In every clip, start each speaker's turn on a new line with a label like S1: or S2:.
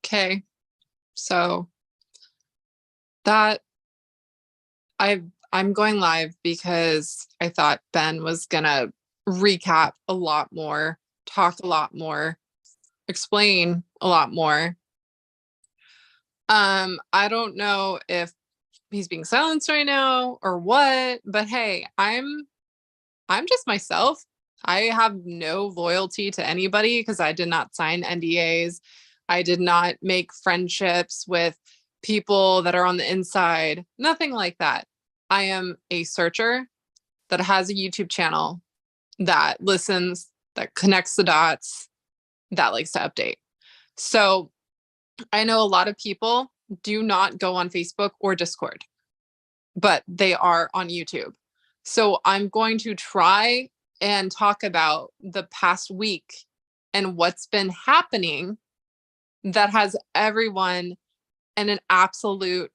S1: Okay. So that I'm going live because I thought Ben was gonna recap a lot more, talk a lot more, explain a lot more. I don't know if he's being silenced right now or what, but hey, I'm just myself. I have no loyalty to anybody because I did not sign NDAs. I did not make friendships with people that are on the inside. Nothing like that. I am a searcher that has a YouTube channel that listens, that connects the dots, that likes to update. So I know a lot of people do not go on Facebook or Discord, but they are on YouTube. So I'm going to try and talk about the past week and what's been happening that has everyone in an absolute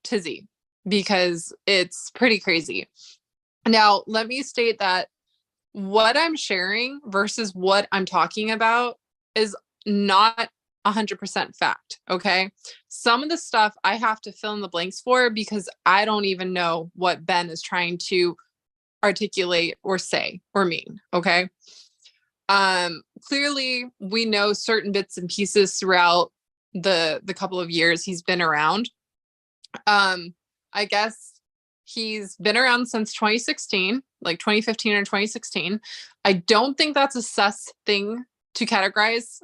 S1: tizzy because it's pretty crazy. Now, let me state that what I'm sharing versus what I'm talking about is not 100% fact. Okay. Some of the stuff I have to fill in the blanks for because I don't even know what Ben is trying to articulate or say or mean. Okay. Clearly we know certain bits and pieces throughout the couple of years he's been around. I guess he's been around since 2016, like 2015 or 2016. I don't think that's a sus thing to categorize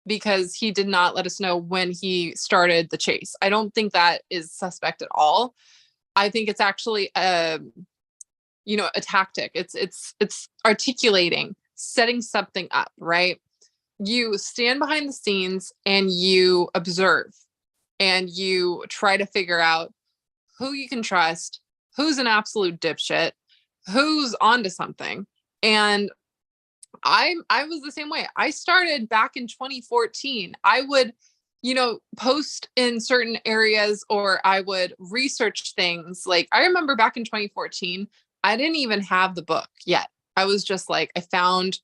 S1: because he did not let us know when he started the chase. I don't think that is suspect at all. I think it's actually a tactic. It's articulating, setting something up, right? You stand behind the scenes and you observe and you try to figure out who you can trust, who's an absolute dipshit, who's onto something. And I was the same way. I started back in 2014. I would, post in certain areas or I would research things. Like I remember back in 2014, I didn't even have the book yet. I was just like, I found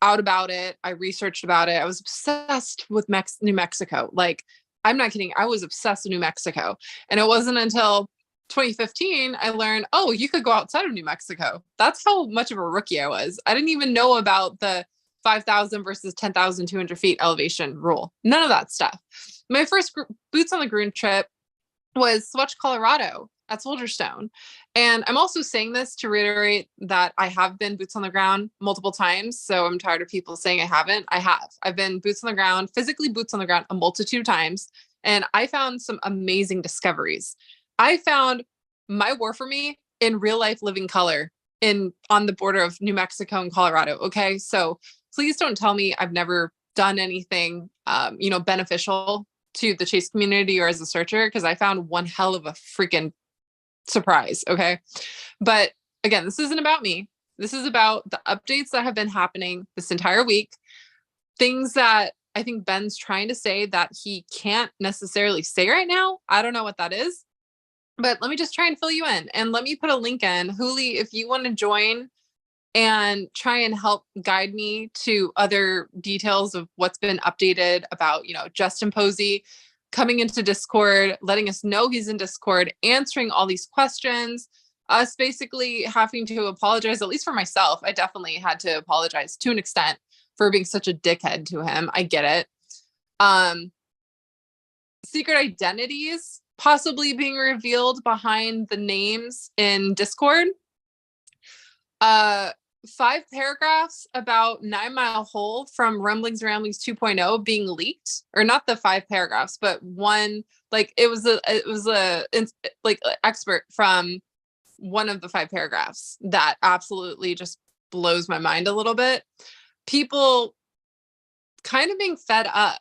S1: out about it. I researched about it. I was obsessed with New Mexico. Like, I'm not kidding. I was obsessed with New Mexico. And it wasn't until 2015 I learned, oh, you could go outside of New Mexico. That's how much of a rookie I was. I didn't even know about the 5,000 versus 10,200 feet elevation rule. None of that stuff. My first boots on the ground trip was Swatch, Colorado at Soldier Stone. And I'm also saying this to reiterate that I have been boots on the ground multiple times. So I'm tired of people saying I haven't. I have. I've been boots on the ground, physically boots on the ground a multitude of times. And I found some amazing discoveries. I found my war for me in real life living color on the border of New Mexico and Colorado. Okay. So please don't tell me I've never done anything, beneficial to the chase community or as a searcher, because I found one hell of a freaking surprise. Okay. But again, this isn't about me. This is about the updates that have been happening this entire week. Things that I think Ben's trying to say that he can't necessarily say right now. I don't know what that is, but let me just try and fill you in. And let me put a link in. Huli, if you want to join and try and help guide me to other details of what's been updated about, Justin Posey coming into Discord, letting us know he's in Discord, answering all these questions, us basically having to apologize, at least for myself. I definitely had to apologize to an extent for being such a dickhead to him. I get it. Secret identities possibly being revealed behind the names in Discord. 5 paragraphs about 9 Mile Hole from Rumblings Ramblings 2.0 being leaked, or not the 5 paragraphs, but one, like it was a expert from one of the 5 paragraphs that absolutely just blows my mind a little bit. People kind of being fed up,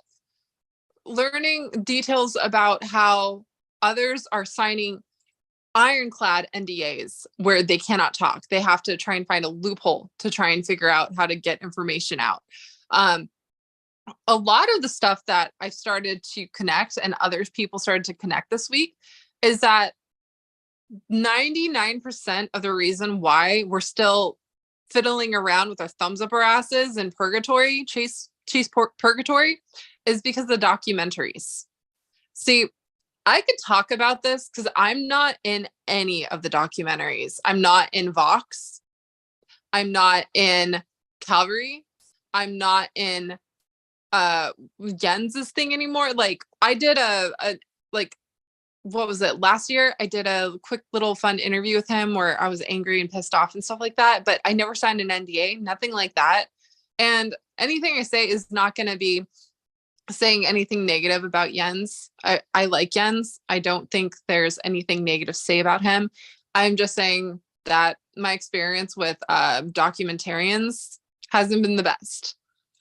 S1: learning details about how others are signing ironclad NDAs where they cannot talk. They have to try and find a loophole to try and figure out how to get information out. A lot of the stuff that I started to connect and other people started to connect this week is that 99% of the reason why we're still fiddling around with our thumbs up our asses in purgatory chase purgatory is because of the documentaries. See, I could talk about this because I'm not in any of the documentaries. I'm not in Vox. I'm not in Calvary. I'm not in Jens's thing anymore. Like I did a like what was it last year? I did a quick little fun interview with him where I was angry and pissed off and stuff like that, but I never signed an NDA, nothing like that. And anything I say is not going to be saying anything negative about Jens. I like Jens. I don't think there's anything negative to say about him. I'm just saying that my experience with documentarians hasn't been the best.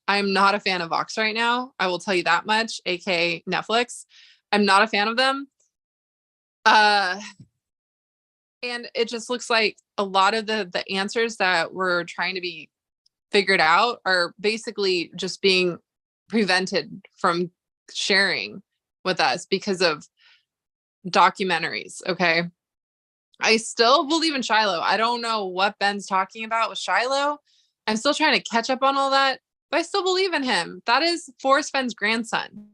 S1: I'm not a fan of Vox right now. I will tell you that much, aka Netflix. I'm not a fan of them. And it just looks like a lot of the answers that were trying to be figured out are basically just being prevented from sharing with us because of documentaries. Okay. I still believe in Shiloh. I don't know what Ben's talking about with Shiloh. I'm still trying to catch up on all that, but I still believe in him. That is Forrest Fenn's grandson.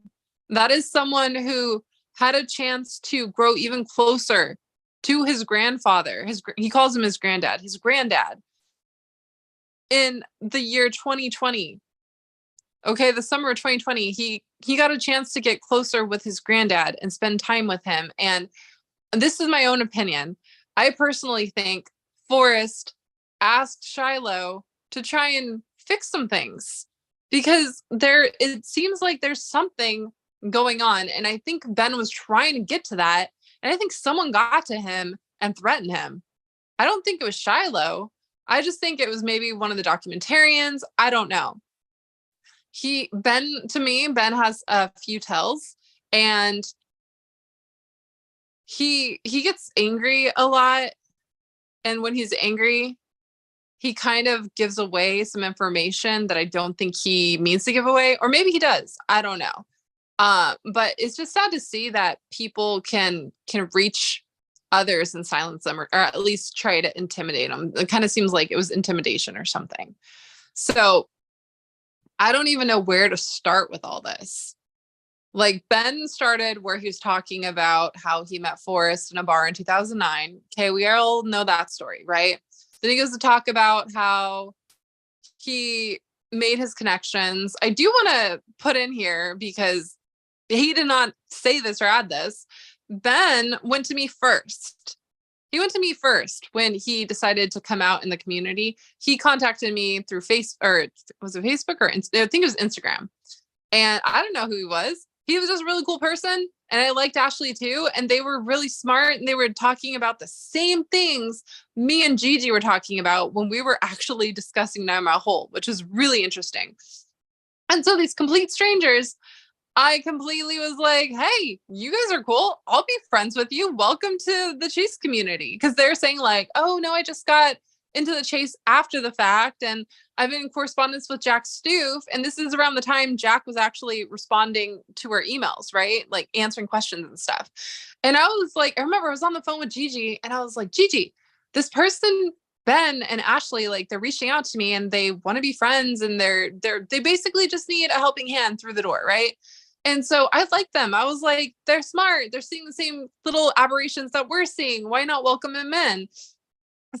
S1: That is someone who had a chance to grow even closer to his grandfather. He calls him his granddad, his granddad, in the year 2020. Okay, the summer of 2020, he got a chance to get closer with his granddad and spend time with him. And this is my own opinion. I personally think Forrest asked Shiloh to try and fix some things because it seems like there's something going on. And I think Ben was trying to get to that. And I think someone got to him and threatened him. I don't think it was Shiloh. I just think it was maybe one of the documentarians. I don't know. Ben has a few tells, and he gets angry a lot. And when he's angry, he kind of gives away some information that I don't think he means to give away, or maybe he does. I don't know. But it's just sad to see that people can reach others and silence them, or at least try to intimidate them. It kind of seems like it was intimidation or something. So I don't even know where to start with all this. Like Ben started where he was talking about how he met Forrest in a bar in 2009. Okay, we all know that story, right? Then he goes to talk about how he made his connections. I do want to put in here, because he did not say this or add this, Ben went to me first. He went to me first when he decided to come out in the community. He contacted me through was it Facebook or I think it was Instagram. And I don't know who he was. He was just a really cool person. And I liked Ashley too. And they were really smart. And they were talking about the same things me and Gigi were talking about when we were actually discussing 9 Mile Hole, which is really interesting. And so these complete strangers, I completely was like, hey, you guys are cool. I'll be friends with you. Welcome to the Chase community. Because they're saying like, oh, no, I just got into the Chase after the fact. And I've been in correspondence with Jack Stoof. And this is around the time Jack was actually responding to her emails, right? Like answering questions and stuff. And I was like, I remember I was on the phone with Gigi and I was like, Gigi, this person, Ben and Ashley, like they're reaching out to me and they want to be friends. And they basically just need a helping hand through the door, right? And so I like them. I was like, they're smart. They're seeing the same little aberrations that we're seeing. Why not welcome them in?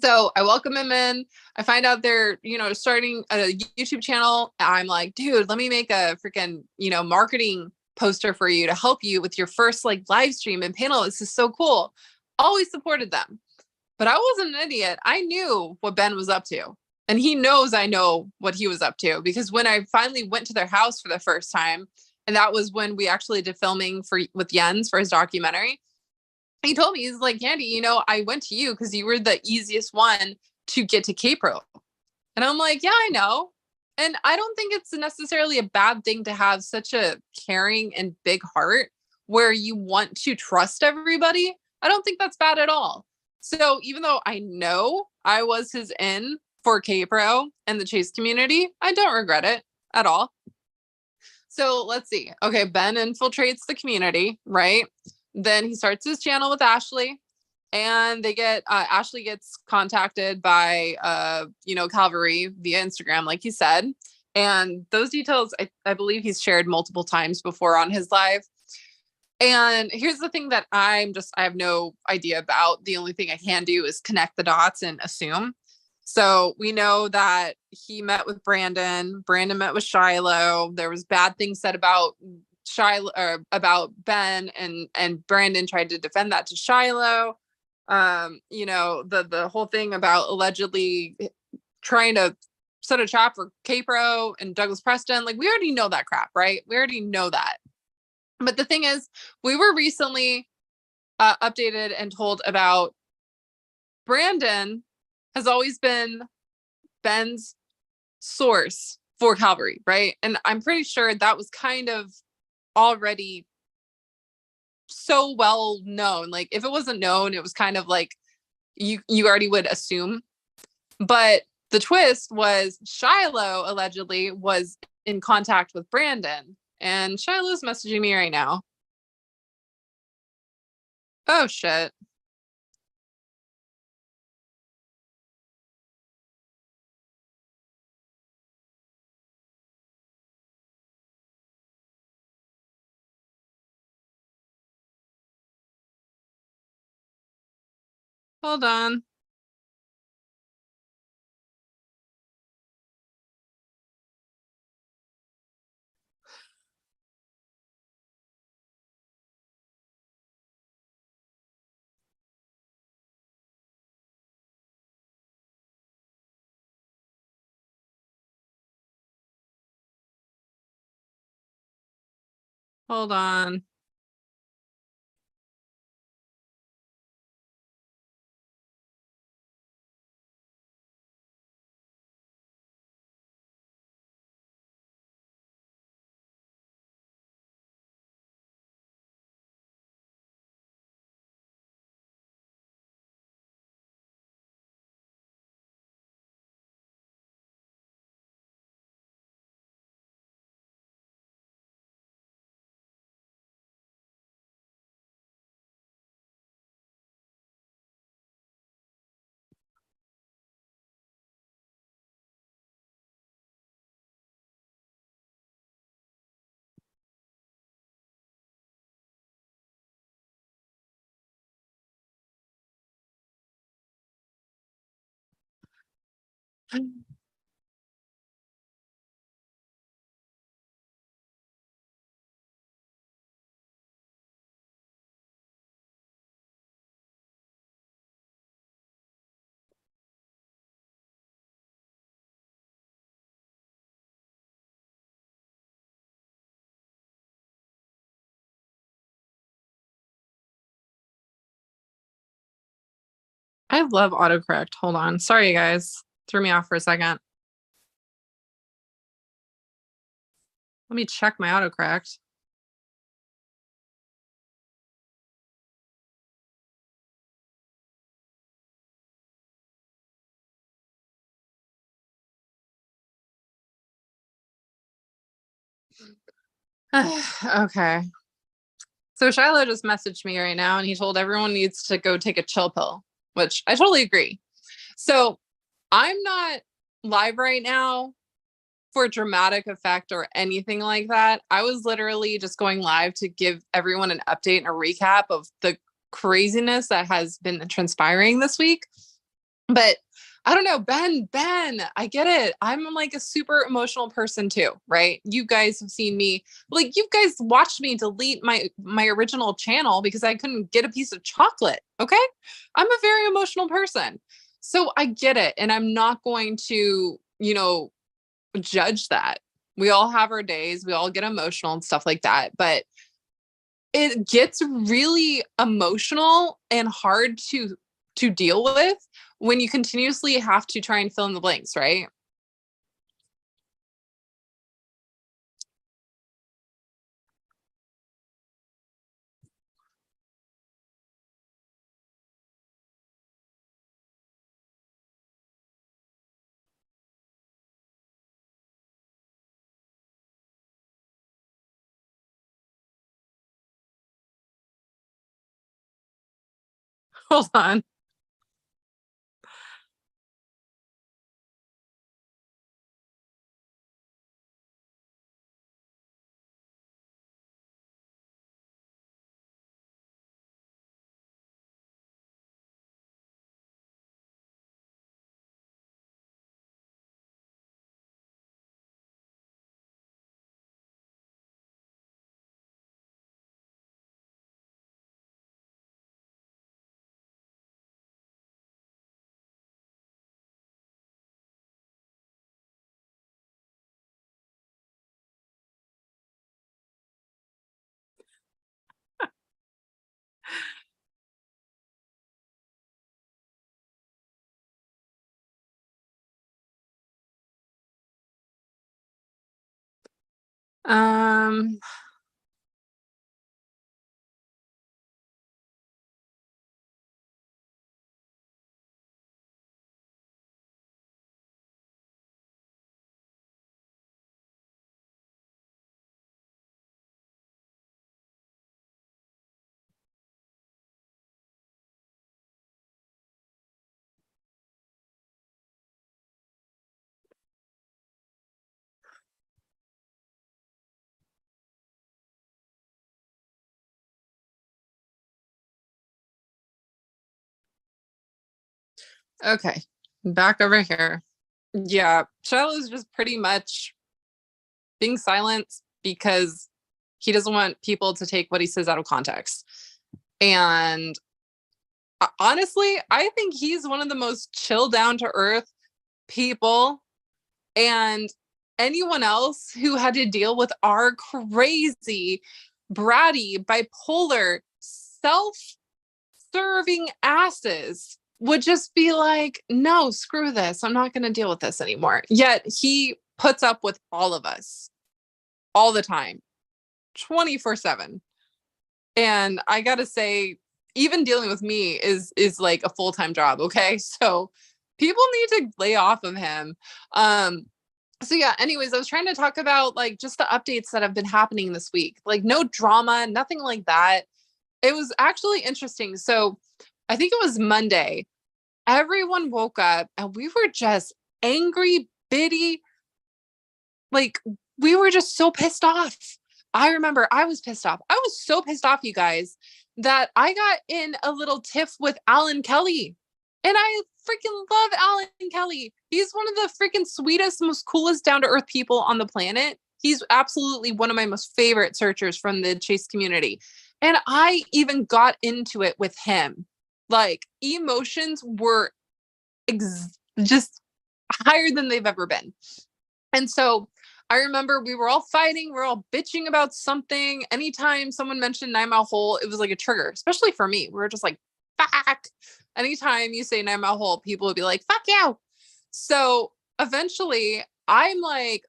S1: So I welcome him in. I find out they're, starting a YouTube channel. I'm like, dude, let me make a freaking, marketing poster for you to help you with your first like live stream and panel. This is so cool. Always supported them. But I wasn't an idiot. I knew what Ben was up to. And he knows I know what he was up to, because when I finally went to their house for the first time, and that was when we actually did filming with Jens for his documentary. He told me, he's like, Candy, I went to you because you were the easiest one to get to K-Pro. And I'm like, yeah, I know. And I don't think it's necessarily a bad thing to have such a caring and big heart where you want to trust everybody. I don't think that's bad at all. So even though I know I was his in for K-Pro and the Chase community, I don't regret it at all. So let's see. Okay, Ben infiltrates the community, right? Then he starts his channel with Ashley, and Ashley gets contacted by Calvary via Instagram, like he said. And those details, I believe he's shared multiple times before on his live. And here's the thing that I have no idea about. The only thing I can do is connect the dots and assume. So we know that he met with Brandon. Brandon met with Shiloh. There was bad things said about Shiloh or about Ben, and Brandon tried to defend that to Shiloh. The whole thing about allegedly trying to set a trap for Capro and Douglas Preston. Like, we already know that crap, right? We already know that. But the thing is, we were recently updated and told about Brandon has always been Ben's source for Calvary, right? And I'm pretty sure that was kind of already so well known. Like, if it wasn't known, it was kind of like you already would assume. But the twist was Shiloh allegedly was in contact with Brandon, and Shiloh's messaging me right now. Oh shit. Hold on. Hold on. I love autocorrect. Hold on. Sorry, guys. Threw me off for a second. Let me check my autocorrect. Okay. So Shiloh just messaged me right now and he told everyone needs to go take a chill pill, which I totally agree. So I'm not live right now for dramatic effect or anything like that. I was literally just going live to give everyone an update and a recap of the craziness that has been transpiring this week. But I don't know, Ben, I get it. I'm like a super emotional person too, right? You guys have seen me, like, you guys watched me delete my original channel because I couldn't get a piece of chocolate. Okay. I'm a very emotional person. So I get it. And I'm not going to, judge that. We all have our days, we all get emotional and stuff like that. But it gets really emotional and hard to deal with when you continuously have to try and fill in the blanks, right? Hold on. Um, okay, back over here. Yeah, Shiloh's just pretty much being silent because he doesn't want people to take what he says out of context. And honestly, I think he's one of the most chill, down to earth people. And anyone else who had to deal with our crazy, bratty, bipolar, self serving asses would just be like, no, screw this. I'm not going to deal with this anymore. Yet he puts up with all of us all the time, 24/7. And I got to say, even dealing with me is like a full-time job, okay? So people need to lay off of him. So yeah, anyways, I was trying to talk about like just the updates that have been happening this week. Like no drama, nothing like that. It was actually interesting. So I think it was Monday. Everyone woke up and we were just angry, bitty. Like we were just so pissed off. I remember I was pissed off. I was so pissed off, you guys, that I got in a little tiff with Alan Kelly. And I freaking love Alan Kelly. He's one of the freaking sweetest, most coolest down to earth people on the planet. He's absolutely one of my most favorite searchers from the Chase community. And I even got into it with him. Like emotions were just higher than they've ever been. And so I remember we were all fighting, we are all bitching about something. Anytime someone mentioned 9 Mile Hole, it was like a trigger, especially for me. We were just like, fuck. Anytime you say 9 Mile Hole, people would be like, fuck you. So eventually I'm like,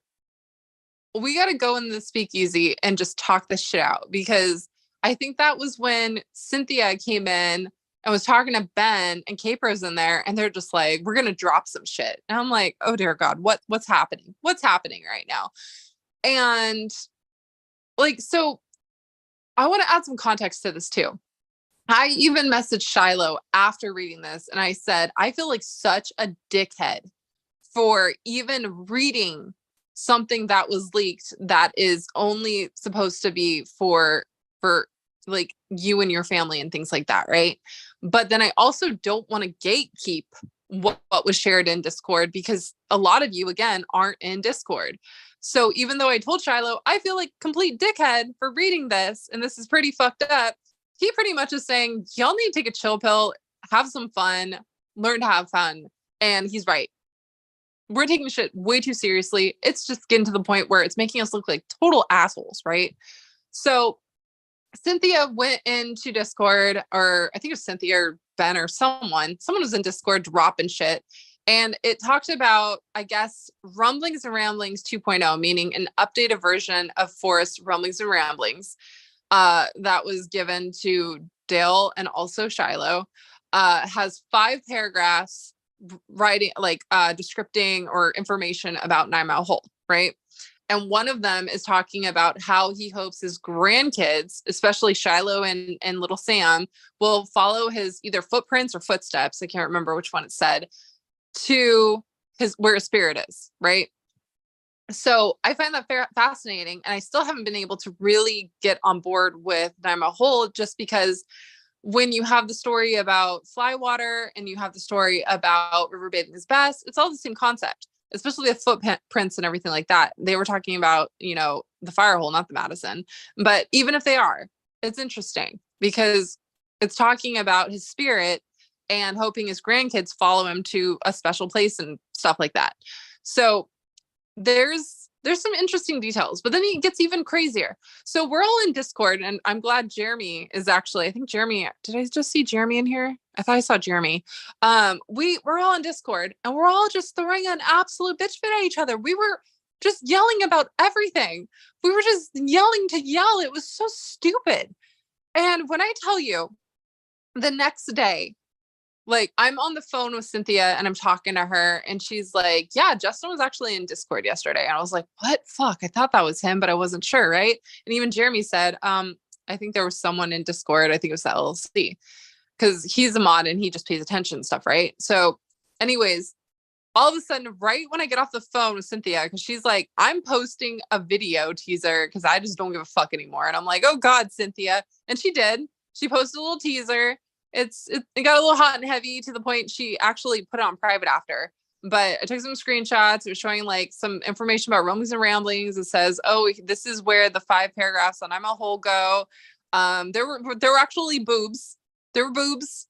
S1: we got to go in the speakeasy and just talk this shit out, because I think that was when Cynthia came in and was talking to Ben and Caper's in there, and they're just like, we're going to drop some shit. And I'm like, oh dear God, what's happening? What's happening right now? And like, so I want to add some context to this too. I even messaged Shiloh after reading this and I said, I feel like such a dickhead for even reading something that was leaked that is only supposed to be for like you and your family and things like that, right? But then I also don't want to gatekeep what was shared in Discord, because a lot of you again aren't in Discord. So even though I told Shiloh I feel like complete dickhead for reading this and this is pretty fucked up, he pretty much is saying y'all need to take a chill pill, have some fun, learn to have fun. And he's right. We're taking shit way too seriously. It's just getting to the point where it's making us look like total assholes, right? So Cynthia went into Discord, or I think it was Cynthia or Ben or someone was in Discord dropping shit. And it talked about, I guess, Rumblings and Ramblings 2.0, meaning an updated version of Forest Rumblings and Ramblings that was given to Dale and also Shiloh. Has 5 paragraphs writing, like descripting or information about 9 Mile Hole, right? And one of them is talking about how he hopes his grandkids, especially Shiloh and little Sam, will follow his either footprints or footsteps, I can't remember which one it said, to his where his spirit is, right? So I find that fascinating, and I still haven't been able to really get on board with 9 Mile Hole, just because when you have the story about Flywater and you have the story about River Bathing is Best, it's all the same concept, especially the footprints and everything like that. They were talking about, the fire hole, not the Madison. But even if they are, it's interesting because it's talking about his spirit and hoping his grandkids follow him to a special place and stuff like that. So there's some interesting details, but then it gets even crazier. So we're all in Discord, and I'm glad Jeremy is actually, I think Jeremy, did I just see Jeremy in here? I thought I saw Jeremy. We're all in Discord and we're all just throwing an absolute bitch fit at each other. We were just yelling about everything. We were just yelling to yell. It was so stupid. And when I tell you, the next day, like, I'm on the phone with Cynthia and I'm talking to her and she's like, yeah, Justin was actually in Discord yesterday. And I was like, what? Fuck, I thought that was him, but I wasn't sure, right? And even Jeremy said, I think there was someone in Discord. I think it was the LLC, because he's a mod and he just pays attention and stuff, right? So anyways, all of a sudden, right when I get off the phone with Cynthia, because she's like, I'm posting a video teaser because I just don't give a fuck anymore. And I'm like, oh God, Cynthia. And she did. She posted a little teaser. It got a little hot and heavy to the point she actually put it on private after. But I took some screenshots. It was showing like some information about rumblings and ramblings. It says, oh, this is where the 5 paragraphs on I'm a whole go. There were actually boobs. There were boobs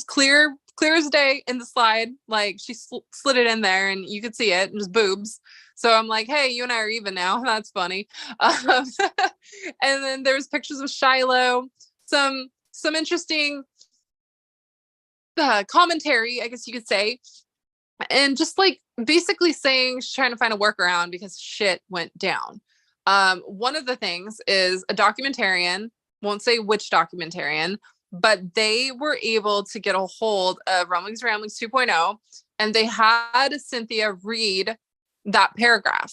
S1: clear as day in the slide. Like, she slid it in there and you could see it. It was boobs. So I'm like, hey, you and I are even now. That's funny. And then there's pictures of Shiloh, some interesting commentary, I guess you could say. And just like basically saying she's trying to find a workaround because shit went down. One of the things is a documentarian, won't say which documentarian, but they were able to get a hold of Rumblings Ramblings 2.0, and they had Cynthia read that paragraph.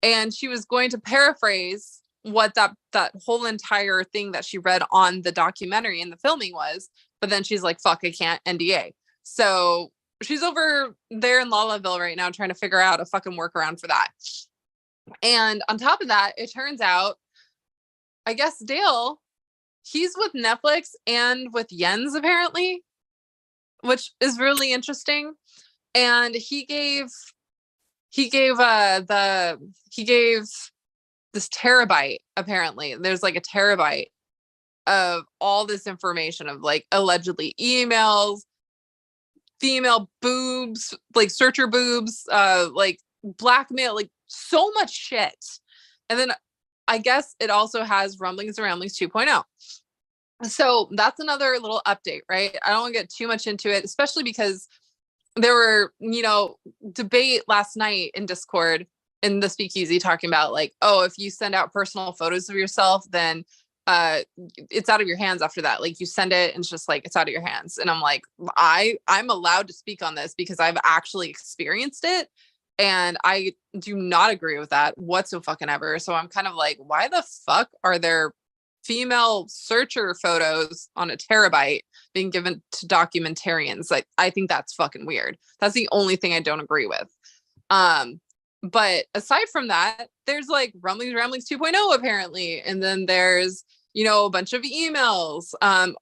S1: And she was going to paraphrase what that whole entire thing that she read on the documentary and the filming was. But then she's like, fuck, I can't, NDA. So she's over there in Lallaville right now trying to figure out a fucking workaround for that. And on top of that, it turns out, I guess Dale, he's with Netflix and with Jens apparently, which is really interesting. And he gave this terabyte, apparently. There's like a terabyte of all this information of like allegedly emails, female boobs, like searcher boobs, like blackmail, like so much shit. And then I guess it also has Rumblings and Ramblings 2.0. So that's another little update, right? I don't want to get too much into it, especially because there were, debate last night in Discord in the speakeasy talking about like, oh, if you send out personal photos of yourself, then it's out of your hands after that. Like, you send it and it's just like, it's out of your hands. And I'm like, I'm allowed to speak on this because I've actually experienced it. And I do not agree with that whatsoever. So I'm kind of like, why the fuck are there female searcher photos on a terabyte being given to documentarians? Like, I think that's fucking weird. That's the only thing I don't agree with. But aside from that, there's like Rumblings Ramblings 2.0 apparently. And then there's, a bunch of emails.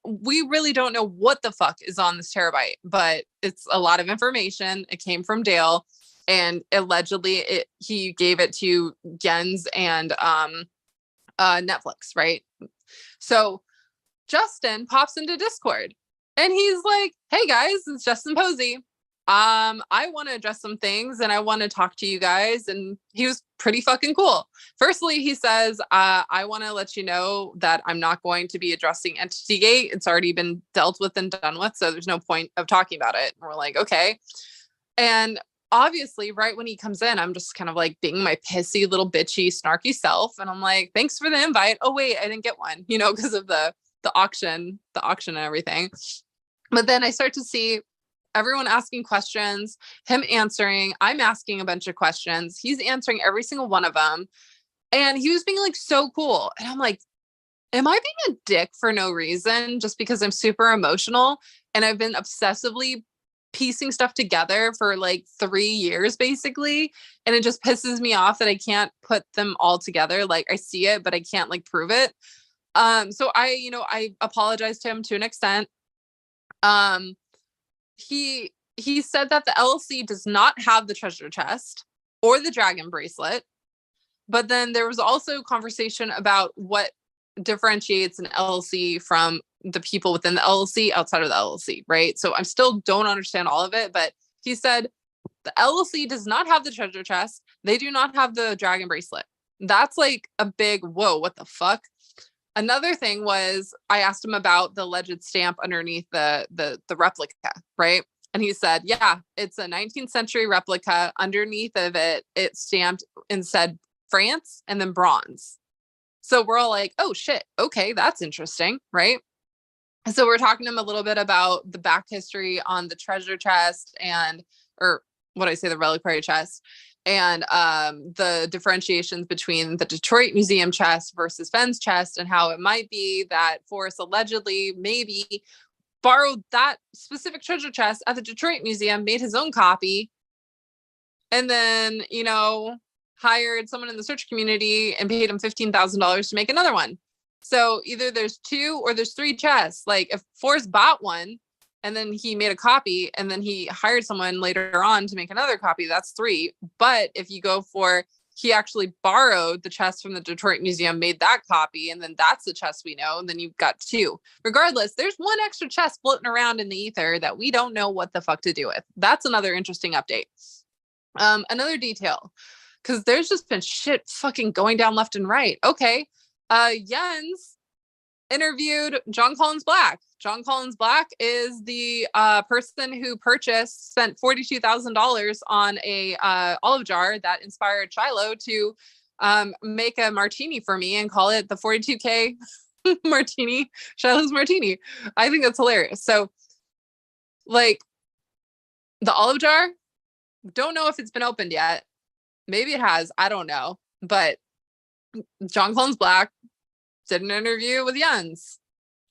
S1: We really don't know what the fuck is on this terabyte, but it's a lot of information. It came from Dale, and allegedly he gave it to Jens and Netflix, right? So Justin pops into Discord and he's like, hey guys, it's Justin Posey. I want to address some things and I want to talk to you guys. And he was pretty fucking cool. Firstly, he says, I want to let you know that I'm not going to be addressing Entity Gate. It's already been dealt with and done with, so there's no point of talking about it. And we're like, okay. And obviously, right when he comes in, I'm just kind of like being my pissy little bitchy snarky self. And I'm like, thanks for the invite. Oh wait, I didn't get one, because of the auction and everything. But then I start to see everyone asking questions, him answering, I'm asking a bunch of questions. He's answering every single one of them. And he was being like so cool. And I'm like, am I being a dick for no reason just because I'm super emotional and I've been obsessively piecing stuff together for like 3 years basically, and it just pisses me off that I can't put them all together? Like, I see it but I can't like prove it. So I apologized to him to an extent. He said that the LLC does not have the treasure chest or the dragon bracelet, but then there was also conversation about what differentiates an LLC from the people within the LLC outside of the LLC, right? So I still don't understand all of it, but he said the LLC does not have the treasure chest. They do not have the dragon bracelet. That's like a big whoa, what the fuck? Another thing was I asked him about the alleged stamp underneath the replica, right? And he said, yeah, it's a 19th century replica. Underneath of it, it stamped and said France and then bronze. So we're all like, oh shit, okay, that's interesting, right? So we're talking to him a little bit about the back history on the treasure chest or what I say, the reliquary chest, and the differentiations between the Detroit Museum chest versus Fenn's chest, and how it might be that Forrest allegedly maybe borrowed that specific treasure chest at the Detroit Museum, made his own copy, and then, hired someone in the search community and paid him $15,000 to make another one. So either there's 2 or there's 3 chests. Like if Forrest bought one and then he made a copy and then he hired someone later on to make another copy, that's 3. But if you go for he actually borrowed the chest from the Detroit Museum, made that copy, and then that's the chest we know, and then you've got 2. Regardless, there's one extra chest floating around in the ether that we don't know what the fuck to do with. That's another interesting update. Another detail, because there's just been shit fucking going down left and right. Okay. Jens interviewed John Collins Black. John Collins Black is the person who spent $42,000 on a olive jar that inspired Shiloh to make a martini for me and call it the 42K martini, Shiloh's martini. I think that's hilarious. So, like, the olive jar, don't know if it's been opened yet. Maybe it has. I don't know. But John Collins Black did an interview with Jens.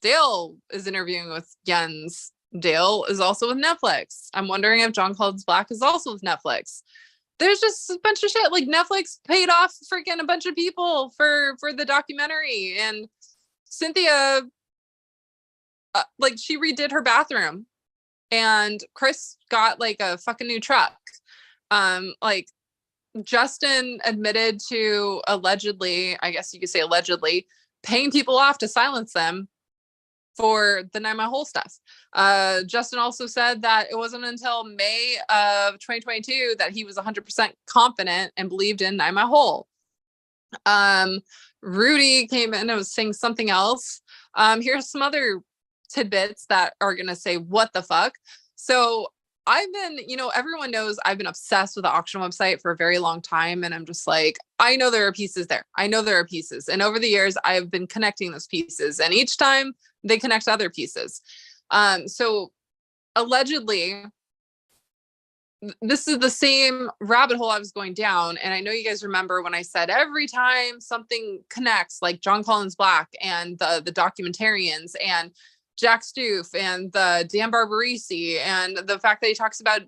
S1: Dale is interviewing with Jens. Dale is also with Netflix. I'm wondering if John Collins Black is also with Netflix. There's just a bunch of shit. Like, Netflix paid off freaking a bunch of people for the documentary. And Cynthia, she redid her bathroom. And Chris got like a fucking new truck. Justin admitted to allegedly, I guess you could say allegedly, paying people off to silence them for the 9 Mile Hole stuff. Justin also said that it wasn't until May of 2022 that he was 100% confident and believed in 9 Mile Hole. Rudy came in and was saying something else. Here's some other tidbits that are going to say, what the fuck? So I've been, everyone knows I've been obsessed with the auction website for a very long time. And I'm just like, I know there are pieces there. I know there are pieces. And over the years, I've been connecting those pieces. And each time they connect other pieces. So allegedly, this is the same rabbit hole I was going down. And I know you guys remember when I said every time something connects, like John Collins Black and the documentarians and Jack Stoof and the Dan Barbarisi and the fact that he talks about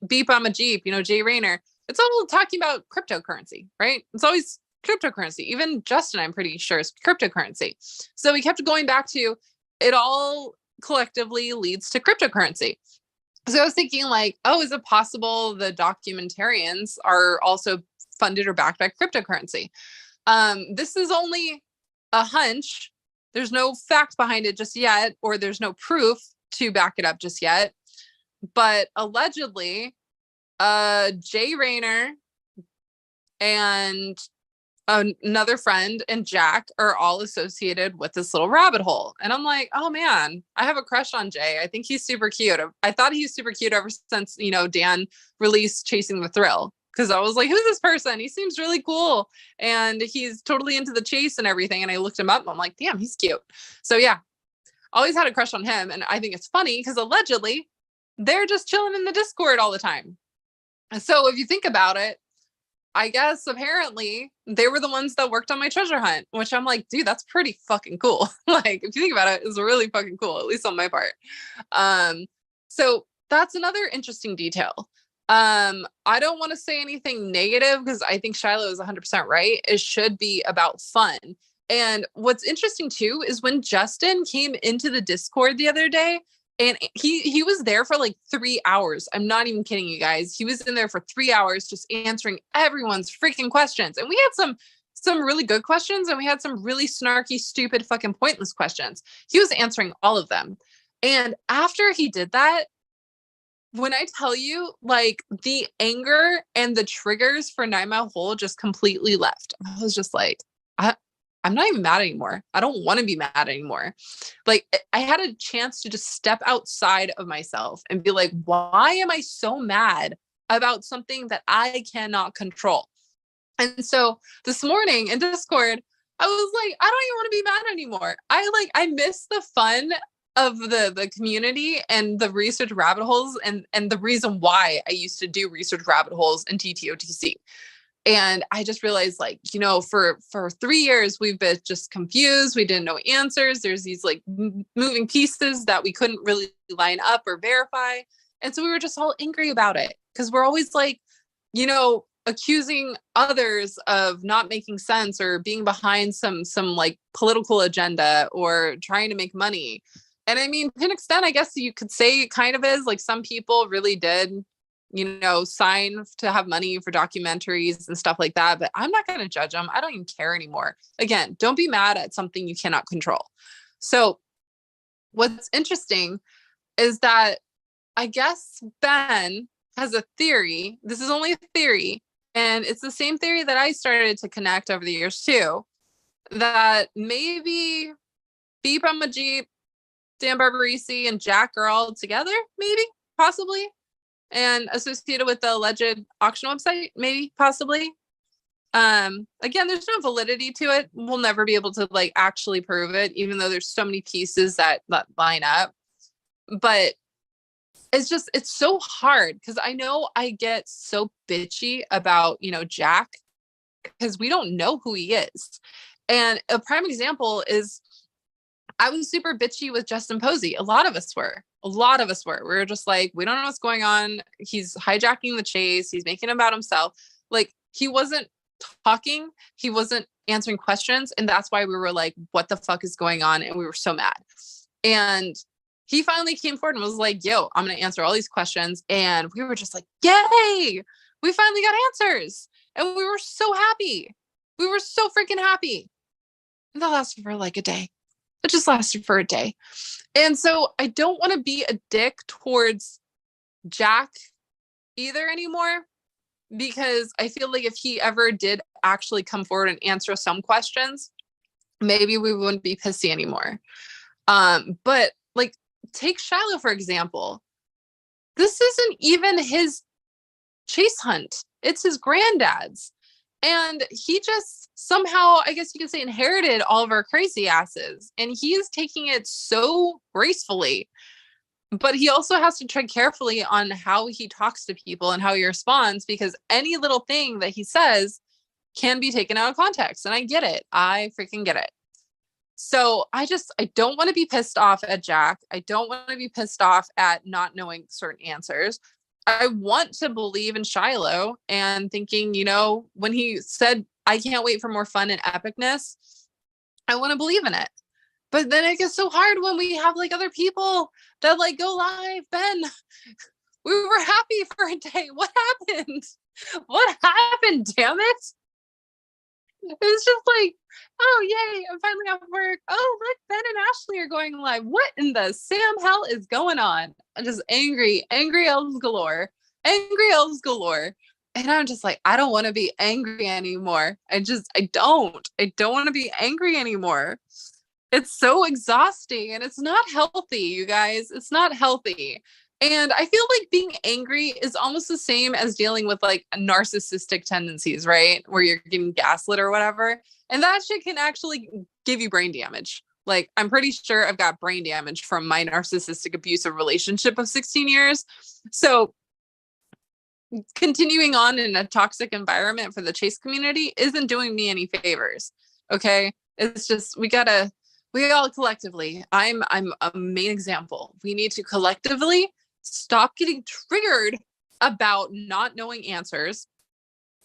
S1: Beep I'm a Jeep, Jay Rayner, it's all talking about cryptocurrency, right? It's always cryptocurrency. Even Justin, I'm pretty sure, is cryptocurrency. So we kept going back to it all collectively leads to cryptocurrency. So I was thinking like, oh, is it possible the documentarians are also funded or backed by cryptocurrency? This is only a hunch. There's no fact behind it just yet, or there's no proof to back it up just yet. But allegedly, Jay Rayner and another friend and Jack are all associated with this little rabbit hole. And I'm like, oh man, I have a crush on Jay. I think he's super cute. I thought he was super cute ever since, Dan released Chasing the Thrill. Because I was like, who's this person? He seems really cool. And he's totally into the chase and everything. And I looked him up and I'm like, damn, he's cute. So yeah, always had a crush on him. And I think it's funny because allegedly they're just chilling in the Discord all the time. And so if you think about it, I guess apparently they were the ones that worked on my treasure hunt, which I'm like, dude, that's pretty fucking cool. Like, if you think about it, it's really fucking cool, at least on my part. So that's another interesting detail. I don't want to say anything negative because I think Shiloh is 100% right. It should be about fun. And what's interesting too is when Justin came into the Discord the other day, and he was there for like 3 hours. I'm not even kidding you guys. He was in there for 3 hours just answering everyone's freaking questions. And we had some really good questions, and we had some really snarky, stupid, fucking pointless questions. He was answering all of them. And after he did that, when I tell you, like, the anger and the triggers for 9 Mile Hole just completely left. I was just like, I'm not even mad anymore. I don't want to be mad anymore. Like, I had a chance to just step outside of myself and be like, why am I so mad about something that I cannot control? And so this morning in Discord, I was like, I don't even want to be mad anymore. I miss the fun of the community and the research rabbit holes, and the reason why I used to do research rabbit holes in TTOTC. And I just realized, like, for 3 years, we've been just confused. We didn't know answers. There's these like moving pieces that we couldn't really line up or verify. And so we were just all angry about it because we're always like, accusing others of not making sense or being behind some like political agenda or trying to make money. And I mean, to an extent, I guess you could say it kind of is. Like, some people really did sign to have money for documentaries and stuff like that. But I'm not going to judge them. I don't even care anymore. Again, don't be mad at something you cannot control. So what's interesting is that I guess Ben has a theory. This is only a theory. And it's the same theory that I started to connect over the years too, that maybe Beep Majid, Dan Barbarisi, and Jack are all together, maybe, possibly, and associated with the alleged auction website, maybe, possibly. Again, there's no validity to it. We'll never be able to like actually prove it, even though there's so many pieces that line up. But it's so hard because I know I get so bitchy about, Jack, because we don't know who he is. And a prime example is I was super bitchy with Justin Posey. A lot of us were. We were just like, we don't know what's going on. He's hijacking the chase. He's making it about himself. Like, he wasn't talking. He wasn't answering questions. And that's why we were like, what the fuck is going on? And we were so mad. And he finally came forward and was like, yo, I'm going to answer all these questions. And we were just like, yay, we finally got answers. And we were so happy. We were so freaking happy. And that lasted for like a day. It just lasted for a day. And so I don't want to be a dick towards Jack either anymore, because I feel like if he ever did actually come forward and answer some questions, maybe we wouldn't be pissy anymore. But like, take Shiloh, for example. This isn't even his chase hunt. It's his granddad's. And he just somehow, I guess you could say, inherited all of our crazy asses. And he is taking it so gracefully. But he also has to tread carefully on how he talks to people and how he responds, because any little thing that he says can be taken out of context. And I get it. I freaking get it. So I don't want to be pissed off at Jack. I don't want to be pissed off at not knowing certain answers. I want to believe in Shiloh and thinking, when he said, I can't wait for more fun and epicness, I want to believe in it. But then it gets so hard when we have like other people that like go live. Ben, we were happy for a day. What happened? What happened? Damn it. It was just like, oh, yay, I'm finally off work. Oh, look, Ben and Ashley are going live. What in the Sam hell is going on? I'm just angry elves galore. And I'm just like, I don't want to be angry anymore. I don't want to be angry anymore. It's so exhausting and it's not healthy, you guys. It's not healthy. And I feel like being angry is almost the same as dealing with like narcissistic tendencies, right? Where you're getting gaslit or whatever. And that shit can actually give you brain damage. Like, I'm pretty sure I've got brain damage from my narcissistic abusive relationship of 16 years. So continuing on in a toxic environment for the chase community isn't doing me any favors. Okay. It's just, we all collectively, I'm a main example. We need to collectively stop getting triggered about not knowing answers.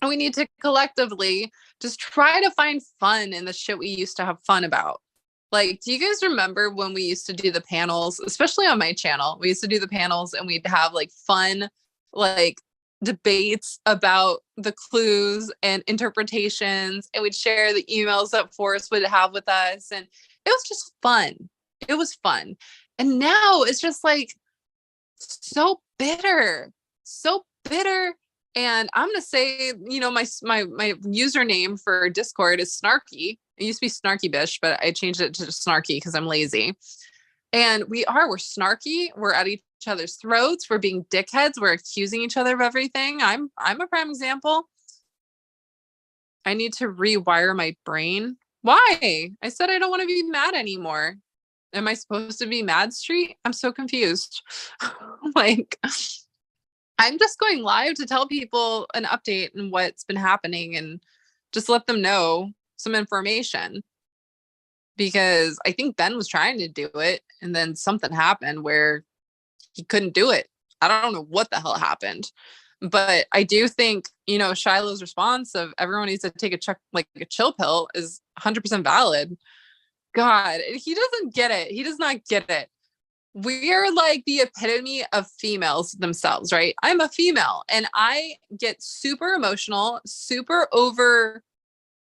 S1: And we need to collectively just try to find fun in the shit we used to have fun about. Like, do you guys remember when we used to do the panels, especially on my channel? We used to do the panels and we'd have like fun, like debates about the clues and interpretations, and we'd share the emails that Forrest would have with us. And it was just fun. It was fun. And now it's just like so bitter. And I'm going to say, my username for Discord is snarky. It used to be snarky bitch, but I changed it to snarky because I'm lazy. And we're snarky. We're at each other's throats. We're being dickheads. We're accusing each other of everything. I'm a prime example. I need to rewire my brain. Why? I said I don't want to be mad anymore. Am I supposed to be Mad Street? I'm so confused. Like, I'm just going live to tell people an update and what's been happening and just let them know some information. Because I think Ben was trying to do it and then something happened where he couldn't do it. I don't know what the hell happened. But I do think, Shiloh's response of everyone needs to take a chill pill is 100% valid. God, he doesn't get it. He does not get it. We are like the epitome of females themselves, right? I'm a female and I get super emotional, super over,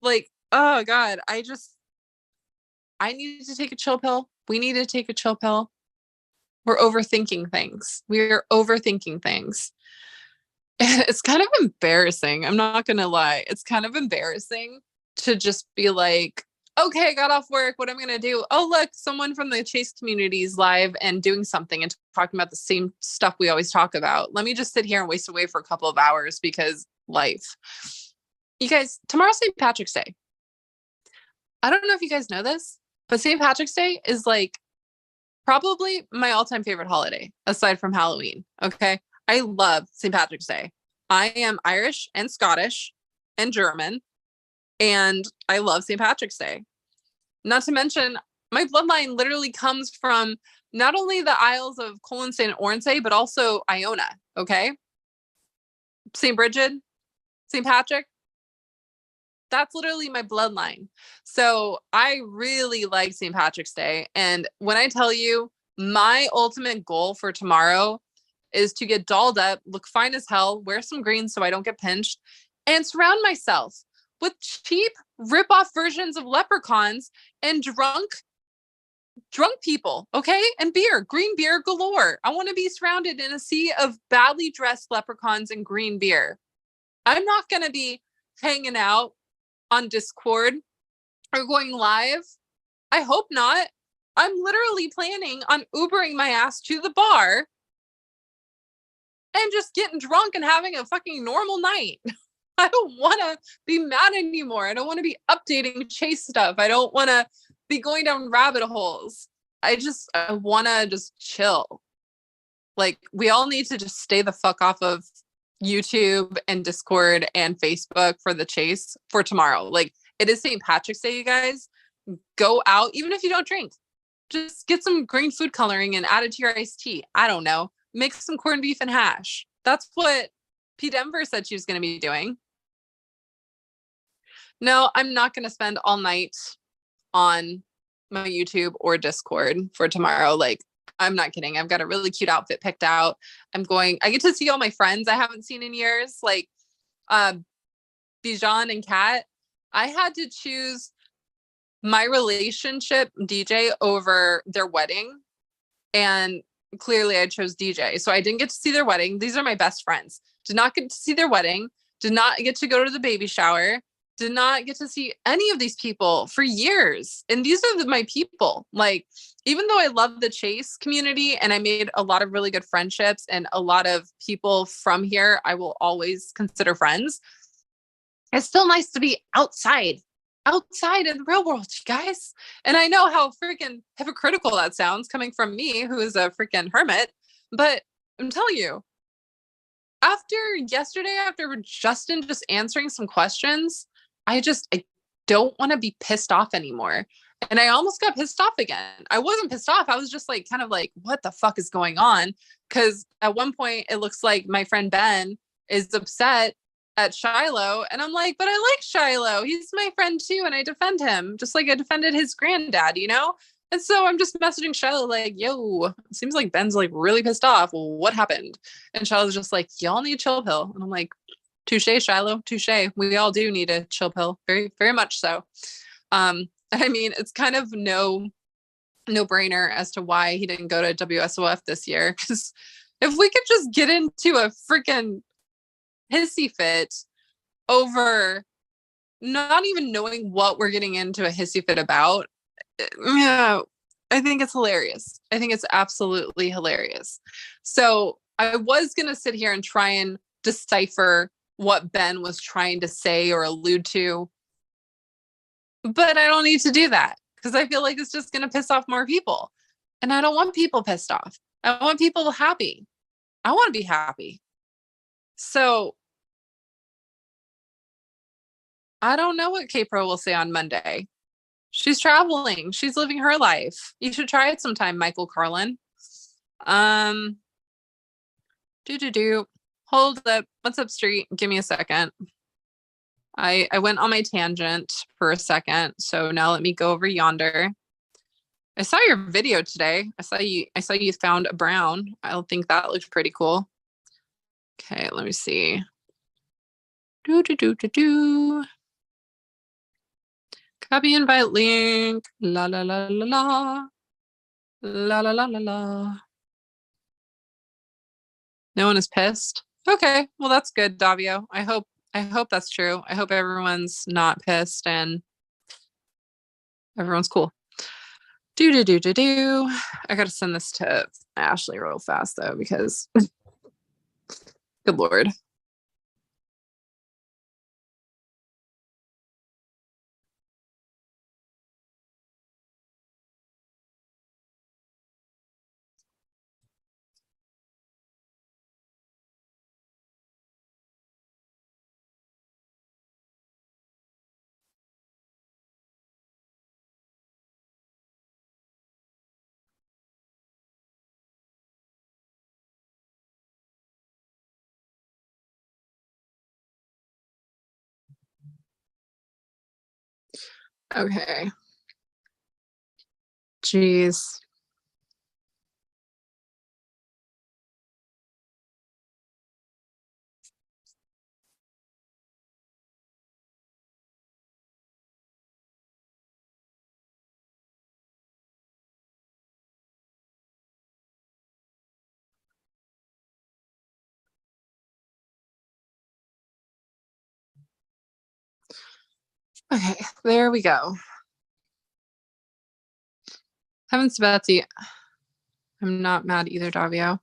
S1: like, oh God, I needed to take a chill pill. We need to take a chill pill. We're overthinking things. We're overthinking things. And it's kind of embarrassing. I'm not going to lie. It's kind of embarrassing to just be like, okay, I got off work. What am I going to do? Oh, look, someone from the Chase community is live and doing something and talking about the same stuff we always talk about. Let me just sit here and waste away for a couple of hours because life. You guys, tomorrow's St. Patrick's Day. I don't know if you guys know this, but St. Patrick's Day is like probably my all-time favorite holiday aside from Halloween. Okay. I love St. Patrick's Day. I am Irish and Scottish and German, and I love St. Patrick's Day. Not to mention, my bloodline literally comes from not only the Isles of Colin St. Ornsay, but also Iona. Okay. St. Bridget, St. Patrick. That's literally my bloodline. So I really like St. Patrick's Day. And when I tell you my ultimate goal for tomorrow is to get dolled up, look fine as hell, wear some green so I don't get pinched, and surround myself with cheap rip-off versions of leprechauns and drunk people, okay? And green beer galore. I want to be surrounded in a sea of badly dressed leprechauns and green beer. I'm not going to be hanging out on Discord or going live. I hope not. I'm literally planning on Ubering my ass to the bar and just getting drunk and having a fucking normal night. I don't want to be mad anymore. I don't want to be updating Chase stuff. I don't want to be going down rabbit holes. I want to just chill. Like, we all need to just stay the fuck off of YouTube and Discord and Facebook for the Chase for tomorrow. Like, it is St. Patrick's Day, you guys. Go out, even if you don't drink. Just get some green food coloring and add it to your iced tea. I don't know. Make some corned beef and hash. That's what P. Denver said she was going to be doing. No, I'm not going to spend all night on my YouTube or Discord for tomorrow. Like, I'm not kidding. I've got a really cute outfit picked out. I get to see all my friends I haven't seen in years, like Bijan and Kat. I had to choose my relationship DJ over their wedding. And clearly I chose DJ. So I didn't get to see their wedding. These are my best friends. Did not get to see their wedding. Did not get to go to the baby shower. Did not get to see any of these people for years. And these are my people. Like, even though I love the Chase community and I made a lot of really good friendships and a lot of people from here I will always consider friends, it's still nice to be outside in the real world, you guys. And I know how freaking hypocritical that sounds coming from me, who is a freaking hermit. But I'm telling you, after Justin just answering some questions, I don't want to be pissed off anymore. And I almost got pissed off again. I wasn't pissed off. I was just like, kind of like, what the fuck is going on? Because at one point, it looks like my friend Ben is upset at Shiloh. And I'm like, but I like Shiloh. He's my friend too. And I defend him just like I defended his granddad, you know? And so I'm just messaging Shiloh like, yo, seems like Ben's like really pissed off. Well, what happened? And Shiloh's just like, y'all need a chill pill. And I'm like, touche, Shiloh, touche. We all do need a chill pill. Very, very much so. I mean, it's kind of no brainer as to why he didn't go to WSOF this year. Because if we could just get into a freaking hissy fit over not even knowing what we're getting into a hissy fit about. Yeah, I think it's hilarious. I think it's absolutely hilarious. So I was going to sit here and try and decipher what Ben was trying to say or allude to, but I don't need to do that because I feel like it's just going to piss off more people. And I don't want people pissed off. I want people happy. I want to be happy. So I don't know what K-Pro will say on Monday. She's traveling. She's living her life. You should try it sometime, Michael Carlin. Hold up. What's up, Street? Give me a second. I went on my tangent for a second, so now let me go over yonder. I saw your video today. I saw you found a brown. I think that looked pretty cool. Okay, let me see. Copy invite link. La la la la la. La la la la la. No one is pissed. Okay, well that's good, Davio. I hope that's true. I hope everyone's not pissed and everyone's cool. I gotta send this to Ashley real fast though, because good Lord. Okay. Jeez. Okay, there we go. Heavens to Betsy. I'm not mad either, Davio.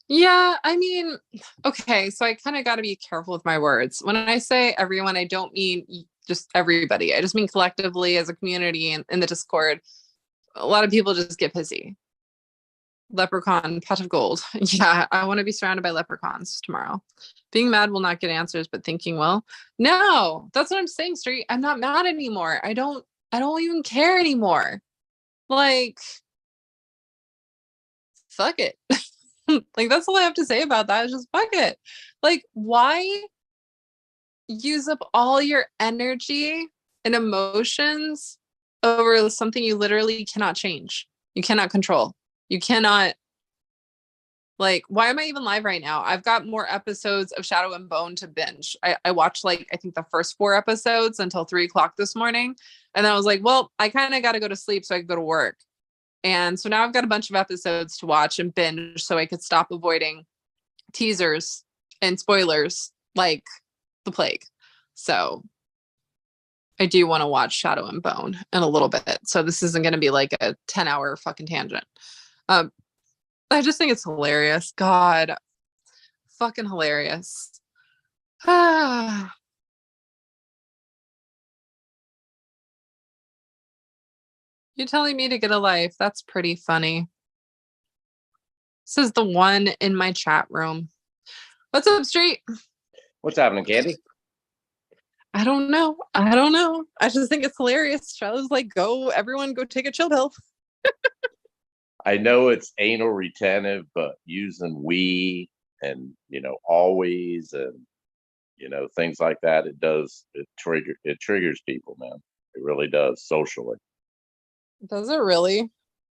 S1: Yeah, I mean, okay, so I kind of got to be careful with my words. When I say everyone, I don't mean just everybody. I just mean collectively as a community in the Discord. A lot of people just get pissy. Leprechaun, pot of gold. Yeah, I want to be surrounded by leprechauns tomorrow. Being mad will not get answers, but thinking will. No, that's what I'm saying, Street. I'm not mad anymore. I don't even care anymore. Like, fuck it. Like, that's all I have to say about that is just fuck it. Like, why use up all your energy and emotions over something you literally cannot change? You cannot control. You cannot, like, why am I even live right now? I've got more episodes of Shadow and Bone to binge. I watched, like, I think the first 4 episodes until 3:00 this morning. And then I was like, well, I kind of got to go to sleep so I could go to work. And so now I've got a bunch of episodes to watch and binge so I could stop avoiding teasers and spoilers like the plague. So I do want to watch Shadow and Bone in a little bit. So this isn't going to be like a 10-hour fucking tangent. I just think it's hilarious. God, fucking hilarious. You're telling me to get a life. That's pretty funny. This is the one in my chat room. What's up, Street?
S2: What's happening, Candy?
S1: I don't know. I just think it's hilarious. Charlotte's like, everyone go take a chill pill.
S2: I know it's anal retentive, but using we and always and things like that, it triggers people, man. It really does socially.
S1: Does it really?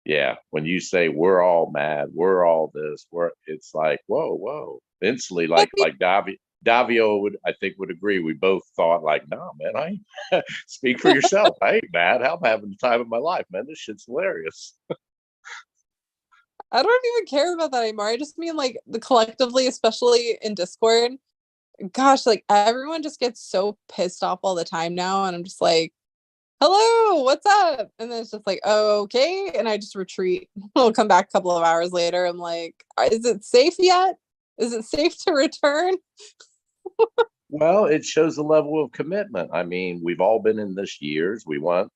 S2: Yeah. When you say we're all mad, we're all this, it's like, whoa. Instantly, like Davio would agree. We both thought like, nah, man, I speak for yourself. I ain't mad. I'm having the time of my life, man. This shit's hilarious.
S1: I don't even care about that anymore. I just mean like the collectively, especially in Discord, gosh, like everyone just gets so pissed off all the time now. And I'm just like, hello, what's up? And then it's just like, oh, okay. And I just retreat. I'll come back a couple of hours later. I'm like, is it safe yet? Is it safe to return?
S2: Well, it shows a level of commitment. I mean, we've all been in this years. We want,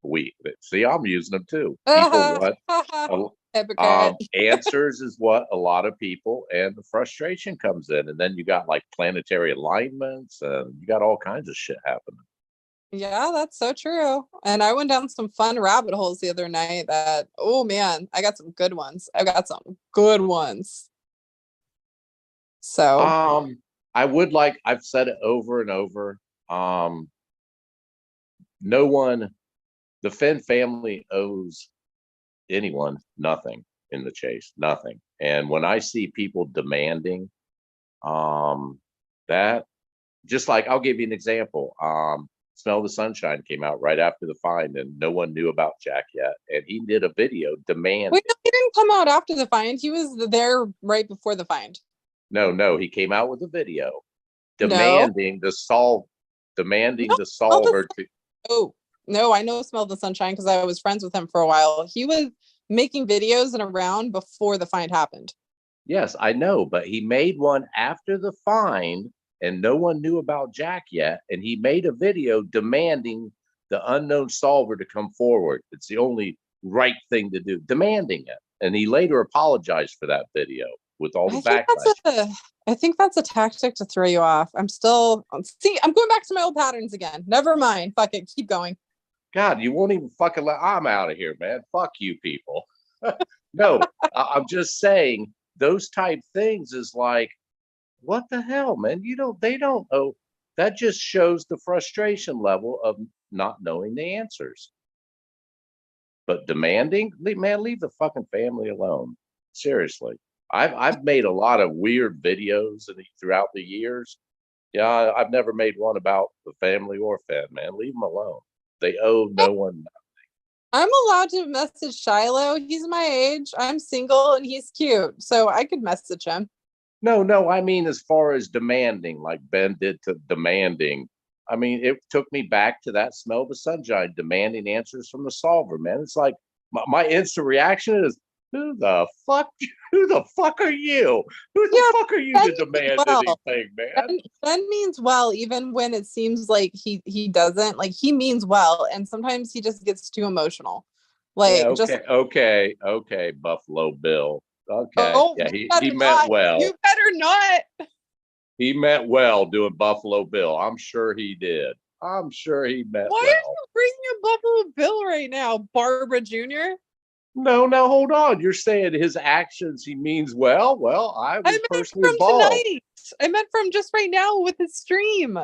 S2: we see, I'm using them too. People want
S1: Hypocrite.
S2: answers is what a lot of people, and the frustration comes in. And then you got like planetary alignments and you got all kinds of shit happening.
S1: Yeah, that's so true. And I went down some fun rabbit holes the other night that, oh man, I got some good ones. I got some good ones. So,
S2: Um, I've said it over and over. Um, no one, the Finn family owes anyone nothing in the chase, nothing. And when I see people demanding, that, just like, I'll give you an example. Smell the Sunshine came out right after the find, and no one knew about Jack yet. And he did a video demanding.
S1: wait, no, he didn't come out after the find. He was there right before the find.
S2: No, he came out with a video
S1: No,
S2: demanding demanding
S1: no,
S2: the
S1: Smell the
S2: solver to.
S1: oh no, I know Smell the Sunshine because I was friends with him for a while. He was making videos and around before the find happened.
S2: Yes, I know, but he made one after the find, and no one knew about Jack yet. And he made a video demanding the unknown solver to come forward. It's the only right thing to do, demanding it. And he later apologized for that video with all the
S1: I think
S2: backlash.
S1: I think that's a tactic to throw you off. I'm still see, I'm going back to my old patterns again. Never mind. Fuck it. Keep going.
S2: God, you won't even fucking let. I'm out of here, man. Fuck you, people. No, I'm just saying those type things is like, what the hell, man? They don't know. That just shows the frustration level of not knowing the answers. But demanding, man, leave the fucking family alone. Seriously. I've made a lot of weird videos throughout the years. Yeah, I've never made one about the family or Fed, man. Leave them alone. They owe no one.
S1: I'm allowed to message Shiloh. He's my age. I'm single and he's cute. So I could message him.
S2: No, I mean, as far as demanding, like Ben did to demanding, I mean, it took me back to that Smell the Sunshine, demanding answers from the solver, man. It's like my instant reaction is, who the fuck, who the fuck are you? Who the
S1: Yeah,
S2: fuck are you
S1: Ben
S2: to
S1: means
S2: demand
S1: well.
S2: anything, man?
S1: Ben means well, even when it seems like he doesn't. Like he means well, and sometimes he just gets too emotional.
S2: Yeah,
S1: Like just
S2: okay, Buffalo Bill. Okay,
S1: oh,
S2: yeah,
S1: you
S2: he
S1: better
S2: meant
S1: not.
S2: well.
S1: You better not.
S2: He meant well doing Buffalo Bill. I'm sure he did. I'm sure he meant
S1: Why are
S2: well.
S1: you bringing up Buffalo Bill right now, Barbara Jr.?
S2: No, hold on. You're saying his actions he means well. Well, I
S1: I
S2: was
S1: meant
S2: personally
S1: from
S2: involved.
S1: tonight. I meant from just right now with his stream.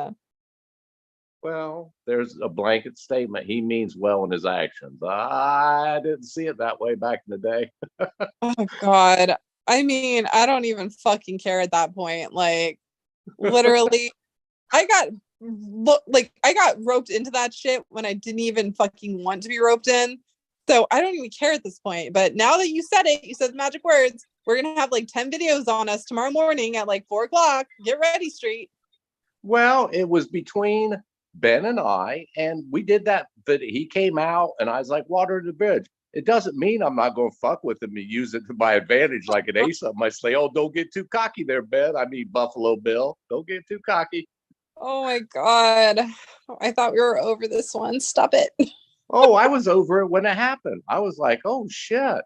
S2: Well, there's a blanket statement. He means well in his actions. I didn't see it that way back in the day.
S1: Oh God. I mean, I don't even fucking care at that point. Like, literally, I got I got roped into that shit when I didn't even fucking want to be roped in. So I don't even care at this point. But now that you said it, you said the magic words. We're gonna have like 10 videos on us tomorrow morning at like 4 o'clock. Get ready, street.
S2: Well, it was between Ben and I, and we did that. But he came out, and I was like, water the bridge. It doesn't mean I'm not going to fuck with him and use it to my advantage like an ace up my sleeve. Oh, don't get too cocky there, Ben. I mean, Buffalo Bill. Don't get too cocky.
S1: Oh my God. I thought we were over this one. Stop it.
S2: Oh, I was over it when it happened. I was like, oh shit.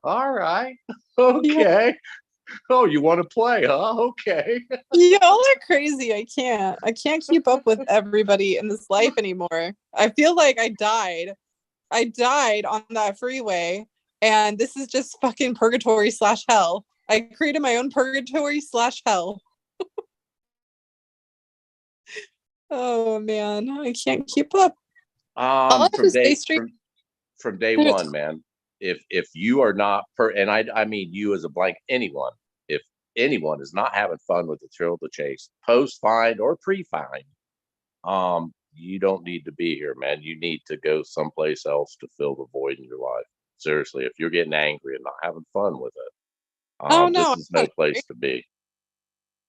S2: All right.
S1: Yeah.
S2: Okay. Oh, you want to play, huh? Okay.
S1: Y'all are crazy. I can't. I can't keep up with everybody in this life anymore. I feel like I died. I died on that freeway, and this is just fucking purgatory slash hell. I created my own purgatory slash hell. Oh man, I can't keep up. All I have
S2: From
S1: to say
S2: day
S1: straight.
S2: from day one, man. If you are not and I mean you as a blank anyone, if anyone is not having fun with the thrill of the chase, post find or pre-find, you don't need to be here, man. You need to go someplace else to fill the void in your life. Seriously, if you're getting angry and not having fun with it,
S1: Oh no,
S2: this is no place to be.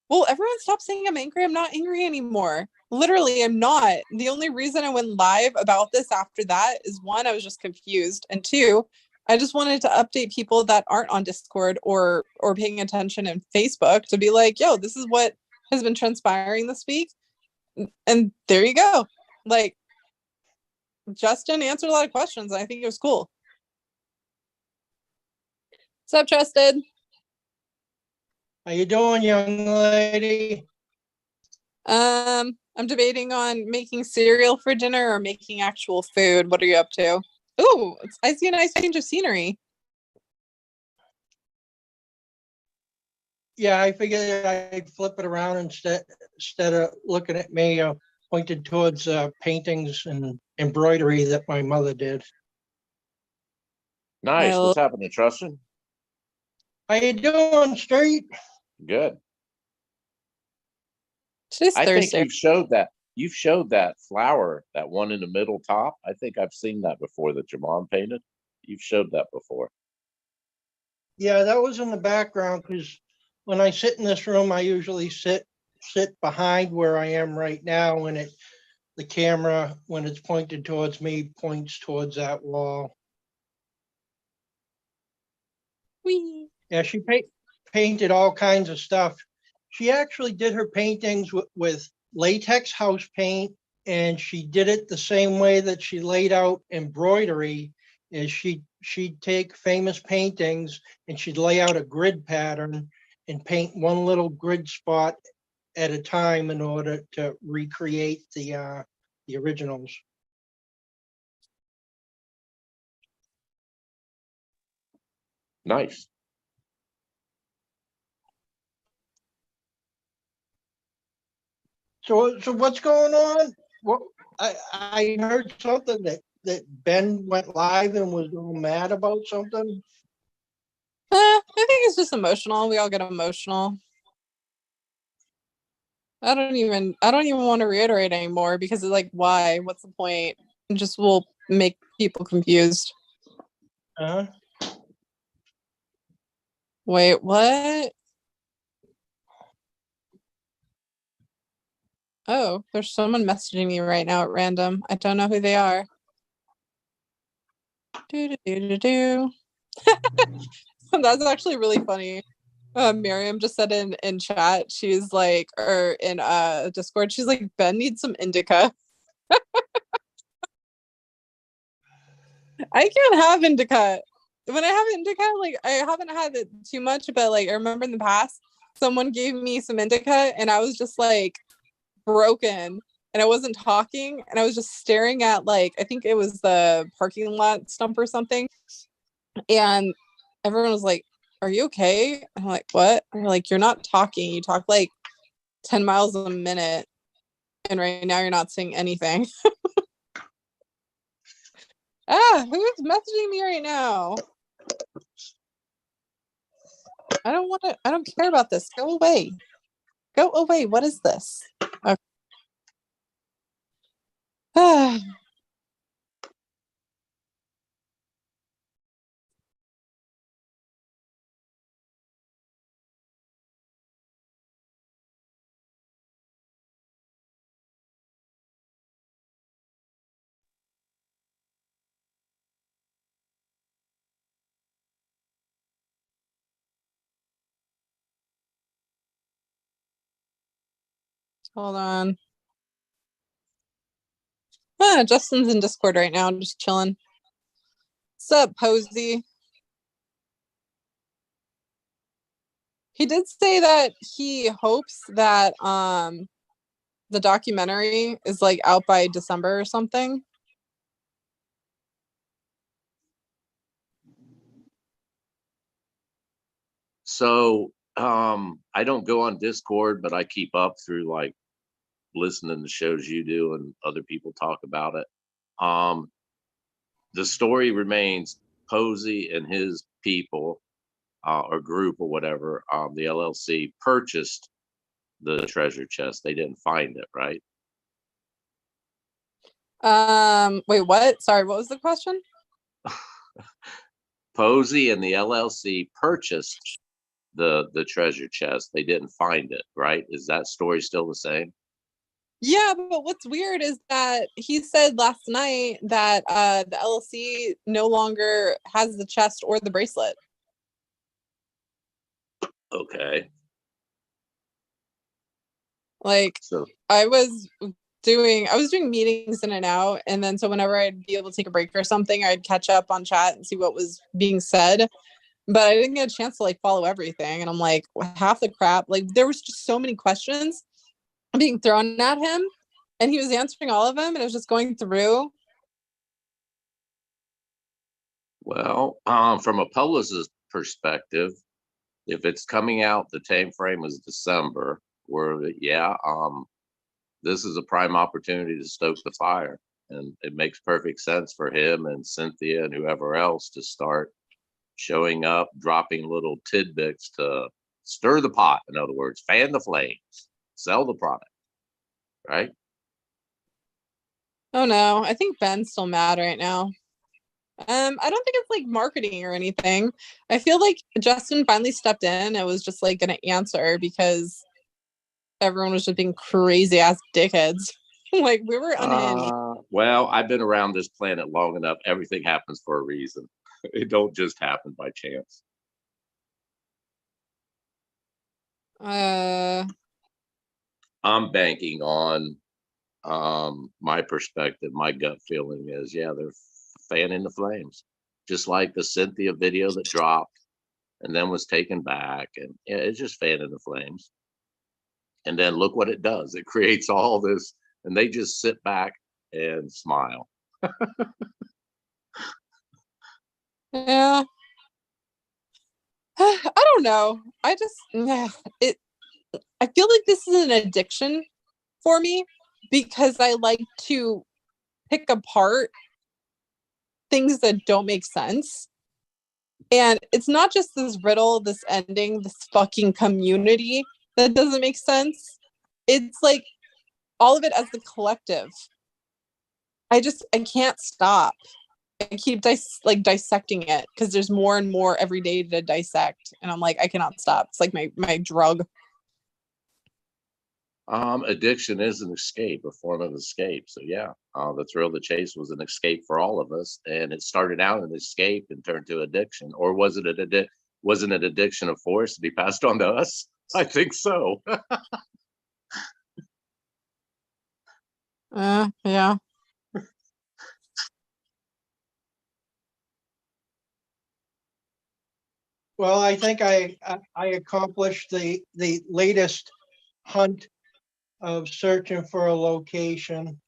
S1: Well, everyone stop saying I'm angry. I'm not angry anymore. Literally, I'm not. The only reason I went live about this after that is one, I was just confused. And two, I just wanted to update people that aren't on Discord or paying attention in Facebook to be like, yo, this is what has been transpiring this week. And there you go. Like, Justin answered a lot of questions. I think it was cool. What's up, Trusted?
S3: How you doing, young lady?
S1: I'm debating on making cereal for dinner or making actual food. What are you up to? Ooh, I see a nice change of scenery.
S3: Yeah, I figured I'd flip it around instead of looking at me, pointed towards paintings and embroidery that my mother did.
S2: Nice. What's happening, Trustin?
S3: How you doing, Street?
S2: Good.
S1: Today's
S2: I think
S1: Thursday.
S2: you've showed that flower, that one in the middle top. I think I've seen that before that your mom painted. You've showed that before.
S3: Yeah, that was in the background because when I sit in this room, I usually sit behind where I am right now, and the camera, when it's pointed towards me, points towards that wall.
S1: Whee.
S3: Yeah, she painted all kinds of stuff. She actually did her paintings with latex house paint, and she did it the same way that she laid out embroidery. Is she'd take famous paintings and she'd lay out a grid pattern and paint one little grid spot at a time in order to recreate the originals.
S2: Nice.
S3: So what's going on? What I heard something that Ben went live and was mad about something.
S1: I think it's just emotional. We all get emotional. I don't even want to reiterate anymore because it's like, why? What's the point? It just will make people confused. Wait, what? Oh, there's someone messaging me right now at random. I don't know who they are. Do. That's actually really funny. Miriam just said in chat, she's like, or in Discord, she's like, Ben needs some indica. I can't have indica. When I have indica, like I haven't had it too much, but like I remember in the past, someone gave me some indica and I was just like broken and I wasn't talking and I was just staring at like I think it was the parking lot stump or something. And everyone was like, "Are you okay?" And I'm like, "What?" And they're like, "You're not talking. You talk like 10 miles a minute. And right now you're not saying anything." Who's messaging me right now? I don't care about this. Go away. Go away. What is this? Okay. Hold on. Justin's in Discord right now, just chilling. What's up, Posey? He did say that he hopes that the documentary is like out by December or something.
S2: So I don't go on Discord, but I keep up through like listening to shows you do and other people talk about it. The story remains Posey and his people or group or whatever, the LLC purchased the treasure chest. They didn't find it, right?
S1: Wait, what? Sorry, what was the question?
S2: Posey and the LLC purchased the treasure chest. They didn't find it, right? Is that story still the same?
S1: Yeah, but what's weird is that he said last night that the LLC no longer has the chest or the bracelet.
S2: Okay.
S1: Like
S2: So
S1: I was doing meetings in and out, and then so whenever I'd be able to take a break or something, I'd catch up on chat and see what was being said. But I didn't get a chance to like follow everything, and I'm like, half the crap, like there was just so many questions being thrown at him, and he was answering all of them, and it was just going through.
S2: well, from a publicist perspective, if it's coming out, the time frame is December, where this is a prime opportunity to stoke the fire. And it makes perfect sense for him and Cynthia and whoever else to start showing up, dropping little tidbits to stir the pot. In other words, fan the flames, sell the product, right?
S1: Oh no, I think Ben's still mad right now. I don't think it's like marketing or anything. I feel like Justin finally stepped in and was just like gonna answer because everyone was just being crazy ass dickheads. Like we were unhinged.
S2: Well, I've been around this planet long enough. Everything happens for a reason. It don't just happen by chance. I'm banking on my perspective. My gut feeling is, yeah, they're fanning the flames, just like the Cynthia video that dropped and then was taken back, and yeah, it's just fanning the flames. And then look what it does. It creates all this, and they just sit back and smile.
S1: Yeah. I don't know. I feel like this is an addiction for me because I like to pick apart things that don't make sense. And it's not just this riddle, this ending, this fucking community that doesn't make sense. It's like all of it as the collective. I can't stop. I keep dissecting it because there's more and more every day to dissect, and I'm like, I cannot stop. It's like my drug.
S2: Addiction is an escape, a form of escape. So yeah, the thrill of the chase was an escape for all of us, and it started out an escape and turned to addiction. Or was it wasn't it addiction of force to be passed on to us? I think so.
S1: Yeah.
S3: Well, I think I accomplished the latest hunt of searching for a location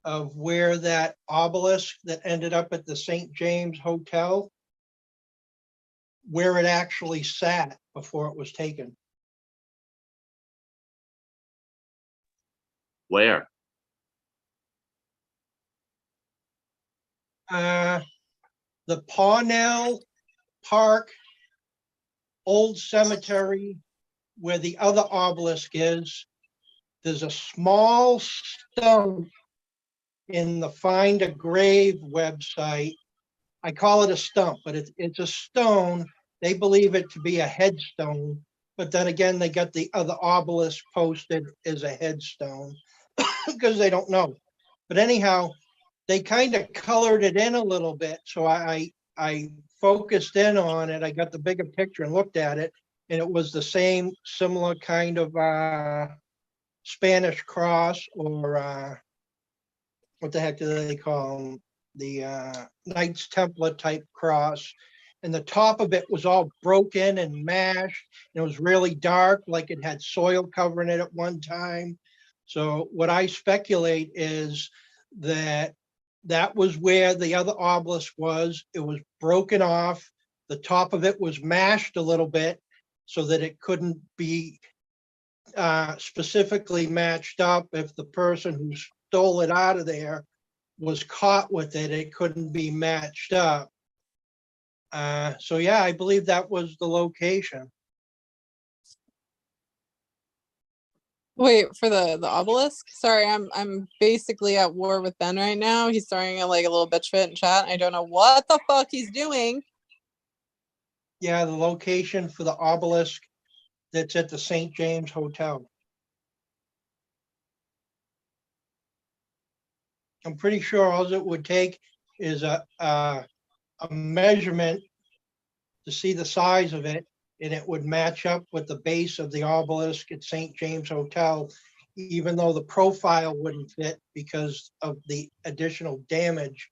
S3: of where that obelisk that ended up at the St. James Hotel, where it actually sat before it was taken.
S2: Where?
S3: The Parnell Park Old Cemetery, where the other obelisk is. There's a small stone in the Find a Grave website. I call it a stump, but it's a stone. They believe it to be a headstone, but then again, they got the other obelisk posted as a headstone because they don't know. But anyhow, they kind of colored it in a little bit. So I focused in on it. I got the bigger picture and looked at it, and it was the same similar kind of Spanish cross, or what the heck do they call them? The Knights Templar type cross. And the top of it was all broken and mashed. And it was really dark, like it had soil covering it at one time. So what I speculate is that that was where the other obelisk was. It was broken off. The top of it was mashed a little bit so that it couldn't be specifically matched up. If the person who stole it out of there was caught with it, it couldn't be matched up. So yeah, I believe that was the location.
S1: Wait for the obelisk. Sorry, I'm basically at war with Ben right now. He's throwing like a little bitch fit in chat. I don't know what the fuck he's doing.
S3: Yeah, the location for the obelisk that's at the St. James Hotel. I'm pretty sure all it would take is a measurement to see the size of it, and it would match up with the base of the obelisk at St. James Hotel, even though the profile wouldn't fit because of the additional damage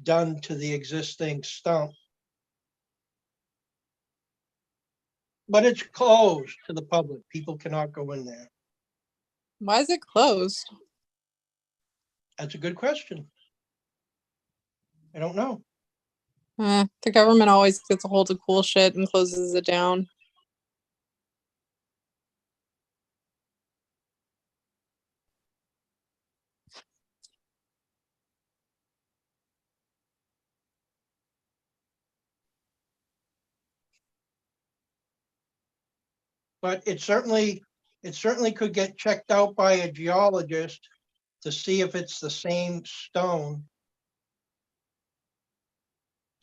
S3: done to the existing stump. But it's closed to the public. People cannot go in there.
S1: Why is it closed?
S3: That's a good question. I don't know.
S1: The government always gets a hold of cool shit and closes it down.
S3: But it certainly could get checked out by a geologist to see if it's the same stone.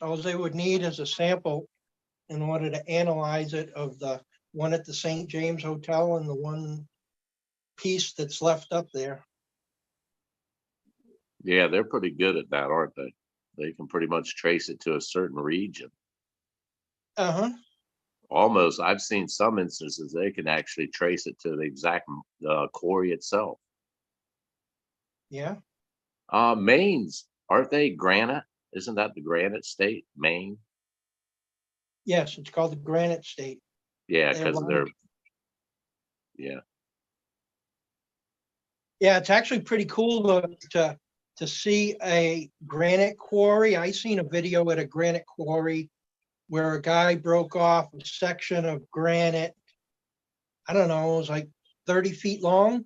S3: All they would need is a sample in order to analyze it of the one at the St. James Hotel and the one piece that's left up there.
S2: Yeah, they're pretty good at that, aren't they? They can pretty much trace it to a certain region.
S3: Uh-huh.
S2: Almost, I've seen some instances they can actually trace it to the exact quarry itself.
S3: Yeah.
S2: Maine's, aren't they granite? Isn't that the granite state, Maine?
S3: Yes, it's called the Granite State.
S2: Yeah,
S3: They have
S2: because
S3: a lot
S2: they're,
S3: of-
S2: yeah.
S3: Yeah, it's actually pretty cool to see a granite quarry. I seen a video at a granite quarry where a guy broke off a section of granite. I don't know, it was like 30 feet long.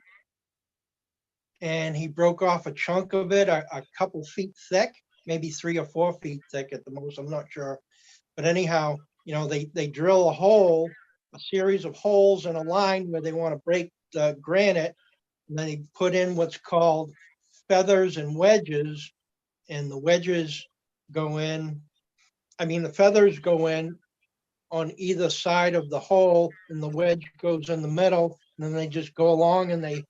S3: And he broke off a chunk of it, a couple feet thick, maybe 3 or 4 feet thick at the most, I'm not sure. But anyhow, they drill a hole, a series of holes in a line where they want to break the granite. And then they put in what's called feathers and wedges, and the wedges go in. I mean, the feathers go in on either side of the hole, and the wedge goes in the middle. And then they just go along and they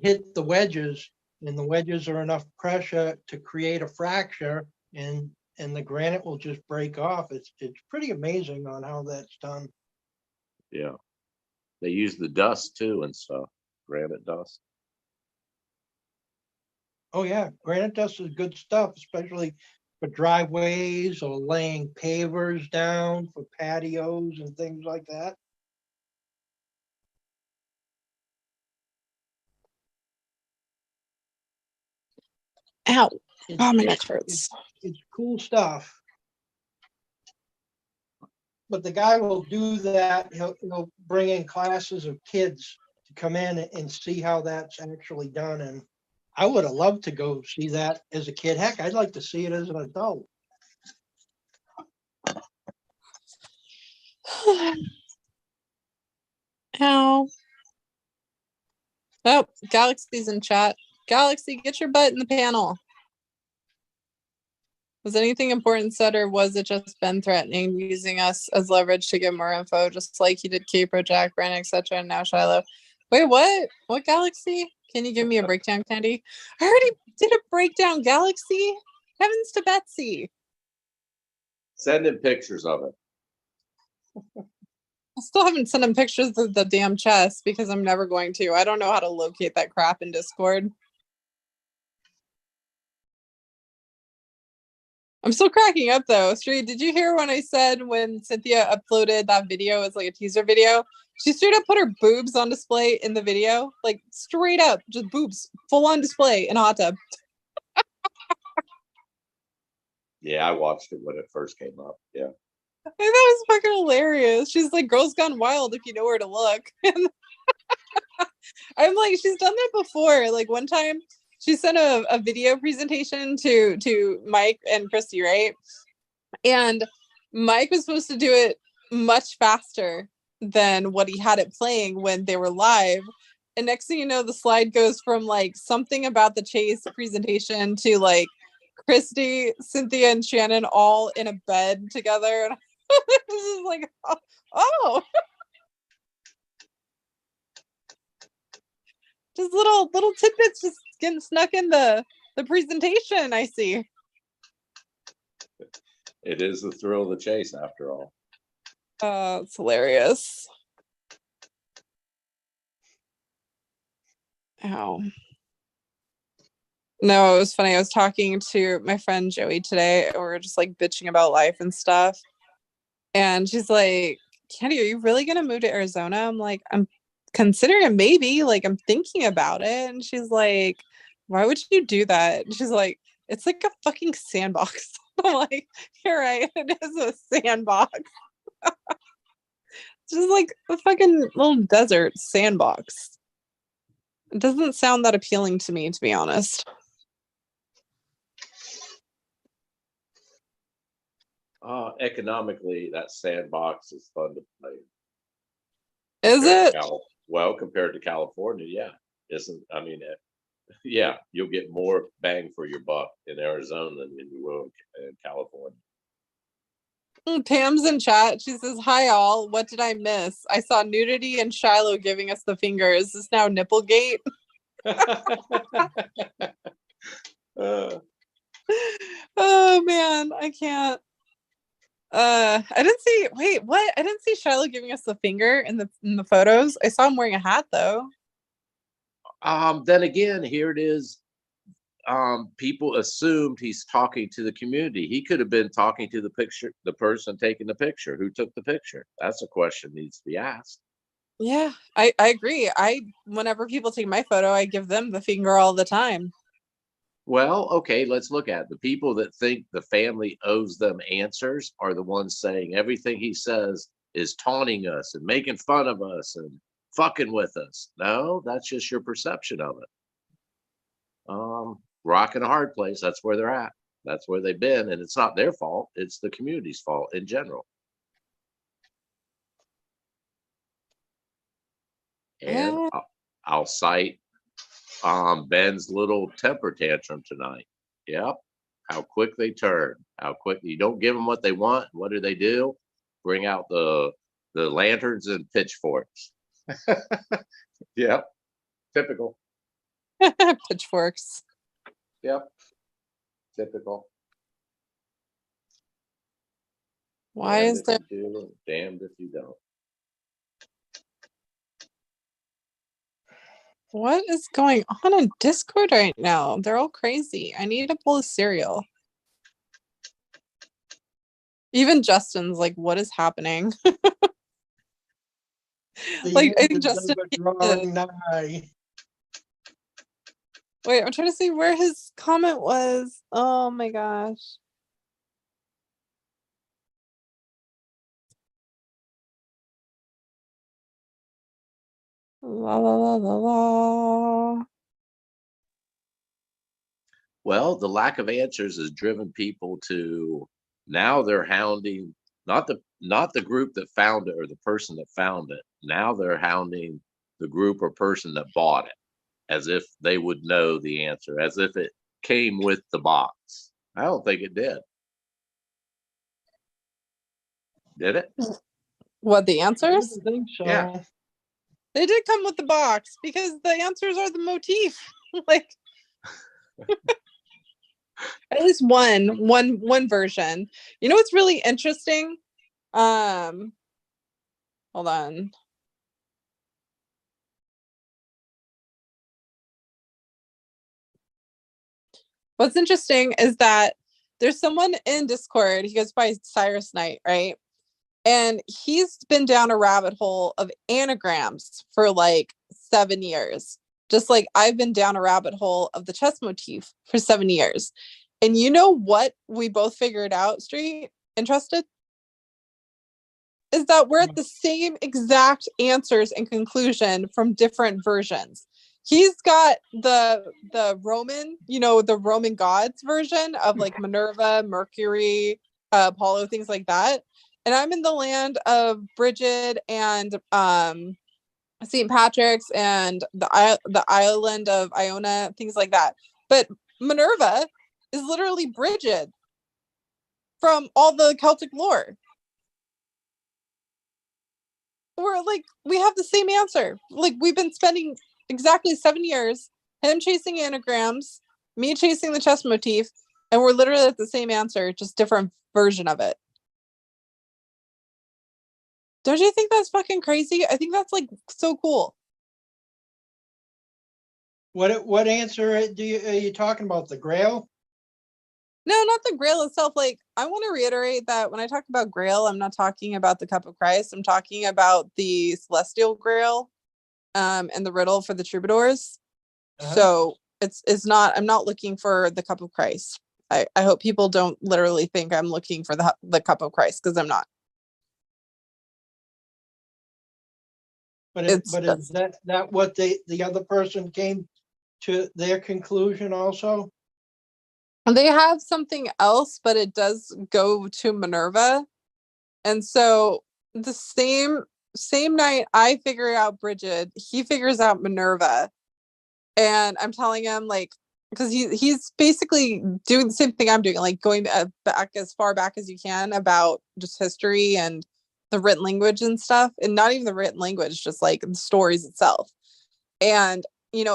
S3: hit the wedges, and the wedges are enough pressure to create a fracture, and the granite will just break off. It's pretty amazing on how that's done.
S2: Yeah. They use the dust too and stuff, granite dust.
S3: Oh yeah, granite dust is good stuff, especially for driveways or laying pavers down for patios and things like that.
S1: Ow.
S3: It-
S1: Oh, my neck hurts.
S3: It's cool stuff. But the guy will do that. He'll bring in classes of kids to come in and see how that's actually done. And I would have loved to go see that as a kid. Heck, I'd like to see it as an adult.
S1: Ow. Oh, Galaxy's in chat. Galaxy, get your butt in the panel. Was anything important said, or was it just Ben threatening using us as leverage to get more info, just like he did Caper, Jack, Brand, etc., and now Shiloh? Wait, what? What Galaxy? Can you give me a breakdown, Candy? I already did a breakdown, Galaxy. Heavens to Betsy.
S2: Send in pictures of it.
S1: I still haven't sent him pictures of the damn chest because I'm never going to. I don't know how to locate that crap in Discord. I'm still cracking up though. Straight, did you hear when I said when Cynthia uploaded that video as like a teaser video? She straight up put her boobs on display in the video. Like straight up, just boobs full on display in a hot tub.
S2: Yeah, I watched it when it first came up. Yeah.
S1: I thought it was fucking hilarious. She's like, girls gone wild if you know where to look. I'm like, she's done that before. Like one time she sent a video presentation to Mike and Christy, right? And Mike was supposed to do it much faster than what he had it playing when they were live. And next thing you know, the slide goes from like something about the Chase presentation to like Christy, Cynthia, and Shannon all in a bed together. And this is like, oh. Just little tidbits just getting snuck in the presentation, I see.
S2: It is the thrill of the chase, after all.
S1: It's hilarious. Ow. No, it was funny. I was talking to my friend Joey today, and we were just like bitching about life and stuff. And she's like, Candy, are you really gonna move to Arizona? I'm like, I'm considering it, maybe. Like, I'm thinking about it. And she's like, why would you do that? And she's like, it's like a fucking sandbox. I'm like, you're right, it is a sandbox. It's just like a fucking little desert sandbox. It doesn't sound that appealing to me, to be honest.
S2: Economically, that sandbox is fun to play.
S1: Is it?
S2: Well, compared to California, yeah. Isn't, I mean, yeah, you'll get more bang for your buck in Arizona than you will in California.
S1: Pam's in chat. She says, hi all. What did I miss? I saw nudity and Shiloh giving us the finger. Is this now Nipplegate? Oh man, I can't. I didn't see, wait, what? I didn't see Shiloh giving us the finger in the photos. I saw him wearing a hat though.
S2: Then again, here it is. People assumed he's talking to the community. He could have been talking to the person taking the picture. Who took the picture? That's a question needs to be asked.
S1: Yeah, I agree. Whenever people take my photo, I give them the finger all the time.
S2: Well, okay, let's look at it. The people that think the family owes them answers are the ones saying everything he says is taunting us and making fun of us and fucking with us. No, that's just your perception of it. Rock in a hard place. That's where they're at. That's where they've been. And it's not their fault. It's the community's fault in general. And I'll cite Ben's little temper tantrum tonight. Yep. How quick they turn. How quick you don't give them what they want. What do? Bring out the lanterns and pitchforks. Yep. Typical.
S1: Pitchforks.
S2: Yep. Typical.
S1: Why is there?
S2: Damned if you don't.
S1: What is going on in Discord right now? They're all crazy. I need a bowl of cereal. Even Justin's like, what is happening? Like, I think Justin. Wait, I'm trying to see where his comment was. Oh my gosh. La la la la la.
S2: Well, the lack of answers has driven people to now they're hounding not the group that found it or the person that found it. Now they're hounding the group or person that bought it as if they would know the answer, as if it came with the box. I don't think it did. Did it?
S1: What, the answers?
S3: I think so.
S2: Yeah.
S1: They did come with the box because the answers are the motif. Like at least one version. You know what's really interesting? Hold on. What's interesting is that there's someone in Discord, he goes by Cyrus Knight, right? And he's been down a rabbit hole of anagrams for like 7 years. Just like I've been down a rabbit hole of the chess motif for 7 years. And you know what we both figured out, Street and Trusted? Is that we're at the same exact answers and conclusion from different versions. He's got the Roman, the Roman gods version of like Minerva, Mercury, Apollo, things like that. And I'm in the land of Bridget and St. Patrick's and the island of Iona, things like that. But Minerva is literally Bridget from all the Celtic lore. We're like, we have the same answer. Like we've been spending exactly 7 years, him chasing anagrams, me chasing the chess motif, and we're literally at the same answer, just different version of it. Don't you think that's fucking crazy? I think that's like so cool.
S3: What answer are you talking about? The Grail?
S1: No, not the Grail itself. Like, I want to reiterate that when I talk about Grail, I'm not talking about the Cup of Christ. I'm talking about the Celestial Grail, and the riddle for the troubadours. So it's not. I'm not looking for the Cup of Christ. I hope people don't literally think I'm looking for the Cup of Christ, because I'm not.
S3: But
S1: It's
S3: is that what the other person came to their conclusion also?
S1: they have something else, but it does go to Minerva. And so the same night I figure out Bridget, he figures out Minerva. And I'm telling him, like, because he's basically doing the same thing I'm doing, like going back as far back as you can about just history and the written language and stuff, and not even the written language, just like the stories itself. And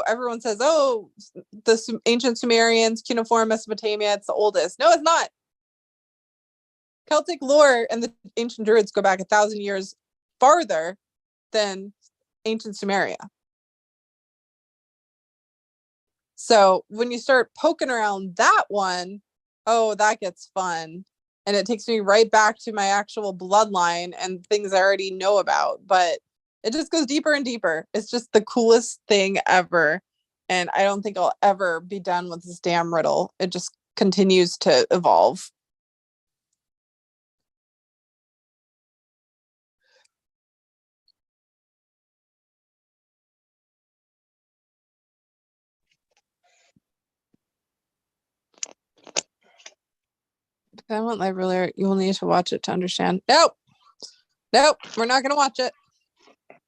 S1: everyone says, oh, the ancient Sumerians, cuneiform Mesopotamia, it's the oldest. No, it's not. Celtic lore and the ancient Druids go back 1,000 years farther than ancient Sumeria. So when you start poking around that one, oh, that gets fun. And it takes me right back to my actual bloodline and things I already know about. But it just goes deeper and deeper. It's just the coolest thing ever. And I don't think I'll ever be done with this damn riddle. It just continues to evolve. I won't like really. You will need to watch it to understand. Nope, we're not gonna watch it. Let's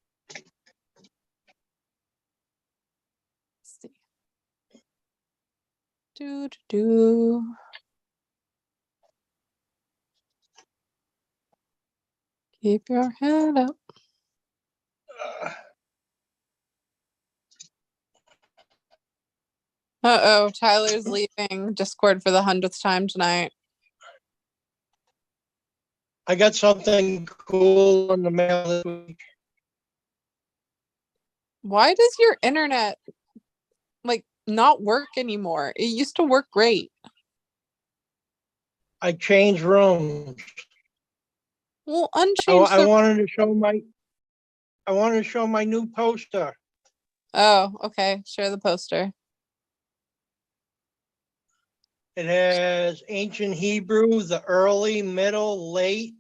S1: see. Do. Keep your head up. Uh-oh, Tyler's leaving Discord for the 100th time tonight.
S3: I got something cool in the mail this week.
S1: Why does your internet not work anymore? It used to work great.
S3: I changed rooms.
S1: Well, unchanged.
S3: I wanted to show my new poster.
S1: Oh, okay. Share the poster.
S3: It has ancient Hebrew, the early, middle, late.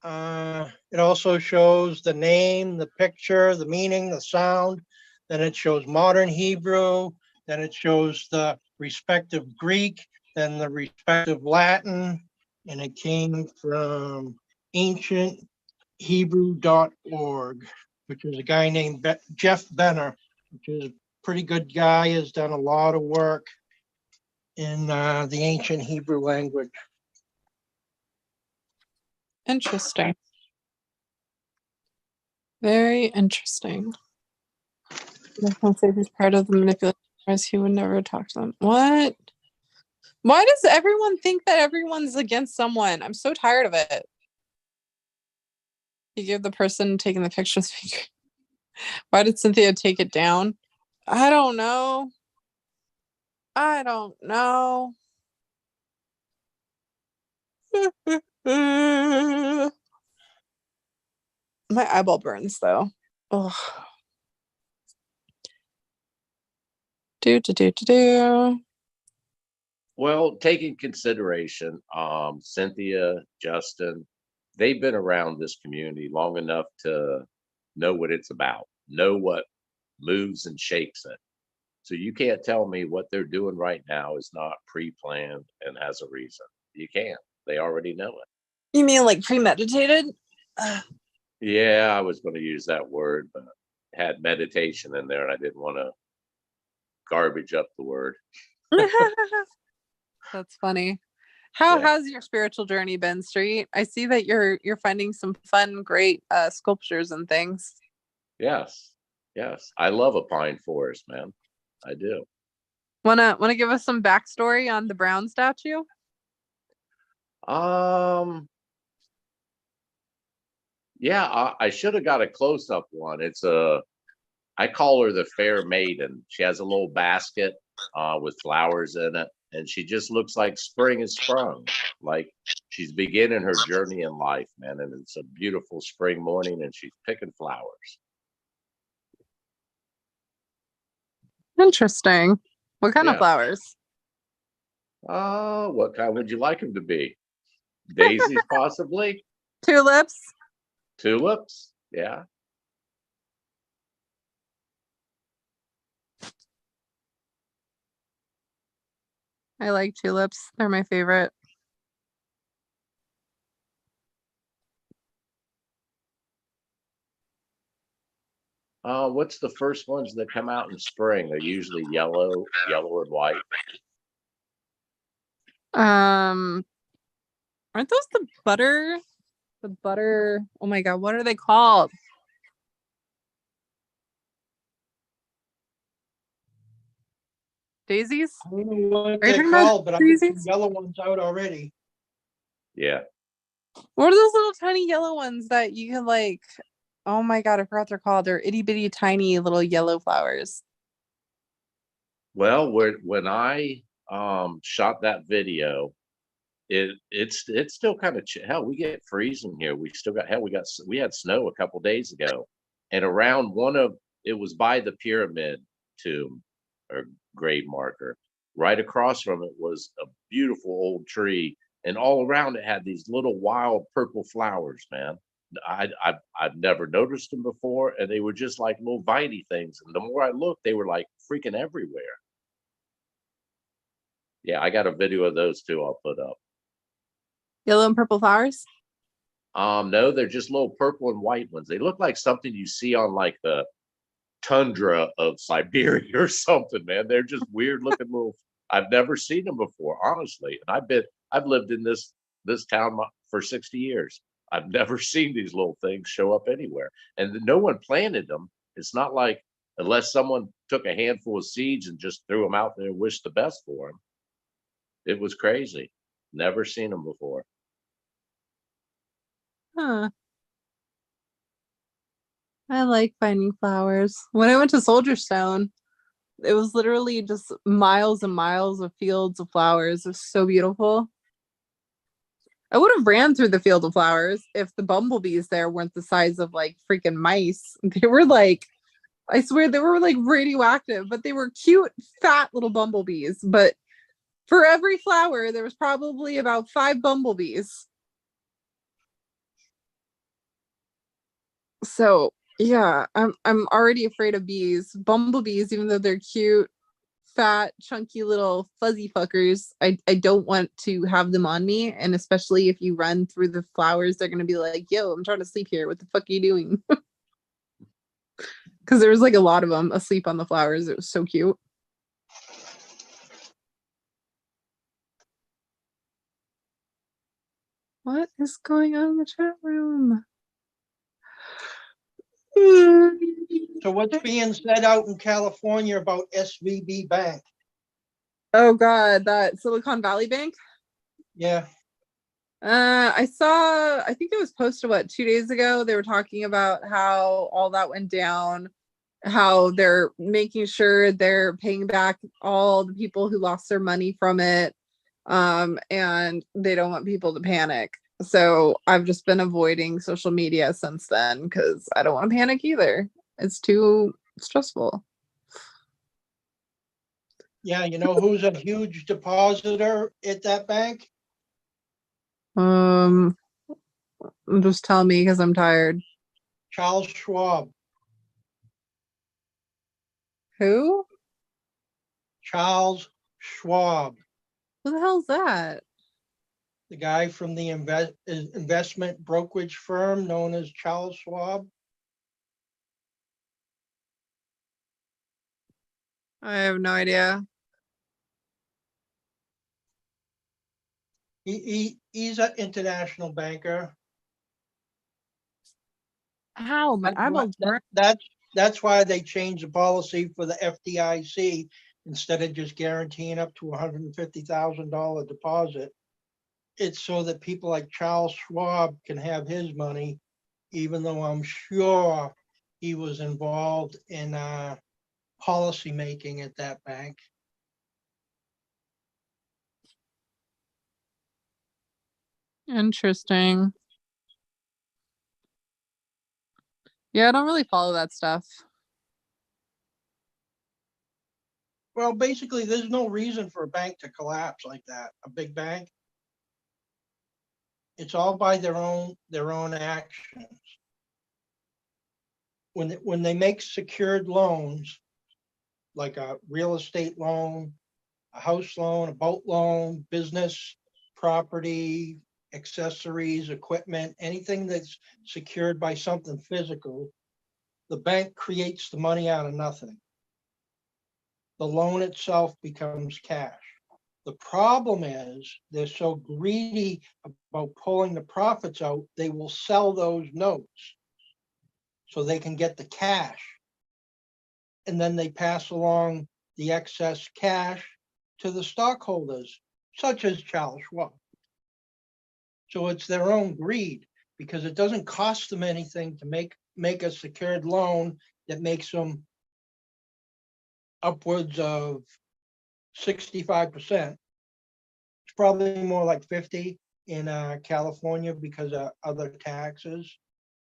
S3: It also shows the name, the picture, the meaning, the sound. Then it shows modern Hebrew. Then it shows the respective Greek, then the respective Latin. And it came from ancienthebrew.org, which is a guy named Jeff Benner, which is a pretty good guy, has done a lot of work in the ancient Hebrew language.
S1: Interesting. Very interesting. I can't say he's part of the manipulation, as he would never talk to them. What? Why does everyone think that everyone's against someone? I'm so tired of it. You give the person taking the pictures. Why did Cynthia take it down? I don't know. My eyeball burns though. Ugh. Do.
S2: Well, take in consideration, Cynthia, Justin, they've been around this community long enough to know what it's about, know what moves and shakes it. So you can't tell me what they're doing right now is not pre-planned and has a reason. You can't. They already know it.
S1: You mean like premeditated?
S2: Yeah, I was going to use that word, but had meditation in there and I didn't want to garbage up the word.
S1: That's funny. How
S2: Yeah.
S1: has your spiritual journey been, Street? I see that you're finding some fun, great sculptures and things.
S2: Yes. Yes, I love a pine forest, man. I do.
S1: Wanna give us some backstory on the Brown statue?
S2: Um, yeah, I should have got a close up one. I call her the Fair Maiden. She has a little basket with flowers in it, and she just looks like spring has sprung. Like she's beginning her journey in life, man. And it's a beautiful spring morning, and she's picking flowers.
S1: Interesting. What kind of
S2: Yeah.
S1: flowers?
S2: What kind would you like them to be? Daisies, possibly.
S1: Tulips.
S2: Tulips. Yeah.
S1: I like tulips. They're my favorite.
S2: What's the first ones that come out in spring? They're usually yellow and white.
S1: Aren't those the butter? The butter. Oh my god, what are they called? Daisies?
S3: I don't know what
S1: Are you
S3: they're
S1: talking about
S3: called, but I've got some
S1: daisies?
S3: yellow ones out already.
S2: Yeah.
S1: What are those little tiny yellow ones that you can like? Oh my god, I forgot what they're called. They're itty bitty tiny little yellow flowers.
S2: Well, when I shot that video, it's still kind of hell. We get freezing here. We still got hell. We had snow a couple days ago, and around it was by the pyramid tomb or grave marker. Right across from it was a beautiful old tree, and all around it had these little wild purple flowers. Man, I've never noticed them before, and they were just like little viney things. And the more I looked, they were like freaking everywhere. Yeah, I got a video of those too. I'll put up.
S1: Yellow and purple flowers?
S2: No, they're just little purple and white ones. They look like something you see on like the tundra of Siberia or something, man. They're just weird looking little. I've never seen them before, honestly. And I've lived in this town for 60 years. I've never seen these little things show up anywhere. And no one planted them. It's not like unless someone took a handful of seeds and just threw them out there and wished the best for them. It was crazy. Never seen them before.
S1: Huh. I like finding flowers. When I went to Soldier Stone, it was literally just miles and miles of fields of flowers. It was so beautiful. I would have ran through the field of flowers if the bumblebees there weren't the size of like freaking mice. They were like, I swear they were like radioactive, but they were cute, fat little bumblebees. But for every flower, there was probably about 5 bumblebees. So yeah, I'm already afraid of bees. Bumblebees, even though they're cute, fat, chunky little fuzzy fuckers, I don't want to have them on me. And especially if you run through the flowers, they're gonna be like, yo, I'm trying to sleep here. What the fuck are you doing? Because there was like a lot of them asleep on the flowers. It was so cute. What is going on in the chat room?
S3: So what's being said out in California about SVB Bank?
S1: Oh god, that Silicon Valley Bank.
S3: Yeah,
S1: I think it was posted 2 days ago. They were talking about how all that went down, how they're making sure they're paying back all the people who lost their money from it. And they don't want people to panic. So I've just been avoiding social media since then because I don't want to panic either. It's too stressful.
S3: yeah. You know who's a huge depositor at that bank?
S1: Just tell me because I'm tired.
S3: Charles Schwab.
S1: Who?
S3: Charles Schwab,
S1: Who the hell's that?
S3: the guy from the investment brokerage firm known as Charles Schwab.
S1: I have no idea.
S3: He's an international banker.
S1: How? But I'm a
S3: That's That's why they changed the policy for the FDIC instead of just guaranteeing up to $150,000 deposit. It's so that people like Charles Schwab can have his money, even though I'm sure he was involved in policy making at that bank.
S1: Interesting. Yeah, I don't really follow that stuff.
S3: Well, basically, there's no reason for a bank to collapse like that, a big bank. It's all by their own actions. When they make secured loans, like a real estate loan, a house loan, a boat loan, business, property, accessories, equipment, anything that's secured by something physical, the bank creates the money out of nothing. The loan itself becomes cash. The problem is they're so greedy about pulling the profits out, they will sell those notes so they can get the cash. And then they pass along the excess cash to the stockholders, such as Charles Schwab. So it's their own greed, because it doesn't cost them anything to make a secured loan that makes them upwards of 65%. It's probably more like 50 in California because of other taxes,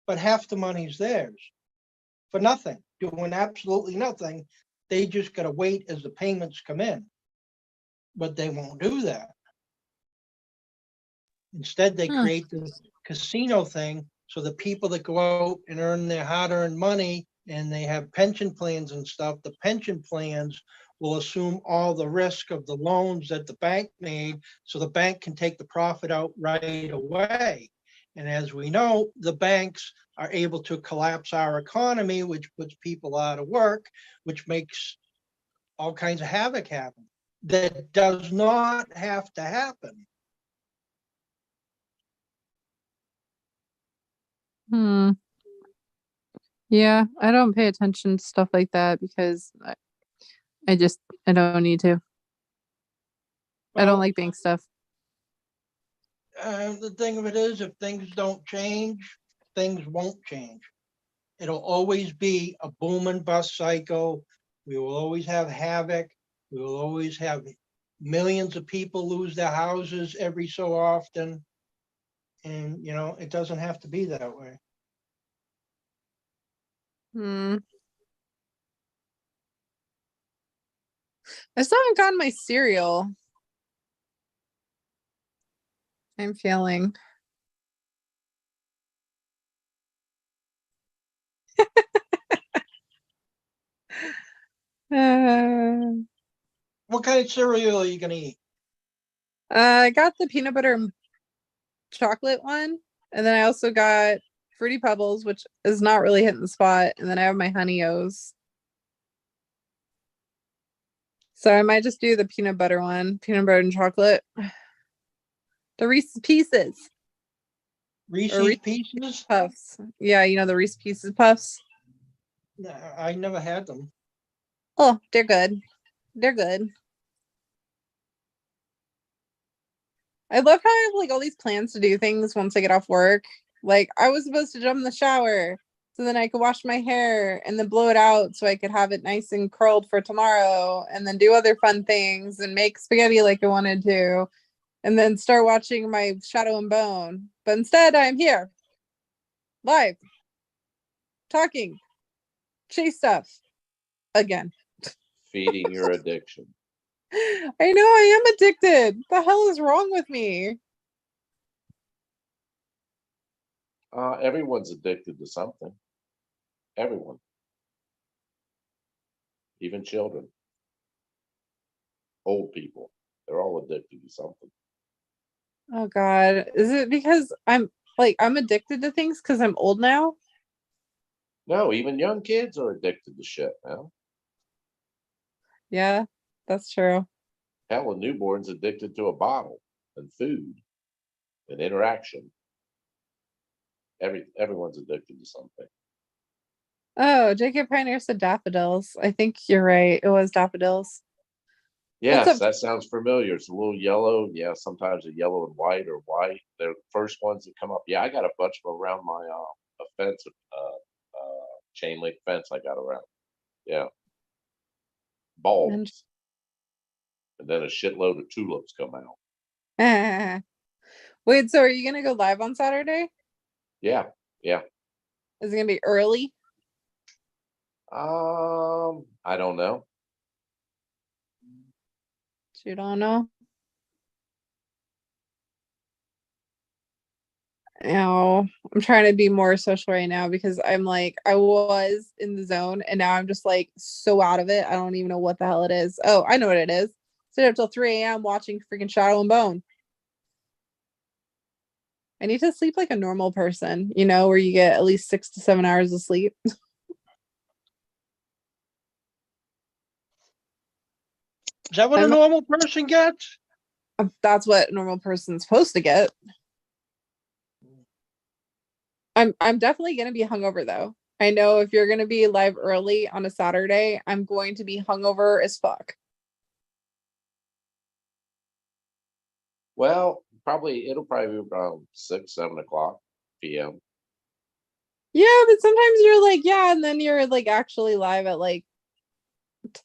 S3: but half the money's theirs for nothing, doing absolutely nothing. They just got to wait as the payments come in, but they won't do that. Instead, they create the casino thing so the people that go out and earn their hard-earned money and they have pension plans and stuff, the pension plans will assume all the risk of the loans that the bank made, so the bank can take the profit out right away. And as we know, the banks are able to collapse our economy, which puts people out of work, which makes all kinds of havoc happen. That does not have to happen.
S1: Yeah, I don't pay attention to stuff like that because I don't need to. I don't like bank stuff.
S3: The thing of it is, if things don't change, things won't change. It'll always be a boom and bust cycle. We will always have havoc. We will always have millions of people lose their houses every so often. And, it doesn't have to be that way.
S1: I still haven't gotten my cereal. I'm failing.
S3: What kind of cereal are you going to eat?
S1: I got the peanut butter and chocolate one, and then I also got Fruity Pebbles, which is not really hitting the spot, and then I have my Honey O's. So I might just do the peanut butter one, peanut butter and chocolate. The Reese's Pieces.
S3: Reese's Pieces?
S1: Puffs. Yeah, the Reese's Pieces Puffs.
S3: I never had them.
S1: Oh, they're good. They're good. I love how I have all these plans to do things once I get off work. Like, I was supposed to jump in the shower so then I could wash my hair and then blow it out so I could have it nice and curled for tomorrow, and then do other fun things and make spaghetti like I wanted to, and then start watching my Shadow and Bone. But instead, I'm here, live, talking, chase stuff again.
S2: Feeding your addiction.
S1: I know I am addicted. The hell is wrong with me?
S2: Everyone's addicted to something. Everyone. Even children. Old people. They're all addicted to something.
S1: Oh God. Is it because I'm addicted to things because I'm old now?
S2: No, even young kids are addicted to shit now.
S1: Yeah, that's true.
S2: Hell, a newborn's addicted to a bottle and food and interaction. Everyone's addicted to something.
S1: Oh, JK Pioneer said daffodils. I think you're right. It was daffodils. What's
S2: Yes,
S1: up?
S2: that sounds familiar. It's a little yellow. Yeah, sometimes a yellow and white or white. They're the first ones that come up. Yeah, I got a bunch of around my a fence, chain link fence I got around. Yeah,
S1: And
S2: bulbs, and then a shitload of tulips come out.
S1: wait, so are you gonna go live on Saturday?
S2: Yeah, yeah.
S1: Is it gonna be early?
S2: I don't know.
S1: You don't know? No, I'm trying to be more social right now because I'm like, I was in the zone and now I'm just like so out of it. I don't even know what the hell it is. Oh, I know what it is. Stayed up till 3 a.m. watching freaking Shadow and Bone. I need to sleep like a normal person, where you get at least 6 to 7 hours of sleep.
S3: Is that what a
S1: I'm,
S3: normal person gets?
S1: that's what a normal person's supposed to get. I'm definitely gonna be hungover though. I know if you're gonna be live early on a Saturday, I'm going to be hungover as fuck.
S2: Well, it'll probably be around 6, 7 o'clock p.m.
S1: Yeah, but sometimes you're like, yeah, and then you're like actually live at like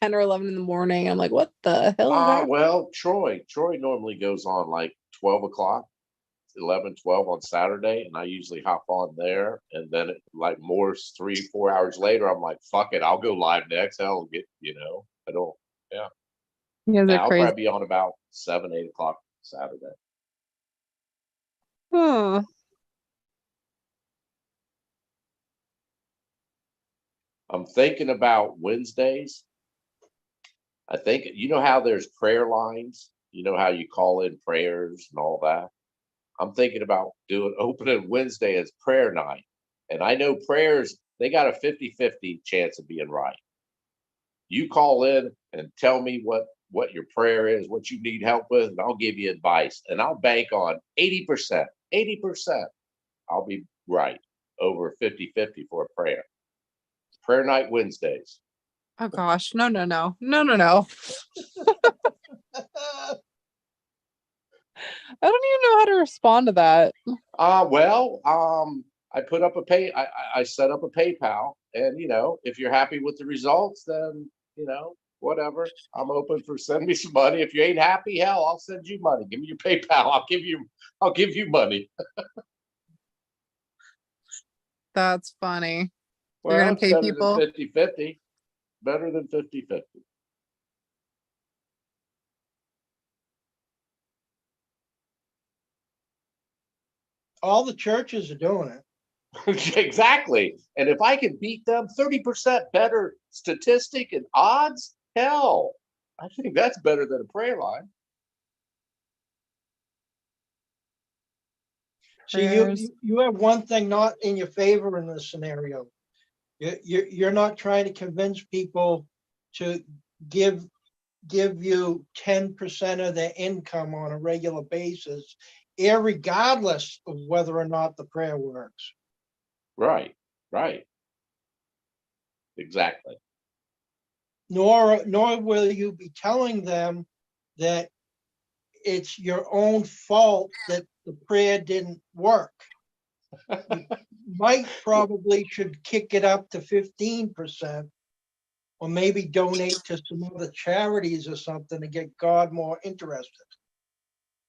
S1: 10 or 11 in the morning. I'm like, what the hell is that?
S2: Well, Troy normally goes on like 12 o'clock, 11, 12 on Saturday, and I usually hop on there. And then like more 3, 4 hours later, I'm like, fuck it, I'll go live next. Hell, I don't, yeah.
S1: You guys
S2: And
S1: are
S2: I'll
S1: crazy.
S2: probably be on about 7, 8 o'clock Saturday.
S1: Huh.
S2: I'm thinking about Wednesdays. I think, how there's prayer lines, how you call in prayers and all that. I'm thinking about opening Wednesday as prayer night. And I know prayers, they got a 50-50 chance of being right. You call in and tell me what your prayer is, what you need help with, and I'll give you advice. And I'll bank on 80%. 80%. I'll be right over 50-50 for a prayer. Prayer night Wednesdays.
S1: Oh gosh. No, no, no. No, no, no. I don't even know how to respond to that.
S2: Well, I put up I set up a PayPal, and if you're happy with the results, then whatever. I'm open for send me some money. If you ain't happy, hell, I'll send you money. Give me your PayPal. I'll give you money.
S1: That's funny. You're
S2: Well,
S1: gonna
S2: it's
S1: pay
S2: better than
S1: people.
S2: 50-50. Better than 50-50.
S3: All the churches are doing it.
S2: Exactly. And if I can beat them 30% better statistic and odds, hell, I think that's better than a prayer line.
S3: See, you have one thing not in your favor in this scenario. You're not trying to convince people to give you 10% of their income on a regular basis, irregardless of whether or not the prayer works.
S2: Right. Right. Exactly.
S3: Nor will you be telling them that it's your own fault that the prayer didn't work. You might probably should kick it up to 15%, or maybe donate to some other charities or something to get God more interested.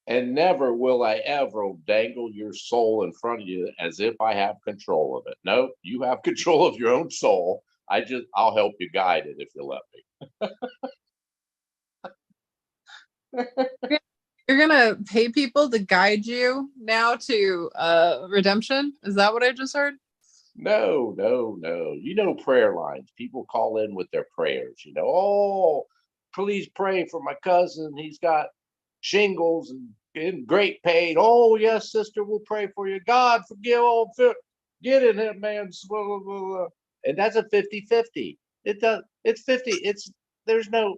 S2: And never will I ever dangle your soul in front of you as if I have control of it. No, you have control of your own soul. I'll help you guide it if you let me.
S1: You're gonna pay people to guide you now to redemption? Is that what I just heard?
S2: No, no, no. Prayer lines. People call in with their prayers. Oh, please pray for my cousin. He's got shingles and in great pain. Oh, yes, sister, we'll pray for you. God, forgive all. Get in it, man. And that's a 50-50. It does. It's 50. There's no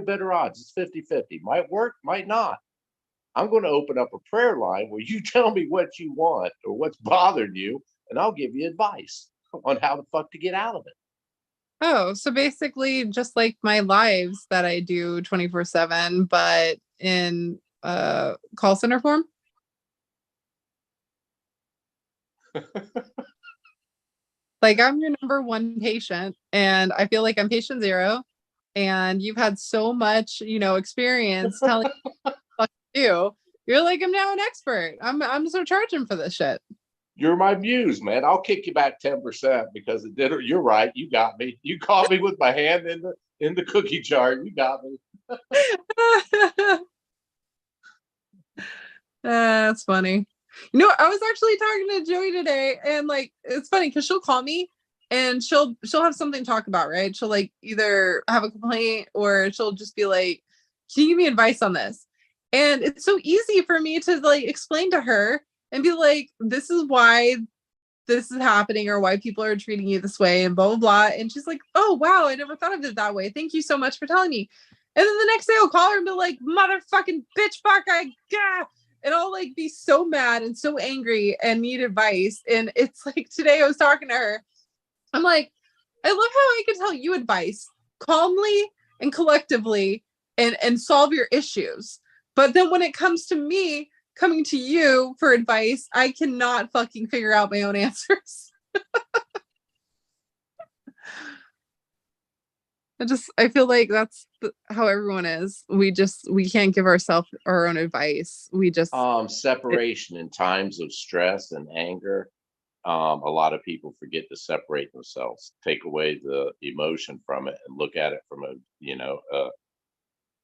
S2: better odds. It's 50-50. Might work, might not. I'm going to open up a prayer line where you tell me what you want or what's bothering you, and I'll give you advice on how the fuck to get out of it.
S1: Oh, so basically just like my lives that I do 24/7, but in call center form. Like I'm your number one patient and I feel like I'm patient zero and you've had so much, experience telling me what to do. You're like, I'm now an expert. I'm so charging for this shit.
S2: You're my muse, man. I'll kick you back 10% because it did. You're right. You got me. You caught me with my hand in the cookie jar. You got me.
S1: That's funny. I was actually talking to Joey today, and like it's funny because she'll call me and she'll have something to talk about, right? She'll like either have a complaint or she'll just be like, "Can you give me advice on this?" And it's so easy for me to like explain to her and be like, "This is why this is happening or why people are treating you this way," and blah blah blah. And she's like, "Oh wow, I never thought of it that way. Thank you so much for telling me." And then the next day I'll call her and be like, "Motherfucking bitch fuck, and I'll like be so mad and so angry and need advice. And it's like today I was talking to her. I'm like, I love how I can tell you advice calmly and collectively and solve your issues. But then when it comes to me coming to you for advice, I cannot fucking figure out my own answers. I feel like that's how everyone is. We can't give ourselves our own advice. We just
S2: Separation in times of stress and anger. A lot of people forget to separate themselves, take away the emotion from it, and look at it from a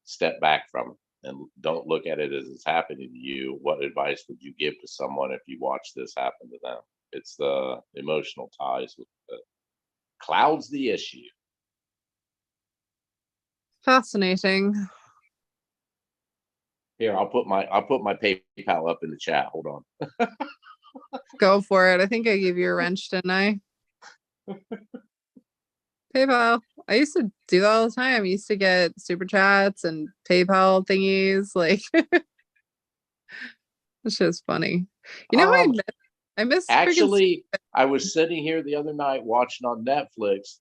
S2: step back from it, and don't look at it as it's happening to you. What advice would you give to someone if you watch this happen to them? It's the emotional ties with clouds the issue.
S1: fascinating.
S2: Here, I'll put my PayPal up in the chat. Hold on.
S1: Go for it. I think I gave you a wrench, didn't I? PayPal. I used to do that all the time. I used to get super chats and PayPal thingies. Like, this shit's funny. You know what I miss freaking.
S2: Actually, I was sitting here the other night watching on Netflix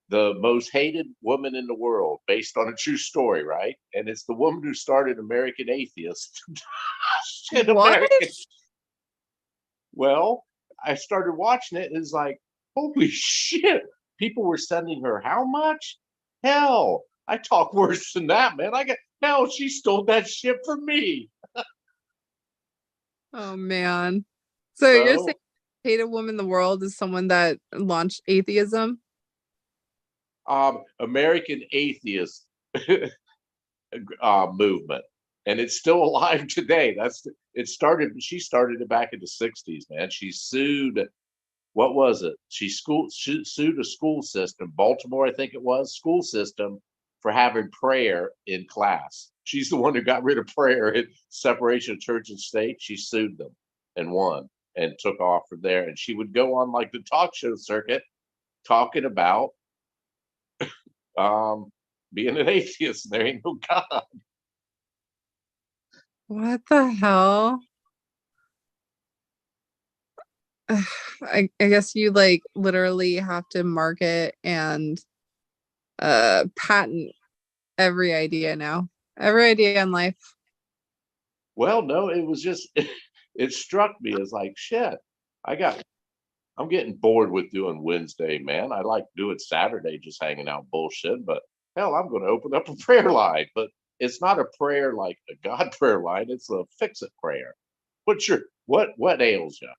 S2: The Most Hated Woman in the World, based on a true story, right? And it's the woman who started American Atheist. Shit,
S1: What?
S2: American. Well, I started watching it and it's like, holy shit. People were sending her how much? Hell, I talk worse than that, man. Hell, she stole that shit from me.
S1: Oh man. So you're saying hated woman in the world is someone that launched atheism?
S2: American Atheist movement, and it's still alive today. She started it back in the 60s, man. She sued, what was it? She sued a school system, Baltimore, I think it was, school system, for having prayer in class. She's the one who got rid of prayer in separation of church and state. She sued them and won and took off from there. And she would go on like the talk show circuit talking about being an atheist. There ain't no God.
S1: What the hell? I guess you like literally have to market and patent every idea now. Every idea in life.
S2: Well, no, it was just it struck me as like shit. I'm getting bored with doing Wednesday, man. I like doing Saturday, just hanging out bullshit. But hell, I'm going to open up a prayer line. But it's not a prayer like a God prayer line. It's a fix it prayer. What ails you?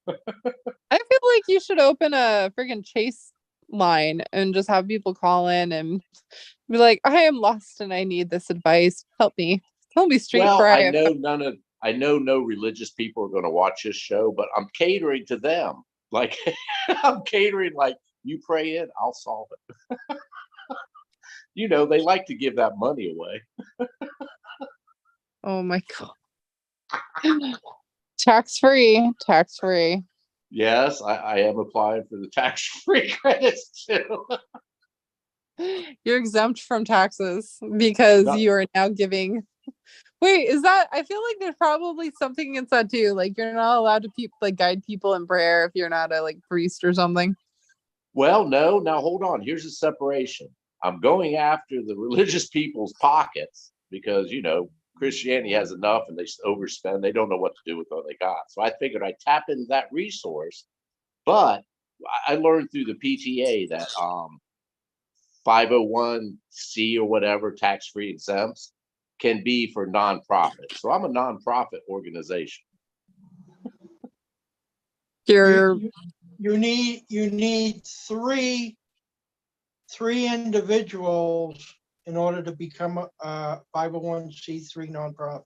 S1: I feel like you should open a freaking chase line and just have people call in and be like, I am lost and I need this advice. Help me. Tell me straight
S2: Well,
S1: for
S2: I know no religious people are going to watch this show, but I'm catering to them. Like I'm catering like you pray it, I'll solve it. They like to give that money away.
S1: Oh my god. Tax free.
S2: Yes, I am applying for the tax-free credits too.
S1: You're exempt from taxes because
S2: Not,
S1: you are now giving. Wait, is that? I feel like there's probably something against that too. Like you're not allowed to guide people in prayer if you're not a like priest or something.
S2: Well, no, now hold on. Here's a separation. I'm going after the religious people's pockets because, Christianity has enough and they overspend. They don't know what to do with what they got. So I figured I'd tap into that resource. But I learned through the PTA that 501c or whatever, tax-free exempts, can be for nonprofits. So I'm a nonprofit organization.
S1: You're
S3: You need three individuals in order to become a 501c3 nonprofit.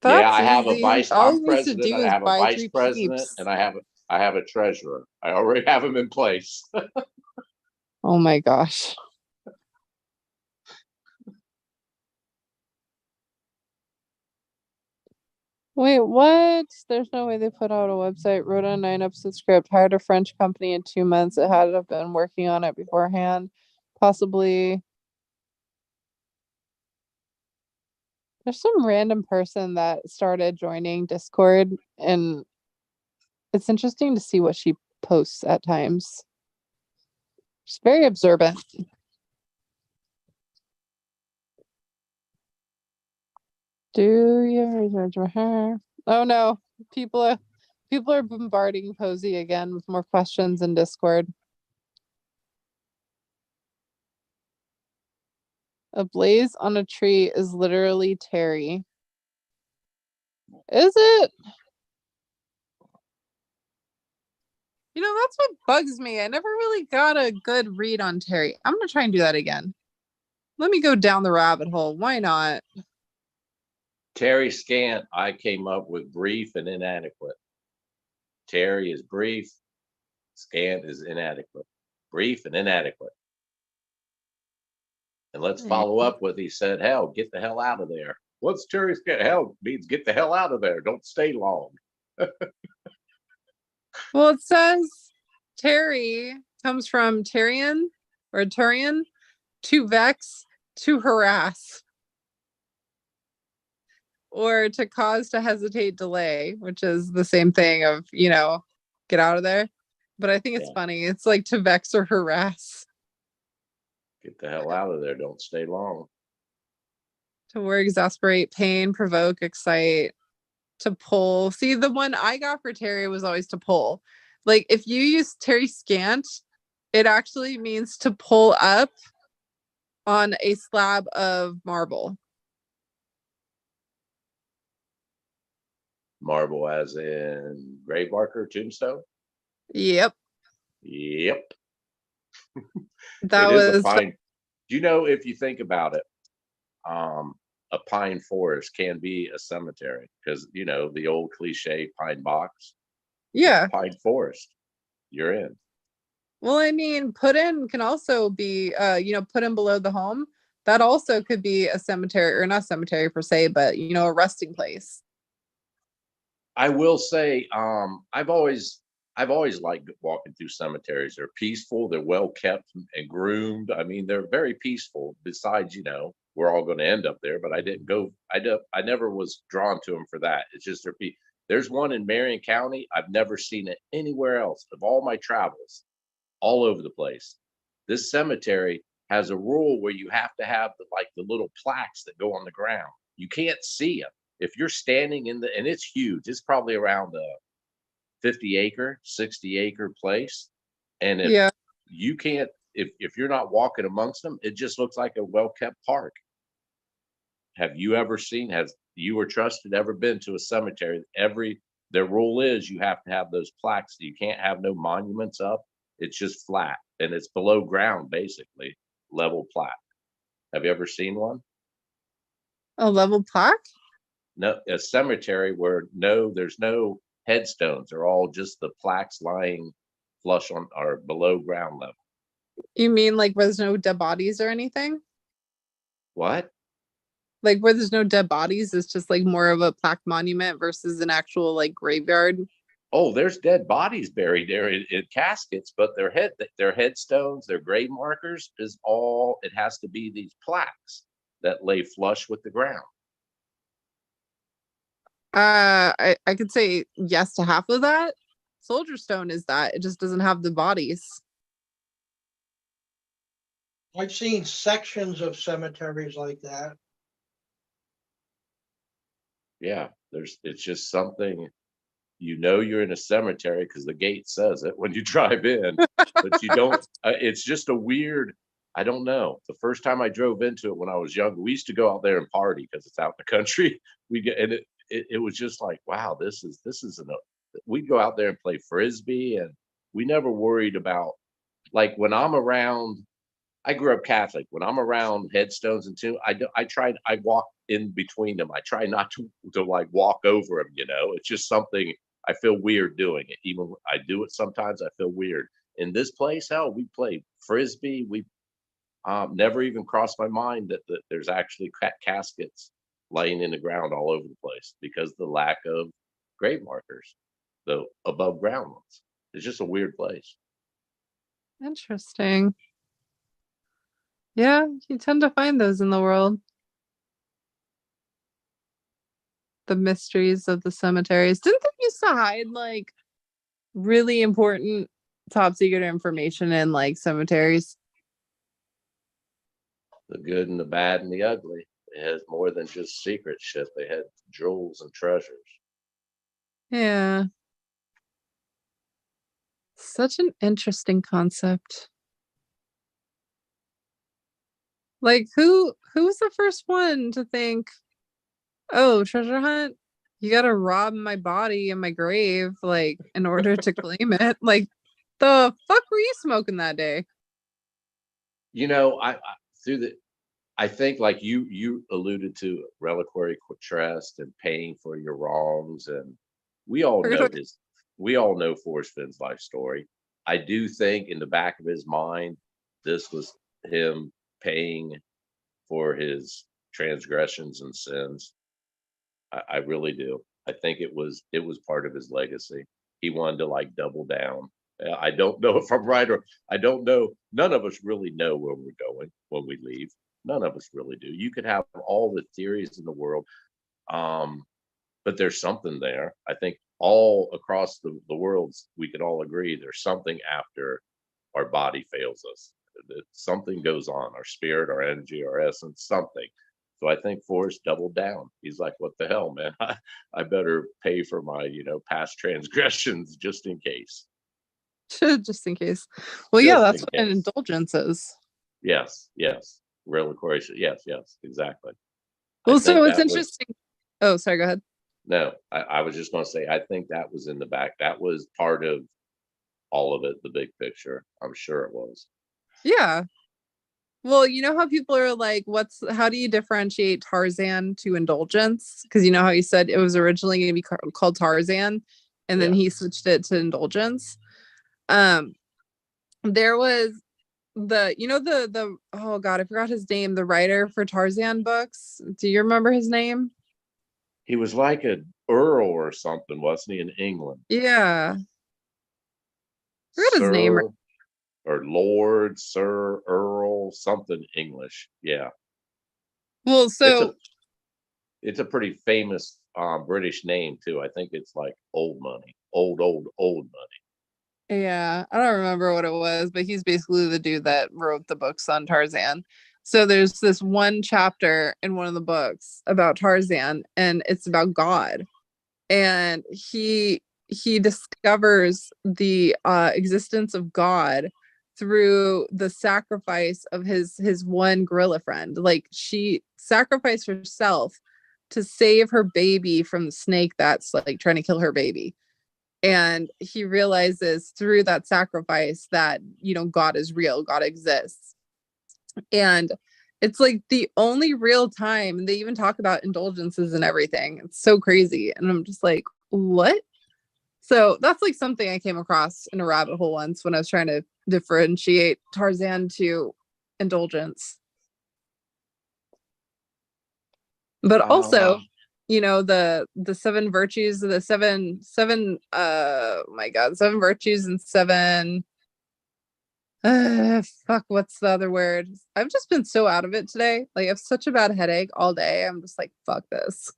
S2: Yeah,
S1: that's
S2: I have a
S1: easy.
S2: vice.
S1: All
S2: I'm
S1: you need to
S2: president.
S1: do
S2: And I
S1: is
S2: have a
S1: buy
S2: vice
S1: 3
S2: president,
S1: peeps.
S2: and I have a treasurer. I already have them in place.
S1: Oh my gosh. Wait, what? There's no way they put out a website, wrote a 9-episode script, hired a French company in 2 months. It had to have been working on it beforehand. Possibly. There's some random person that started joining Discord, and it's interesting to see what she posts at times. She's very observant. Do you research for her? Oh no, people are bombarding Posey again with more questions in Discord. A blaze on a tree is literally Terry. Is it? That's what bugs me. I never really got a good read on Terry. I'm gonna try and do that again. Let me go down the rabbit hole. Why not?
S2: Terry Scant, I came up with brief and inadequate. Terry is brief. Scant is inadequate. Brief and inadequate. And let's follow up with, he said, hell, get the hell out of there. What's Terry Scant? Hell means get the hell out of there. Don't stay long.
S1: Well, it says Terry comes from Tyrion or Turian, to vex, to harass, or to cause, to hesitate, delay, which is the same thing of, get out of there. But I think it's funny. It's like to vex or harass.
S2: Get the hell out of there. Don't stay long.
S1: To worry, exasperate, pain, provoke, excite, to pull. See, the one I got for Terry was always to pull. Like if you use Terry Scant, it actually means to pull up on a slab of marble.
S2: Marble as in grave marker, tombstone?
S1: Yep.
S2: Yep.
S1: That
S2: it is
S1: was
S2: a pine. If you think about it, a pine forest can be a cemetery because, the old cliche pine box.
S1: Yeah.
S2: Pine forest. You're in.
S1: Well, I mean, put in can also be, put in below the home. That also could be a cemetery, or not cemetery per se, but, a resting place.
S2: I will say, I've always liked walking through cemeteries. They're peaceful. They're well kept and groomed. I mean, they're very peaceful. Besides, we're all going to end up there, but I didn't go. I never was drawn to them for that. It's just there's one in Marion County. I've never seen it anywhere else of all my travels, all over the place. This cemetery has a rule where you have to have the little plaques that go on the ground. You can't see them. If you're standing and it's huge, it's probably around a 50-acre, 60-acre place. And if you can't, if you're not walking amongst them, it just looks like a well-kept park. Have you ever seen, has you or Trusted ever been to a cemetery? Their rule is you have to have those plaques. You can't have no monuments up. It's just flat and it's below ground, basically, level plaque. Have you ever seen one?
S1: A level plaque?
S2: No, a cemetery where there's no headstones. They're all just the plaques lying flush on or below ground level.
S1: You mean like where there's no dead bodies or anything?
S2: What?
S1: Like where there's no dead bodies, it's just like more of a plaque monument versus an actual like graveyard.
S2: Oh, there's dead bodies buried there in caskets, but their headstones, their grave markers it has to be these plaques that lay flush with the ground.
S1: I could say yes to half of that. Soldier Stone is that. It just doesn't have the bodies.
S3: I've seen sections of cemeteries like that.
S2: Yeah, it's just something, you're in a cemetery because the gate says it when you drive in, but you don't, it's just a weird, I don't know. The first time I drove into it when I was younger, we used to go out there and party because it's out in the country. We get, and it was just like, wow, this is we'd go out there and play frisbee, and we never worried about, like, when I'm around, I grew up Catholic. When I'm around headstones and tomb, I walk in between them. I try not to like walk over them. It's just something I feel weird doing it. Even when I do it sometimes, I feel weird. In this place, hell, we play frisbee. We never even crossed my mind that there's actually caskets laying in the ground all over the place because the lack of grave markers, the above ground ones. It's just a weird place.
S1: Interesting. Yeah, you tend to find those in the world. The mysteries of the cemeteries. Didn't they used to hide like really important top secret information in like cemeteries?
S2: The good and the bad and the ugly. It has more than just secret shit. They had jewels and treasures.
S1: Yeah. Such an interesting concept. Like who's the first one to think, oh, treasure hunt? You gotta rob my body and my grave, like, in order to claim it. Like, the fuck were you smoking that day?
S2: I through the I think, like you alluded to, reliquary trust and paying for your wrongs, and we all know his we all know Forrest Finn's life story. I do think in the back of his mind, this was him paying for his transgressions and sins. I really do. I think it was part of his legacy. He wanted to like double down. I don't know if I'm right, or I don't know. None of us really know where we're going when we leave. None of us really do. You could have all the theories in the world, um, but there's something there. I think all across the world, we could all agree there's something after our body fails us. That something goes on, our spirit, our energy, our essence, something. So I think Forrest doubled down. He's like, what the hell, man? I better pay for my, past transgressions just in case.
S1: Just in case. Well, yeah,
S2: Just
S1: that's
S2: in
S1: what an
S2: case.
S1: indulgence is.
S2: Yes, yes. Reliquary. Yes, yes, exactly. I
S1: Well,
S2: think
S1: so it's
S2: that was,
S1: interesting. Oh, sorry, go ahead.
S2: no, I was just going to say, I think that was in the back. That was part of all of it, the big picture. I'm sure it was.
S1: Yeah. Well, you know how people are like, how do you differentiate Tarzan to indulgence? Because you know how you said it was originally going to be called Tarzan, and then
S2: Yeah.
S1: he switched it to indulgence. Um, there was the oh God, I forgot his name, the writer for Tarzan books. Do you remember his name?
S2: He was like an earl or something, wasn't he, in England?
S1: Yeah, I forgot his name.
S2: Sir or Lord, Sir, Earl, something English. Yeah.
S1: Well,
S2: It's a
S1: so
S2: it's a pretty famous British name too. I think it's like old money. Old money.
S1: yeah, I don't remember what it was, but he's basically the dude that wrote the books on Tarzan. So there's this one chapter in one of the books about Tarzan, and it's about God. And he discovers the existence of God through the sacrifice of his one gorilla friend. Like, she sacrificed herself to save her baby from the snake that's like trying to kill her baby. And he realizes through that sacrifice that, God is real, God exists. And it's like the only real time they even talk about indulgences and everything. It's so crazy. And I'm just like, what? So that's like something I came across in a rabbit hole once when I was trying to differentiate Tarzan to indulgence. But also,
S2: Um,
S1: the seven virtues, the seven oh my God, seven virtues and seven fuck, what's the other word? I've just been so out of it today. Like, I have such a bad headache all day. I'm just like, fuck this.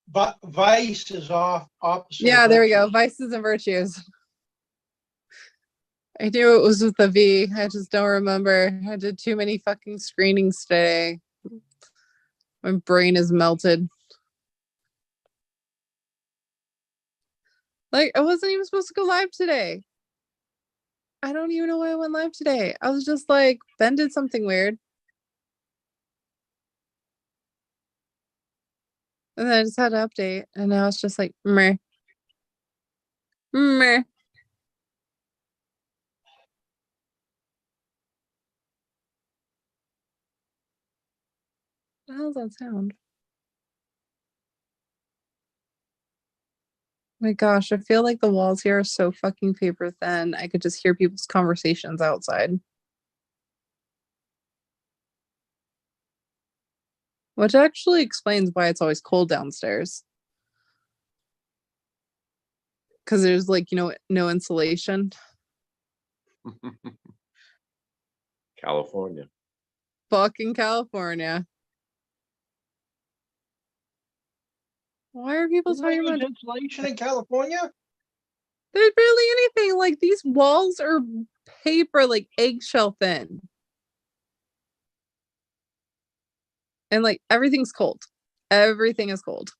S3: But vice is opposite.
S1: Yeah, there we go. Vices and virtues. I knew it was with a V. I just don't remember. I did too many fucking screenings today. My brain is melted. Like, I wasn't even supposed to go live today. I don't even know why I went live today. I was just like, Ben did something weird. And then I just had to update. And now it's just like, meh. Meh. What the hell does that sound? My gosh, I feel like the walls here are so fucking paper thin. I could just hear people's conversations outside. Which actually explains why it's always cold downstairs. Because there's like, no insulation.
S2: California.
S1: Fucking California. Why are people
S3: Isn't there
S1: talking about
S3: insulation in California?
S1: there's barely anything? Like these walls are paper, like eggshell thin. And like everything's cold. Everything is cold.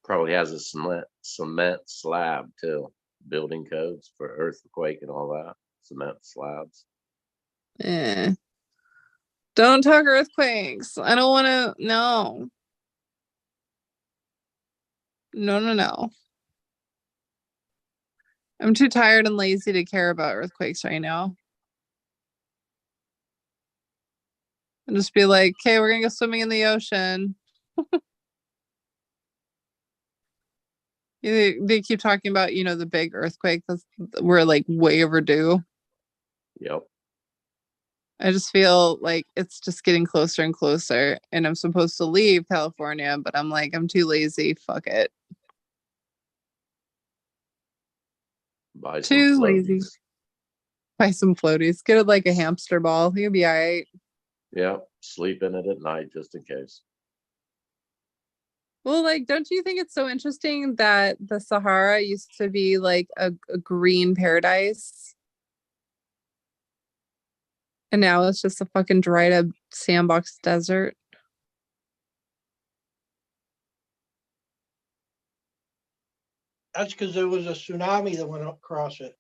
S2: Probably has a cement slab too. Building codes for earthquake and all that. Cement slabs.
S1: Don't talk earthquakes. I don't want to. No. No. I'm too tired and lazy to care about earthquakes right now. And just be like, okay, we're gonna go swimming in the ocean. They keep talking about, the big earthquake we're like way overdue.
S2: Yep.
S1: I just feel like it's just getting closer and closer, and I'm supposed to leave California, but I'm like, I'm too lazy. Fuck it.
S2: Buy some
S1: Too lazy.
S2: floaties.
S1: Buy some floaties. Get it like a hamster ball. You'll be all right.
S2: Yep. Sleep in it at night just in case.
S1: Well, like, don't you think it's so interesting that the Sahara used to be like a green paradise? And now it's just a fucking dried up sandbox desert.
S3: That's because there was a tsunami that went across it.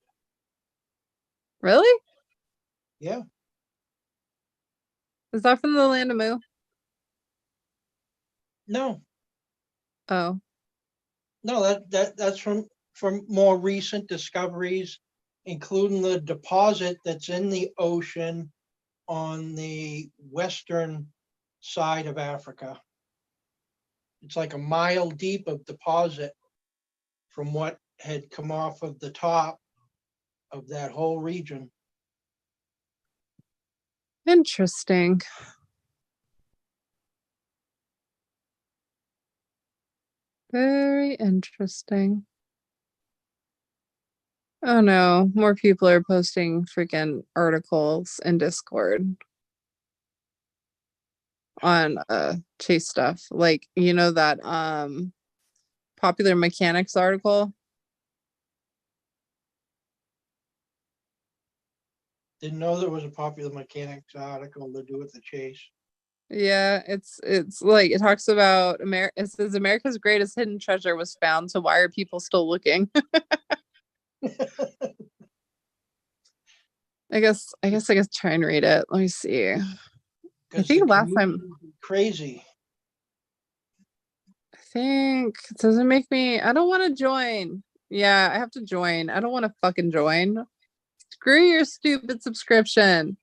S1: Really?
S3: Yeah.
S1: Is that from the land of Moo?
S3: No.
S1: Oh.
S3: No, that's from more recent discoveries, including the deposit that's in the ocean on the western side of Africa. It's like a mile deep of deposit from what had come off of the top of that whole region.
S1: Interesting. Very interesting. Oh no, more people are posting freaking articles in Discord on chase stuff. Like, that popular mechanics article.
S3: Didn't know there was a popular mechanics article to do with the chase.
S1: Yeah, it's like it talks about It says America's greatest hidden treasure was found, so why are people still looking? I guess I could try and read it. Let me see. I think last time
S3: crazy.
S1: I think it doesn't make me. I don't want to join. Yeah, I have to join. I don't want to fucking join. Screw your stupid subscription.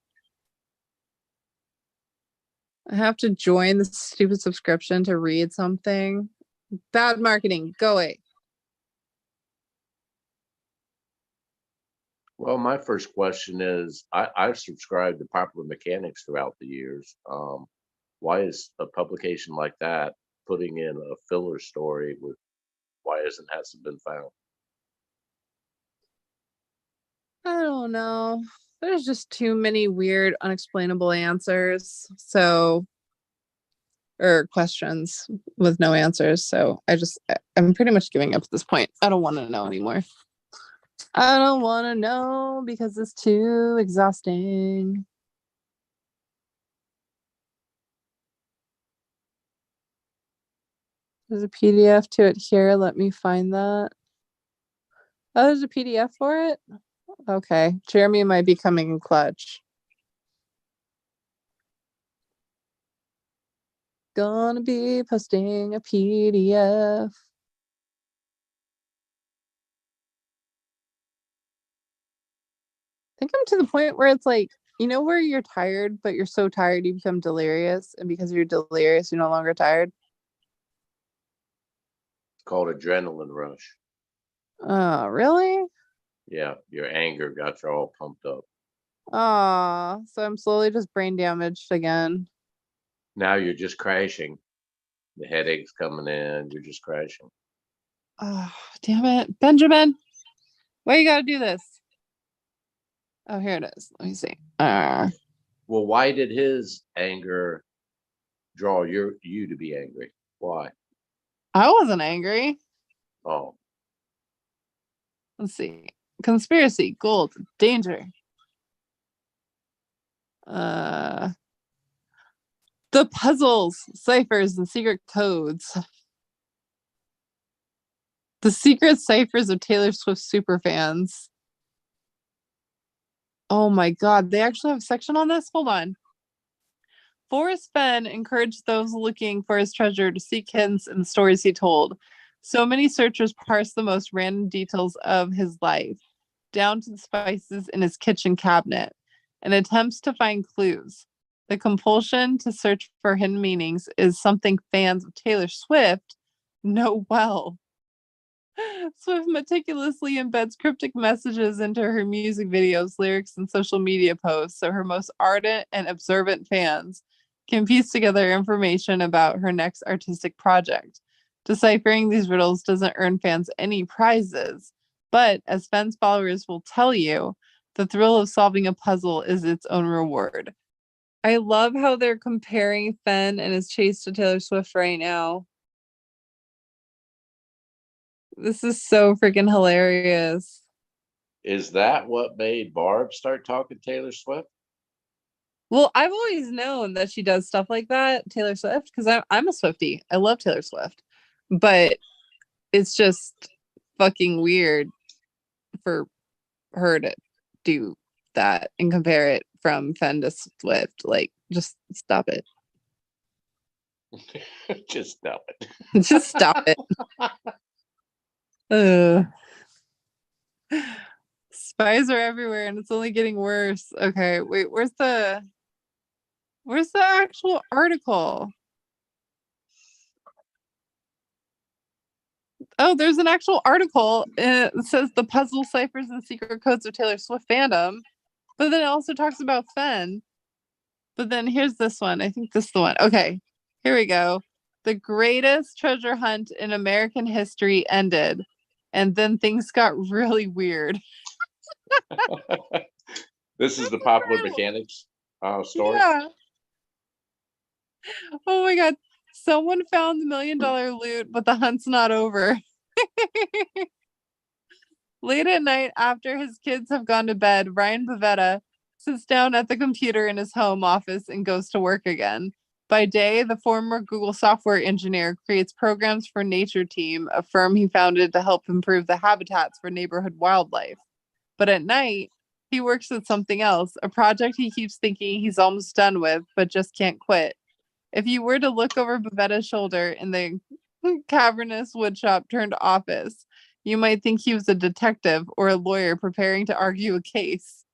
S1: I have to join the stupid subscription to read something. Bad marketing. Go away.
S2: Well, my first question is, I've subscribed to Popular Mechanics throughout the years. Why is a publication like that putting in a filler story with why hasn't been found?
S1: I don't know. There's just too many weird, unexplainable answers. Or questions with no answers. So I'm pretty much giving up at this point. I don't want to know anymore. I don't want to know because it's too exhausting. There's a PDF to it here. Let me find that. Oh, there's a PDF for it? Okay. Jeremy might be coming in clutch. Gonna be posting a PDF. I think I'm to the point where it's like, you know, where you're tired, but you're so tired you become delirious. And because you're delirious, you're no longer tired.
S2: It's called adrenaline rush.
S1: Oh, really?
S2: Yeah, your anger got you all pumped up.
S1: Oh, so I'm slowly just brain damaged again.
S2: Now you're just crashing. The headache's coming in. You're just crashing.
S1: Oh, damn it. Benjamin, why you gotta do this? Oh, here it is. Let me see.
S2: Well, why did his anger draw you to be angry? Why?
S1: I wasn't angry.
S2: Oh,
S1: Let's see. Conspiracy, gold, danger. The puzzles, ciphers, and secret codes. The secret ciphers of Taylor Swift superfans. Oh my God. They actually have a section on this? Hold on. Forrest Fenn encouraged those looking for his treasure to seek hints in the stories he told. So many searchers parsed the most random details of his life, down to the spices in his kitchen cabinet, in attempts to find clues. The compulsion to search for hidden meanings is something fans of Taylor Swift know well. Swift meticulously embeds cryptic messages into her music videos, lyrics, and social media posts so her most ardent and observant fans can piece together information about her next artistic project. Deciphering these riddles doesn't earn fans any prizes, but as fans followers will tell you, the thrill of solving a puzzle is its own reward. I love how they're comparing Fenn and his chase to Taylor Swift right now. This is so freaking hilarious.
S2: is that what made Barb start talking Taylor Swift?
S1: Well, I've always known that she does stuff like that, Taylor Swift, because I'm a Swiftie. I love Taylor Swift. But it's just fucking weird for her to do that and compare it from Fenn to Swift. Like, just stop it.
S2: Just stop it.
S1: Just stop it. Spies are everywhere and it's only getting worse. Okay, wait, where's the actual article? Oh, there's an actual article. It says the puzzle ciphers and secret codes of Taylor Swift fandom. But then it also talks about Fenn. But then here's this one. I think this is the one. Okay, here we go. The greatest treasure hunt in American history ended. And then things got really weird.
S2: This is the Popular Mechanics story.
S1: Yeah. Oh my God. Someone found the $1 million loot, but the hunt's not over. Late at night, after his kids have gone to bed, Ryan Pavetta sits down at the computer in his home office and goes to work again. By day, the former Google software engineer creates programs for Nature Team, a firm he founded to help improve the habitats for neighborhood wildlife. But at night, he works at something else, a project he keeps thinking he's almost done with, but just can't quit. If you were to look over Bavetta's shoulder in the cavernous woodshop turned office, you might think he was a detective or a lawyer preparing to argue a case.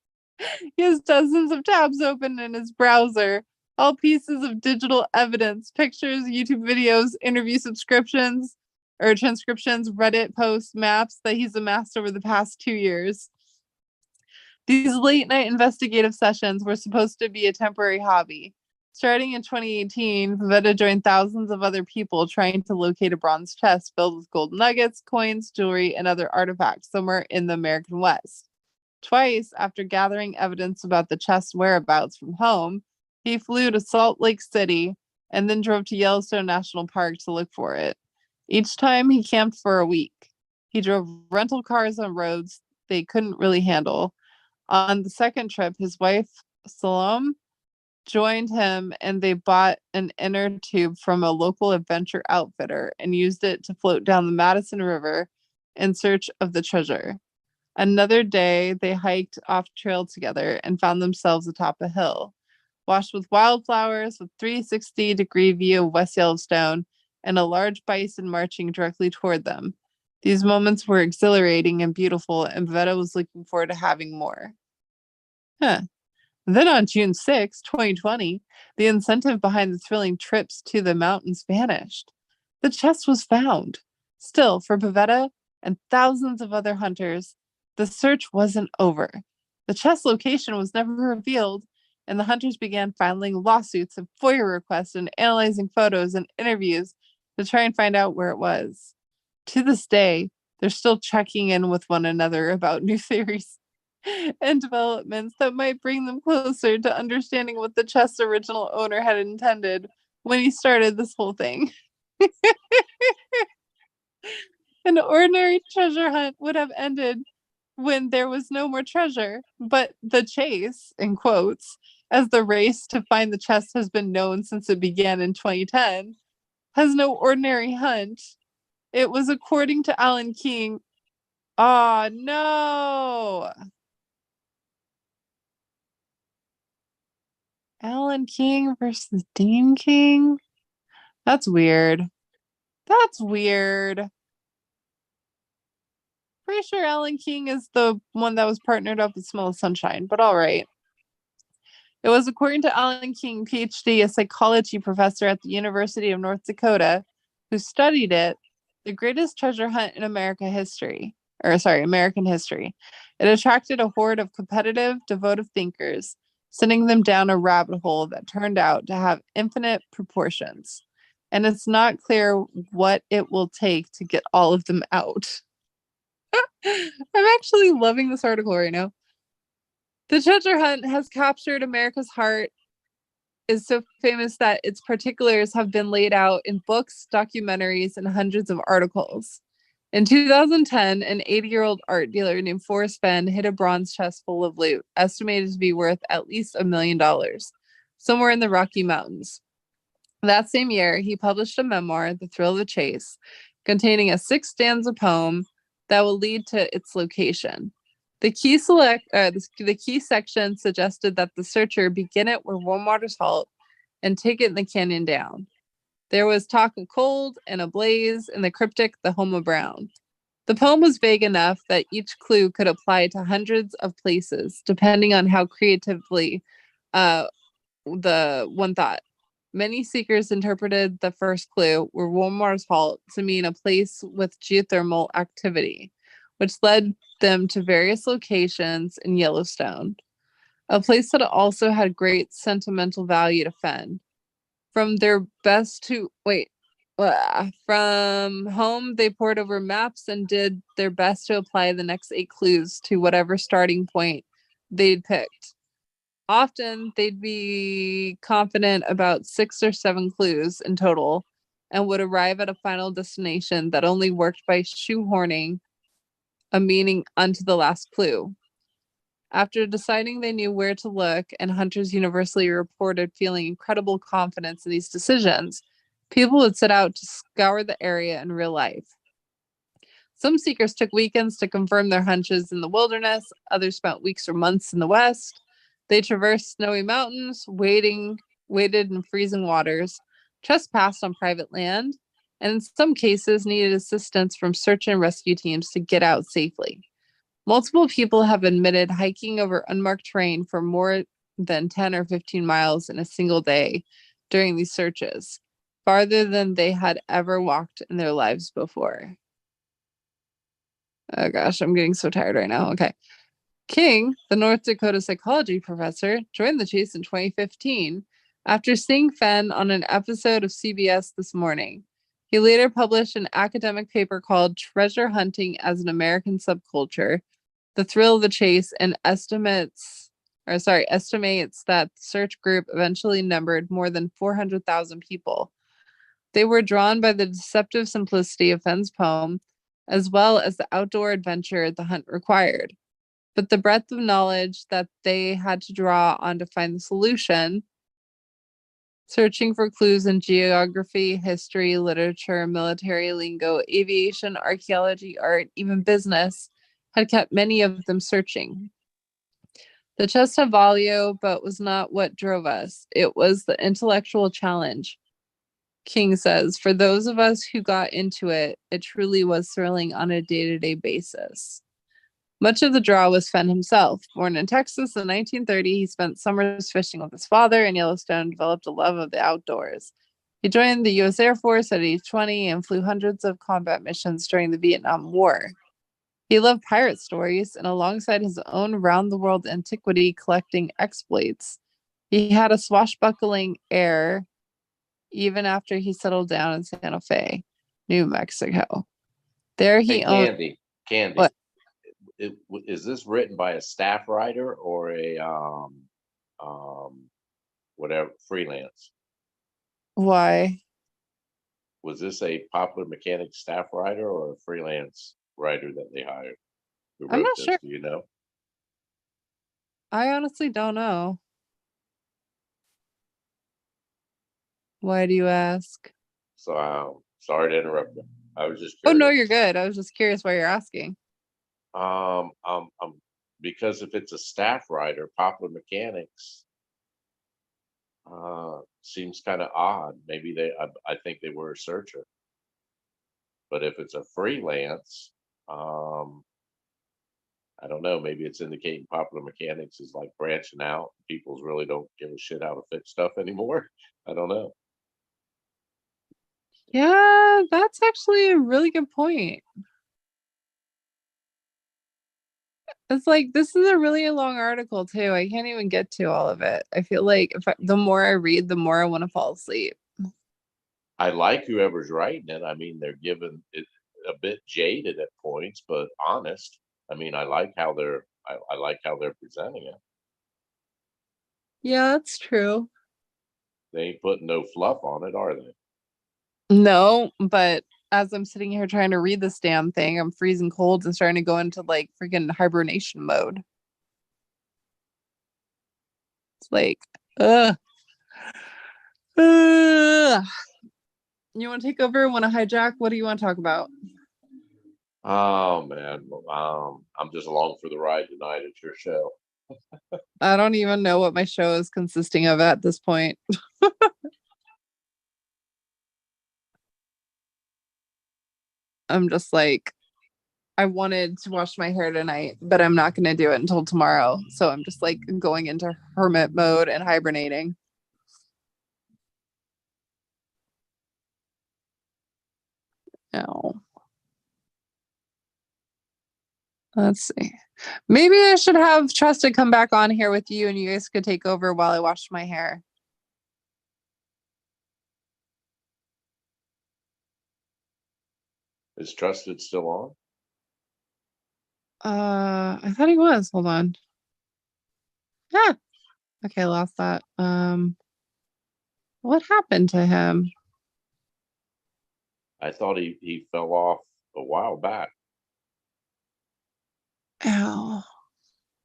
S1: He has dozens of tabs open in his browser, all pieces of digital evidence, pictures, YouTube videos, interview subscriptions or transcriptions, Reddit posts, maps that he's amassed over the past 2 years. These late night investigative sessions were supposed to be a temporary hobby. Starting in 2018, Pavetta joined thousands of other people trying to locate a bronze chest filled with gold nuggets, coins, jewelry, and other artifacts somewhere in the American West. Twice, after gathering evidence about the chest's whereabouts from home, he flew to Salt Lake City and then drove to Yellowstone National Park to look for it. Each time he camped for a week. He drove rental cars on roads
S4: they couldn't really handle. On the second trip, his wife, Salome, joined him and they bought an inner tube from a local adventure outfitter and used it to float down the Madison River in search of the treasure. Another day, they hiked off trail together and found themselves atop a hill, washed with wildflowers, with 360-degree view of West Yellowstone and a large bison marching directly toward them. These moments were exhilarating and beautiful, and Vetta was looking forward to having more. Then on June 6, 2020, the incentive behind the thrilling trips to the mountains vanished. The chest was found. Still, for Pavetta and thousands of other hunters, the search wasn't over. The chest location was never revealed, and the hunters began filing lawsuits and FOIA requests and analyzing photos and interviews to try and find out where it was. To this day, they're still checking in with one another about new theories and developments that might bring them closer to understanding what the chest's original owner had intended when he started this whole thing. An ordinary treasure hunt would have ended when there was no more treasure, but the chase, in quotes, as the race to find the chest has been known since it began in 2010, has no ordinary hunt. It was according to Alan King. Oh, no. Alan King versus Dean King? That's weird. That's weird. Pretty sure Alan King is the one that was partnered up with Smell of Sunshine, but all right. It was according to Alan King, PhD, a psychology professor at the University of North Dakota, who studied it, the greatest treasure hunt in American history. It attracted a horde of competitive, devoted thinkers, sending them down a rabbit hole that turned out to have infinite proportions. And it's not clear what it will take to get all of them out. I'm actually loving this article right now. The treasure hunt has captured America's heart, is so famous that its particulars have been laid out in books, documentaries, and hundreds of articles. In 2010, an 80-year-old art dealer named Forrest Fenn hid a bronze chest full of loot, estimated to be worth at least $1 million, somewhere in the Rocky Mountains. That same year, he published a memoir, The Thrill of the Chase, containing a 6-stanza poem that will lead to its location. The key section suggested that the searcher begin it where warm waters halt and take it in the canyon down. There was talk of cold and a blaze in the cryptic The Home of Brown. The poem was vague enough that each clue could apply to hundreds of places, depending on how creatively the one thought. Many seekers interpreted the first clue, where warm waters halt, to mean a place with geothermal activity, which led them to various locations in Yellowstone, a place that also had great sentimental value to Fenn. From home, they pored over maps and did their best to apply the next 8 clues to whatever starting point they'd picked. Often, they'd be confident about 6 or 7 clues in total and would arrive at a final destination that only worked by shoehorning a meaning onto the last clue. After deciding they knew where to look, and hunters universally reported feeling incredible confidence in these decisions, people would set out to scour the area in real life. Some seekers took weekends to confirm their hunches in the wilderness. Others spent weeks or months in the West. They traversed snowy mountains, waded in freezing waters, trespassed on private land, and in some cases needed assistance from search and rescue teams to get out safely. Multiple people have admitted hiking over unmarked terrain for more than 10 or 15 miles in a single day during these searches, farther than they had ever walked in their lives before. Oh gosh, I'm getting so tired right now. Okay. King, the North Dakota psychology professor, joined the chase in 2015 after seeing Fenn on an episode of CBS This Morning. He later published an academic paper called Treasure Hunting as an American Subculture, The Thrill of the Chase, and estimates that the search group eventually numbered more than 400,000 people. They were drawn by the deceptive simplicity of Fenn's poem, as well as the outdoor adventure the hunt required. But the breadth of knowledge that they had to draw on to find the solution, searching for clues in geography, history, literature, military lingo, aviation, archaeology, art, even business, had kept many of them searching. The chest had value, but was not what drove us. It was the intellectual challenge. King says, for those of us who got into it, it truly was thrilling on a day-to-day basis. Much of the draw was Fenn himself. Born in Texas in 1930, he spent summers fishing with his father in Yellowstone and developed a love of the outdoors. He joined the U.S. Air Force at age 20 and flew hundreds of combat missions during the Vietnam War. He loved pirate stories, and alongside his own round-the-world antiquity collecting exploits, he had a swashbuckling air even after he settled down in Santa Fe, New Mexico. There he
S2: Hey,
S4: owned...
S2: Candy.
S4: What?
S2: Is this written by a staff writer or a whatever freelance?
S4: Why?
S2: Was this a Popular Mechanics staff writer or a freelance writer that they hired? Who
S4: I'm
S2: wrote
S4: not
S2: this?
S4: sure.
S2: Do you know?
S4: I honestly don't know. Why do you ask?
S2: So sorry to interrupt you. I was just
S4: Oh,
S2: curious.
S4: no, you're good. I was just curious why you're asking.
S2: Because if it's a staff writer, Popular Mechanics seems kind of odd. Maybe I think they were a searcher. But if it's a freelance, I don't know. Maybe it's indicating Popular Mechanics is like branching out. People really don't give a shit how to fix stuff anymore. I don't know.
S4: Yeah, that's actually a really good point. It's like, this is a really long article too. I can't even get to all of it. I feel like the more I read, the more I want to fall asleep.
S2: I like whoever's writing it. I mean, they're giving it a bit jaded at points, but honest. I mean, I like how I like how they're presenting it.
S4: Yeah, that's true.
S2: They ain't putting no fluff on it, are they?
S4: No, but as I'm sitting here trying to read this damn thing, I'm freezing cold and starting to go into like freaking hibernation mode. It's like, ugh. Ugh. You want to take over? Want to hijack? What do you want to talk about?
S2: Oh man, I'm just along for the ride tonight. It's your show.
S4: I don't even know what my show is consisting of at this point. I'm just like, I wanted to wash my hair tonight, but I'm not going to do it until tomorrow. So I'm just like going into hermit mode and hibernating. No. Let's see. Maybe I should have Trusted come back on here with you and you guys could take over while I wash my hair.
S2: Is Trusted still on?
S4: I thought he was. Hold on. Yeah. Okay, lost that. What happened to him?
S2: I thought he fell off a while back.
S4: Ow.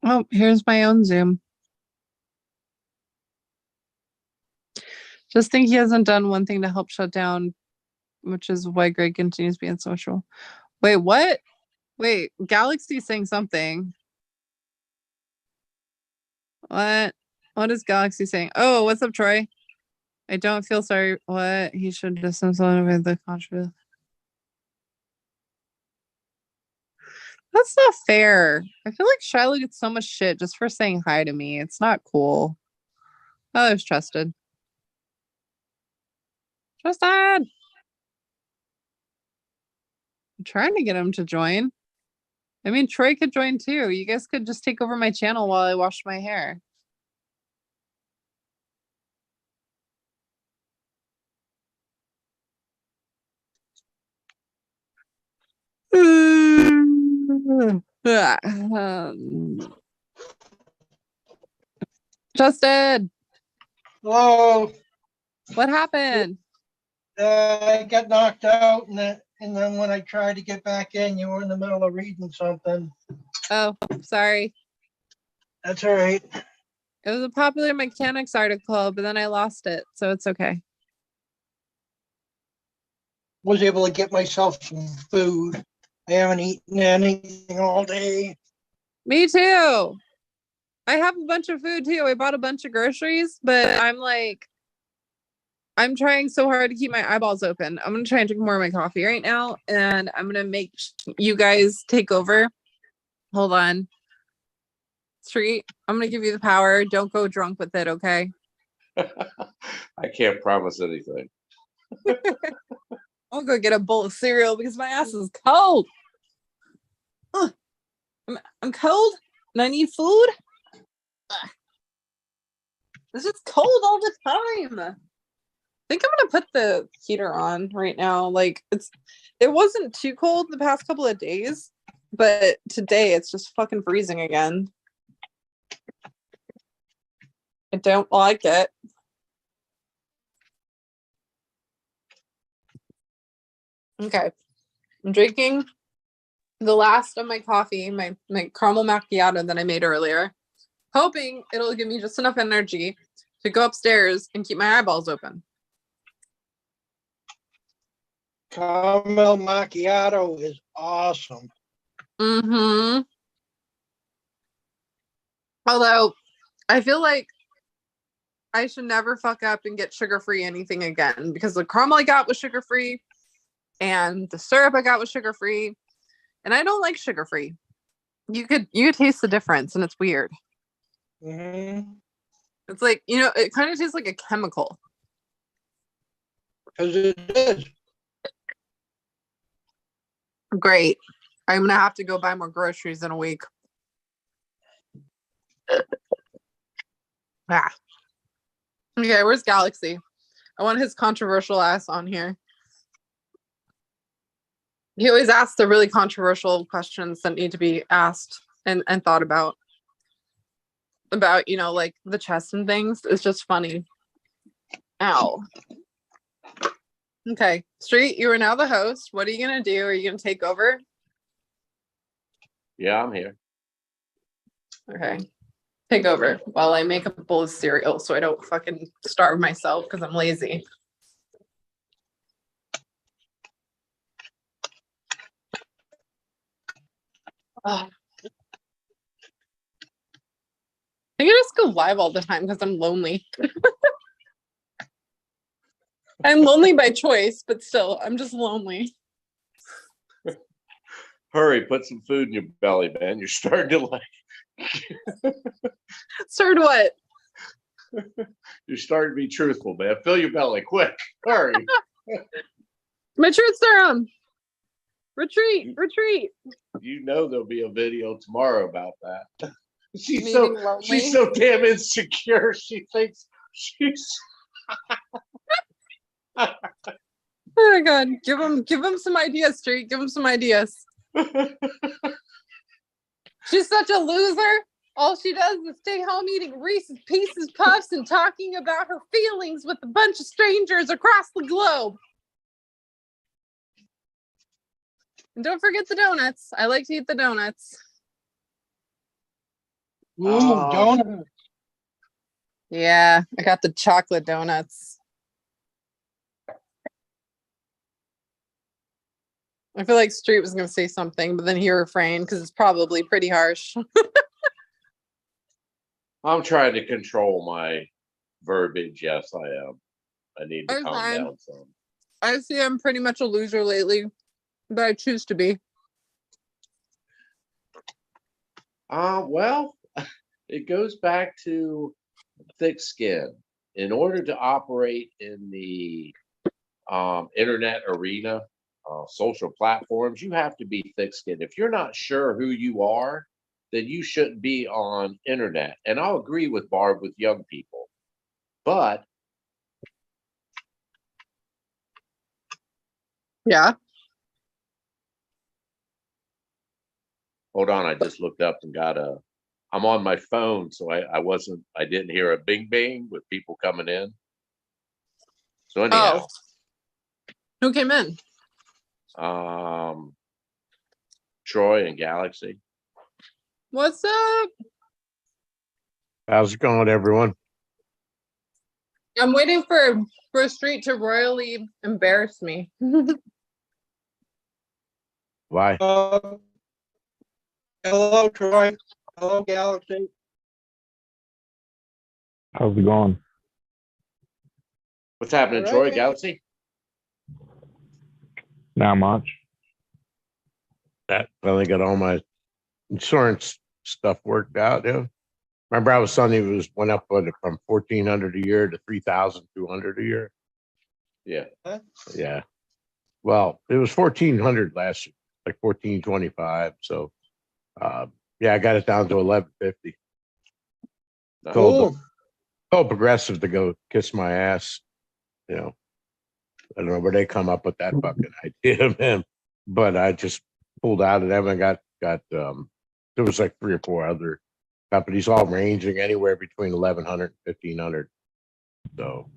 S4: Oh, here's my own Zoom. Just think he hasn't done one thing to help shut down, which is why Greg continues being social. Wait, what? Wait, Galaxy's saying something. What? What is Galaxy saying? Oh, what's up, Troy? I don't feel sorry. What? He should distance with the controversy. That's not fair. I feel like Shiloh gets so much shit just for saying hi to me. It's not cool. Oh, there's Trusted. Trusted! I'm trying to get him to join. I mean, Troy could join too. You guys could just take over my channel while I wash my hair. Trusted!
S3: Hello.
S4: What happened?
S3: I got knocked out and And then when I tried to get back in, you were in the middle of reading something.
S4: Oh, sorry.
S3: That's all right.
S4: It was a popular mechanics article, but then I lost it, so it's okay.
S3: Was able to get myself some food. I haven't eaten anything all day.
S4: Me too. I have a bunch of food too. I bought a bunch of groceries, but I'm trying so hard to keep my eyeballs open. I'm gonna try and drink more of my coffee right now, and I'm gonna make you guys take over. Hold on. Street, I'm gonna give you the power. Don't go drunk with it, okay?
S2: I can't promise anything.
S4: I'll go get a bowl of cereal because my ass is cold. Ugh. I'm cold and I need food. Ugh. It's just cold all the time. I think I'm gonna put the heater on right now. Like it wasn't too cold the past couple of days, but today it's just fucking freezing again. I don't like it. Okay. I'm drinking the last of my coffee, my caramel macchiato that I made earlier, hoping it'll give me just enough energy to go upstairs and keep my eyeballs open.
S3: Caramel macchiato is awesome.
S4: Mm-hmm. Although I feel like I should never fuck up and get sugar-free anything again, because the caramel I got was sugar-free and the syrup I got was sugar-free, and I don't like sugar-free. You could taste the difference, and it's weird.
S3: Mm-hmm.
S4: It's like, it kind of tastes like a chemical.
S3: Because it is.
S4: Great. I'm gonna have to go buy more groceries in a week. Ah. Okay, where's Galaxy? I want his controversial ass on here. He always asks the really controversial questions that need to be asked and thought about, like the chest and things. It's just funny. Ow. Okay, Street, you are now the host. What are you gonna do? Are you gonna take over?
S2: Yeah, I'm here.
S4: Okay. Take over while I make a bowl of cereal so I don't fucking starve myself because I'm lazy. I think I just go live all the time because I'm lonely. I'm lonely by choice, but still, I'm just lonely.
S2: Hurry, put some food in your belly, man. You're starting to
S4: Start what?
S2: You're starting to be truthful, man. Fill your belly, quick. Hurry.
S4: My truth serum. Retreat.
S2: You know there'll be a video tomorrow about that. She's
S4: Meaning lonely?
S2: She's so damn insecure. She thinks she's.
S4: Oh my god! Give him some ideas, Street. Give him some ideas. She's such a loser. All she does is stay home eating Reese's Pieces Puffs and talking about her feelings with a bunch of strangers across the globe. And don't forget the donuts. I like to eat the donuts.
S3: Ooh, donut.
S4: Yeah, I got the chocolate donuts. I feel like Street was going to say something, but then he refrained because it's probably pretty harsh.
S2: I'm trying to control my verbiage. Yes, I am. I need to calm down some.
S4: I see I'm pretty much a loser lately, but I choose to be.
S2: Well, it goes back to thick skin. In order to operate in the internet arena, social platforms, you have to be thick skinned. If you're not sure who you are, then you shouldn't be on internet. And I'll agree with Barb with young people. But
S4: yeah.
S2: Hold on, I just looked up and I'm on my phone, so I didn't hear a bing bing with people coming in. So anyhow.
S4: Oh. Who came in?
S2: Troy and Galaxy.
S1: What's up?
S5: How's it going, everyone?
S1: I'm waiting for a street to royally embarrass me.
S5: Why?
S3: Hello, Troy. Hello, Galaxy.
S6: How's it going?
S2: What's happening,
S3: All
S2: Troy?
S3: right.
S2: Galaxy?
S6: Not much.
S5: That finally got all my insurance stuff worked out. Yeah. Remember, I was telling you it went up from 1,400 a year to 3,200 a year.
S2: Yeah.
S5: Yeah. Well, it was 1,400 last year, like 1,425. So, yeah, I got it down to 1,150.
S3: Cool.
S5: So progressive to go kiss my ass. You know, I don't know where they come up with that fucking idea, man. But I just pulled out of them and got there was like 3 or 4 other companies, all ranging anywhere between 1,100 and 1,500. So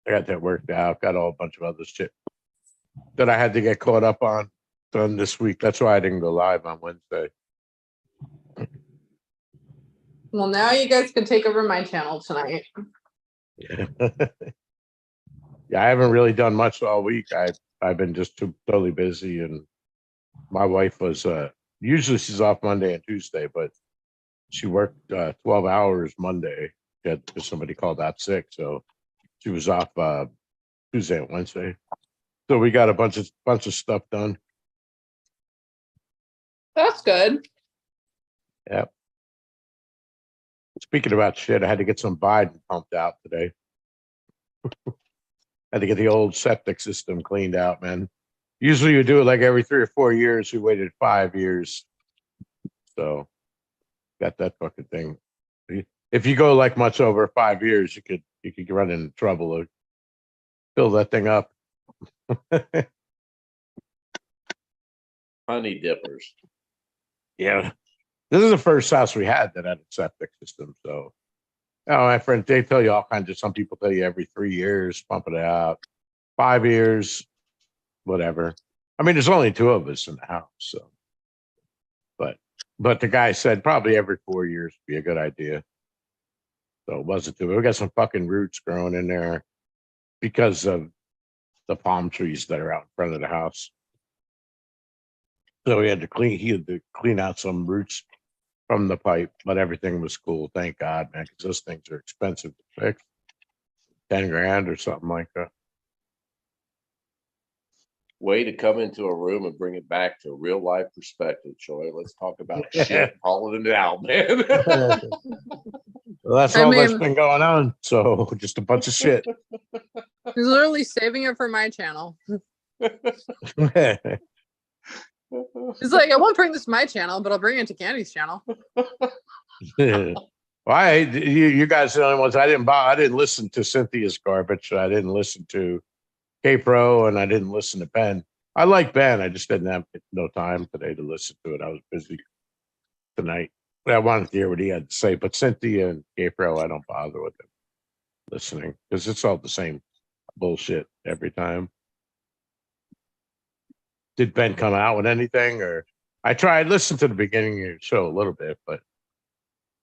S5: I got that worked out. Got a bunch of other shit that I had to get caught up on done this week. That's why I didn't go live on Wednesday.
S1: Well, now you guys can take over my channel tonight.
S5: Yeah. Yeah, I haven't really done much all week. I've been just totally busy, and my wife was usually she's off Monday and Tuesday, but she worked 12 hours Monday because somebody called out sick, so she was off Tuesday and Wednesday. So we got a bunch of stuff done.
S1: That's good.
S5: Yeah. Speaking about shit, I had to get some Biden pumped out today. Had to get the old septic system cleaned out, man. Usually you do it like every 3 or 4 years. We waited 5 years. So got that fucking thing. If you go like much over 5 years, you could run into trouble or fill that thing up.
S2: Honey dippers.
S5: Yeah. This is the first house we had that had a septic system. So my friend, they tell you all kinds of, some people tell you every 3 years, pump it out. 5 years, whatever. I mean, there's only 2 of us in the house, so. But the guy said probably every 4 years would be a good idea. So it wasn't too. We got some fucking roots growing in there because of the palm trees that are out in front of the house. So he had to clean out some roots from the pipe, but everything was cool. Thank God, man, because those things are expensive to fix. 10 grand or something like that.
S2: Way to come into a room and bring it back to real life perspective, Troy. Let's talk about shit. Calling it out, man.
S5: Well, that's all that's been going on. So just a bunch of shit.
S1: He's literally saving it for my channel. He's like, I won't bring this to my channel, but I'll bring it to Candy's channel.
S5: Why you guys are the only ones I didn't listen to Cynthia's garbage. I didn't listen to K-Pro, and I didn't listen to Ben. I like Ben. I just didn't have no time today to listen to it. I was busy tonight. But I wanted to hear what he had to say. But Cynthia and K-Pro, I don't bother with them listening because it's all the same bullshit every time. Did Ben come out with anything? Or I tried listening to the beginning of your show a little bit, but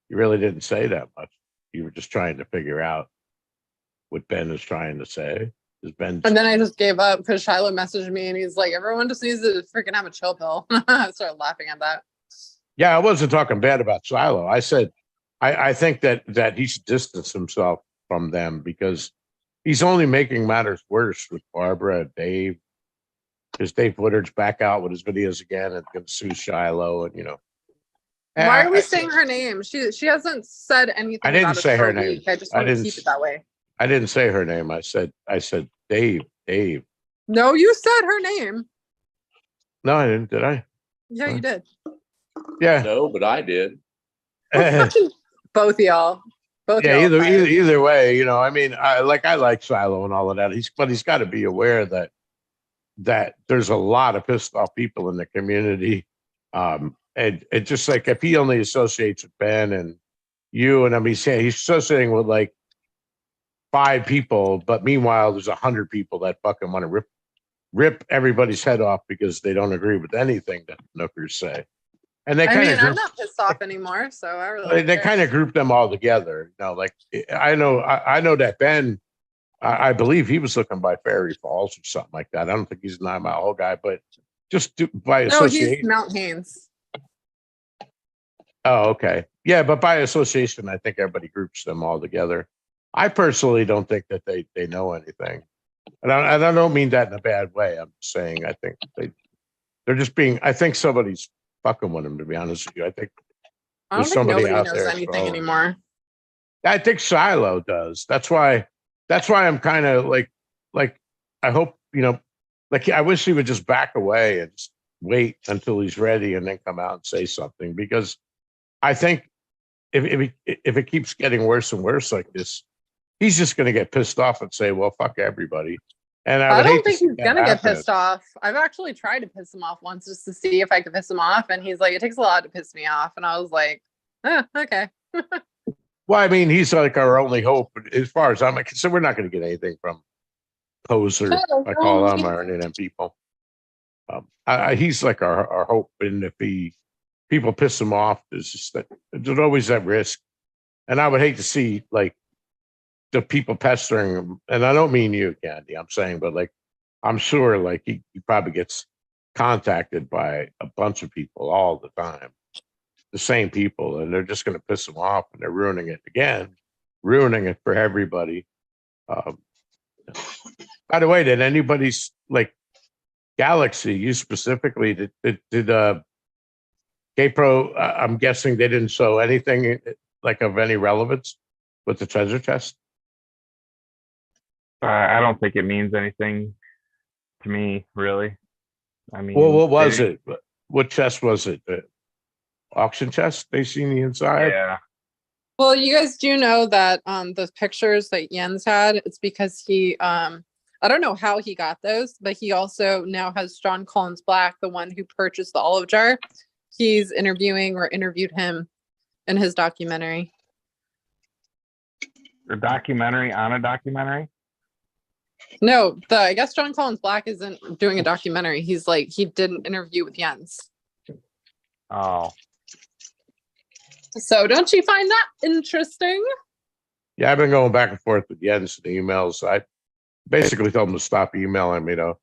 S5: you really didn't say that much. You were just trying to figure out what Ben is trying to say.
S1: And then I just gave up because Shiloh messaged me and he's like, everyone just needs to freaking have a chill pill. I started laughing at that.
S5: Yeah, I wasn't talking bad about Shiloh. I said, I think that he should distance himself from them because he's only making matters worse with Barbara and Dave. Because Dave Woodard's back out with his videos again and going to sue Shiloh, and
S1: Why are we saying her name? She hasn't said anything.
S5: I didn't say her name.
S1: I just want to keep it that way.
S5: I didn't say her name. I said Dave.
S1: No, you said her name.
S5: No, I didn't. Did I?
S1: Yeah, you did.
S5: Yeah.
S2: No, but I did.
S1: Both of y'all.
S5: Yeah. Either way, I mean, I like Shiloh and all of that. He's got to be aware that there's a lot of pissed off people in the community. And just like if he only associates with Ben and you, and I mean, he's associating with like 5 people, but meanwhile, there's 100 people that fucking want to rip rip everybody's head off because they don't agree with anything that Nookers say. And they
S1: I
S5: kind
S1: mean,
S5: of
S1: I'm
S5: group,
S1: not pissed off anymore, so I really
S5: they
S1: don't
S5: kind
S1: care.
S5: of group them all together. You know, like I know that Ben, I believe he was looking by Fairy Falls or something like that. I don't think he's a 9 Mile Hole guy, but just by
S1: No, he's
S5: association.
S1: Mount Haynes.
S5: Oh, okay. Yeah, but by association, I think everybody groups them all together. I personally don't think that they know anything. And I don't mean that in a bad way. I'm saying I think they're just being, I think somebody's fucking with them, to be honest with you. I think
S1: I
S5: there's
S1: don't think
S5: somebody
S1: nobody
S5: out
S1: knows
S5: there
S1: anything
S5: trolling.
S1: anymore.
S5: I think Shiloh does. That's why I'm kind of like I hope, you know, like I wish he would just back away and just wait until he's ready and then come out and say something, because I think if it keeps getting worse and worse like this, he's just going to get pissed off and say, well, fuck everybody. And I
S1: I
S5: would hate
S1: don't
S5: to
S1: think
S5: see
S1: he's
S5: that
S1: gonna get
S5: happen.
S1: pissed off. I've actually tried to piss him off once just to see if I could piss him off, and he's like, "It takes a lot to piss me off," and I was like, "Okay."
S5: Well, I mean, he's like our only hope as far as I'm concerned. We're not going to get anything from Poser, I call them, or any of them people. He's like our hope, and if people piss him off, there's just that there's always that risk. And I would hate to see like the people pestering him, and I don't mean you, Candy. I'm saying, but like I'm sure like he probably gets contacted by a bunch of people all the time, the same people, and they're just going to piss him off, and they're ruining it again, ruining it for everybody. Um, by the way, did anybody's like Galaxy, you specifically, did GoPro, I'm guessing they didn't show anything like of any relevance with the treasure chest?
S6: I don't think it means anything to me, really. I mean,
S5: Well, what was
S6: they-
S5: it? What chest was it? The auction chest? They seen the inside?
S6: Yeah.
S1: Well, you guys do know that those pictures that Jens had, it's because he I don't know how he got those, but he also now has John Collins Black, the one who purchased the olive jar. He's interviewed him in his documentary.
S6: A documentary on a documentary?
S1: No, I guess John Collins Black isn't doing a documentary. He did an interview with Jens.
S6: Oh,
S1: So don't you find that interesting?
S5: Yeah, I've been going back and forth with Jens and emails. I basically told him to stop emailing me, though.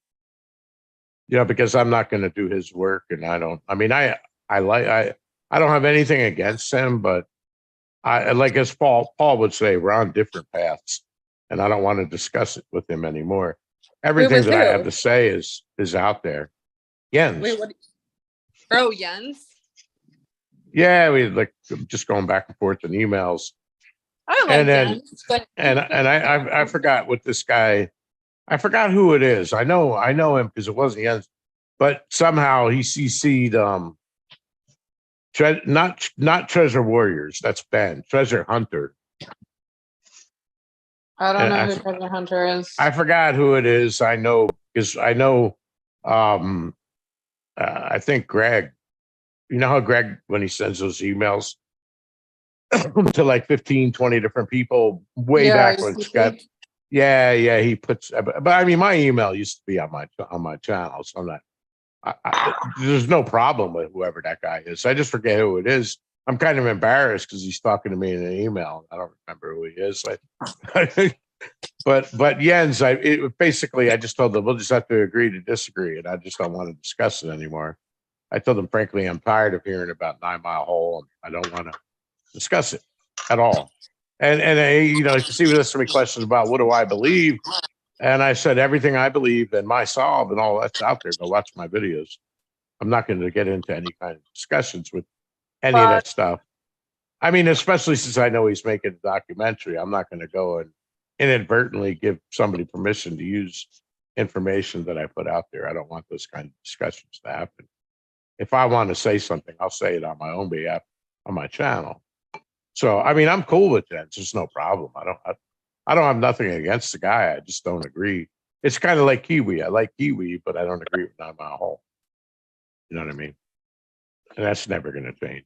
S5: You know, because I'm not going to do his work, and I don't have anything against him, but I like, as Paul would say, we're on different paths, and I don't want to discuss it with him anymore. Everything
S1: with
S5: that I
S1: who?
S5: have to say is out there. Jens.
S1: Wait, what? Oh, Jens.
S5: Yeah, we like just going back and forth in emails.
S1: I like
S5: And then-
S1: Jens, but
S5: And I forgot what this guy, I forgot who it is. I know him because it wasn't Jens, but somehow he CC'd not Treasure Warriors. That's Ben. Treasure Hunter.
S1: I don't
S5: And
S1: know who Treasure Hunter is.
S5: I forgot who it is. I know because I know I think Greg, you know how Greg, when he sends those emails to like 15, 20 different people way back when Scott. Yeah, he puts, but I mean, my email used to be on my channel, so I'm not, there's no problem with whoever that guy is. I just forget who it is. I'm kind of embarrassed because he's talking to me in an email. I don't remember who he is. But Jens, basically, I just told him we'll just have to agree to disagree, and I just don't want to discuss it anymore. I told him, frankly, I'm tired of hearing about 9 Mile Hole, and I don't want to discuss it at all. And you know, you see, there's so many questions about what do I believe, and I said everything I believe and my solve and all that's out there. Go watch my videos. I'm not going to get into any kind of discussions with any of that stuff. I mean, especially since I know he's making a documentary, I'm not going to go and inadvertently give somebody permission to use information that I put out there. I don't want those kind of discussions to happen. If I want to say something, I'll say it on my own behalf on my channel. So, I mean, I'm cool with that. There's no problem. I don't have nothing against the guy. I just don't agree. It's kind of like Kiwi. I like Kiwi, but I don't agree with 9 Mile Hole. You know what I mean? And that's never going to change.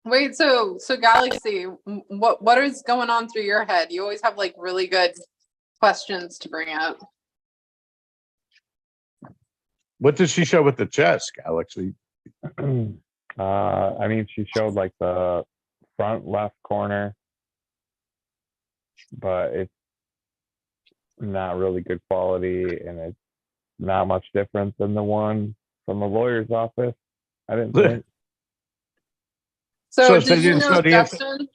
S1: Wait, so Galaxy, what is going on through your head? You always have like really good questions to bring up.
S5: What did she show with the chest, Galaxy?
S6: I mean, she showed like the front left corner, but it's not really good quality, and it's not much different than the one from the lawyer's office. I didn't think.
S1: So
S5: So they
S1: did you
S5: didn't
S1: know
S5: show the inside.
S1: Justin?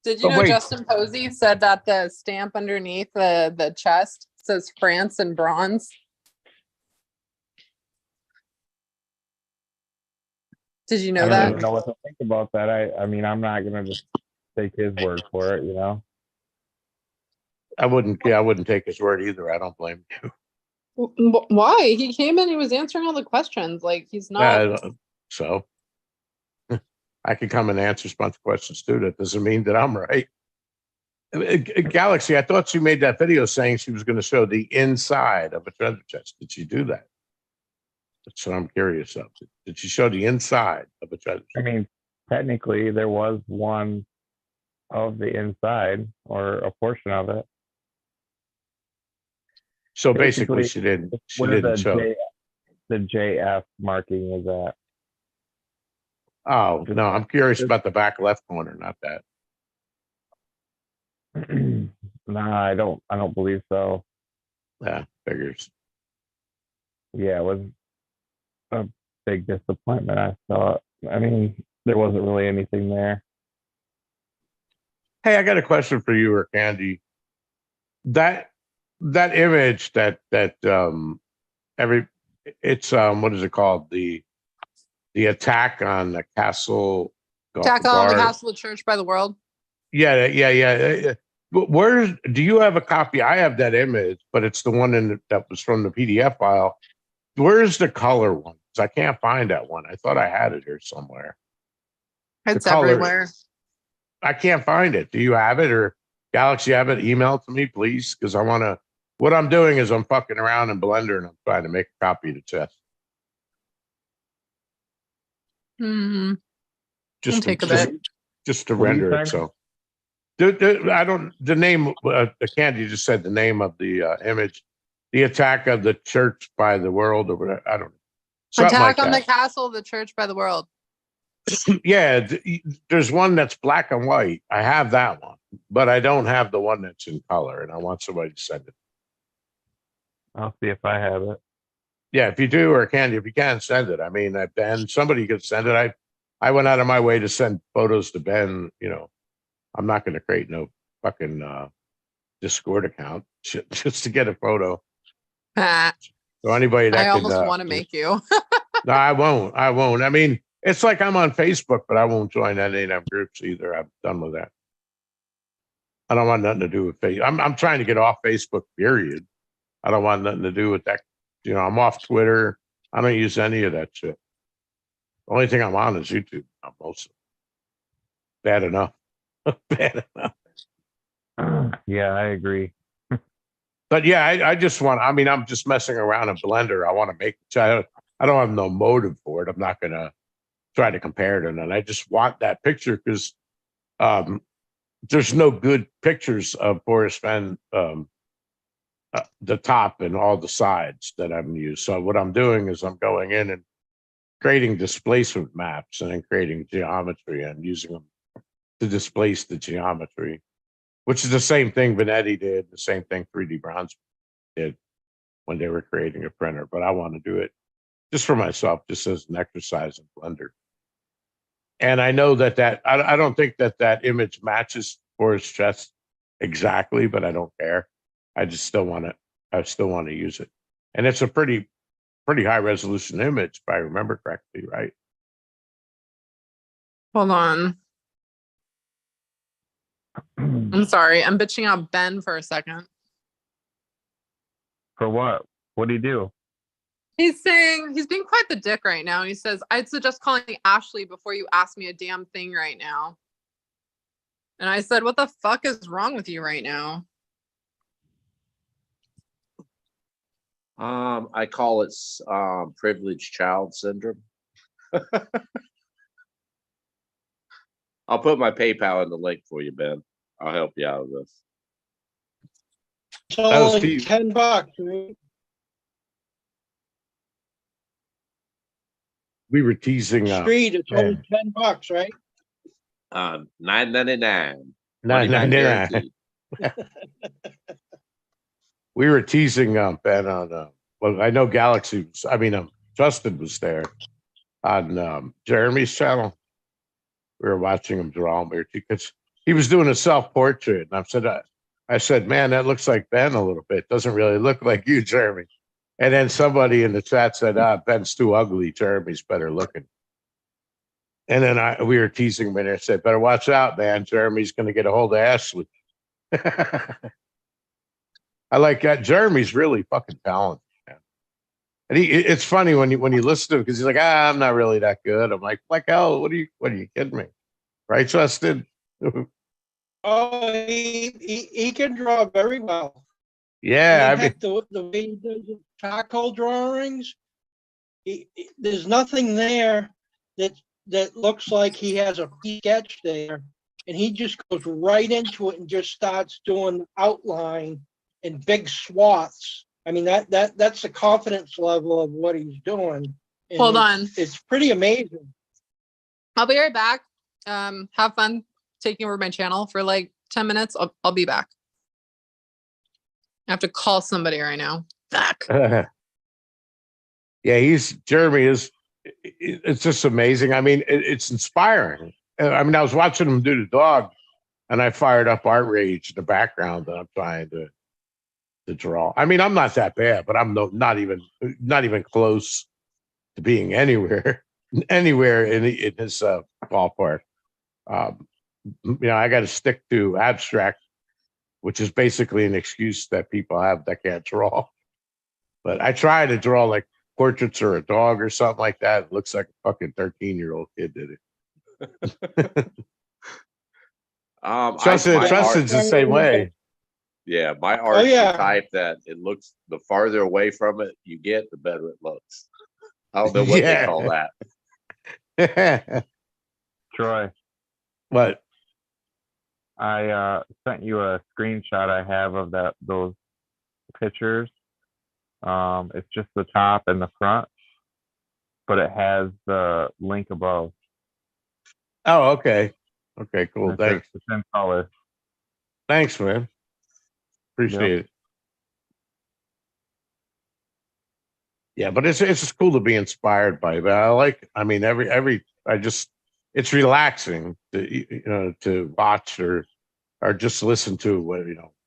S1: Did you
S5: Oh,
S1: know
S5: wait.
S1: Justin Posey said that the stamp underneath the chest says France in bronze? Did you know
S6: I don't
S1: that?
S6: even know what to think about that. I mean, I'm not gonna just take his word for it, you know.
S5: I wouldn't take his word either. I don't blame you.
S1: Why? He came in, he was answering all the questions. Like he's not.
S5: So I can come and answer a bunch of questions too. That doesn't mean that I'm right. Galaxy, I thought she made that video saying she was going to show the inside of a treasure chest. Did she do that? That's what I'm curious of. Did she show the inside of a treasure chest?
S6: I mean, technically, there was one of the inside or a portion of it.
S5: So basically, she didn't. She
S6: Where
S5: didn't show.
S6: the JF marking is at.
S5: Oh no, I'm curious about the back left corner, not that.
S6: Nah, I don't believe so.
S5: Yeah, figures.
S6: Yeah, it was a big disappointment. I thought. I mean, there wasn't really anything there.
S5: Hey, I got a question for you or Candy. That image that it's what is it called? The attack on the castle.
S1: Attack on the Castle, the Church by the World.
S5: Yeah. Where do you have a copy? I have that image, but it's the one that was from the PDF file. Where's the color one? Because I can't find that one. I thought I had it here somewhere.
S1: It's everywhere.
S5: I can't find it. Do you have it, or Galaxy have it? Email it to me, please, because I want to. What I'm doing is I'm fucking around in Blender and I'm trying to make a copy of the chest.
S1: Hmm.
S5: Just
S1: take a bit.
S5: Just to
S6: What are you
S5: render it.
S6: saying?
S5: So, I don't. The name. The Candy just said the name of the image. The attack of the church by the world, or whatever. I don't know. Something
S1: Attack
S5: like
S1: on
S5: that.
S1: the Castle, the Church by the World.
S5: Yeah, there's one that's black and white. I have that one, but I don't have the one that's in color, and I want somebody to send it.
S6: I'll see if I have it.
S5: Yeah, if you do, or Candy, if you can send it. I mean, Ben, somebody could send it. I went out of my way to send photos to Ben. You know, I'm not going to create no fucking Discord account just to get a photo. So anybody that
S1: I
S5: could,
S1: almost want to make you.
S5: No, I won't. I mean, it's like I'm on Facebook, but I won't join any of them groups either. I'm done with that. I don't want nothing to do with Facebook. I'm trying to get off Facebook, period. I don't want nothing to do with that. You know, I'm off Twitter. I don't use any of that shit. The only thing I'm on is YouTube. I'm mostly bad enough. Bad enough.
S6: Yeah, I agree.
S5: But yeah, I just want. I mean, I'm just messing around in Blender. I want to make. I don't have no motive for it. I'm not gonna try to compare it, and I just want that picture because there's no good pictures of Forrest Fenn, the top and all the sides that I've used. So what I'm doing is I'm going in and creating displacement maps and then creating geometry and using them to displace the geometry, which is the same thing Vanetti did, the same thing 3D Bronze did when they were creating a printer. But I want to do it just for myself, just as an exercise in Blender. And I know that I don't think that image matches for his chest exactly, but I don't care. I still want to use it. And it's a pretty high resolution image, if I remember correctly, right?
S1: Hold on. I'm sorry. I'm bitching out Ben for a second.
S6: For what? What do you do?
S1: He's saying he's being quite the dick right now. He says, I'd suggest calling Ashley before you ask me a damn thing right now. And I said, what the fuck is wrong with you right now?
S2: I call it privileged child syndrome. I'll put my PayPal in the link for you, Ben. I'll help you out with this.
S3: It's only $10, right?
S5: we were teasing
S3: Street, it's only
S5: yeah.
S3: $10, right?
S2: $9.99.
S5: Nine
S2: Money back
S5: ninety nine.
S2: guaranteed.
S5: We were teasing Ben on well, I know Galaxy was, I mean Justin was there on Jeremy's channel. We were watching him draw because he was doing a self-portrait, and I said, man, that looks like Ben a little bit. Doesn't really look like you, Jeremy. And then somebody in the chat said, Ben's too ugly. Jeremy's better looking. And then we were teasing him, and I said, better watch out, man. Jeremy's going to get a hold of Ashley. I like that. Jeremy's really fucking talented, man. And it's funny when you listen to him, because he's like, I'm not really that good. I'm like hell, what are you kidding me? Right, Justin?
S3: Oh, he can draw very well.
S5: Yeah,
S3: I mean, the way he does his charcoal drawings, there's nothing there that looks like he has a sketch there, and he just goes right into it and just starts doing outline in big swaths. I mean, that's the confidence level of what he's doing. And
S1: Hold on.
S3: It's pretty amazing.
S1: I'll be right back. Have fun taking over my channel for like 10 minutes. I'll be back. I have to call somebody right now. Fuck.
S5: Yeah, Jeremy is, it's just amazing. I mean, it's inspiring. I mean, I was watching him do the dog, and I fired up Art Rage in the background that I'm trying to draw. I mean, I'm not that bad, but I'm not even close to being anywhere in his ballpark. I got to stick to abstract, which is basically an excuse that people have that can't draw. But I try to draw like portraits or a dog or something like that. It looks like a fucking 13-year-old kid did it. Justin's the same way.
S2: Yeah, my art's
S3: yeah.
S2: the type that it looks, the farther away from it you get, the better it looks. I don't know what they call that.
S6: Troy,
S5: What?
S6: I sent you a screenshot I have of those pictures. It's just the top and the front, but it has the link above.
S5: Oh, okay. Okay, cool. Thanks.
S6: The same color.
S5: Thanks, man. Appreciate it. Yeah, but it's just cool to be inspired by that. I mean, it's relaxing to watch or just listen to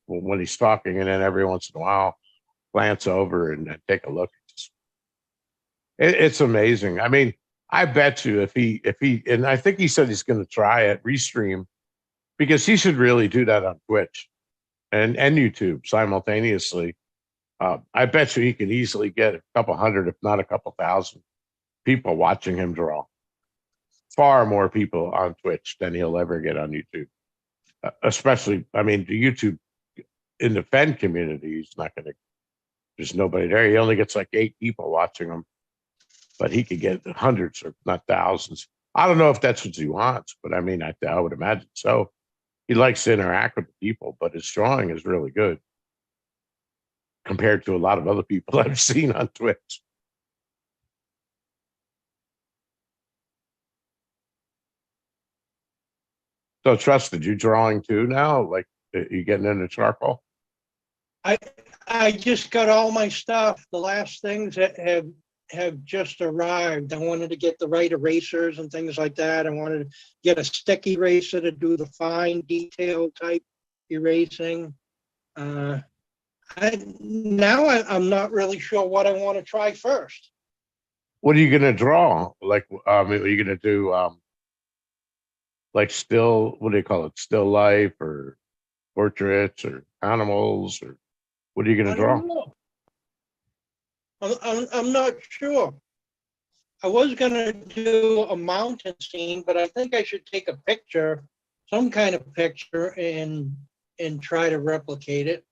S5: when he's talking, and then every once in a while glance over and take a look. It's amazing. I mean, I bet you if he and I think he said he's going to try it, restream, because he should really do that on Twitch and YouTube simultaneously. I bet you he can easily get a couple hundred, if not a couple thousand people watching him draw. Far more people on Twitch than he'll ever get on YouTube. Especially, I mean, the YouTube in the Fen community, he's not going to, there's nobody there. He only gets like 8 people watching him, but he could get hundreds or not thousands. I don't know if that's what he wants, but I mean, I would imagine so. He likes to interact with people, but his drawing is really good compared to a lot of other people I've seen on Twitch. So, Trusted, you drawing too now? Like, you getting into charcoal?
S3: I just got all my stuff. The last things that have just arrived. I wanted to get the right erasers and things like that. I wanted to get a stick eraser to do the fine detail type erasing. I'm not really sure what I want to try first.
S5: What are you going to draw? Like, are you going to do like still, what do you call it? Still life or portraits or animals, or what are you going to draw?
S3: I'm not sure. I was going to do a mountain scene, but I think I should take a picture, some kind of picture, and try to replicate it.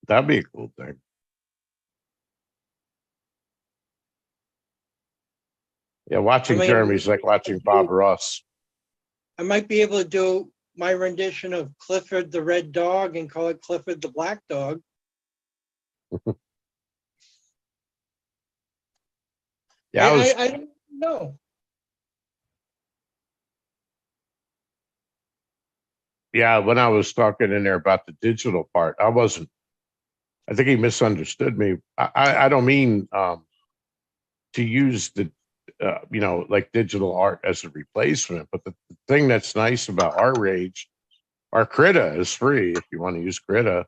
S5: That'd be a cool thing. Yeah, watching Jeremy's like watching Bob Ross.
S3: I might be able to do my rendition of Clifford the Red Dog and call it Clifford the Black Dog.
S5: Yeah,
S3: I don't know.
S5: when I was talking in there about the digital part, I think he misunderstood me. I don't mean to use the like digital art as a replacement, but the thing that's nice about Art Rage, our Krita is free if you want to use Krita,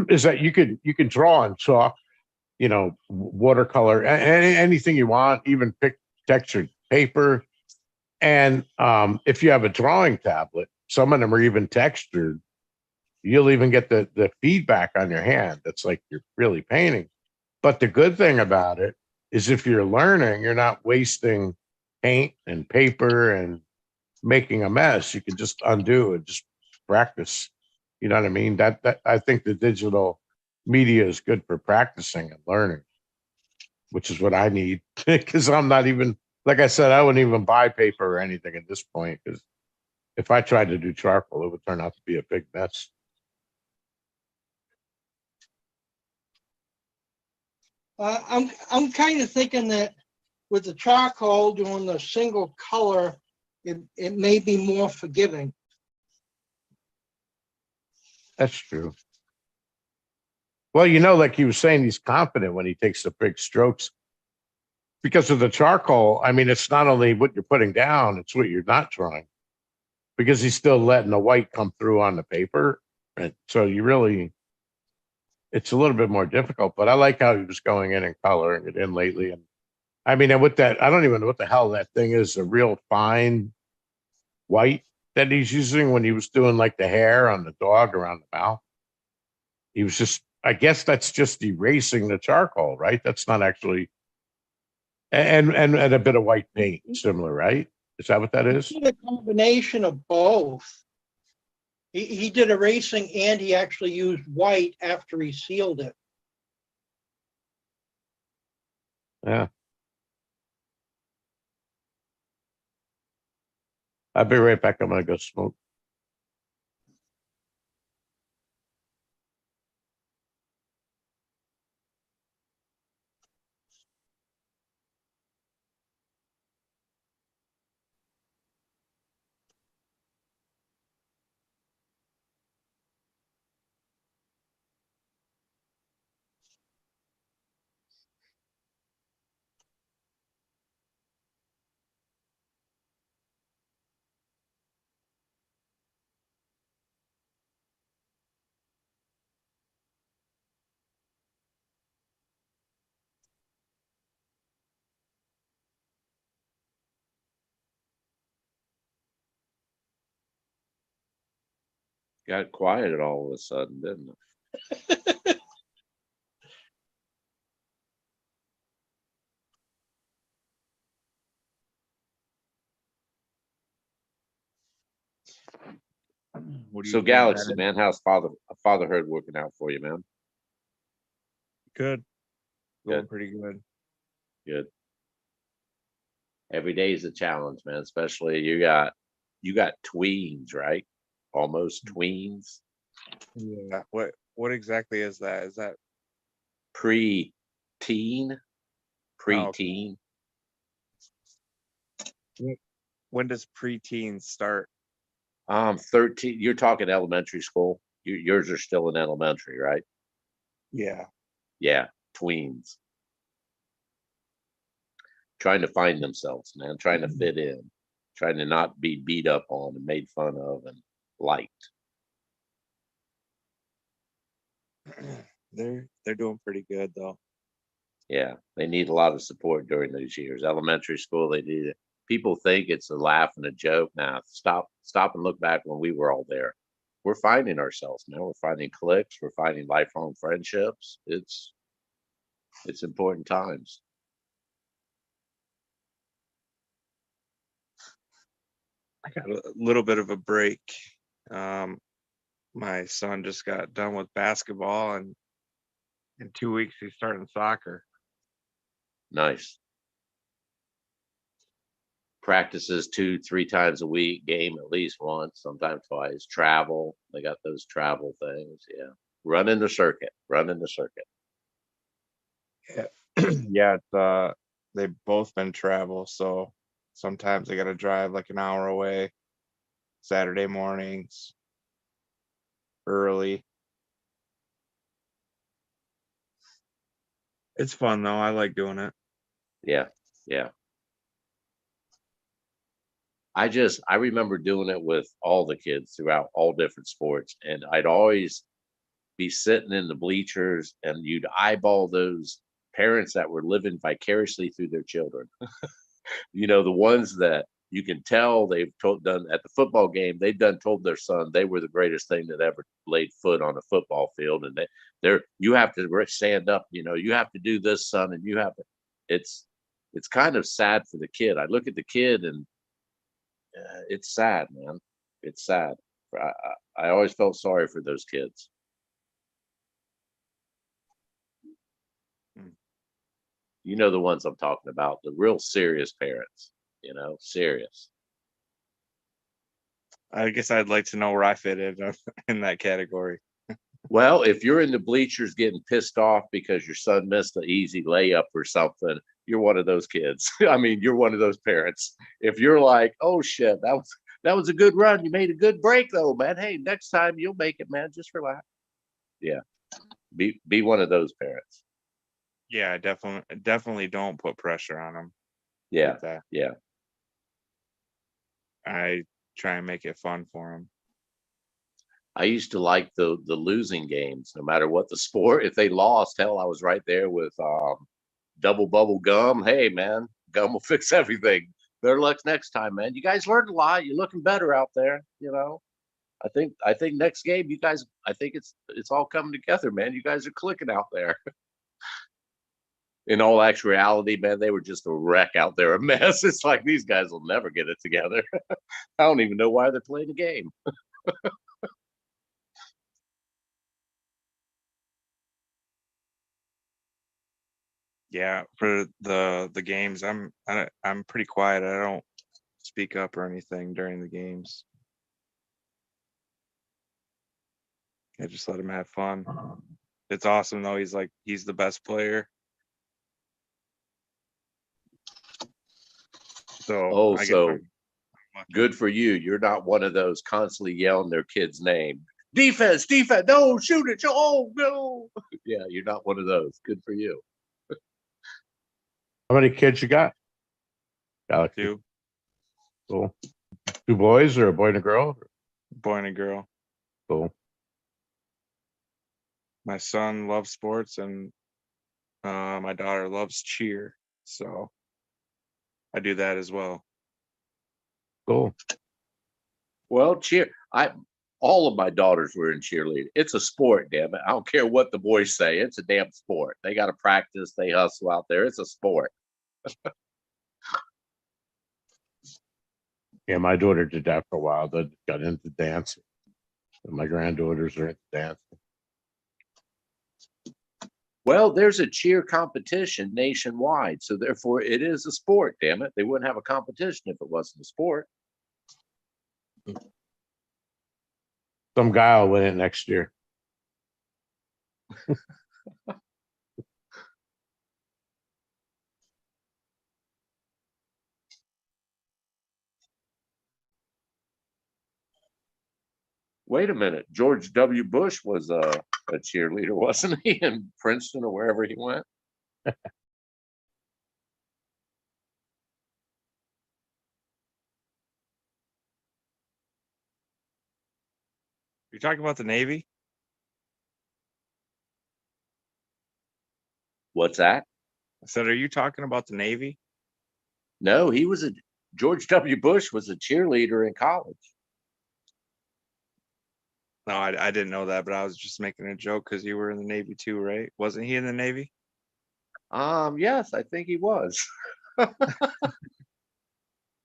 S5: is that you can draw on chalk, watercolor, anything you want, even pick textured paper. And if you have a drawing tablet, some of them are even textured. You'll even get the feedback on your hand. That's like you're really painting. But the good thing about it is if you're learning, you're not wasting paint and paper and making a mess. You can just undo and just practice. You know what I mean? That I think the digital media is good for practicing and learning, which is what I need because I'm not even, like I said, I wouldn't even buy paper or anything at this point because if I tried to do charcoal, it would turn out to be a big mess.
S3: I'm kind of thinking that with the charcoal doing the single color, it may be more forgiving.
S5: That's true. Well, like he was saying, he's confident when he takes the big strokes because of the charcoal. I mean, it's not only what you're putting down, it's what you're not drawing because he's still letting the white come through on the paper. And so it's a little bit more difficult, but I like how he was going in and coloring it in lately. And I mean, and with that, I don't even know what the hell that thing is, a real fine white that he's using when he was doing like the hair on the dog around the mouth. He was just, I guess that's just erasing the charcoal, right? That's not actually, and a bit of white paint, similar, right? Is that what that is?
S3: He did a combination of both. He did erasing and he actually used white after he sealed it.
S5: Yeah. I'll be right back. I'm gonna go smoke.
S2: Got quiet all of a sudden, didn't it?
S6: What do you
S2: So
S6: think,
S2: Galaxy,
S6: Brandon?
S2: man, how's fatherhood working out for you, man?
S6: Good. Going
S2: Good.
S6: pretty good.
S2: Good. Every day is a challenge, man. Especially you got tweens, right? Almost tweens.
S6: Yeah. What exactly is that? Is that
S2: Pre-teen.
S6: oh, okay.
S2: Pre-teen.
S6: When does preteen start?
S2: 13. You're talking elementary school. Yours are still in elementary, right?
S6: Yeah.
S2: Yeah, tweens. Trying to find themselves, man. Trying to fit in. Trying to not be beat up on and made fun of and liked.
S6: They're doing pretty good though.
S2: Yeah, they need a lot of support during those years. Elementary school, they need it. People think it's a laugh and a joke. Now, stop and look back when we were all there. We're finding ourselves now. We're finding cliques. We're finding lifelong friendships. It's important times.
S6: I got a little bit of a break. My son just got done with basketball, and in 2 weeks he's starting soccer.
S2: Nice. Practices 2-3 times a week, game at least once, sometimes twice. Travel, they got those travel things. Yeah, running the circuit.
S6: Yeah, yeah. It's they've both been travel, so sometimes I got to drive like an hour away Saturday mornings early. It's fun though. I like doing it.
S2: Yeah, yeah. I remember doing it with all the kids throughout all different sports, and I'd always be sitting in the bleachers, and you'd eyeball those parents that were living vicariously through their children. The ones that you can tell they've done at the football game, they've done told their son they were the greatest thing that ever laid foot on a football field, and you have to stand up, you have to do this, son, and you have to. It's kind of sad for the kid. I look at the kid, and it's sad, man. It's sad. I always felt sorry for those kids. You know the ones I'm talking about, the real serious parents, serious.
S6: I guess I'd like to know where I fit in that category.
S2: Well, if you're in the bleachers getting pissed off because your son missed an easy layup or something, you're one of those kids. I mean, you're one of those parents. If you're like, oh shit, that was a good run. You made a good break though, man. Hey, next time you'll make it, man. Just relax. Yeah. Be one of those parents.
S6: Yeah, definitely don't put pressure on them.
S2: Yeah.
S6: Like that.
S2: Yeah.
S6: I try and make it fun for them.
S2: I used to like the losing games, no matter what the sport. If they lost, hell, I was right there with double bubble gum. Hey, man, gum will fix everything. Better luck next time, man. You guys learned a lot. You're looking better out there. I think next game, you guys. I think it's all coming together, man. You guys are clicking out there. In all actuality, man, they were just a wreck out there, a mess. It's like these guys will never get it together. I don't even know why they're playing the game.
S6: Yeah, for the games, I'm pretty quiet. I don't speak up or anything during the games. I just let him have fun. It's awesome though. He's the best player. So I guess
S2: So
S6: I'm lucky.
S2: good for you. You're not one of those constantly yelling their kid's name. Defense, no, shoot it. Oh, no. Yeah, you're not one of those. Good for you.
S5: How many kids you got? Galaxy.
S6: 2,
S5: Cool. 2 boys or a boy and a girl?
S6: boy and a girl.
S5: Cool.
S6: My son loves sports, and my daughter loves cheer. So I do that as well.
S5: Cool.
S2: Well, all of my daughters were in cheerleading. It's a sport, damn it. I don't care what the boys say. It's a damn sport. They got to practice. They hustle out there. It's a sport.
S5: Yeah, my daughter did that for a while. Then got into dancing. And my granddaughters are into dancing.
S2: Well, there's a cheer competition nationwide. So therefore it is a sport, damn it. They wouldn't have a competition if it wasn't a sport.
S5: Some guy will win it next year.
S2: Wait a minute. George W. Bush was a cheerleader, wasn't he, in Princeton or wherever he went?
S6: You're talking about the Navy?
S2: What's that?
S6: I said, are you talking about the Navy?
S2: No, George W. Bush was a cheerleader in college.
S6: No, I didn't know that, but I was just making a joke because you were in the Navy too, right? Wasn't he in the Navy?
S2: Yes, I think he was.
S6: Yeah,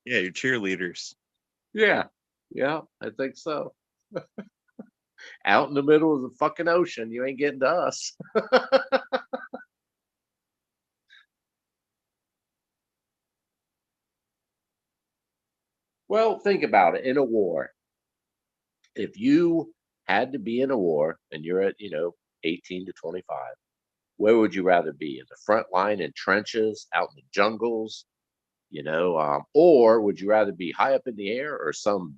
S6: you're cheerleaders.
S2: Yeah, I think so. Out in the middle of the fucking ocean, you ain't getting to us. Well, think about it. In a war, if you had to be in a war and you're at, 18 to 25, where would you rather be, in the front line in trenches, out in the jungles, or would you rather be high up in the air, or some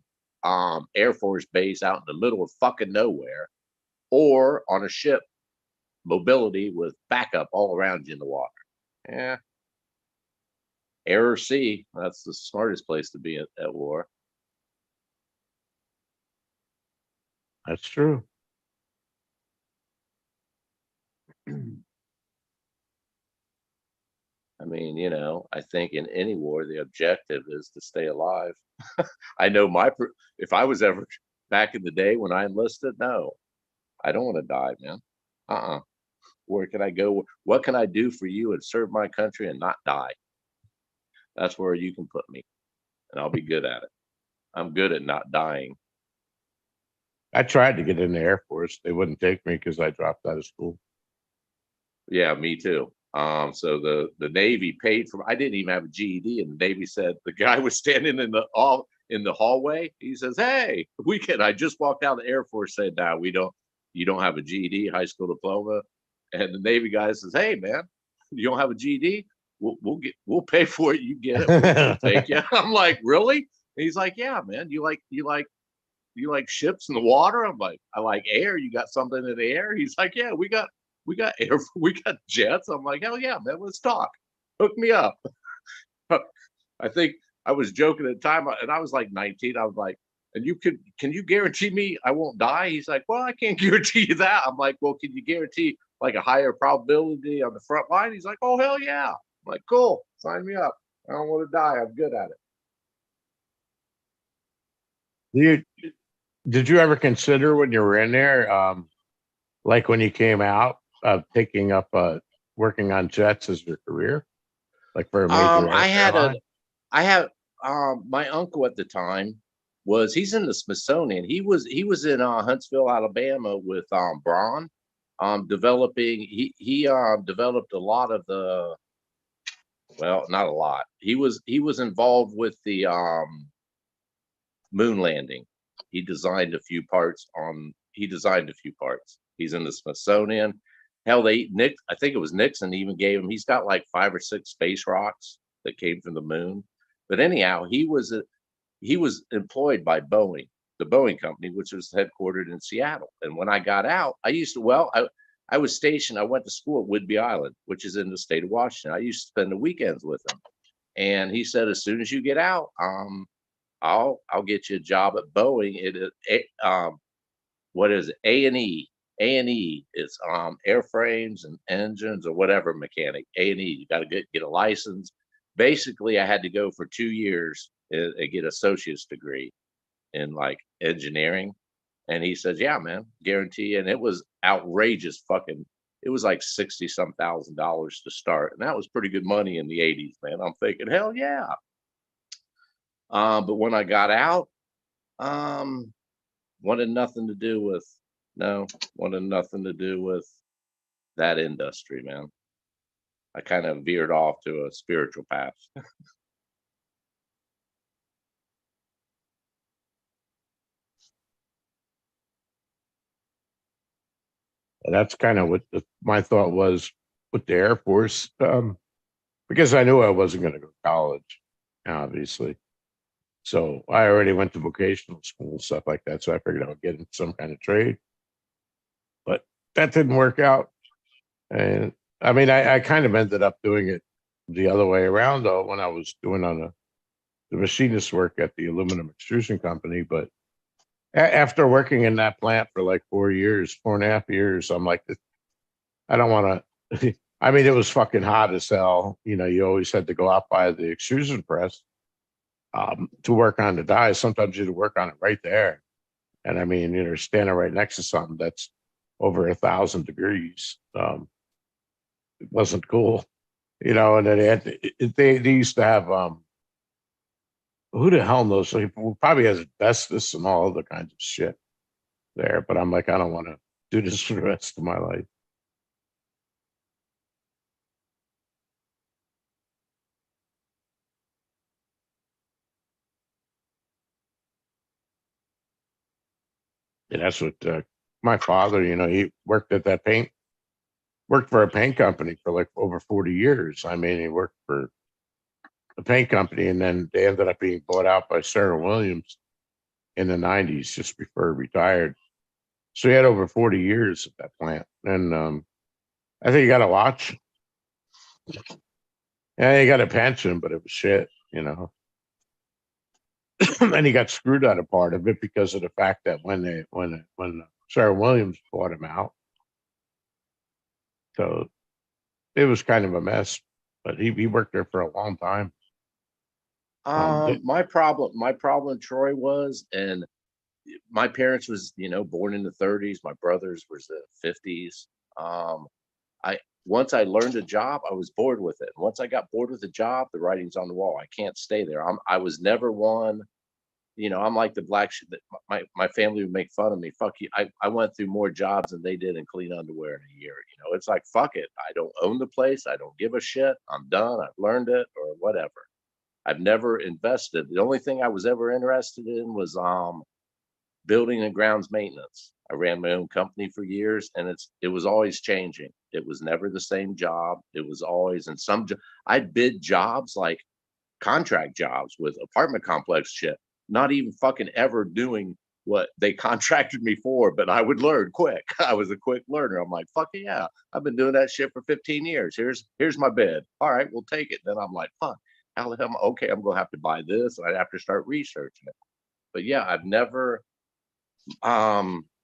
S2: Air Force base out in the middle of fucking nowhere, or on a ship, mobility with backup all around you in the water? Yeah, air or sea, that's the smartest place to be at war.
S5: That's true.
S2: I mean, I think in any war, the objective is to stay alive. I know if I was ever back in the day when I enlisted, no, I don't want to die, man. Where can I go? What can I do for you and serve my country and not die? That's where you can put me, and I'll be good at it. I'm good at not dying.
S5: I tried to get in the Air Force. They wouldn't take me because I dropped out of school.
S2: Yeah, me too. So the Navy paid for. I didn't even have a GED, and the Navy said the guy was standing in the hallway. He says, "Hey, we can." I just walked out of the Air Force. Said, "No, we don't. You don't have a GED, high school diploma." And the Navy guy says, "Hey, man, you don't have a GED? We'll pay for it. You get it. We'll take you." I'm like, "Really?" And he's like, "Yeah, man. You like ships in the water?" I'm like, "I like air. You got something in the air?" He's like, "Yeah, we got air, we got jets." I'm like, "Hell yeah, man, let's talk. Hook me up." I think I was joking at the time, and I was like 19. I was like, "And can you guarantee me I won't die?" He's like, "Well, I can't guarantee you that." I'm like, "Well, can you guarantee like a higher probability on the front line?" He's like, "Oh, hell yeah." I'm like, "Cool, sign me up. I don't want to die. I'm good at it."
S5: You did you ever consider when you were in there, like when you came out, taking up working on jets as your career, like for a major
S2: I had
S5: airline?
S2: I had my uncle at the time he's in the Smithsonian. He was in Huntsville, Alabama with Braun, developing. He developed a lot of the, well, not a lot. He was involved with the moon landing. He designed a few parts. He's in the Smithsonian. Hell, I think it was Nixon even gave him. He's got like 5 or 6 space rocks that came from the moon. But anyhow, he was employed by Boeing, the Boeing company, which was headquartered in Seattle. And when I got out, I was stationed. I went to school at Whidbey Island, which is in the state of Washington. I used to spend the weekends with him. And he said, as soon as you get out, I'll get you a job at Boeing. What is it? A&E. A&E is airframes and engines or whatever mechanic. A&E. You got to get a license. Basically, I had to go for 2 years and get an associate's degree in like engineering. And he says, "Yeah, man, guarantee." And it was outrageous fucking. It was like 60 some $1,000s to start, and that was pretty good money in the 80s, man. I'm thinking, hell yeah. But when I got out, um, wanted nothing to do with no, wanted nothing to do with that industry, man. I kind of veered off to a spiritual path.
S5: And that's kind of what my thought was with the Air Force, because I knew I wasn't going to go to college, obviously. So I already went to vocational school, stuff like that. So I figured I would get into some kind of trade, but that didn't work out. And I mean, I kind of ended up doing it the other way around, though, when I was doing the machinist work at the aluminum extrusion company. But after working in that plant for like 4 years, 4.5 years, I'm like, I don't want to. I mean, it was fucking hot as hell. You always had to go out by the extrusion press to work on the die. Sometimes you had to work on it right there. And I mean, standing right next to something that's over 1,000 degrees. It wasn't cool, and then they used to have, who the hell knows? Probably has asbestos and all other kinds of shit there. But I'm like, I don't want to do this for the rest of my life. And that's what my father, he worked at that paint worked for a paint company for like over 40 years. I mean, he worked for the paint company, and then they ended up being bought out by Sarah Williams in the 90s, just before he retired. So he had over 40 years at that plant. And I think you got to watch. Yeah, he got a pension, but it was shit, you know. And he got screwed out of part of it because of the fact that when Sarah Williams bought him out, so it was kind of a mess. But he worked there for a long time.
S2: My problem, Troy, was, and my parents was, born in the 30s. My brothers was the 50s. Once I learned a job, I was bored with it. And once I got bored with the job, the writing's on the wall. I can't stay there. I was never one, I'm like the black sheep that my family would make fun of me. Fuck you. I went through more jobs than they did in clean underwear in a year. It's like, fuck it. I don't own the place. I don't give a shit. I'm done. I've learned it, or whatever. I've never invested. The only thing I was ever interested in was building and grounds maintenance. I ran my own company for years, and it was always changing. It was never the same job. It was always in some. I'd bid jobs like contract jobs with apartment complex shit, not even fucking ever doing what they contracted me for, but I would learn quick. I was a quick learner. I'm like, fuck yeah, I've been doing that shit for 15 years. Here's my bid. All right, we'll take it. Then I'm like, fuck, how the hell? Okay, I'm gonna have to buy this. I'd have to start researching it. But yeah, I've never.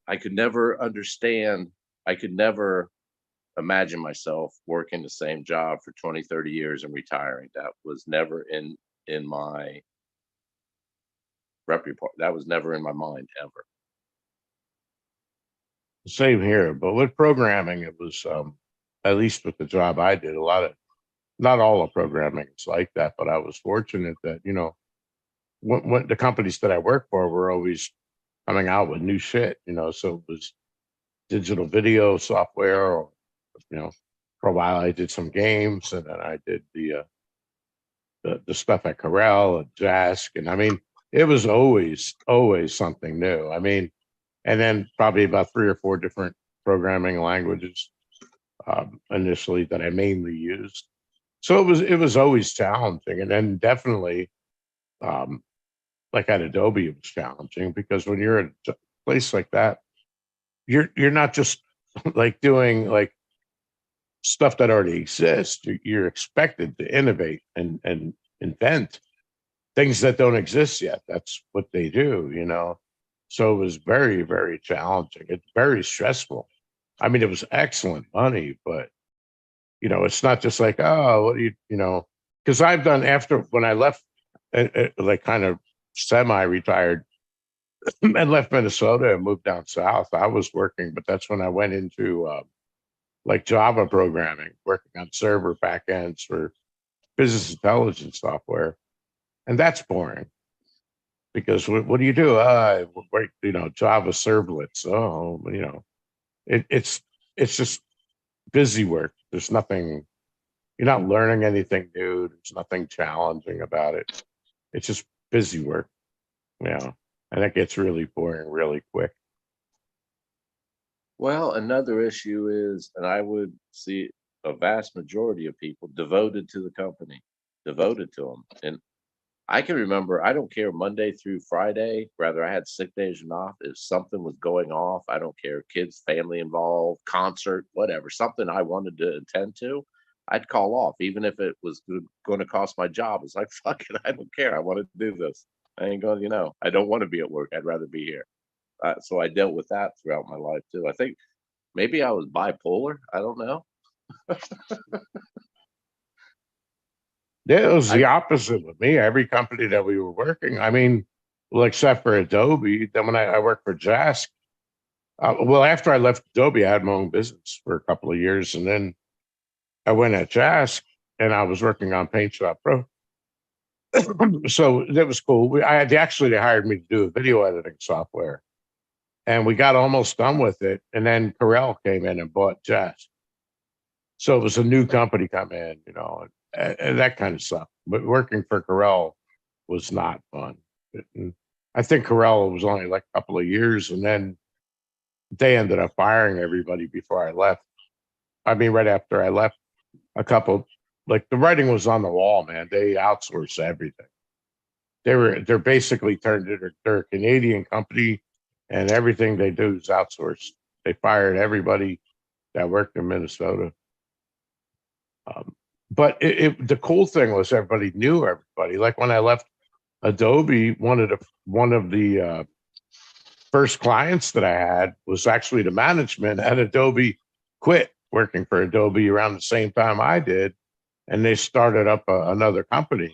S2: I could never understand. I could never imagine myself working the same job for 20, 30 years and retiring. That was never in my repertoire. That was never in my mind ever.
S5: Same here, but with programming, it was at least with the job I did, not all of programming is like that, but I was fortunate that when the companies that I worked for were always coming out with new shit, so it was digital video software, or for a while I did some games, and then I did the stuff at Corel and Jask, and I mean, it was always something new. I mean, and then probably about 3 or 4 different programming languages initially that I mainly used. So it was always challenging, and then definitely like at Adobe, it was challenging because when you're at a place like that, you're not just like doing like stuff that already exists. You're expected to innovate and invent things that don't exist yet. That's what they do, So it was very, very challenging. It's very stressful. I mean, it was excellent money, but it's not just like, oh, what do because I've done, after when I left, like kind of semi-retired and left Minnesota and moved down south, I was working, but that's when I went into like Java programming, working on server backends for business intelligence software. And that's boring because what do you do? Java servlets. Oh, it's just busy work. There's nothing, you're not learning anything new. There's nothing challenging about it. It's just busy work, and it gets really boring really quick.
S2: Well, another issue is, and I would see a vast majority of people devoted to the company, devoted to them. And I can remember, I don't care, Monday through Friday, rather I had sick days and off. If something was going off, I don't care, kids, family involved, concert, whatever, something I wanted to attend to, I'd call off, even if it was going to cost my job. It's like, fuck it, I don't care. I want to do this. I ain't going, I don't want to be at work. I'd rather be here. So I dealt with that throughout my life too. I think maybe I was bipolar. I don't know.
S5: Yeah, it was the opposite with me. Every company that we were working, I mean, well, except for Adobe. Then when I worked for Jask, after I left Adobe, I had my own business for a couple of years, and then I went at Jask, and I was working on Paint Shop Pro. So that was cool. They hired me to do a video editing software, and we got almost done with it, and then Corel came in and bought Jask. So it was a new company come in, and that kind of stuff. But working for Corel was not fun. I think Corel was only like a couple of years, and then they ended up firing everybody before I left. I mean, right after I left, a couple, like the writing was on the wall, man. They outsource everything. They're basically they're a Canadian company, and everything they do is outsourced. They fired everybody that worked in Minnesota. But the cool thing was everybody knew everybody. Like when I left Adobe, one of the first clients that I had was actually the management at Adobe quit working for Adobe around the same time I did, and they started up another company.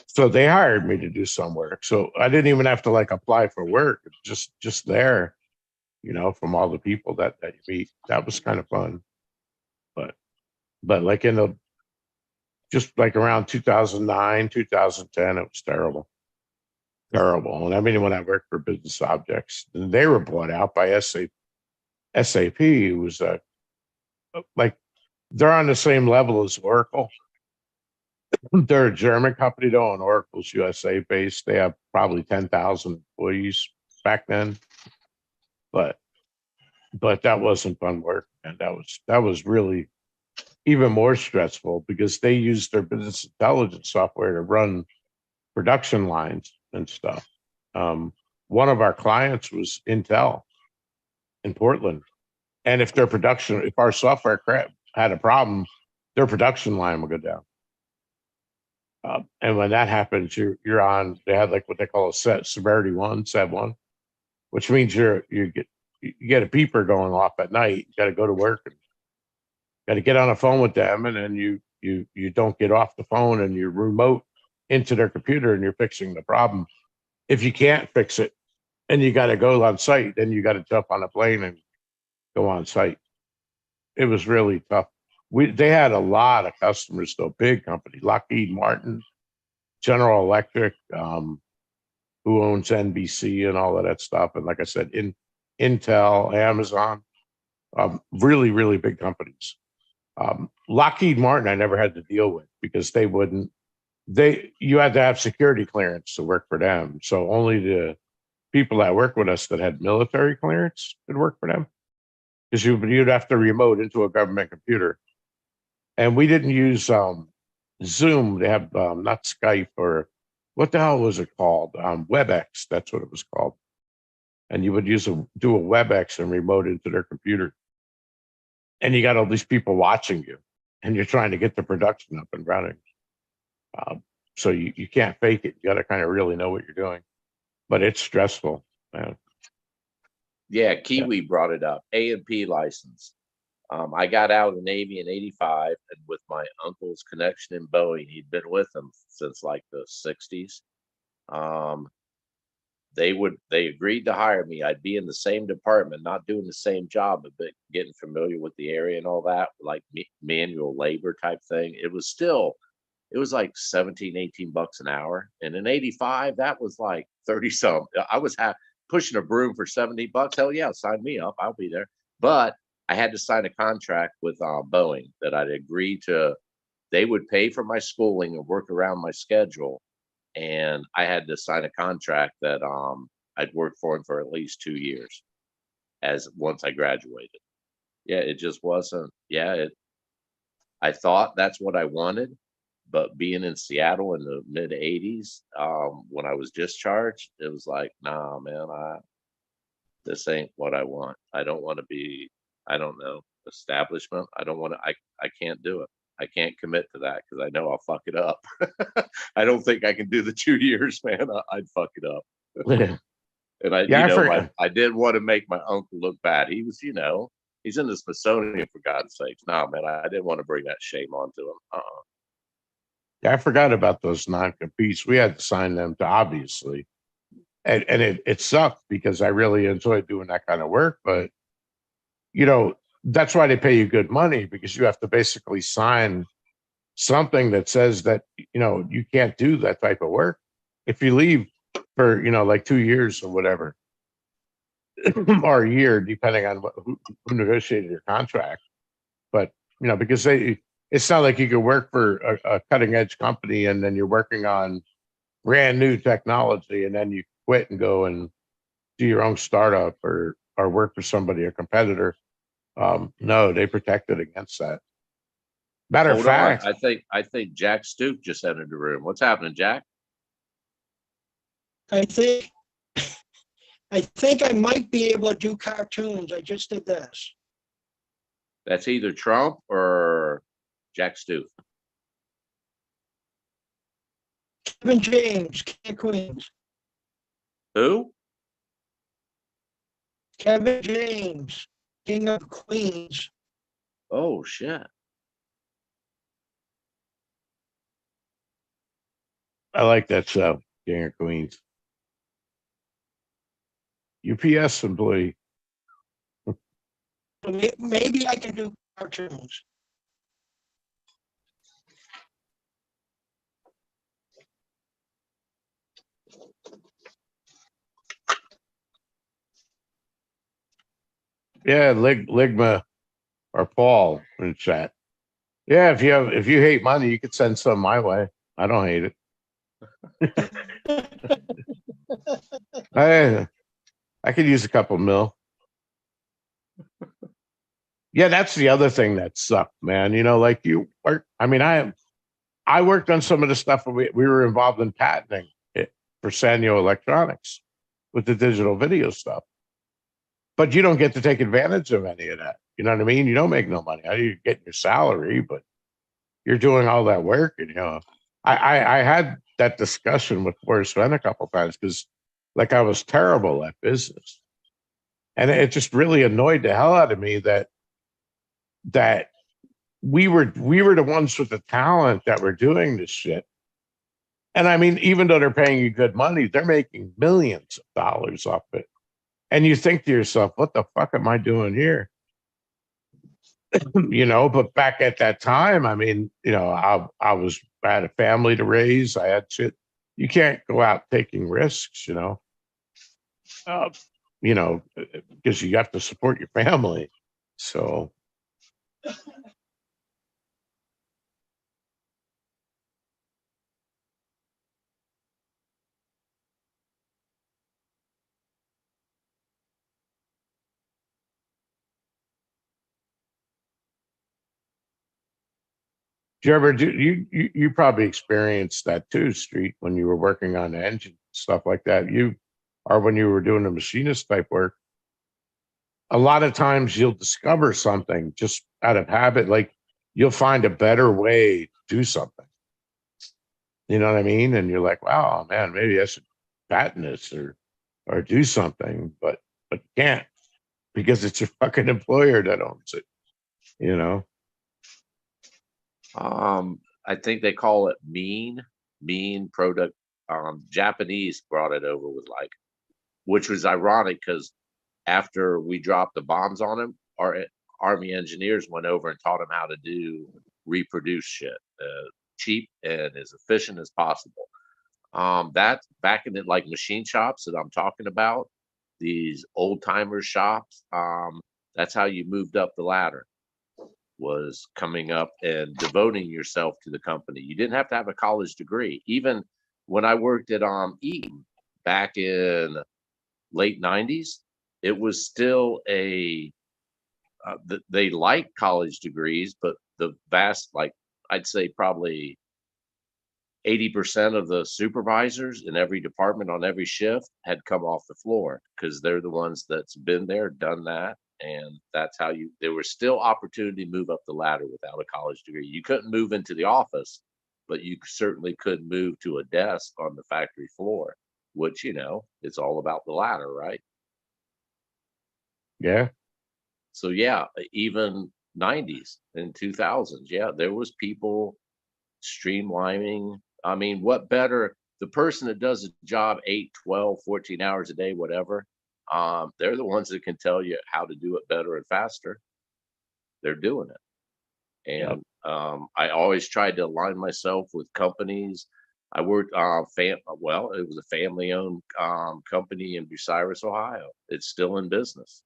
S5: So they hired me to do some work. So I didn't even have to like apply for work. Just there, from all the people that you meet. That was kind of fun. But like just like around 2009, 2010, it was terrible. Terrible. And I mean, when I worked for Business Objects, they were bought out by SAP. It was like they're on the same level as Oracle. They're a German company though, and Oracle's USA based. They have probably 10,000 employees back then. But that wasn't fun work, and that was really even more stressful because they used their business intelligence software to run production lines and stuff. One of our clients was Intel in Portland, and if our software had a problem, their production line would go down. And when that happens, you're on. They had like what they call a severity 1, SEV 1, which means you get a beeper going off at night. You got to go to work and got to get on the phone with them, and then you don't get off the phone and you remote into their computer and you're fixing the problem. If you can't fix it and you got to go on site, then you got to jump on a plane and go on site. It was really tough. They had a lot of customers though, big company, Lockheed Martin, General Electric, who owns NBC and all of that stuff. And like I said, Intel, Amazon, really, really big companies. Lockheed Martin, I never had to deal with because you had to have security clearance to work for them. So only the people that work with us that had military clearance could work for them because you'd have to remote into a government computer. And we didn't use Zoom. They have not Skype or what the hell was it called? WebEx. That's what it was called. And you would do a WebEx and remote into their computer. And you got all these people watching you, and you're trying to get the production up and running. So you can't fake it. You got to kind of really know what you're doing. But it's stressful, man.
S2: Yeah, Kiwi brought it up. A&P license. I got out of the Navy in '85, and with my uncle's connection in Boeing, he'd been with them since like the '60s. They agreed to hire me. I'd be in the same department, not doing the same job, but getting familiar with the area and all that, like manual labor type thing. It was like 17, 18 bucks an hour. And in '85, that was like 30 some. I was pushing a broom for 70 bucks. Hell yeah, sign me up. I'll be there. But I had to sign a contract with Boeing that I'd agreed to. They would pay for my schooling and work around my schedule. And I had to sign a contract that I'd work for them for at least 2 years once I graduated. Yeah, it just wasn't. Yeah, I thought that's what I wanted. But being in Seattle in the mid '80s, when I was discharged, it was like, nah, man, this ain't what I want. I don't want to be, I don't know, establishment. I don't want to, I can't do it. I can't commit to that because I know I'll fuck it up. I don't think I can do the 2 years, man. I'd fuck it up. And I did want to make my uncle look bad. He was, he's in the Smithsonian for God's sakes. No, man, I didn't want to bring that shame onto him.
S5: Yeah, I forgot about those non-competes. We had to sign them to obviously. And it sucked because I really enjoyed doing that kind of work. But, that's why they pay you good money, because you have to basically sign something that says that, you can't do that type of work. If you leave for, like 2 years or whatever, or a year, depending on who negotiated your contract. But, because it's not like you could work for a cutting edge company and then you're working on brand new technology and then you quit and go and do your own startup or work for somebody, a competitor. No, they protected against that. Matter of
S2: Hold on.
S5: fact,
S2: I think Jack Stoop just entered the room. What's happening, Jack?
S3: I think, I think I might be able to do cartoons. I just did this.
S2: That's either Trump or Jack Stoop.
S3: Kevin James, King of Queens.
S2: Who?
S3: Kevin James, King of Queens.
S2: Oh shit.
S5: I like that show, King of Queens. UPS employee.
S3: Maybe I can do cartoons.
S5: Yeah, Ligma or Paul in chat. Yeah, if you hate money, you could send some my way. I don't hate it. I could use a couple mil. Yeah, that's the other thing that sucked, man. You know, like you work. I mean, I worked on some of the stuff we were involved in patenting it for Sanyo Electronics with the digital video stuff. But you don't get to take advantage of any of that. You know what I mean? You don't make no money. You get your salary, but you're doing all that work. And, you know, I had that discussion with Forrest Sven a couple times because, like, I was terrible at business. And it just really annoyed the hell out of me that we were the ones with the talent that were doing this shit. And I mean, even though they're paying you good money, they're making millions of dollars off it. And you think to yourself, what the fuck am I doing here? You know, but back at that time, I mean, you know, I had a family to raise. I had shit. You can't go out taking risks, uh, you know, because you have to support your family. So do you ever do you probably experienced that too, Street, when you were working on the engine stuff like that? You or when you were doing the machinist type work, a lot of times you'll discover something just out of habit, like you'll find a better way to do something. You know what I mean? And you're like, wow, man, maybe I should patent this or do something, but you can't because it's your fucking employer that owns it, you know?
S2: I think they call it mean product. Japanese brought it over with like, which was ironic because after we dropped the bombs on him, our army engineers went over and taught him how to do reproduce shit, cheap and as efficient as possible. That's back in the like machine shops that I'm talking about, these old timer shops. That's how you moved up the ladder, was coming up and devoting yourself to the company. You didn't have to have a college degree. Even when I worked at Eaton back in late 90s, it was still they liked college degrees, but the vast, like I'd say probably 80% of the supervisors in every department on every shift had come off the floor because they're the ones that's been there, done that. And that's how there was still opportunity to move up the ladder without a college degree. You couldn't move into the office, but you certainly could move to a desk on the factory floor, which, it's all about the ladder, right?
S5: Yeah.
S2: So yeah, even 90s and 2000s, yeah, there was people streamlining. I mean, what better, the person that does a job 8, 12, 14 hours a day, whatever, they're the ones that can tell you how to do it better and faster. They're doing it. And I always tried to align myself with companies. I worked it was a family-owned company in Bucyrus, Ohio. It's still in business.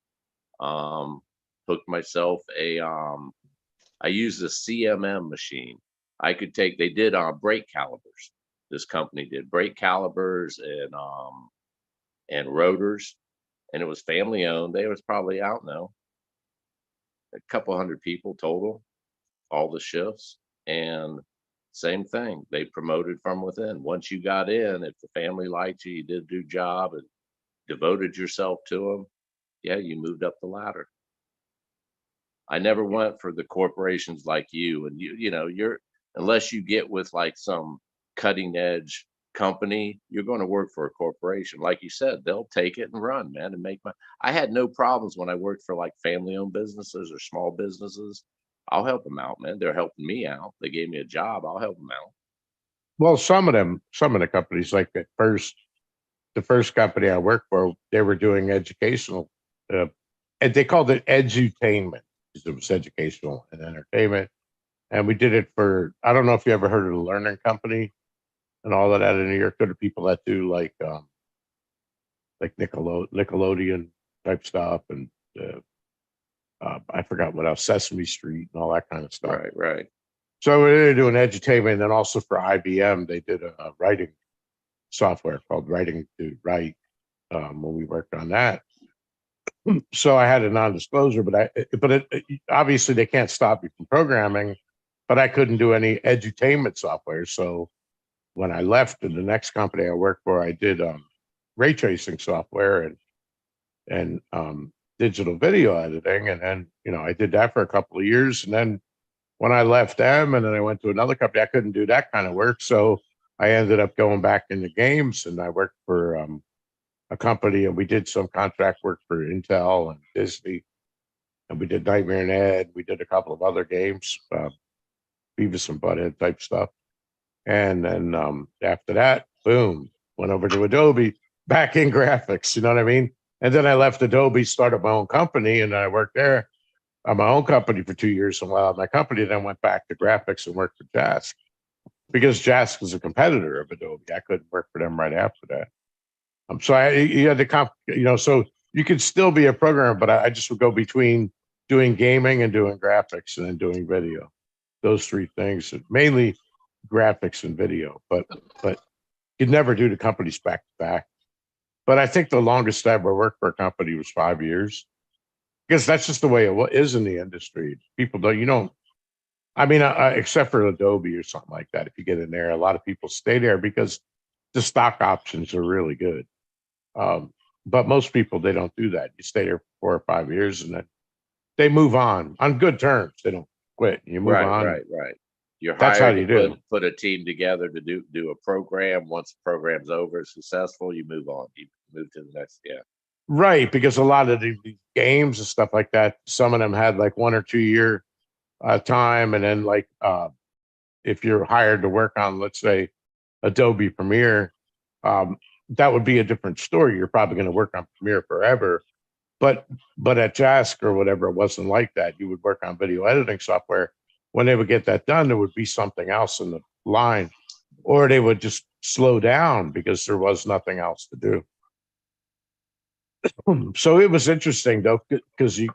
S2: Hooked myself I used a CMM machine. They did brake calipers. This company did brake calipers and rotors, and it was family owned. They was probably out now a couple hundred people total, all the shifts, and same thing. They promoted from within. Once you got in, if the family liked you, you did a good job and devoted yourself to them, yeah, you moved up the ladder. I never went for the corporations like you, and you know, you're unless you get with like some cutting edge company, you're going to work for a corporation. Like you said, they'll take it and run, man, and make money. I had no problems when I worked for like family owned businesses or small businesses. I'll help them out, man. They're helping me out. They gave me a job. I'll help them out.
S5: Well, some of the companies, like the first company I worked for, they were doing educational, and they called it edutainment because it was educational and entertainment. And we did it for, I don't know if you ever heard of the Learning Company and all of that in New York. There are people that do like Nickelodeon type stuff, and I forgot what else, Sesame Street and all that kind of stuff.
S2: Right, right.
S5: So we were doing edutainment, and then also for IBM, they did a writing software called Writing to Write when we worked on that. So I had a non-disclosure, but obviously they can't stop you from programming, but I couldn't do any edutainment software. So when I left in the next company I worked for, I did ray tracing software and digital video editing. And then, you know, I did that for a couple of years. And then when I left them and then I went to another company, I couldn't do that kind of work. So I ended up going back into games, and I worked for a company, and we did some contract work for Intel and Disney, and we did Nightmare and Ed. We did a couple of other games, Beavis and Butthead type stuff. And then after that, boom, went over to Adobe, back in graphics, you know what I mean? And then I left Adobe, started my own company, and I worked there on my own company for 2 years. And while my company then went back to graphics and worked for Jask, because Jask was a competitor of Adobe. I couldn't work for them right after that. So you had to you know, so you could still be a programmer, but I just would go between doing gaming and doing graphics and then doing video. Those three things, mainly graphics and video, but you'd never do the companies back to back. But I think the longest I ever worked for a company was 5 years, because that's just the way it is in the industry. People don't, I mean, except for Adobe or something like that. If you get in there, a lot of people stay there because the stock options are really good. But most people, they don't do that. You stay there for 4 or 5 years and then they move on good terms. They don't quit. You move on.
S2: Right. You're
S5: That's how
S2: hired
S5: you
S2: to
S5: do.
S2: put a team together to do a program. Once the program's over, successful, you move on. You move to the next. Yeah.
S5: Right. Because a lot of the games and stuff like that, some of them had like 1 or 2 year time. And then like if you're hired to work on, let's say, Adobe Premiere, that would be a different story. You're probably going to work on Premiere forever. But at Jask or whatever, it wasn't like that. You would work on video editing software. When they would get that done, there would be something else in the line, or they would just slow down because there was nothing else to do. So it was interesting though, because you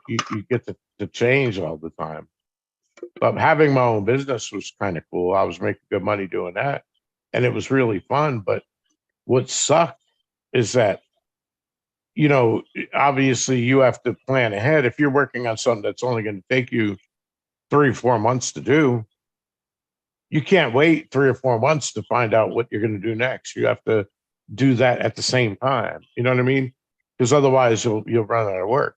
S5: get to change all the time. But having my own business was kind of cool. I was making good money doing that, and it was really fun. But what sucked is that, you know, obviously you have to plan ahead. If you're working on something that's only going to take you 3 or 4 months to do, you can't wait 3 or 4 months to find out what you're going to do next. You have to do that at the same time. You know what I mean? Because otherwise you'll run out of work.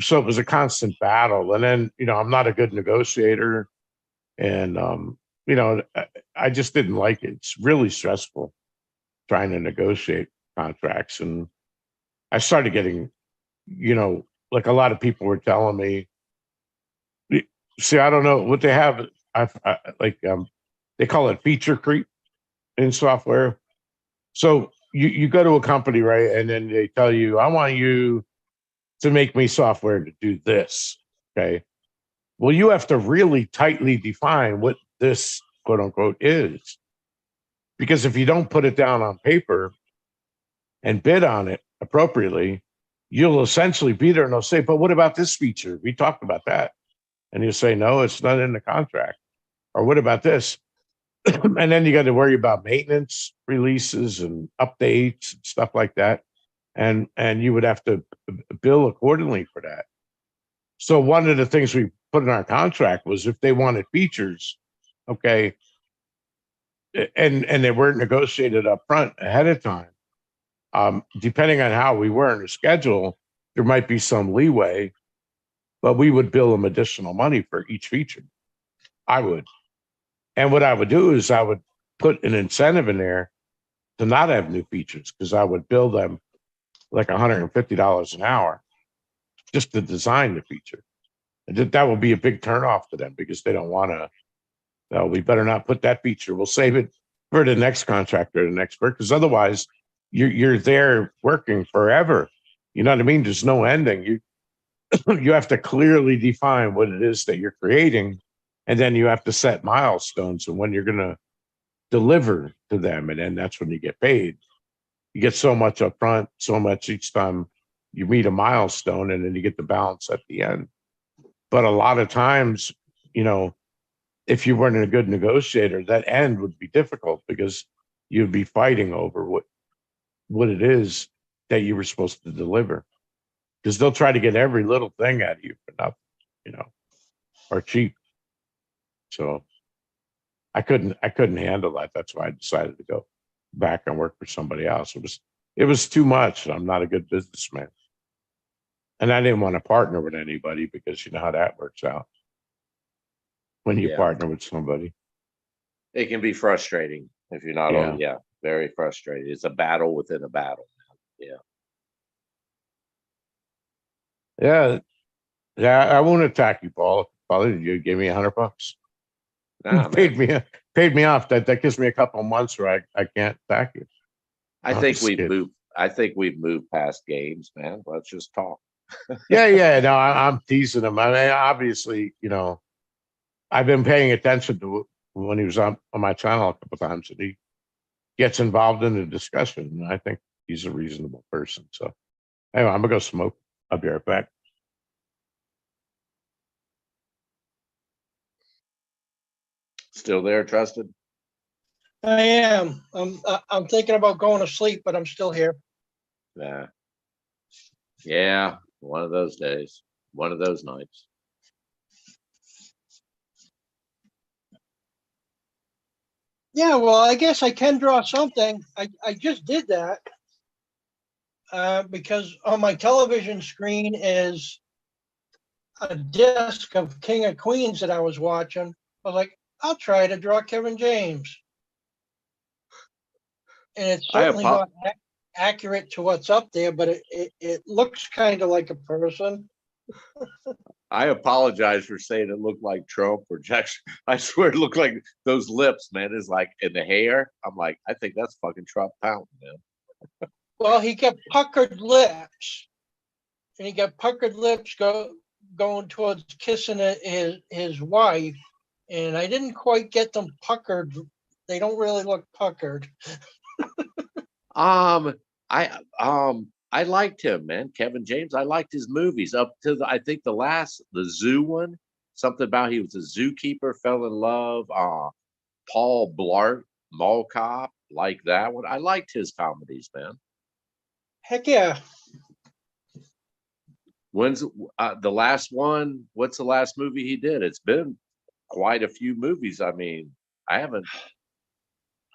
S5: So it was a constant battle. And then, you know, I'm not a good negotiator, and you know, I just didn't like it. It's really stressful trying to negotiate contracts. And I started getting, you know, like a lot of people were telling me, see, I don't know what they have. They call it feature creep in software. So you go to a company, right? And then they tell you, I want you to make me software to do this. Okay. Well, you have to really tightly define what this quote unquote is. Because if you don't put it down on paper and bid on it appropriately, you'll essentially be there and they'll say, but what about this feature? We talked about that. And you say, no, it's not in the contract. Or what about this? And then you got to worry about maintenance releases and updates and stuff like that. And you would have to bill accordingly for that. So one of the things we put in our contract was if they wanted features, okay, and they weren't negotiated up front ahead of time, depending on how we were in the schedule, there might be some leeway, but we would bill them additional money for each feature. I would. And what I would do is I would put an incentive in there to not have new features, because I would bill them like $150 an hour just to design the feature. And that will be a big turnoff to them, because they don't want to, no, we better not put that feature. We'll save it for the next contract or the next work, because otherwise you're there working forever. You know what I mean? There's no ending. You have to clearly define what it is that you're creating, and then you have to set milestones and when you're going to deliver to them, and then that's when you get paid. You get so much up front, so much each time you meet a milestone, and then you get the balance at the end. But a lot of times, you know, if you weren't a good negotiator, that end would be difficult, because you'd be fighting over what it is that you were supposed to deliver, because they'll try to get every little thing out of you for nothing, you know, or cheap. So I couldn't handle that. That's why I decided to go back and work for somebody else. It was too much. I'm not a good businessman. And I didn't want to partner with anybody, because you know how that works out when you
S2: Yeah.
S5: partner with somebody.
S2: It can be frustrating if you're not on. Yeah, very frustrating. It's a battle within a battle. Yeah.
S5: Yeah. Yeah. I won't attack you, Paul. Paul, you gave me $100.
S2: Nah,
S5: paid me off. That gives me a couple of months where I can't attack you.
S2: I
S5: I'm
S2: think
S5: just
S2: we've
S5: kidding.
S2: moved. I think we've moved past games, man. Let's just talk.
S5: Yeah. No, I'm teasing him. I mean, obviously, you know, I've been paying attention to when he was on my channel a couple of times, and he gets involved in the discussion. And I think he's a reasonable person. So anyway, I'm gonna go smoke. I'll be right back.
S2: Still there, Trusted?
S3: I am. I'm thinking about going to sleep, but I'm still here.
S2: Yeah. Yeah. One of those days. One of those nights.
S3: Yeah, well, I guess I can draw something. I just did that because on my television screen is a disc of King of Queens that I was watching. I was like, I'll try to draw Kevin James. And it's certainly not accurate to what's up there, but it looks kind of like a person.
S2: I apologize for saying it looked like Trump or Jackson. I swear it looked like those lips, man. Is like in the hair. I'm like, I think that's fucking Trump Pound, man.
S3: Well, he got puckered lips, and he got puckered lips going towards kissing his wife, and I didn't quite get them puckered. They don't really look puckered.
S2: I liked him, man. Kevin James. I liked his movies up to I think the zoo one. Something about he was a zookeeper, fell in love. Paul Blart, Mall Cop, like that one. I liked his comedies, man.
S3: Heck yeah.
S2: When's the last one? What's the last movie he did? It's been quite a few movies. I mean, I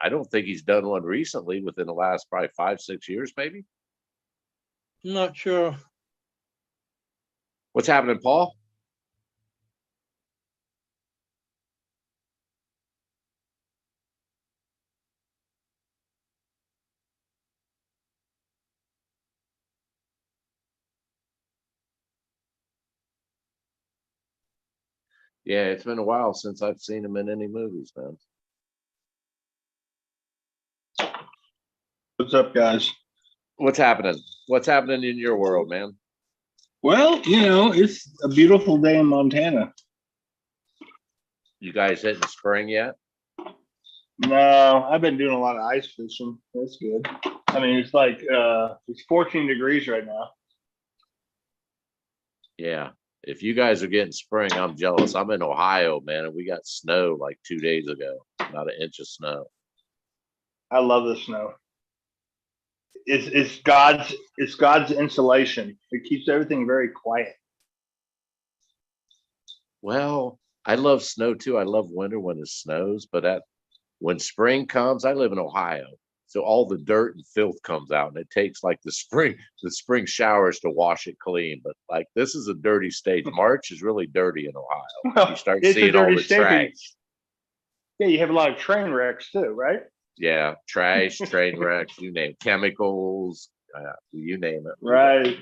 S2: don't think he's done one recently within the last probably 5-6 years, maybe.
S3: I'm not sure.
S2: What's happening, Paul? Yeah, it's been a while since I've seen him in any movies, man.
S7: What's up, guys?
S2: What's happening? What's happening in your world, man?
S7: Well, it's a beautiful day in Montana.
S2: You guys hitting spring yet?
S7: No, I've been doing a lot of ice fishing. That's good. I mean, it's like it's 14 degrees right now.
S2: Yeah. If you guys are getting spring, I'm jealous. I'm in Ohio, man, and we got snow like 2 days ago. Not an inch of snow.
S7: I love the snow. It's God's insulation. It keeps everything very quiet.
S2: Well, I love snow too. I love winter when it snows, but when spring comes, I live in Ohio. So all the dirt and filth comes out and it takes like the spring showers to wash it clean. But like this is a dirty state. March is really dirty in Ohio.
S7: Well,
S2: You start
S7: it's a
S2: seeing all
S7: dirty
S2: the
S7: state, but
S2: trash.
S7: yeah, you have a lot of train wrecks too, right?
S2: Yeah, trash, train wrecks, you name it, chemicals, you name it.
S7: Right.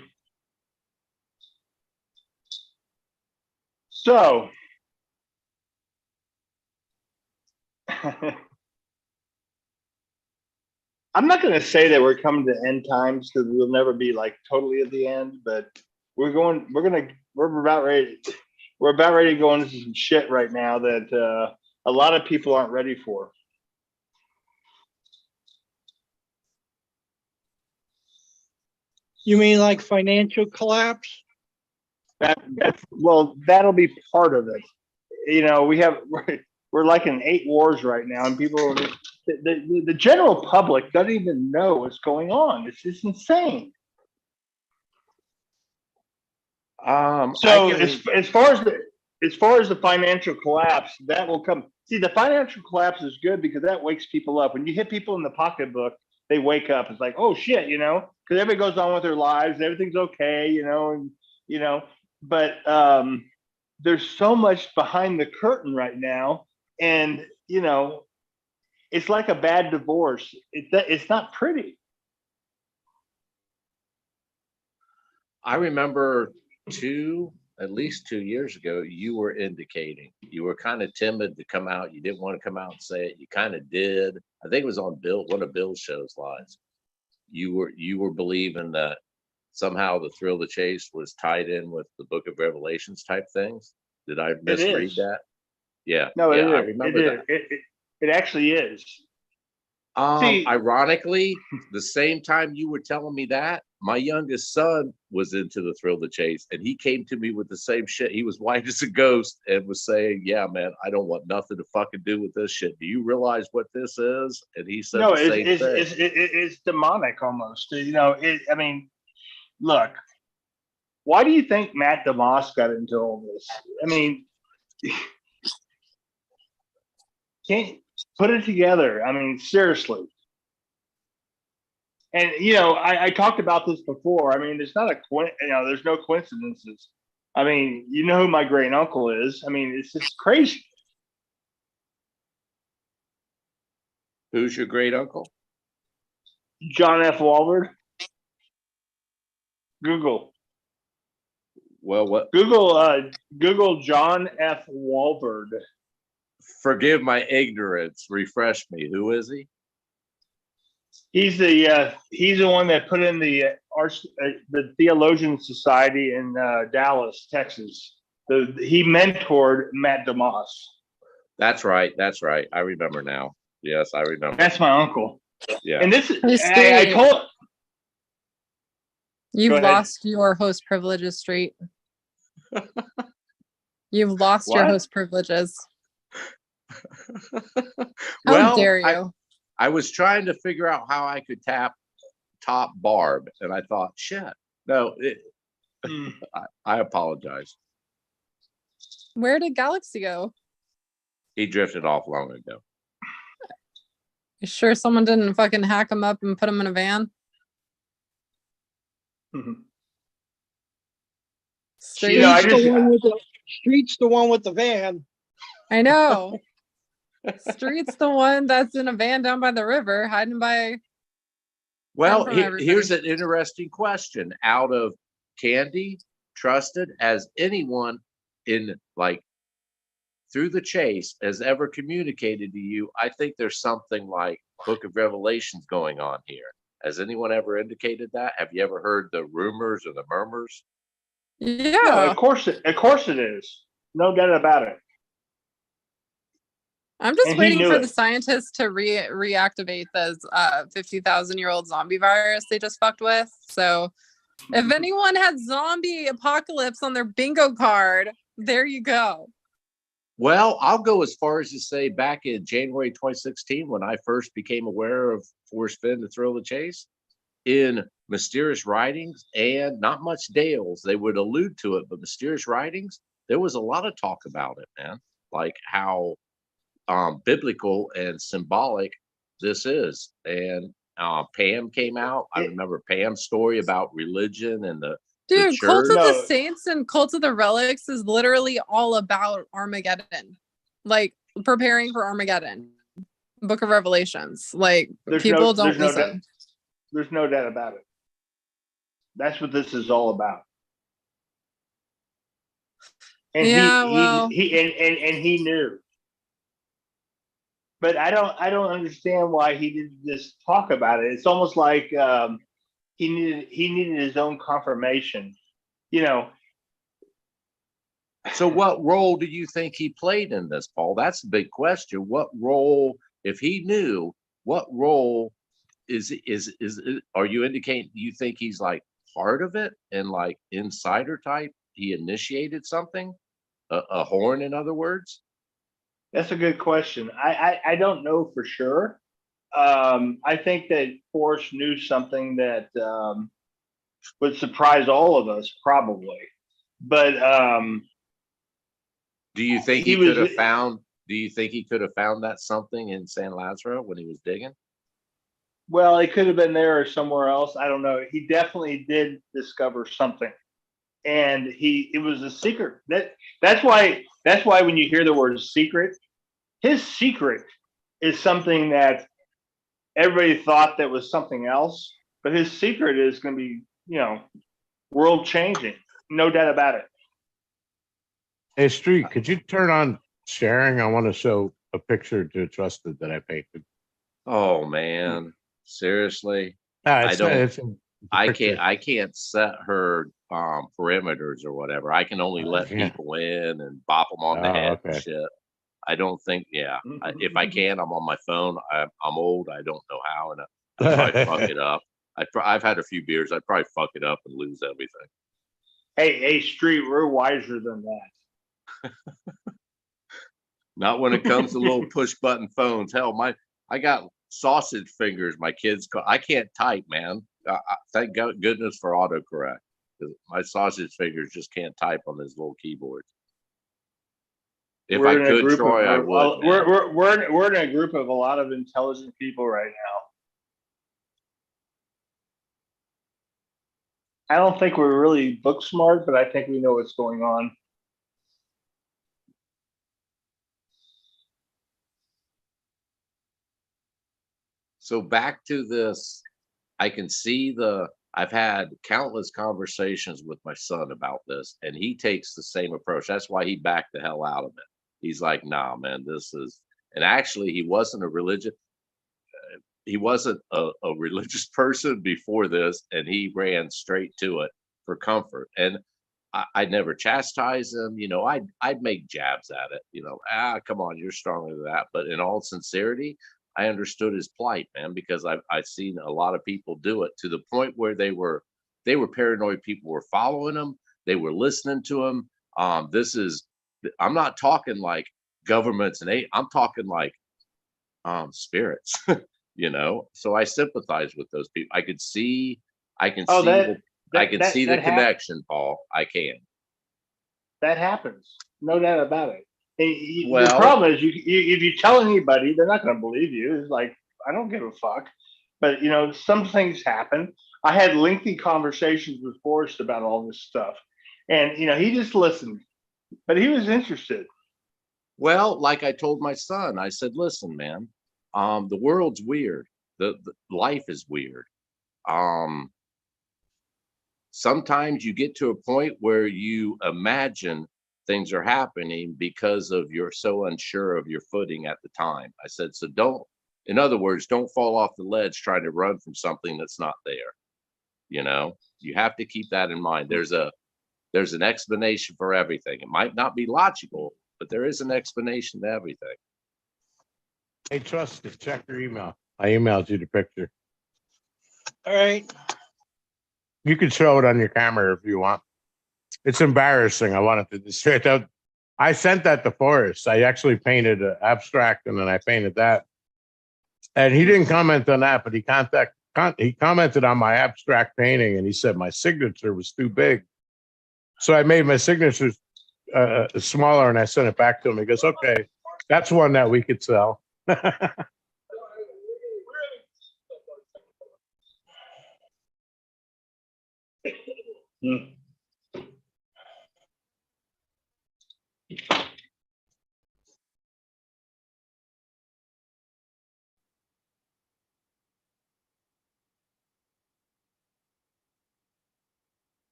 S7: So, I'm not going to say that we're coming to end times because we'll never be like totally at the end, but we're about ready. We're about ready to go into some shit right now that a lot of people aren't ready for.
S3: You mean like financial collapse?
S7: That'll be part of it. You know, we're like in 8 wars right now, and people, the general public doesn't even know what's going on. It's just insane. So as far as the financial collapse, that will come. See, the financial collapse is good because that wakes people up. When you hit people in the pocketbook, they wake up. It's like, oh shit, you know, because everybody goes on with their lives, everything's okay, you know, and you know, but there's so much behind the curtain right now, and you know, it's like a bad divorce. It's not pretty.
S2: I remember at least 2 years ago, you were indicating you were kind of timid to come out. You didn't want to come out and say it. You kind of did. I think it was on one of Bill's shows lives. You were believing that somehow the thrill of the chase was tied in with the Book of Revelations type things. Did I misread that? Yeah.
S7: No,
S2: yeah, I
S7: is.
S2: remember
S7: It
S2: that.
S7: is. It actually is. See,
S2: Ironically, the same time you were telling me that, my youngest son was into the thrill of the chase, and he came to me with the same shit. He was white as a ghost and was saying, "Yeah, man, I don't want nothing to fucking do with this shit. Do you realize what this is?" And he said the same thing.
S7: It's demonic almost. You know, I mean, look, why do you think Matt DeMoss got into all this? I mean, can't put it together. I mean, seriously. And you know, I talked about this before. I mean, there's no coincidences. I mean, you know who my great uncle is. I mean, it's just crazy.
S2: Who's your great uncle?
S7: John F. Walford. Google.
S2: Well, what?
S7: Google John F. Walford.
S2: Forgive my ignorance. Refresh me. Who is he?
S7: He's the one that put in the Theologian Society in Dallas, Texas. He mentored Matt DeMoss.
S2: That's right. I remember now. Yes, I remember.
S7: That's my uncle.
S2: Yeah.
S7: And this
S1: Hey,
S7: I told.
S1: You've lost your host privileges, Street. You've lost your host privileges. How dare you?
S2: I was trying to figure out how I could top Barb, and I thought, shit, no, I apologize.
S1: Where did Galaxy go?
S2: He drifted off long ago.
S1: You sure someone didn't fucking hack him up and put him in a van?
S3: Street's the one with the van.
S1: I know. Street's the one that's in a van down by the river, hiding by.
S2: Well, here's an interesting question. Out of Candy, trusted as anyone in like through the chase has ever communicated to you, I think there's something like Book of Revelations going on here. Has anyone ever indicated that? Have you ever heard the rumors or the murmurs?
S1: Yeah,
S7: no, of course it is. No doubt about it.
S1: I'm just waiting for the scientists to reactivate this 50,000-year-old zombie virus they just fucked with. So if anyone had zombie apocalypse on their bingo card, there you go.
S2: Well, I'll go as far as to say back in January 2016, when I first became aware of Forrest Fenn, The Thrill of the Chase, in mysterious writings and not much Dales, they would allude to it, but mysterious writings, there was a lot of talk about it, man. Like how biblical and symbolic this is. And Pam came out. I remember Pam's story about religion and the
S1: Dude, Cult
S2: church.
S1: of the
S7: No.
S1: Saints and Cult of the Relics is literally all about Armageddon, like preparing for Armageddon. Book of Revelations. Like people don't listen.
S7: There's no doubt about it. That's what this is all about. And
S1: Yeah,
S7: he knew. But I don't understand why he didn't just talk about it. It's almost like he needed his own confirmation. You know.
S2: So what role do you think he played in this, Paul? That's the big question. What role, if he knew, what role is are you indicating you think he's like part of it and like insider type? He initiated something? A horn, in other words?
S7: That's a good question. I don't know for sure. I think that Forrest knew something that would surprise all of us, probably. But
S2: do you think he could have found? Do you think he could have found that something in San Lazaro when he was digging?
S7: Well, it could have been there or somewhere else. I don't know. He definitely did discover something, and it was a secret. That's why when you hear the word secret, his secret is something that everybody thought that was something else, but his secret is going to be, world changing. No doubt about it.
S5: Hey, Street, could you turn on sharing? I want to show a picture to Trusted that I painted.
S2: Oh man, seriously? I can't set her perimeters or whatever. I can only let people in and bop them on the head and shit. I don't think, if I can, I'm on my phone. I'm old. I don't know how, and I probably fuck it up. I've had a few beers. I'd probably fuck it up and lose everything.
S7: Hey, Street, we're wiser than that.
S2: Not when it comes to little push button phones. Hell, I got sausage fingers. My kids I can't type, man. Thank goodness for autocorrect. My sausage fingers just can't type on this little keyboard. If I could, Troy, I would.
S7: We're in a group of a lot of intelligent people right now. I don't think we're really book smart, but I think we know what's going on.
S2: So back to this, I can see I've had countless conversations with my son about this, and he takes the same approach. That's why he backed the hell out of it. He's like, nah, man, and actually he wasn't a religious person before this, and he ran straight to it for comfort. And I'd never chastise him, I'd make jabs at it, come on, you're stronger than that. But in all sincerity, I understood his plight, man, because I've seen a lot of people do it to the point where they were paranoid. People were following them. They were listening to him. I'm not talking like governments and I'm talking like spirits, So I sympathize with those people. I can see the connection, Paul. I can.
S7: That happens. No doubt about it. The problem is, if you tell anybody, they're not going to believe you. It's like, I don't give a fuck. But, some things happen. I had lengthy conversations with Forrest about all this stuff. And, he just listened. But he was interested.
S2: Well, like I told my son, I said, listen, man, the world's weird. The life is weird. Sometimes you get to a point where you imagine things are happening because you're so unsure of your footing at the time. I said, so in other words, don't fall off the ledge trying to run from something that's not there. You have to keep that in mind. There's an explanation for everything. It might not be logical, but there is an explanation to everything.
S5: Hey, Trusted, check your email. I emailed you the picture.
S3: All right.
S5: You can show it on your camera if you want. It's embarrassing. I wanted to straight out. I sent that to Forrest. I actually painted an abstract, and then I painted that. And he didn't comment on that, but he commented on my abstract painting, and he said my signature was too big. So I made my signature smaller, and I sent it back to him. He goes, "Okay, that's one that we could sell."
S7: Hmm.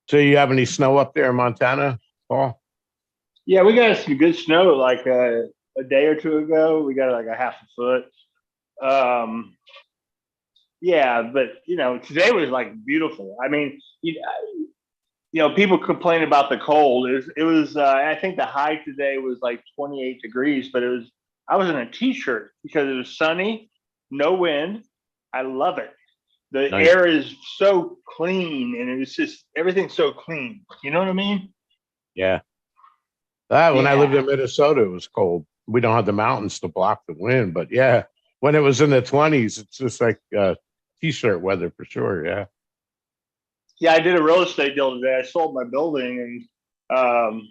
S5: So you have any snow up there in Montana, Paul?
S7: Yeah, we got some good snow like a day or two ago. We got like a half a foot. Yeah, but today was like beautiful. I mean, people complain about the cold. It was I think the high today was like 28 degrees, but I was in a t-shirt because it was sunny, no wind. I love it. The
S5: Nice.
S7: air is so clean, and it was just everything's so clean. You know what I mean?
S5: Yeah. When I lived
S7: Yeah.
S5: in Minnesota, it was cold. We don't have the mountains to block the wind, but yeah, when it was in the 20s, it's just like t-shirt weather for sure. Yeah.
S7: Yeah, I did a real estate deal today. I sold my building, and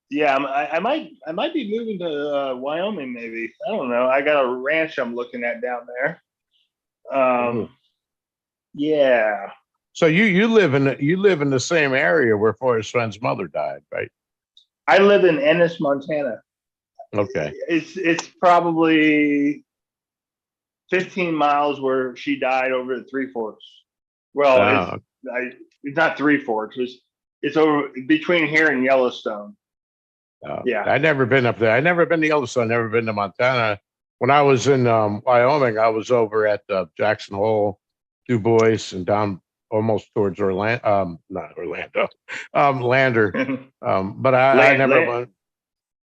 S7: yeah, I might be moving to Wyoming. Maybe, I don't know. I got a ranch I'm looking at down there. Yeah,
S5: So you live in the same area where Forrest Friend's mother died, right?
S7: I live in Ennis, Montana.
S5: Okay.
S7: It's probably 15 miles where she died over at Three Forks. Well, it's not Three Forks. It's over between here and Yellowstone. Yeah.
S5: I've never been up there. I've never been to Yellowstone. Never been to Montana. When I was in Wyoming, I was over at Jackson Hole, Du Bois, and down almost towards Orlando. Not Orlando, Lander. But I never went.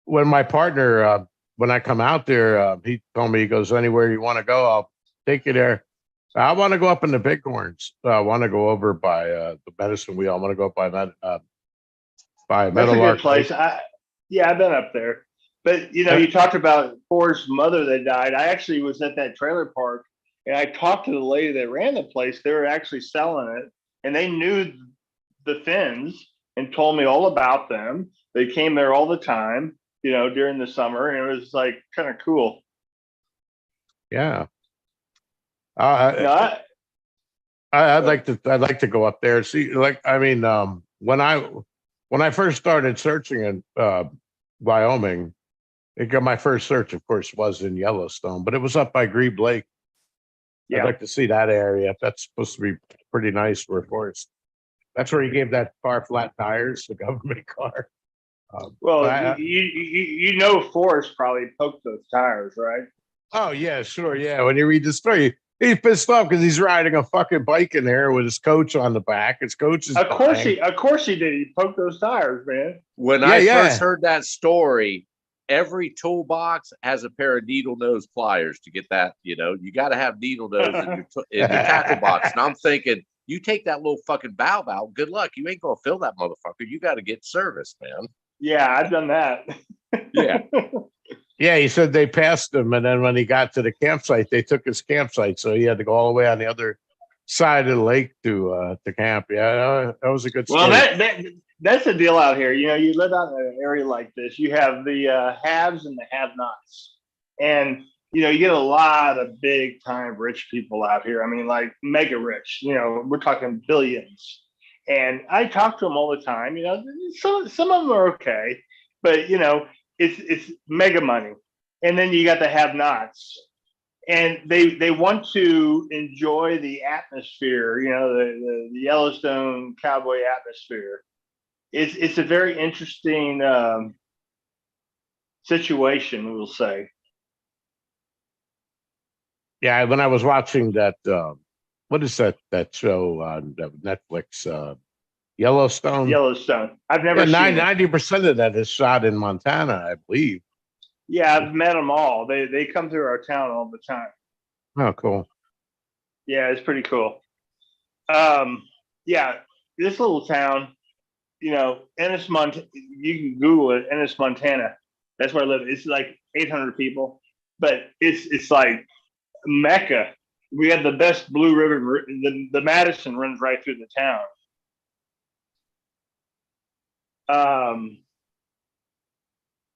S5: When my partner, when I come out there, he told me, he goes, "Anywhere you want to go, I'll take you there." I want to go up in the Bighorns. I want to go over by the Medicine Wheel. I want to go up by
S7: That's a
S5: Meadowlark
S7: good place.
S5: Lake.
S7: I've been up there. But you talked about Forrest's mother that died. I actually was at that trailer park, and I talked to the lady that ran the place. They were actually selling it, and they knew the Finns and told me all about them. They came there all the time, during the summer, and it was like kind of cool.
S5: Yeah.
S7: No,
S5: I'd like to go up there. See, like, I mean, when I first started searching in Wyoming, my first search, of course, was in Yellowstone, but it was up by Grebe Lake.
S7: yeah.
S5: I'd like to see that area. That's supposed to be pretty nice for Forrest. That's where he gave that car flat tires, the government car.
S7: Well, Forrest probably poked those tires, right?
S5: Oh yeah, sure, yeah. When you read the story, he's pissed off because he's riding a fucking bike in there with his coach on the back. His coach is
S7: Of course he did. He poked those tires, man.
S2: When I first heard that story, every toolbox has a pair of needle nose pliers to get that. You got to have needle nose in your tackle box. And I'm thinking, you take that little fucking valve out. Good luck. You ain't gonna fill that motherfucker. You got to get service, man.
S7: Yeah, I've done that.
S2: Yeah.
S5: Yeah, he said they passed him, and then when he got to the campsite, they took his campsite, so he had to go all the way on the other side of the lake to camp. Yeah, that was a good story.
S7: Well, that's the deal out here. You live out in an area like this. You have the haves and the have-nots, and you get a lot of big-time rich people out here. I mean, like mega rich. We're talking billions. And I talk to them all the time. Some of them are okay, but it's mega money. And then you got the have-nots, and they want to enjoy the atmosphere, the Yellowstone cowboy atmosphere. It's a very interesting situation, we'll say.
S5: Yeah, when I was watching that, what is that show on Netflix? Yellowstone.
S7: Yellowstone. I've never seen
S5: 90% of that is shot in Montana, I believe.
S7: Yeah, I've met them all. They come through our town all the time.
S5: Oh, cool.
S7: Yeah, it's pretty cool. Yeah, this little town, Ennis, Montana. You can Google it, Ennis, Montana. That's where I live. It's like 800 people, but it's like Mecca. We have the best Blue River. The Madison runs right through the town.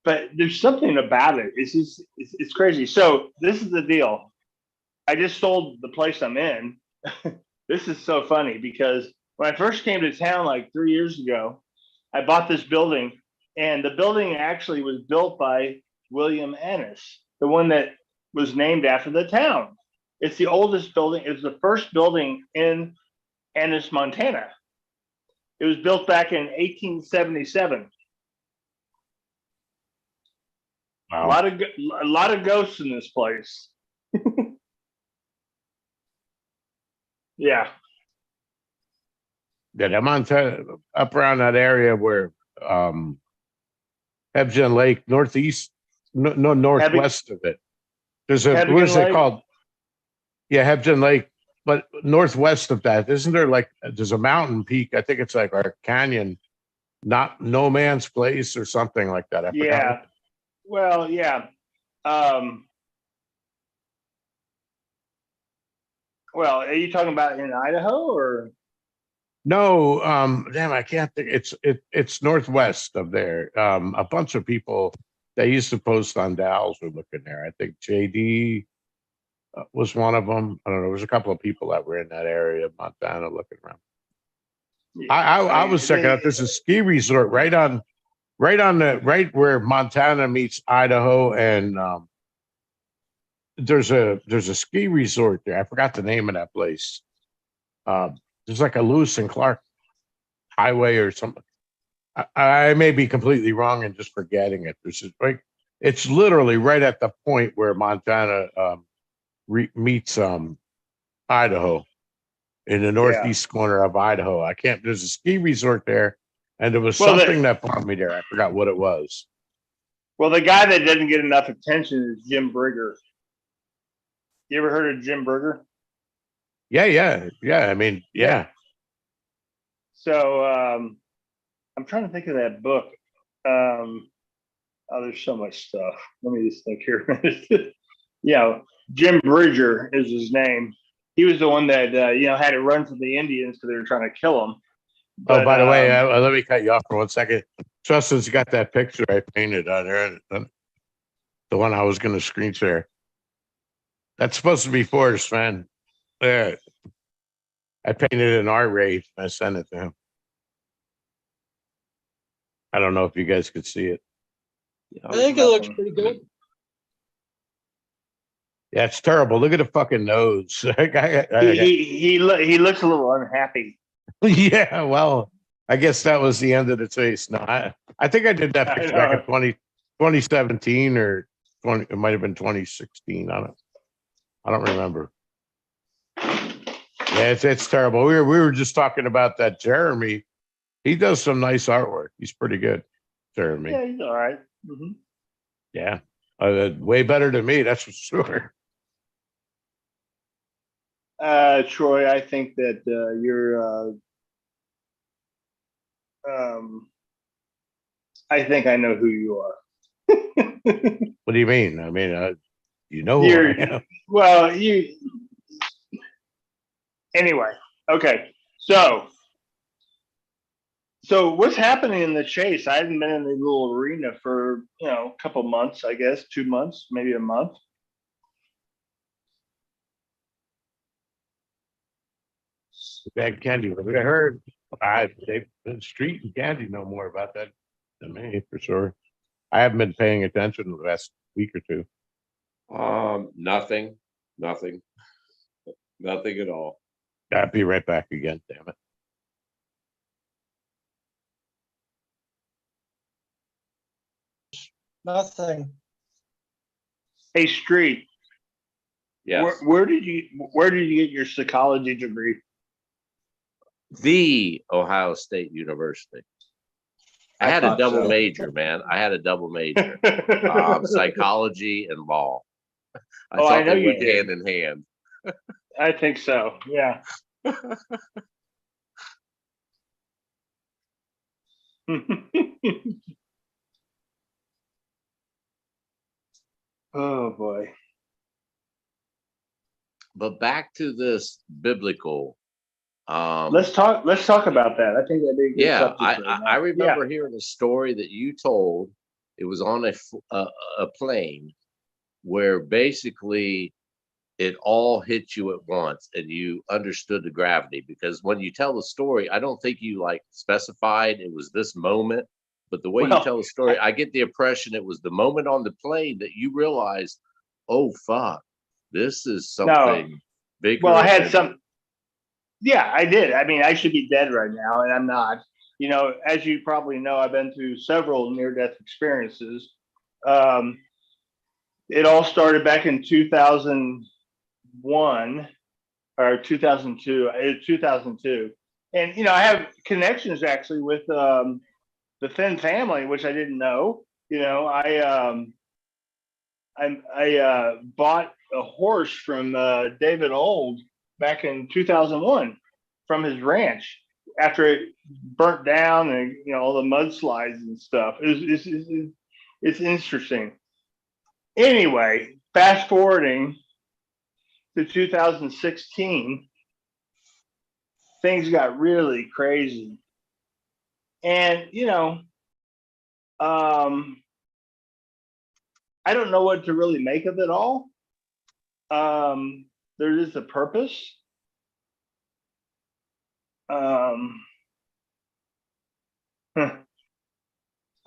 S7: but there's something about it. It's just, it's crazy. So this is the deal. I just sold the place I'm in. This is so funny because when I first came to town like 3 years ago, I bought this building, and the building actually was built by William Ennis, the one that was named after the town. It's the oldest building. It was the first building in Ennis, Montana. It was built back in 1877.
S5: Wow.
S7: A lot of ghosts in this place. Yeah.
S5: Yeah, I'm on up around that area where Hebgen Lake, northeast, no northwest of it. There's a, what is it called? Yeah, Hebgen Lake, but northwest of that, isn't there like, there's a mountain peak, I think it's like our canyon, not No Man's Place or something like that. I forgot.
S7: Yeah. Well, yeah. Well, are you talking about in Idaho or?
S5: No, damn, I can't think. It's northwest of there. A bunch of people that used to post on Dalles were looking there. I think JD was one of them. I don't know. There was a couple of people that were in that area of Montana looking around.
S7: Yeah,
S5: I was checking out. There's a ski resort right where Montana meets Idaho, and there's a ski resort there. I forgot the name of that place. There's like a Lewis and Clark highway or something. I may be completely wrong and just forgetting it. There's just like, it's literally right at the point where Montana meets Idaho, in the northeast corner of Idaho. There's a ski resort there, and there was something that brought me there. I forgot what it was.
S7: Well, the guy that doesn't get enough attention is Jim Brigger. You ever heard of Jim Brigger?
S5: Yeah. I mean, yeah.
S7: So I'm trying to think of that book. Oh, there's so much stuff. Let me just think here. Yeah, Jim Bridger is his name. He was the one that had to run from the Indians because they were trying to kill him. But,
S5: by the way, let me cut you off for 1 second. Justin's got that picture I painted on there, the one I was going to screen share. That's supposed to be Forrest, man. I painted an art raid. I sent it to him. I don't know if you guys could see it.
S3: I think it looks pretty good.
S5: Yeah, it's terrible. Look at the fucking nose.
S7: He looks a little unhappy.
S5: Yeah, well, I guess that was the end of the chase. No, I think I did that picture back in 2017 or 20. It might have been 2016. I don't remember. Yeah, it's terrible. We were just talking about that Jeremy. He does some nice artwork. He's pretty good, Jeremy.
S7: Yeah, he's all right. Mm-hmm.
S5: Yeah, way better than me. That's for sure.
S7: Troy, I think that you're. I think I know who you are.
S5: What do you mean? I mean, you know who I am.
S7: Well, Anyway, okay. So what's happening in the chase? I haven't been in the little arena for a couple months, I guess, 2 months, maybe a month.
S5: Bad Candy. I heard the Street and Candy know more about that than me, for sure. I haven't been paying attention the last week or two.
S2: Nothing at all.
S5: I'll be right back again. Damn it.
S3: Nothing.
S7: Hey, Street.
S2: Yes.
S7: Where did you get your psychology degree?
S2: The Ohio State University. I had a double major, man. I had a double major, psychology and law. I thought they went hand in hand.
S7: I think so. Yeah. Oh boy.
S2: But back to this biblical.
S7: Let's talk about that. I think that'd be a good subject.
S2: I remember hearing a story that you told It was on a plane where basically it all hit you at once and you understood the gravity, because when you tell the story, I don't think you like specified it was this moment, but the way you
S7: Well,
S2: tell the story, I get the impression it was the moment on the plane that you realized, oh fuck, this is something bigger.
S7: Well, I had some. Yeah, I did. I mean, I should be dead right now, and I'm not. You know, as you probably know, I've been through several near-death experiences. It all started back in 2001 or 2002. It's 2002, and I have connections actually with the Finn family, which I didn't know. I bought a horse from David Old back in 2001 from his ranch after it burnt down and all the mudslides and stuff. It's interesting. Anyway, fast forwarding to 2016, things got really crazy, and I don't know what to really make of it all. There is a purpose. I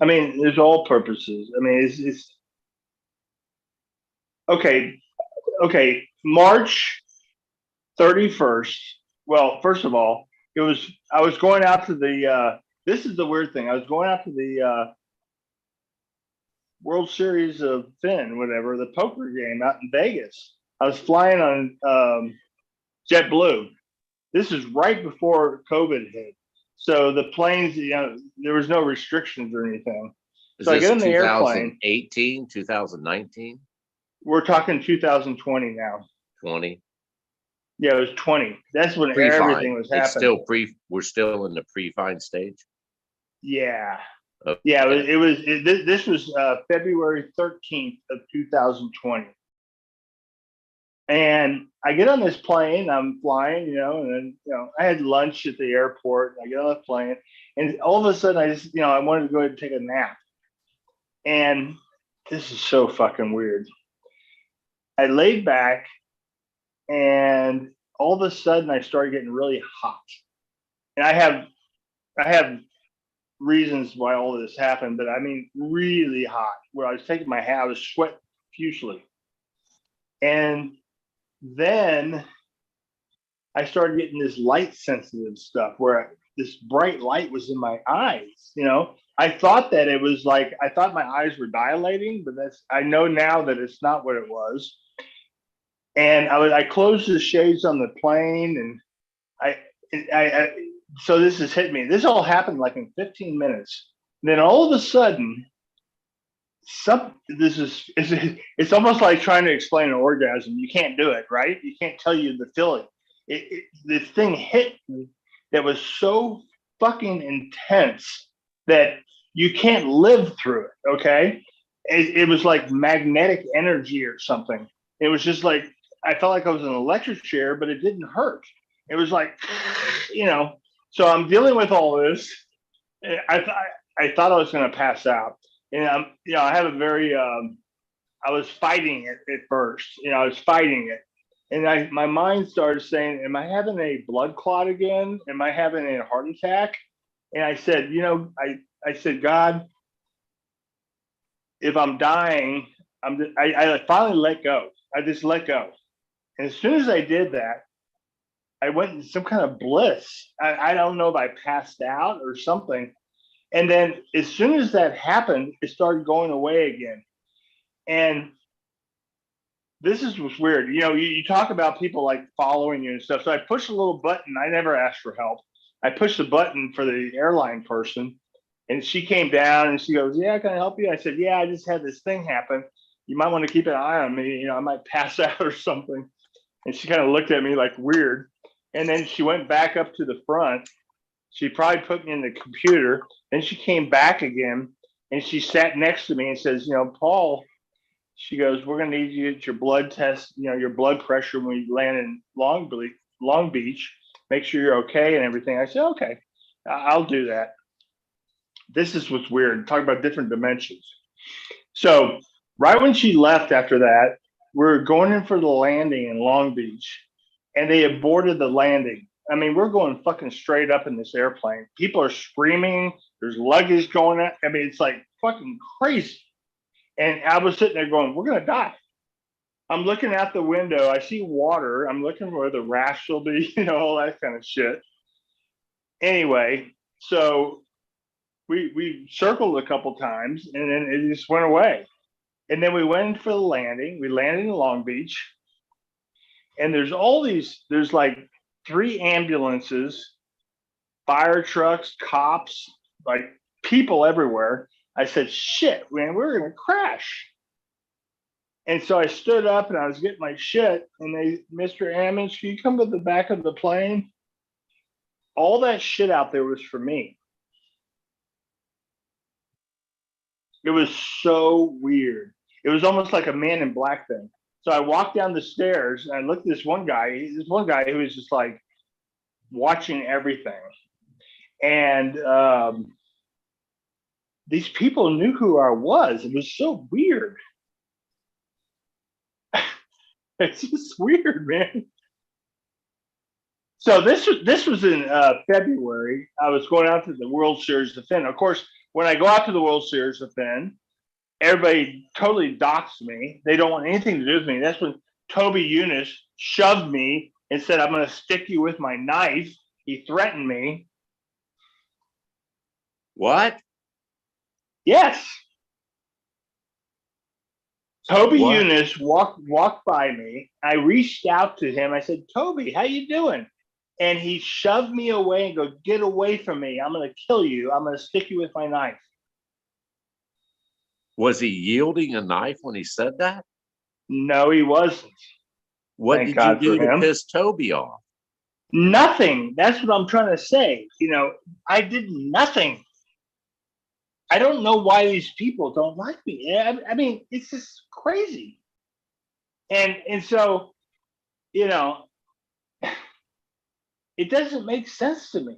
S7: mean, there's all purposes. I mean, it's okay. Okay, March 31st. Well, first of all, I was going out to the. This is the weird thing. I was going out to the World Series of Finn, whatever, the poker game out in Vegas. I was flying on JetBlue. This is right before COVID hit. So the planes, there was no restrictions or anything. So I get in the airplane.
S2: 2018, 2019?
S7: We're talking 2020 now.
S2: 20?
S7: Yeah, it was 20. That's when everything was happening.
S2: We're still in the pre-fine stage?
S7: Yeah.
S2: Okay.
S7: Yeah, this was February 13th of 2020. And I get on this plane, I'm flying, and then, I had lunch at the airport. I get on the plane, and all of a sudden I wanted to go ahead and take a nap. And this is so fucking weird. I laid back, and all of a sudden I started getting really hot. And I have reasons why all of this happened, but I mean really hot, where I was taking my hat, I was sweating profusely. And then I started getting this light sensitive stuff where this bright light was in my eyes. I thought that it was I thought my eyes were dilating, but I know now that it's not what it was. And I closed the shades on the plane, and so this has hit me. This all happened in 15 minutes. And then all of a sudden, it's almost like trying to explain an orgasm. You can't do it, right? You can't tell you the feeling. This thing hit me that was so fucking intense that you can't live through it. Okay, it was like magnetic energy or something. It was just like I felt like I was in an electric chair, but it didn't hurt. It was like, So I'm dealing with all this. I thought I was going to pass out. And I have a very, I was fighting it at first. I was fighting it, and my mind started saying, "Am I having a blood clot again? Am I having a heart attack?" And I said, I said, God, if I'm dying, I finally let go. I just let go, and as soon as I did that, I went into some kind of bliss. I don't know if I passed out or something. And then as soon as that happened, it started going away again. And this is what's weird. You talk about people following you and stuff. So I pushed a little button. I never asked for help. I pushed the button for the airline person, and she came down and she goes, "Yeah, can I help you?" I said, "Yeah, I just had this thing happen. You might want to keep an eye on me. I might pass out or something." And she kind of looked at me weird. And then she went back up to the front. She probably put me in the computer. Then she came back again, and she sat next to me and says, "Paul," she goes, "we're going to need you to get your blood test, your blood pressure when you land in Long Beach. Make sure you're okay and everything." I said, "Okay, I'll do that." This is what's weird. Talk about different dimensions. So right when she left after that, we're going in for the landing in Long Beach, and they aborted the landing. I mean, we're going fucking straight up in this airplane. People are screaming. There's luggage going out. I mean, it's like fucking crazy. And I was sitting there going, we're going to die. I'm looking out the window. I see water. I'm looking where the rash will be, all that kind of shit. Anyway, so we circled a couple times, and then it just went away. And then we went for the landing. We landed in Long Beach. And there's like 3 ambulances, fire trucks, cops, like people everywhere. I said, shit, man, we're going to crash. And so I stood up and I was getting my shit. And Mr. Ammons, can you come to the back of the plane? All that shit out there was for me. It was so weird. It was almost like a Man in Black thing. So I walked down the stairs and I looked at this one guy who was just like watching everything. And these people knew who I was. It was so weird. It's just weird, man. So this was in February. I was going out to the World Series of Finn. Of course, when I go out to the World Series of Finn, everybody totally docks me. They don't want anything to do with me. That's when Toby Eunice shoved me and said, I'm going to stick you with my knife. He threatened me.
S2: What?
S7: Yes. Toby Eunice walked by me. I reached out to him. I said, Toby, how you doing? And he shoved me away and go, get away from me. I'm going to kill you. I'm going to stick you with my knife.
S2: Was he yielding a knife when he said that?
S7: No, he wasn't.
S2: What did you do to piss Toby off?
S7: Nothing. That's what I'm trying to say. I did nothing. I don't know why these people don't like me. I mean, it's just crazy. And so, it doesn't make sense to me.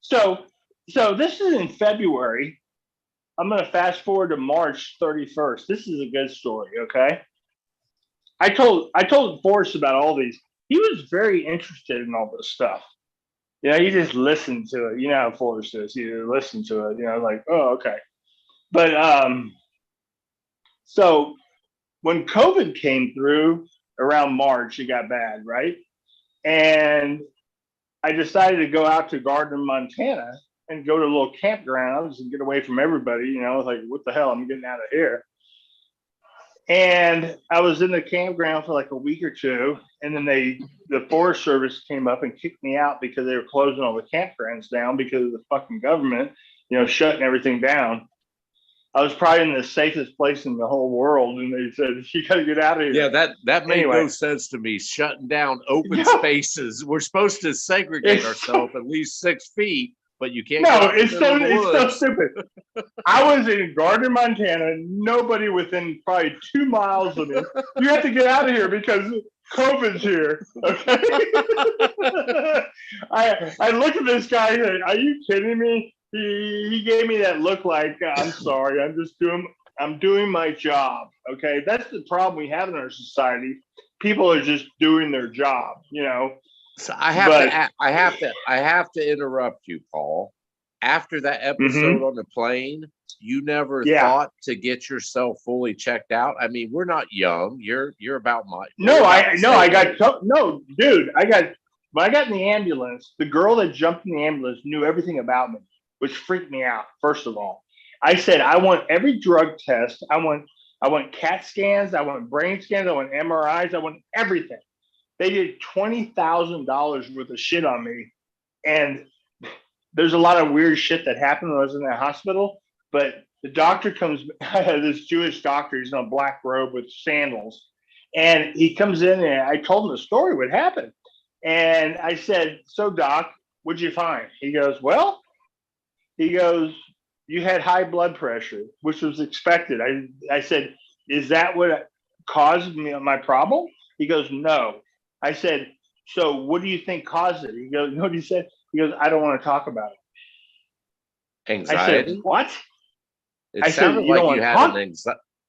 S7: So this is in February. I'm going to fast forward to March 31st. This is a good story, okay? I told Forrest about all these. He was very interested in all this stuff. He just listened to it. You know how Forrest is. You listen to it, like, oh, okay. But so when COVID came through around March, it got bad, right? And I decided to go out to Gardner, Montana and go to little campgrounds and get away from everybody. I was like, what the hell? I'm getting out of here. And I was in the campground for like a week or two. And then the Forest Service came up and kicked me out because they were closing all the campgrounds down because of the fucking government, shutting everything down. I was probably in the safest place in the whole world. And they said, you got to get out of here.
S2: Yeah, that made no sense to me. Shutting down open spaces. We're supposed to segregate ourselves at least 6 feet. But you can't.
S7: No, it's so stupid. I was in Gardner, Montana. Nobody within probably 2 miles of me. You have to get out of here because COVID's here. Okay. I looked at this guy. And said, are you kidding me? He gave me that look like I'm sorry. I'm doing my job. Okay, that's the problem we have in our society. People are just doing their job.
S2: So I have to interrupt you, Paul. After that episode on the plane, you never thought to get yourself fully checked out. I mean, we're not young. You're about my.
S7: No, dude. When I got in the ambulance, the girl that jumped in the ambulance knew everything about me, which freaked me out. First of all, I said I want every drug test. I want CAT scans. I want brain scans. I want MRIs. I want everything. They did $20,000 worth of shit on me. And there's a lot of weird shit that happened when I was in that hospital. But the doctor comes, I had this Jewish doctor, he's in a black robe with sandals. And he comes in and I told him the story, what happened. And I said, so doc, what'd you find? He goes, you had high blood pressure, which was expected. I said, is that what caused me my problem? He goes, no. I said, so what do you think caused it? He goes, you know what he said? He goes, I don't want to talk about it.
S2: Anxiety?
S7: I said, what?
S2: It
S7: I said,
S2: sounded
S7: "You
S2: like
S7: don't
S2: you
S7: want
S2: had
S7: talk?"
S2: an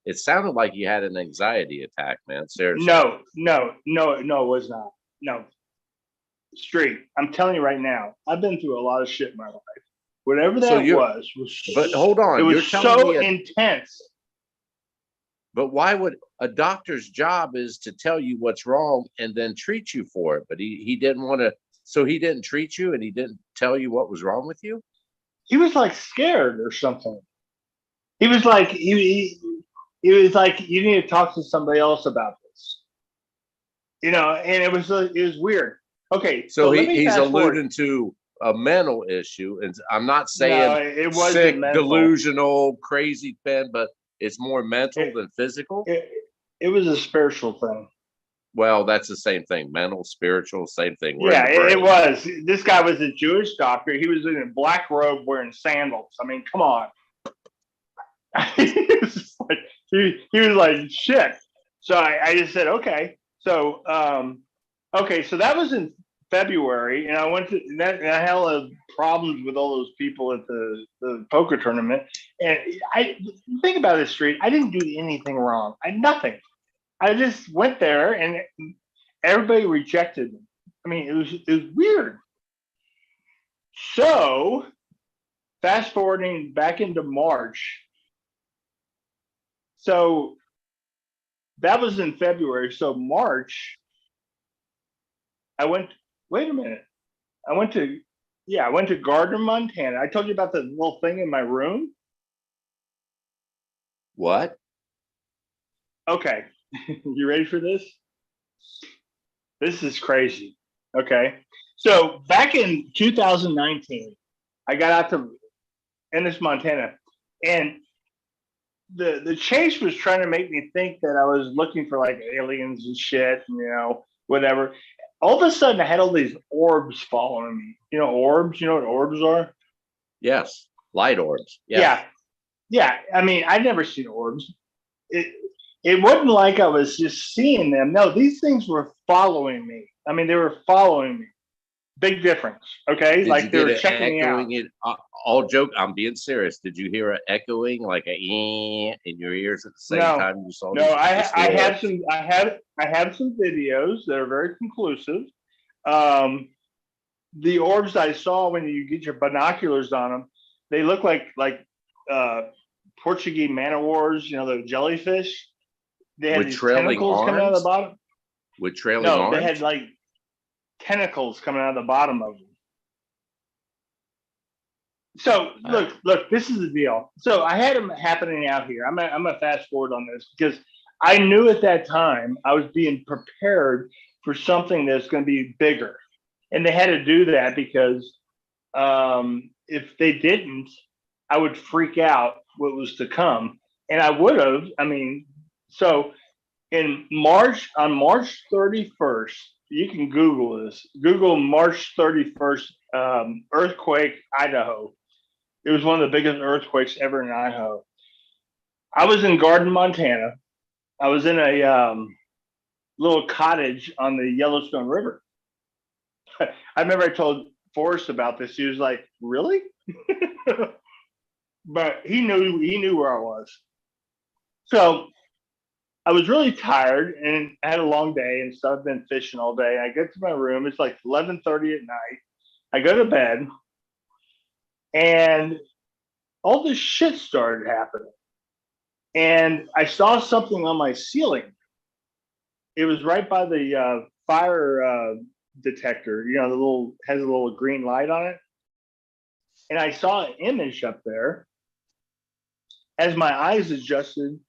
S2: it sounded like you had an anxiety attack, man. Seriously.
S7: No, it was not. No, straight. I'm telling you right now, I've been through a lot of shit in my life. Whatever
S2: So
S7: that
S2: you're,
S7: was
S2: but hold on,
S7: it was
S2: you're telling
S7: so
S2: me,
S7: intense.
S2: but why would a doctor's job is to tell you what's wrong and then treat you for it? But he didn't want to, so he didn't treat you and he didn't tell you what was wrong with you?
S7: He was like scared or something. He was like, he was like, you need to talk to somebody else about this, and it was weird. Okay,
S2: So
S7: let me
S2: he's
S7: fast forward.
S2: alluding to a mental issue, and I'm not
S7: No,
S2: saying
S7: it wasn't
S2: sick,
S7: mental.
S2: delusional, crazy thing, but it's more mental than physical.
S7: It was a spiritual thing.
S2: Well, that's the same thing. Mental, spiritual, same thing.
S7: Yeah, it was. This guy was a Jewish doctor. He was in a black robe wearing sandals. I mean, come on. he was like, shit. So I just said, okay. So so that was in February, and I went to that. And I had a lot of problems with all those people at the poker tournament. And I think about it, Street. I didn't do anything wrong. Nothing. I just went there, and everybody rejected me. I mean, it was weird. So fast forwarding back into March. So that was in February. So March, wait a minute. I went to Gardner, Montana. I told you about the little thing in my room.
S2: What?
S7: Okay. You ready for this? This is crazy. Okay. So back in 2019, I got out to Ennis, Montana, and the chase was trying to make me think that I was looking for like aliens and shit, whatever. All of a sudden, I had all these orbs following me. Orbs. You know what orbs are?
S2: Yes, light orbs.
S7: Yeah. I mean, I'd never seen orbs. It wasn't like I was just seeing them. No, these things were following me. I mean, they were following me. Big difference. Okay,
S2: Did
S7: like
S2: you
S7: they
S2: get
S7: were
S2: it
S7: checking me out.
S2: echoing it? All joke. I'm being serious. Did you hear it echoing like a in your ears at the same time you saw?
S7: No. I have some videos that are very conclusive. The orbs I saw when you get your binoculars on them, they look like Portuguese man o' wars. The jellyfish. They had
S2: with
S7: these
S2: trailing
S7: tentacles
S2: arms?
S7: coming out of the bottom.
S2: With trailing arms?
S7: No, they had like tentacles coming out of the bottom of them. So look, this is the deal. So I had them happening out here. I'm gonna fast forward on this because I knew at that time I was being prepared for something that's going to be bigger, and they had to do that because if they didn't, I would freak out what was to come, and I would have. I mean, so on March 31st, you can Google this. Google March 31st earthquake, Idaho. It was one of the biggest earthquakes ever in Idaho. I was in Garden, Montana. I was in a little cottage on the Yellowstone River. I remember I told Forrest about this. He was like, "Really?" But he knew where I was. So I was really tired and I had a long day and stuff. I've been fishing all day. I get to my room. It's like 11:30 at night. I go to bed, and all this shit started happening. And I saw something on my ceiling. It was right by the fire detector. Has a little green light on it. And I saw an image up there. As my eyes adjusted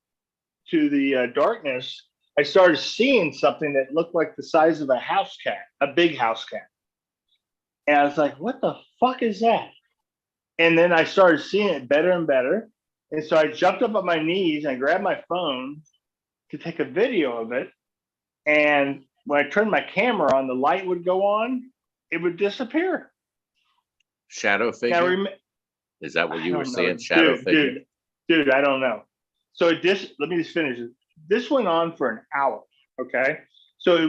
S7: to the darkness, I started seeing something that looked like the size of a house cat, a big house cat. And I was like, what the fuck is that? And then I started seeing it better and better. And so I jumped up on my knees and I grabbed my phone to take a video of it. And when I turned my camera on, the light would go on, it would disappear.
S2: Shadow figure?
S7: Now,
S2: is that what you were saying? Shadow figure?
S7: Dude, I don't know. So let me just finish it. This went on for an hour. Okay. So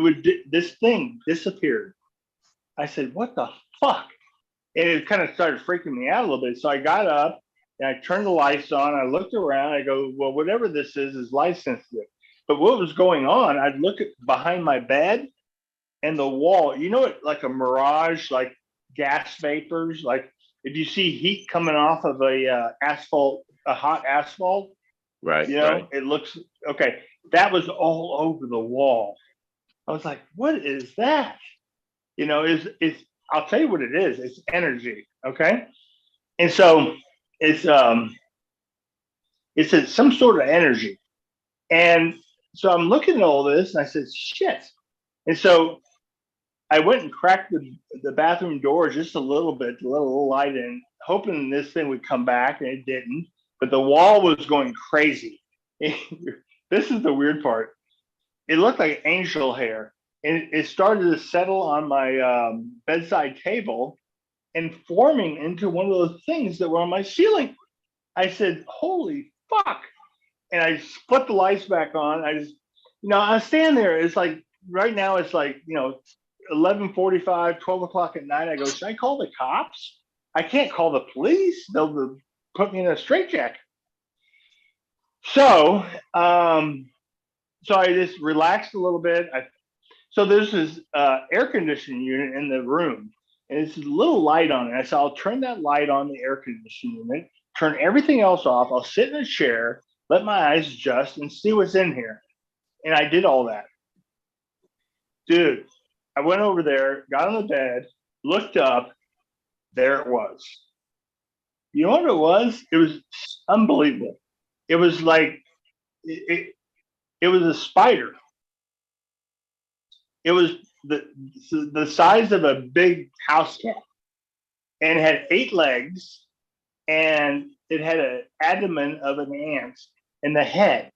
S7: this thing disappeared. I said, what the fuck? And it kind of started freaking me out a little bit. So I got up And I turned the lights on. I looked around. I go, well, whatever this is light sensitive. But what was going on? I'd look at behind my bed and the wall. You know, it like a mirage, like gas vapors. Like if you see heat coming off of a hot asphalt.
S2: Right.
S7: You know,
S2: right.
S7: it looks okay. That was all over the wall. I was like, what is that? You know, it's I'll tell you what it is. It's energy. Okay. And so it's some sort of energy. And so I'm looking at all this and I said, shit. And so I went and cracked the bathroom door just a little bit to let a little light in, hoping this thing would come back, and it didn't. But the wall was going crazy. This is the weird part. It looked like angel hair, and it started to settle on my bedside table and forming into one of those things that were on my ceiling. I said, holy fuck. And I put the lights back on. I just, I stand there. It's like, right now it's like, 11:45, 12 o'clock at night. I go, should I call the cops? I can't call the police. They'll put me in a straitjacket. So, so I just relaxed a little bit. So there's this air conditioning unit in the room, and it's a little light on it. I said, I'll turn that light on the air conditioning unit, turn everything else off. I'll sit in a chair, let my eyes adjust, and see what's in here. And I did all that. Dude, I went over there, got on the bed, looked up. There it was. You know what it was? It was unbelievable. It was like, it was a spider. It was the size of a big house cat, and it had 8 legs, and it had an abdomen of an ant in the head.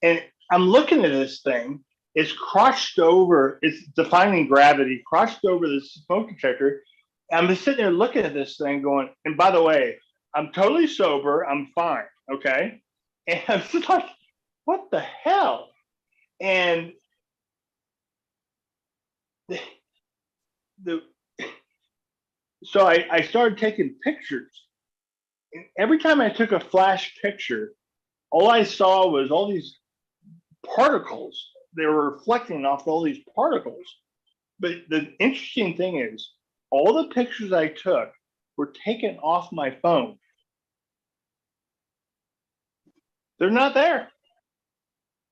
S7: And I'm looking at this thing. It's crushed over. It's defying gravity, crushed over the smoke detector. I'm just sitting there looking at this thing going, and by the way, I'm totally sober. I'm fine. Okay. And I'm just like, what the hell? And so I started taking pictures. And every time I took a flash picture, all I saw was all these particles. They were reflecting off all these particles. But the interesting thing is, all the pictures I took were taken off my phone. They're not there.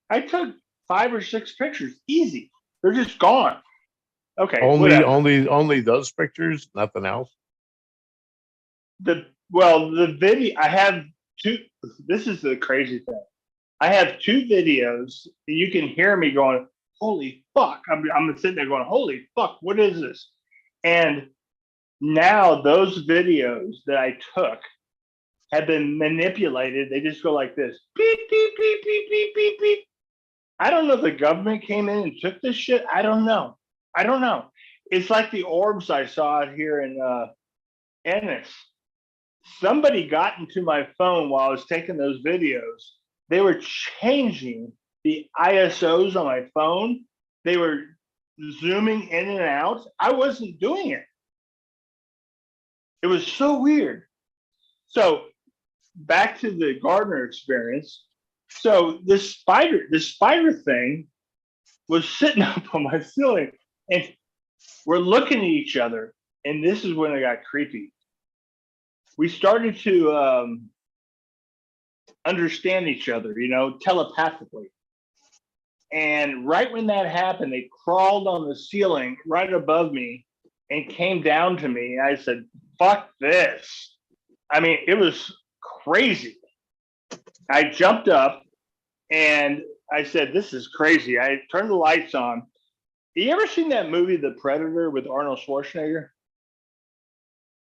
S7: I took 5 or 6 pictures, easy. They're just gone. Okay.
S5: Only those pictures, nothing else.
S7: The video, I have 2. This is the crazy thing. I have 2 videos, and you can hear me going, holy fuck. I'm sitting there going, holy fuck, what is this? And now those videos that I took have been manipulated. They just go like this. Beep, beep, beep, beep, beep, beep, beep. I don't know if the government came in and took this shit. I don't know. It's like the orbs I saw out here in Ennis. Somebody got into my phone while I was taking those videos. They were changing the ISOs on my phone. They were zooming in and out. I wasn't doing it. It was so weird. So back to the Gardner experience. So this spider thing was sitting up on my ceiling, and we're looking at each other. And this is when it got creepy. We started to understand each other, telepathically. And right when that happened, they crawled on the ceiling right above me and came down to me. I said, fuck this. I mean, it was crazy. I jumped up and I said, this is crazy. I turned the lights on. You ever seen that movie, The Predator, with Arnold Schwarzenegger?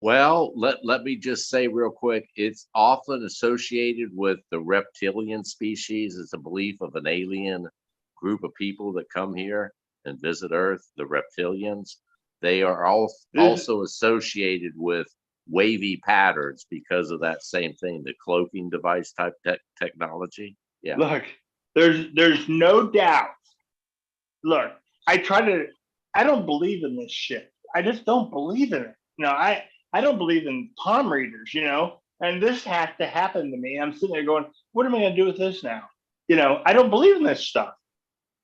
S2: Well, let me just say real quick, it's often associated with the reptilian species. It's a belief of an alien group of people that come here and visit Earth, the reptilians. They are also associated with wavy patterns because of that same thing, the cloaking device type technology. Yeah.
S7: Look, there's no doubt. Look, I don't believe in this shit. I just don't believe in it. I don't believe in palm readers, and this has to happen to me. I'm sitting there going, what am I going to do with this now? I don't believe in this stuff.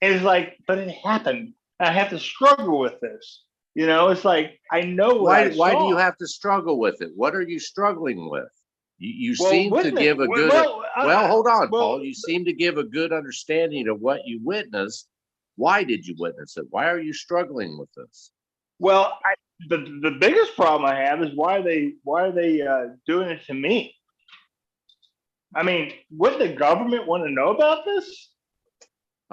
S7: And it's like, but it happened. I have to struggle with this. It's like, I know what
S2: Why
S7: I
S2: do you
S7: saw.
S2: have to struggle with it? What are you struggling with? You
S7: Well,
S2: seem to
S7: witness-
S2: give a good
S7: well,
S2: hold on,
S7: well-
S2: Paul. You seem to give a good understanding of what you witnessed. Why did you witness it? Why are you struggling with this?
S7: Well, the biggest problem I have is why are they doing it to me? I mean, would the government want to know about this?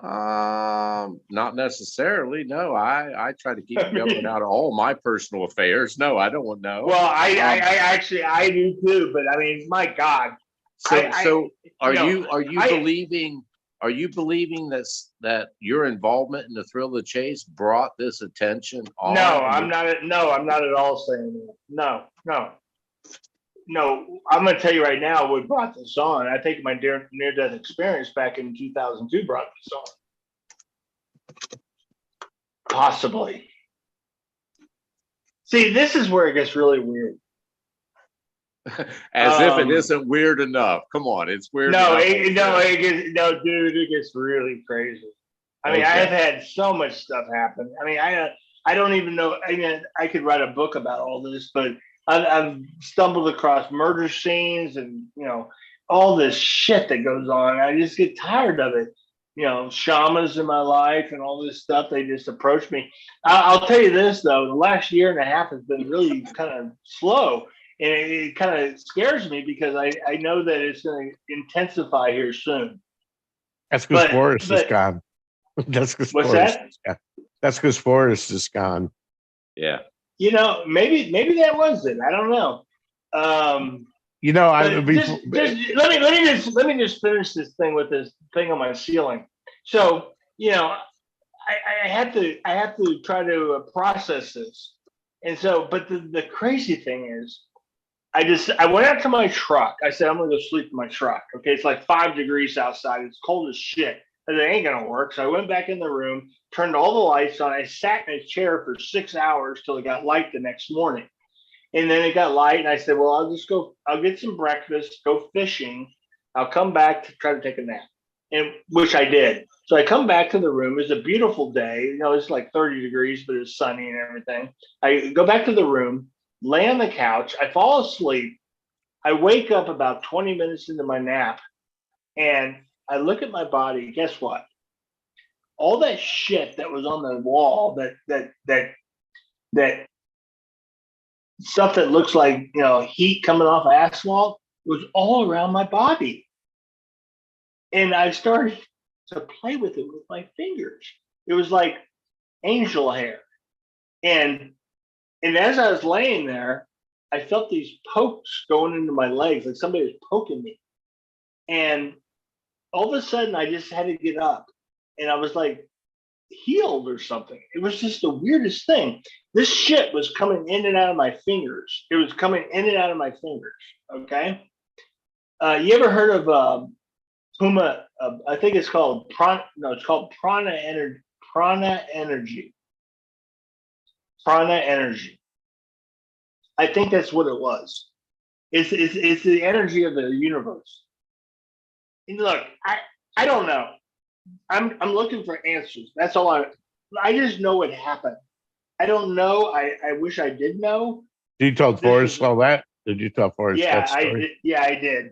S2: Not necessarily. No, I try to keep the government out of all my personal affairs. No, I don't want to know.
S7: Well, I actually do too, but I mean, my God.
S2: So are you
S7: I-
S2: believing? Are you believing that your involvement in the thrill of the chase brought this attention on?
S7: No, I'm not at all saying that. No. I'm going to tell you right now what brought this on. I think my near-death experience back in 2002 brought this on. Possibly. See, this is where it gets really weird.
S2: As if it isn't weird enough. Come on, it's weird.
S7: No,
S2: enough.
S7: dude, it gets really crazy. I mean,
S2: Okay.
S7: I've had so much stuff happen. I mean, I don't even know. I mean, I could write a book about all this, but I've stumbled across murder scenes and all this shit that goes on. I just get tired of it. Shamans in my life and all this stuff. They just approach me. I'll tell you this though: the last year and a half has been really kind of slow. And it kind of scares me because I know that it's going to intensify here soon.
S5: That's because Forrest is gone. That's because
S7: what's
S5: Forrest
S7: that?
S5: is gone. That's because Forrest is gone.
S2: Yeah.
S7: Maybe that was it. I don't know.
S5: I would be.
S7: Let me just finish this thing with this thing on my ceiling. So I have to try to process this, and so but the crazy thing is. I went out to my truck. I said, I'm going to go sleep in my truck. Okay. It's like 5 degrees outside. It's cold as shit. I said, it ain't going to work. So I went back in the room, turned all the lights on. I sat in a chair for 6 hours till it got light the next morning. And then it got light. And I said, well, I'll get some breakfast, go fishing. I'll come back to try to take a nap. And which I did. So I come back to the room. It's a beautiful day. It's like 30 degrees, but it's sunny and everything. I go back to the room. Lay on the couch. I fall asleep. I wake up about 20 minutes into my nap and I look at my body. Guess what? All that shit that was on the wall, that stuff that looks like, heat coming off asphalt was all around my body. And I started to play with it with my fingers. It was like angel hair. And as I was laying there, I felt these pokes going into my legs, like somebody was poking me. And all of a sudden, I just had to get up. And I was like healed or something. It was just the weirdest thing. This shit was coming in and out of my fingers. It was coming in and out of my fingers. Okay. You ever heard of Puma? I think it's called it's called Prana Energy. Prana Energy. Prana Energy. I think that's what it was. It's the energy of the universe. And look, I don't know. I'm looking for answers. That's all I just know what happened. I don't know. I wish I did know.
S5: Did you tell Forrest all that? Did you tell Forrest that story?
S7: I did. Yeah, I did.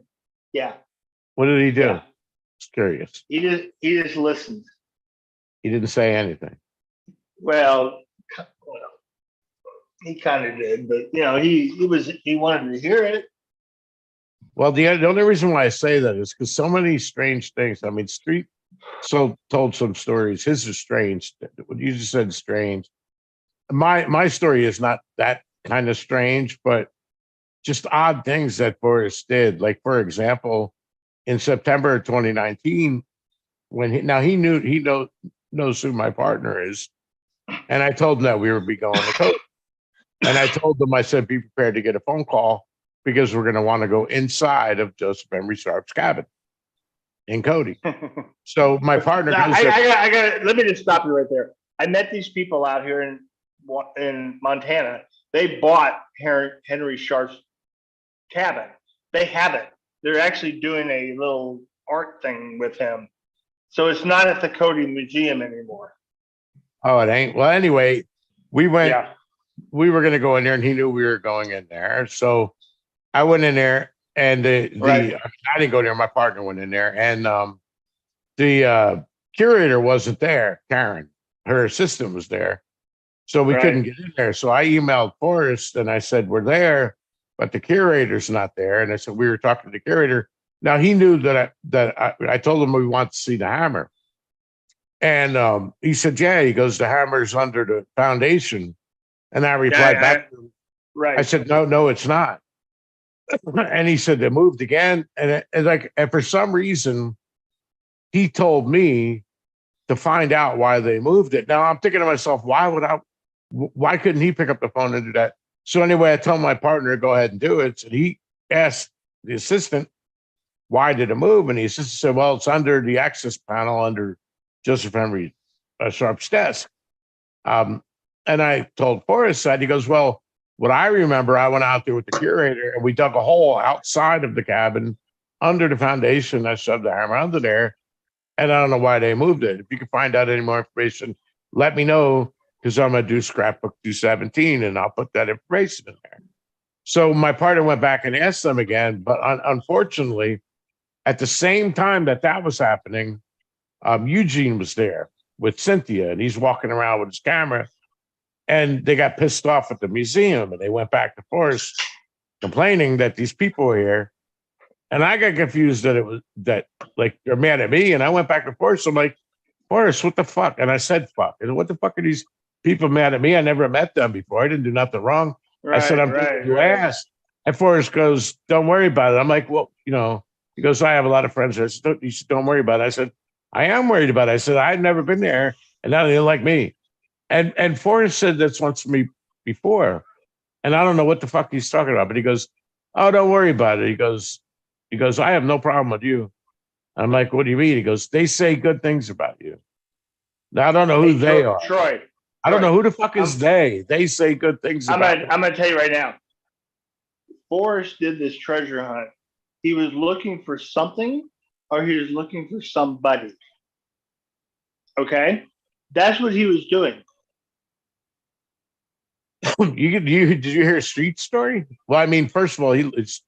S7: Yeah.
S5: What did he do?
S7: Yeah.
S5: Just curious.
S7: He just listened.
S5: He didn't say anything.
S7: Well, he kind of did, but he wanted to hear it.
S5: Well, the only reason why I say that is because so many strange things. I mean, Street told some stories. His is strange. What you just said, strange. My story is not that kind of strange, but just odd things that Forrest did. Like, for example, in September of 2019, when he knows who my partner is, and I told him that we would be going to Cody. And I told them, I said, be prepared to get a phone call because we're going to want to go inside of Joseph Emery Sharp's cabin in Cody. So my partner goes,
S7: I got. Let me just stop you right there. I met these people out here in Montana. They bought Henry Sharp's cabin, They have it. They're actually doing a little art thing with him. So it's not at the Cody Museum anymore.
S5: Oh, it ain't. Well, anyway, we went.
S7: Yeah.
S5: We were going to go in there, and he knew we were going in there. So I went in there, and
S7: Right.
S5: I didn't go there. My partner went in there, and the curator wasn't there. Karen, her assistant, was there, so we couldn't get in there. So I emailed Forrest, and I said, "We're there, but the curator's not there." And I said, "We were talking to the curator." Now he knew that I told him we want to see the hammer, and he said, "Yeah." He goes, "The hammer's under the foundation." And I replied back to him.
S7: Right.
S5: I said, no, it's not. And he said, they moved again. And for some reason, he told me to find out why they moved it. Now I'm thinking to myself, why couldn't he pick up the phone and do that? So anyway, I told my partner to go ahead and do it. So he asked the assistant, why did it move? And the assistant said, well, it's under the access panel under Joseph Henry Sharp's desk. And I told Forrest that. He goes, well, what I remember, I went out there with the curator and we dug a hole outside of the cabin under the foundation. I shoved the hammer under there. And I don't know why they moved it. If you can find out any more information, let me know, because I'm going to do scrapbook 217 and I'll put that information in there. So my partner went back and asked them again. But unfortunately, at the same time that was happening, Eugene was there with Cynthia, and he's walking around with his camera. And they got pissed off at the museum, and they went back to Forrest complaining that these people were here. And I got confused that like they're mad at me. And I went back to Forrest. I'm like, Forrest, what the fuck? And I said, fuck. And what the fuck are these people mad at me? I never met them before. I didn't do nothing wrong. I said, I'm glad you asked. And Forrest goes, don't worry about it. I'm like, well, he goes, I have a lot of friends there. He said, don't worry about it. I said, I am worried about it. I said, I've never been there. And now they don't like me. And Forrest said this once to me before, and I don't know what the fuck he's talking about, but he goes, oh, don't worry about it. He goes, I have no problem with you. I'm like, what do you mean? He goes, they say good things about you. Now, I don't know who they are.
S7: Troy.
S5: I don't know who the fuck is they. They say good things about you.
S7: I'm going to tell you right now. Forrest did this treasure hunt. He was looking for something, or he was looking for somebody. Okay? That's what he was doing.
S5: Did you hear a street story? Well, I mean, first of all, his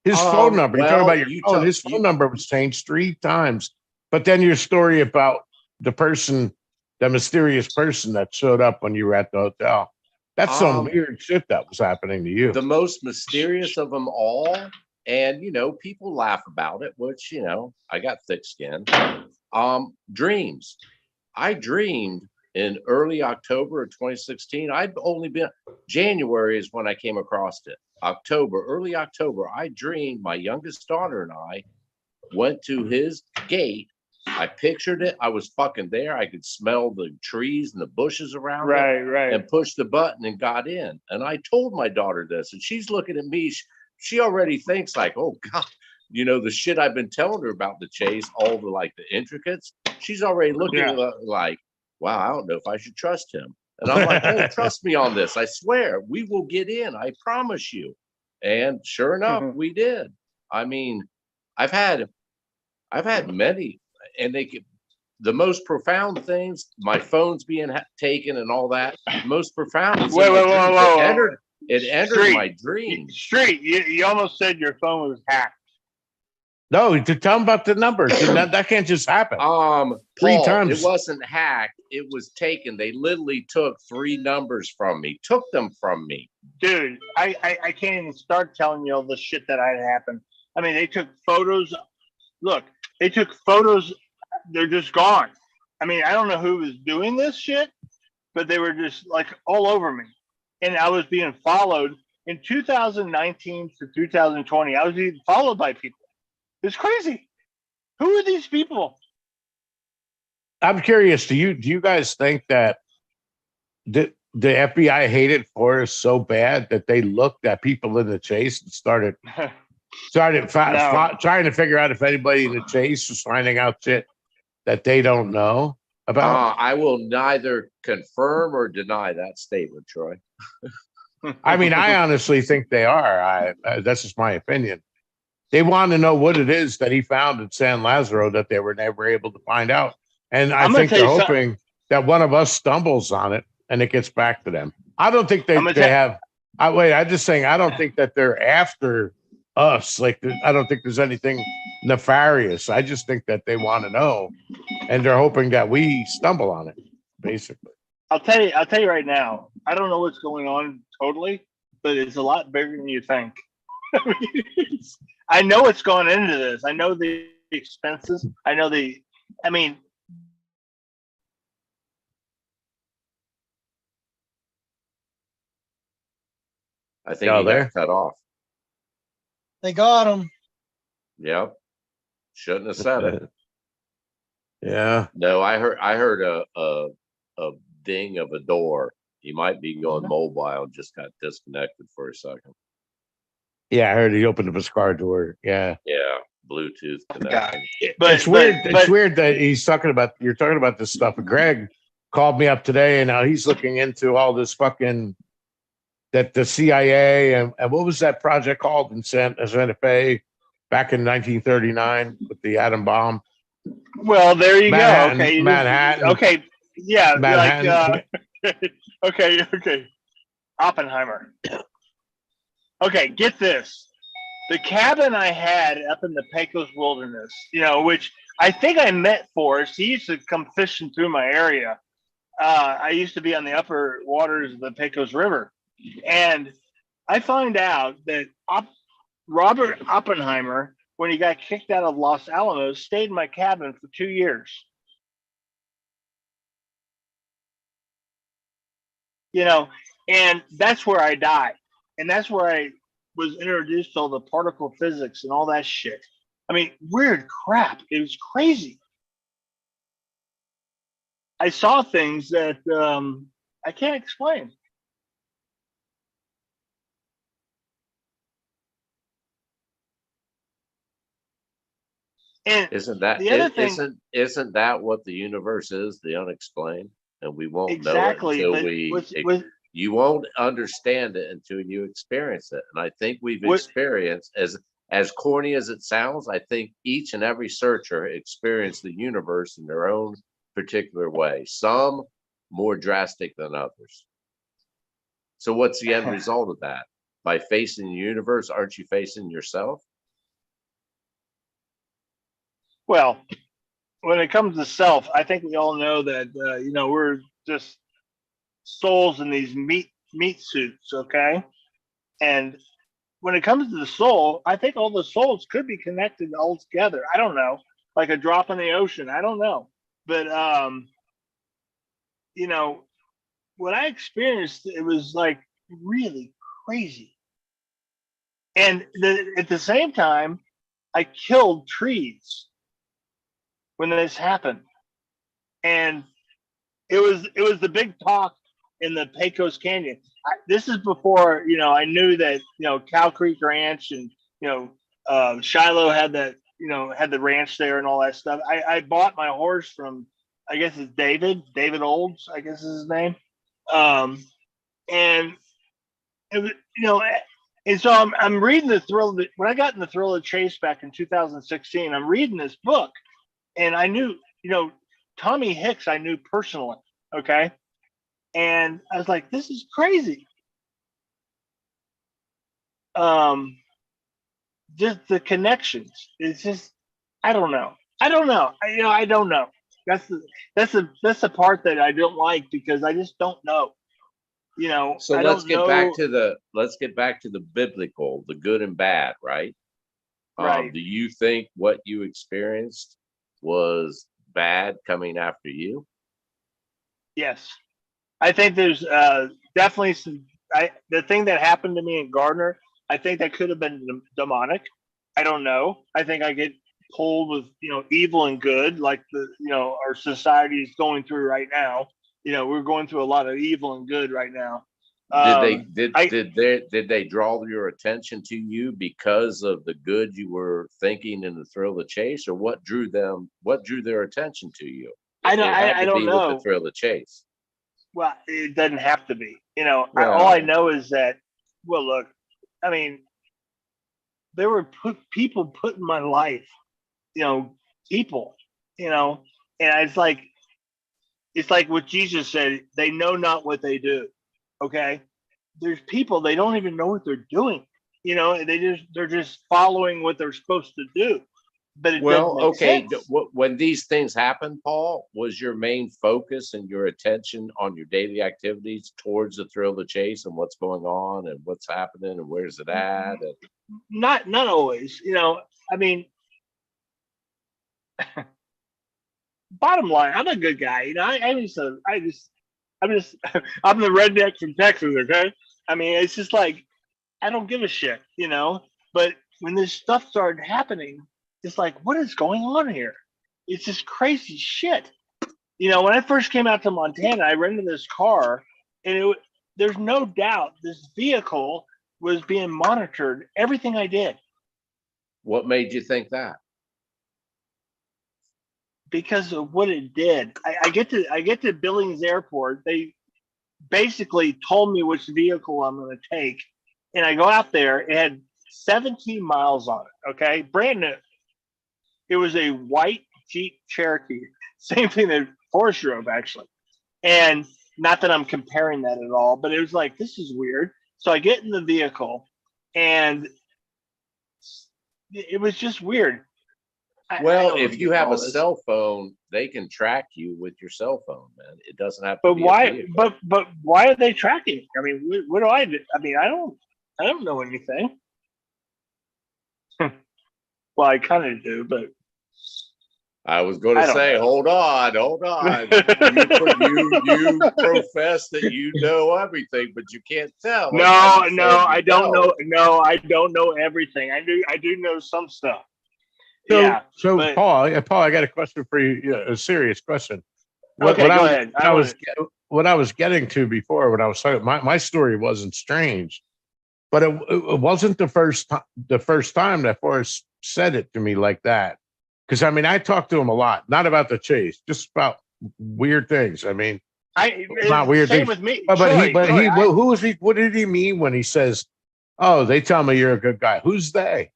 S5: phone number. You're talking about your phone. His phone number was changed 3 times. But then your story about the mysterious person that showed up when you were at the hotel. That's some weird shit that was happening to you.
S2: The most mysterious of them all, and people laugh about it, which I got thick skin. Dreams. I dreamed in early October of 2016. I'd only been, January is when I came across it. Early October, I dreamed my youngest daughter and I went to his gate. I pictured it. I was fucking there. I could smell the trees and the bushes around it.
S7: Right.
S2: And pushed the button and got in. And I told my daughter this, and she's looking at me. She already thinks like, oh God, the shit I've been telling her about the chase, all the intricates. She's already looking like, wow, I don't know if I should trust him. And I'm like, oh, trust me on this. I swear we will get in. I promise you. And sure enough, we did. I mean, I've had many, and the most profound things, my phone's being taken and all that. Most profound.
S7: Whoa.
S2: It entered my dreams.
S7: Street, you almost said your phone was hacked.
S5: No, to tell them about the numbers. That can't just happen. 3 times.
S2: It wasn't hacked. It was taken. They literally took 3 numbers from me. Took them from me.
S7: Dude, I can't even start telling you all the shit that had happened. I mean, they took photos. Look, they took photos. They're just gone. I mean, I don't know who was doing this shit, but they were just all over me. And I was being followed in 2019 to 2020. I was being followed by people. It's crazy. Who are these people?
S5: I'm curious. Do you guys think that the FBI hated Forrest so bad that they looked at people in the chase and started trying to figure out if anybody in the chase was finding out shit that they don't know about?
S2: I will neither confirm or deny that statement, Troy.
S5: I mean, I honestly think they are. That's just my opinion. They want to know what it is that he found at San Lazaro that they were never able to find out. And I
S7: I'm gonna
S5: think
S7: tell
S5: they're
S7: you something.
S5: hoping that one of us stumbles on it and it gets back to them. I don't think
S7: I'm gonna
S5: they
S7: tell-
S5: have. I'm just saying, I don't think that they're after us. Like, I don't think there's anything nefarious. I just think that they want to know, and they're hoping that we stumble on it, basically.
S7: I'll tell you right now. I don't know what's going on totally, but it's a lot bigger than you think. I know what's going into this. I know the expenses. I know I mean,
S2: I think
S5: Y'all
S2: he
S5: there?
S2: got cut off.
S3: They got him.
S2: Yep. Shouldn't have said it.
S5: Yeah.
S2: No, I heard a ding of a door. He might be going mobile, just got disconnected for a second.
S5: Yeah, I heard he opened up his car door. Yeah.
S2: Yeah, Bluetooth
S7: yeah.
S2: connection.
S5: It's weird. It's weird that you're talking about this stuff. Greg called me up today, and now he's looking into all this fucking that the CIA and what was that project called in Santa Fe back in 1939 with the atom bomb?
S7: Well, there you
S5: Manhattan,
S7: go. Okay,
S5: Manhattan.
S7: Okay, yeah,
S5: Manhattan.
S7: like okay. Oppenheimer. Okay, get this. The cabin I had up in the Pecos Wilderness, which I think I met Forrest. He used to come fishing through my area. I used to be on the upper waters of the Pecos River. And I find out that Robert Oppenheimer, when he got kicked out of Los Alamos, stayed in my cabin for 2 years. And that's where I died. And that's where I was introduced to all the particle physics and all that shit. I mean, weird crap. It was crazy. I saw things that I can't explain. And
S2: Isn't that
S7: the other thing,
S2: isn't that what the universe is, the unexplained? And we won't
S7: exactly,
S2: know it until you won't understand it until you experience it. And I think we've experienced, as corny as it sounds, I think each and every searcher experienced the universe in their own particular way, some more drastic than others. So what's the end result of that? By facing the universe, aren't you facing yourself?
S7: Well, when it comes to self, I think we all know that we're just souls in these meat suits, okay? And when it comes to the soul, I think all the souls could be connected all together. I don't know, like a drop in the ocean. I don't know, but what I experienced, it was like really crazy. And at the same time, I killed trees when this happened, and it was the big talk in the Pecos Canyon. This is before I knew that Cow Creek Ranch and Shiloh had that had the ranch there and all that stuff. I bought my horse from, I guess it's David Olds, I guess is his name, and it, and so I'm reading the thrill. When I got in the thrill of the chase back in 2016, I'm reading this book. And I knew, Tommy Hicks, I knew personally. Okay. And I was like, this is crazy. Just the connections. It's just, I don't know. I don't know. That's the part that I don't like, because I just don't know.
S2: So let's get back to the biblical, the good and bad, right?
S7: Right.
S2: Do you think what you experienced was bad coming after you?
S7: Yes, I think there's definitely some. The thing that happened to me in Gardner, I think that could have been demonic. I don't know. I think I get pulled with evil and good, like our society is going through right now. We're going through a lot of evil and good right now.
S2: Did they draw your attention to you because of the good you were thinking in the thrill of the chase, or what drew their attention to you?
S7: I don't know.
S2: With the thrill of the chase.
S7: Well, it doesn't have to be.
S2: Well,
S7: all I know is that. Well, look, I mean, there were people put in my life, people, and it's like what Jesus said, they know not what they do. Okay. There's people, they don't even know what they're doing. They're just following what they're supposed to do. But it
S2: Well,
S7: doesn't make
S2: okay.
S7: sense.
S2: When these things happen, Paul, was your main focus and your attention on your daily activities towards the thrill of the chase and what's going on and what's happening and where's it at? And
S7: Not always, I mean, bottom line, I'm a good guy. I'm the redneck from Texas. Okay. I mean, it's just like, I don't give a shit, but when this stuff started happening, it's like, what is going on here? It's just crazy shit. When I first came out to Montana, I rented this car, and there's no doubt this vehicle was being monitored. Everything I did.
S2: what made you think that?
S7: Because of what it did. I get to Billings Airport. They basically told me which vehicle I'm going to take, and I go out there. It had 17 miles on it. Okay, brand new. It was a white Jeep Cherokee, same thing that Forrest drove actually. And not that I'm comparing that at all, but it was like, this is weird. So I get in the vehicle, and it was just weird.
S2: Well, if you have a cell phone, they can track you with your cell phone, man. It doesn't have to
S7: But
S2: be
S7: why?
S2: a vehicle.
S7: But why are they tracking? I mean, what do I do? I mean, I don't know anything. Well, I kind of do, but
S2: I was going
S7: I
S2: to
S7: don't
S2: say,
S7: know.
S2: hold on. You profess that you know everything, but you can't tell.
S7: No, I don't know. No, I don't know everything. I do know some stuff.
S5: So
S7: but,
S5: Paul, I got a question for you. A serious question.
S7: Go ahead.
S5: What I was getting to before, when I was talking, my story wasn't strange, but it wasn't the first time that Forrest said it to me like that. Because I mean, I talked to him a lot, not about the chase, just about weird things. I mean, not weird
S7: same
S5: things.
S7: with me.
S5: Who was he? What did he mean when he says, "Oh, they tell me you're a good guy"? Who's they?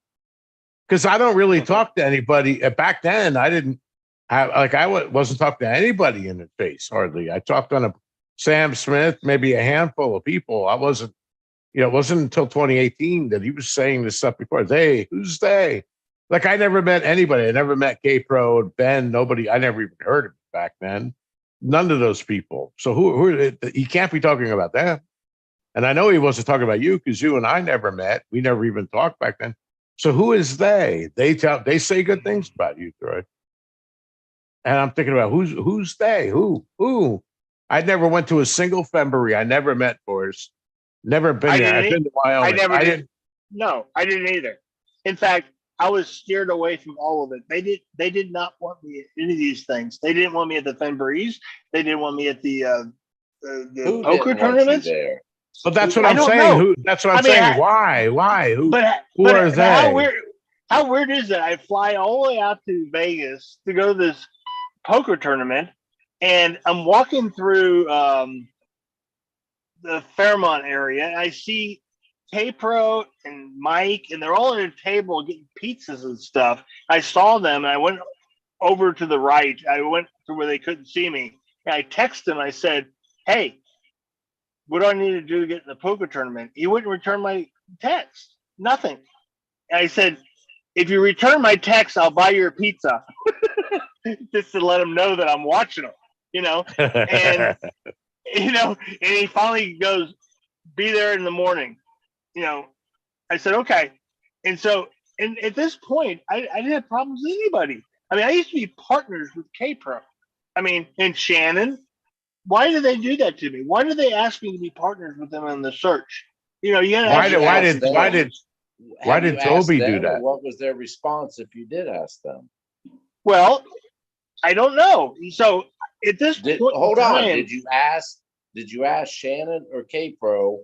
S5: Because I don't really talk to anybody. Back then, I wasn't talking to anybody in the face hardly. I talked on Sam Smith, maybe a handful of people. I wasn't, it wasn't until 2018 that he was saying this stuff before. Who's they? Like, I never met anybody. I never met K-Pro, Ben, nobody. I never even heard of it back then. None of those people. So he can't be talking about that. And I know he wasn't talking about you, because you and I never met. We never even talked back then. So who is they? They say good things about you, Troy. And I'm thinking about who's they? Who? I never went to a single femboree. I never met Forrest. Never been there. I've been to Wyoming.
S7: I never did. No, I didn't either. In fact, I was steered away from all of it. They did not want me at any of these things. They didn't want me at the femborees. They didn't want me at the poker tournaments.
S2: There?
S5: But that's what I'm saying. That's what I'm saying. Why? Who are they?
S7: How weird is it? I fly all the way out to Vegas to go to this poker tournament, and I'm walking through the Fairmont area, and I see K-Pro and Mike, and they're all at a table getting pizzas and stuff. I saw them, and I went over to the right. I went to where they couldn't see me, and I texted them. I said, "Hey, what do I need to do to get in the poker tournament?" He wouldn't return my text. Nothing. And I said, "If you return my text, I'll buy you a pizza." Just to let him know that I'm watching him, And and he finally goes, "Be there in the morning." I said, "Okay." And so, and at this point, I didn't have problems with anybody. I mean, I used to be partners with K-Pro. I mean, and Shannon. Why did they do that to me? Why did they ask me to be partners with them in the search? You gotta
S5: why did Toby do that?
S2: What was their response if you did ask them?
S7: Well, I don't know. So at this point,
S2: hold on. Did you ask Shannon or K-Pro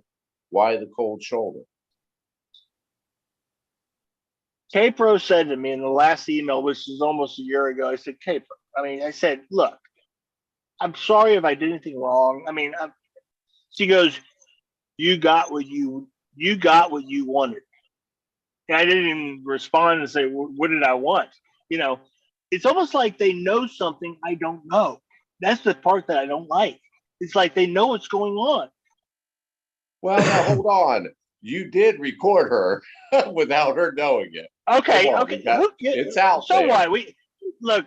S2: why the cold shoulder?
S7: K-Pro said to me in the last email, which is almost a year ago, I said, "K-Pro, I said, look, I'm sorry if I did anything wrong. She goes, you got what you wanted." And I didn't even respond and say, what did I want? You know, it's almost like they know something I don't know. That's the part that I don't like. It's like they know what's going on.
S2: Well, now hold on. You did record her without her knowing it.
S7: Okay,
S2: Come on,
S7: okay.
S2: it's out
S7: so
S2: there.
S7: what? We look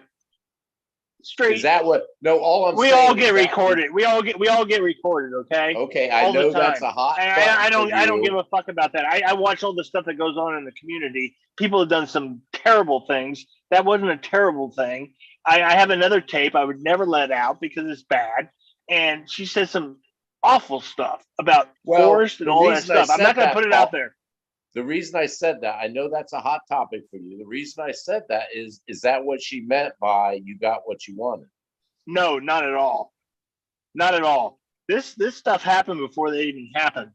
S7: straight.
S2: Is that what? No, all I'm
S7: we
S2: saying
S7: all get
S2: is
S7: recorded. We all get recorded. Okay.
S2: Okay, I
S7: all the
S2: know that's
S7: time.
S2: a hot.
S7: And I don't
S2: you.
S7: give a fuck about that. I watch all the stuff that goes on in the community. People have done some terrible things. That wasn't a terrible thing. I have another tape I would never let out because it's bad. And she said some awful stuff about forest and all that stuff. I'm not going to put it out there.
S2: The reason I said that, I know that's a hot topic for you. The reason I said that is that what she meant by you got what you wanted?
S7: No, not at all. Not at all. This stuff happened before they even happened.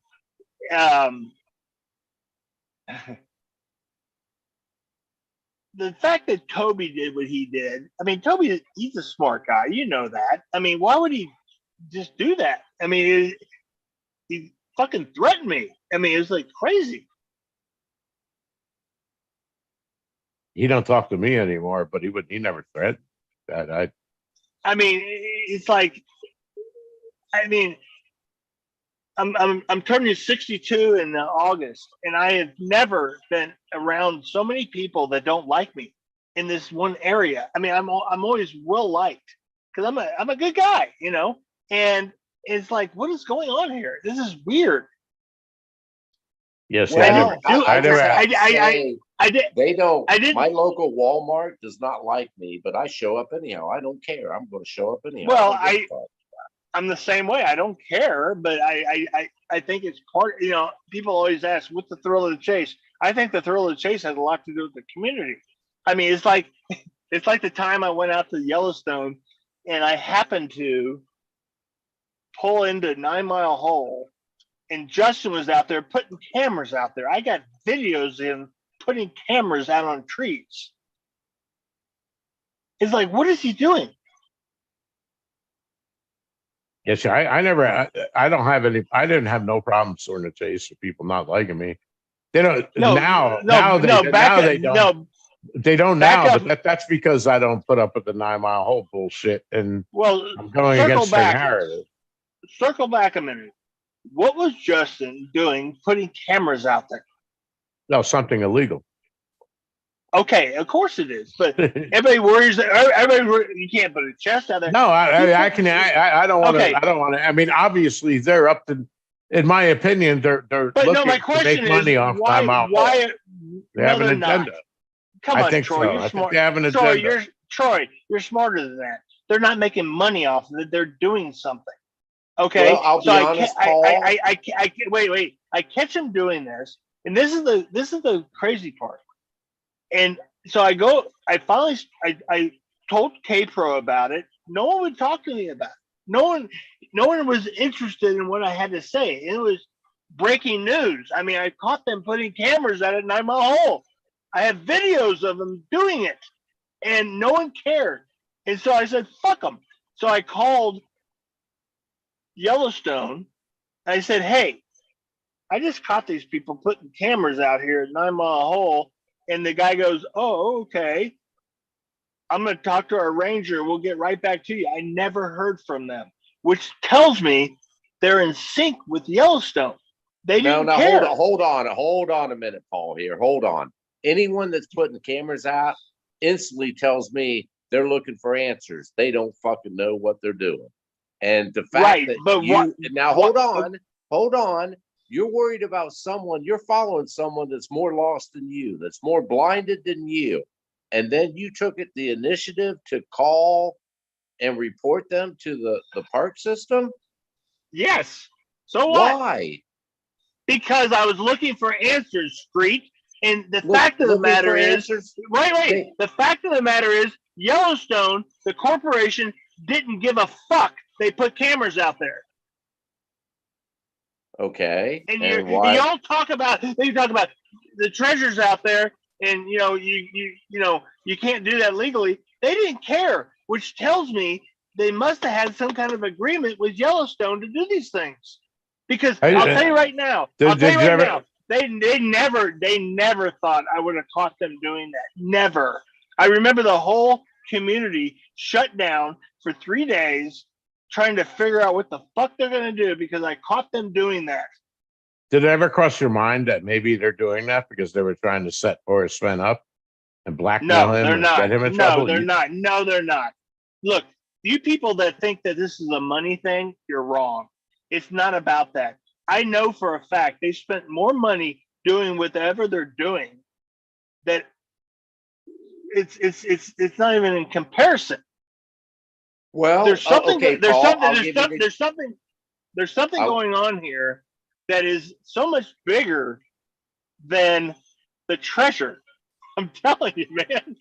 S7: The fact that Toby did what he did, I mean, Toby, he's a smart guy. You know that. I mean, why would he just do that? I mean, he fucking threatened me. I mean, it's like crazy.
S5: He don't talk to me anymore, but he never threatened that.
S7: I mean, it's like, I mean, I'm turning 62 in August, and I have never been around so many people that don't like me in this one area. I mean, I'm always well liked because I'm a good guy, you know. And it's like, what is going on here? This is weird.
S5: Yes,
S2: Well,
S7: I did.
S2: They don't.
S7: I didn't.
S2: My local Walmart does not like me, but I show up anyhow. I don't care. I'm going to show up anyhow.
S7: Well, I'm the same way. I don't care, but I think it's part. You know, people always ask, "What's the thrill of the chase?" I think the thrill of the chase has a lot to do with the community. I mean, it's like the time I went out to Yellowstone, and I happened to pull into 9 Mile Hole, and Justin was out there putting cameras out there. I got videos of him putting cameras out on trees. It's like, what is he doing?
S5: Yes, I don't have any. I didn't have no problem sorting the chase with people not liking me. They don't now. They don't now. But that's because I don't put up with the 9 Mile Hole bullshit, and I'm going against their narrative.
S7: Circle back a minute. What was Justin doing putting cameras out there?
S5: No, something illegal.
S7: Okay, of course it is, but everybody worries that you can't put a chest out there.
S5: No, I can. I don't want to. Okay. I don't want to. I mean, obviously, they're up to. In my opinion, they're looking to make money off time out.
S7: Why?
S5: They have an agenda.
S7: Not. Come on, Troy.
S5: So.
S7: You're smart.
S5: They have an agenda.
S7: Troy, you're smarter than that. They're not making money off of it. They're doing something. Okay.
S2: Well, I'll be honest, Paul.
S7: Wait. I catch him doing this, and this is the crazy part. And so I told K-Pro about it. No one would talk to me about it. No one was interested in what I had to say. It was breaking news. I mean, I caught them putting cameras out at 9 Mile Hole. I have videos of them doing it, and no one cared. And so I said, fuck them. So I called Yellowstone. I said, hey, I just caught these people putting cameras out here at 9 Mile Hole. And the guy goes, oh, okay. I'm going to talk to our ranger. We'll get right back to you. I never heard from them, which tells me they're in sync with Yellowstone. They didn't care.
S2: Hold on a minute, Paul, here. Hold on. Anyone that's putting cameras out instantly tells me they're looking for answers. They don't fucking know what they're doing. And the fact hold on. You're worried about someone, you're following someone that's more lost than you, that's more blinded than you. And then you took the initiative to call and report them to the park system?
S7: Yes. So what?
S2: Why?
S7: Because I was looking for answers, Street. And the fact of the matter is, the fact of the matter is, Yellowstone, the corporation, didn't give a fuck. They put cameras out there.
S2: Okay.
S7: And y'all talk about the treasures out there, and you can't do that legally. They didn't care, which tells me they must have had some kind of agreement with Yellowstone to do these things. Because I'll tell you right now, They never thought I would have caught them doing that. Never. I remember the whole community shut down for 3 days trying to figure out what the fuck they're going to do because I caught them doing that.
S5: Did it ever cross your mind that maybe they're doing that because they were trying to set Forrest Fenn up and blackmail
S7: No,
S5: him
S7: they're
S5: and
S7: not.
S5: get him in
S7: No,
S5: trouble?
S7: they're not. No, they're not. Look, you people that think that this is a money thing, you're wrong. It's not about that. I know for a fact they spent more money doing whatever they're doing that it's not even in comparison.
S2: Well,
S7: There's something.
S2: okay,
S7: There's
S2: Paul,
S7: something.
S2: I'll
S7: There's
S2: give you
S7: something.
S2: the-
S7: There's something. There's something
S2: I'll-
S7: going on here that is so much bigger than the treasure. I'm telling you, man.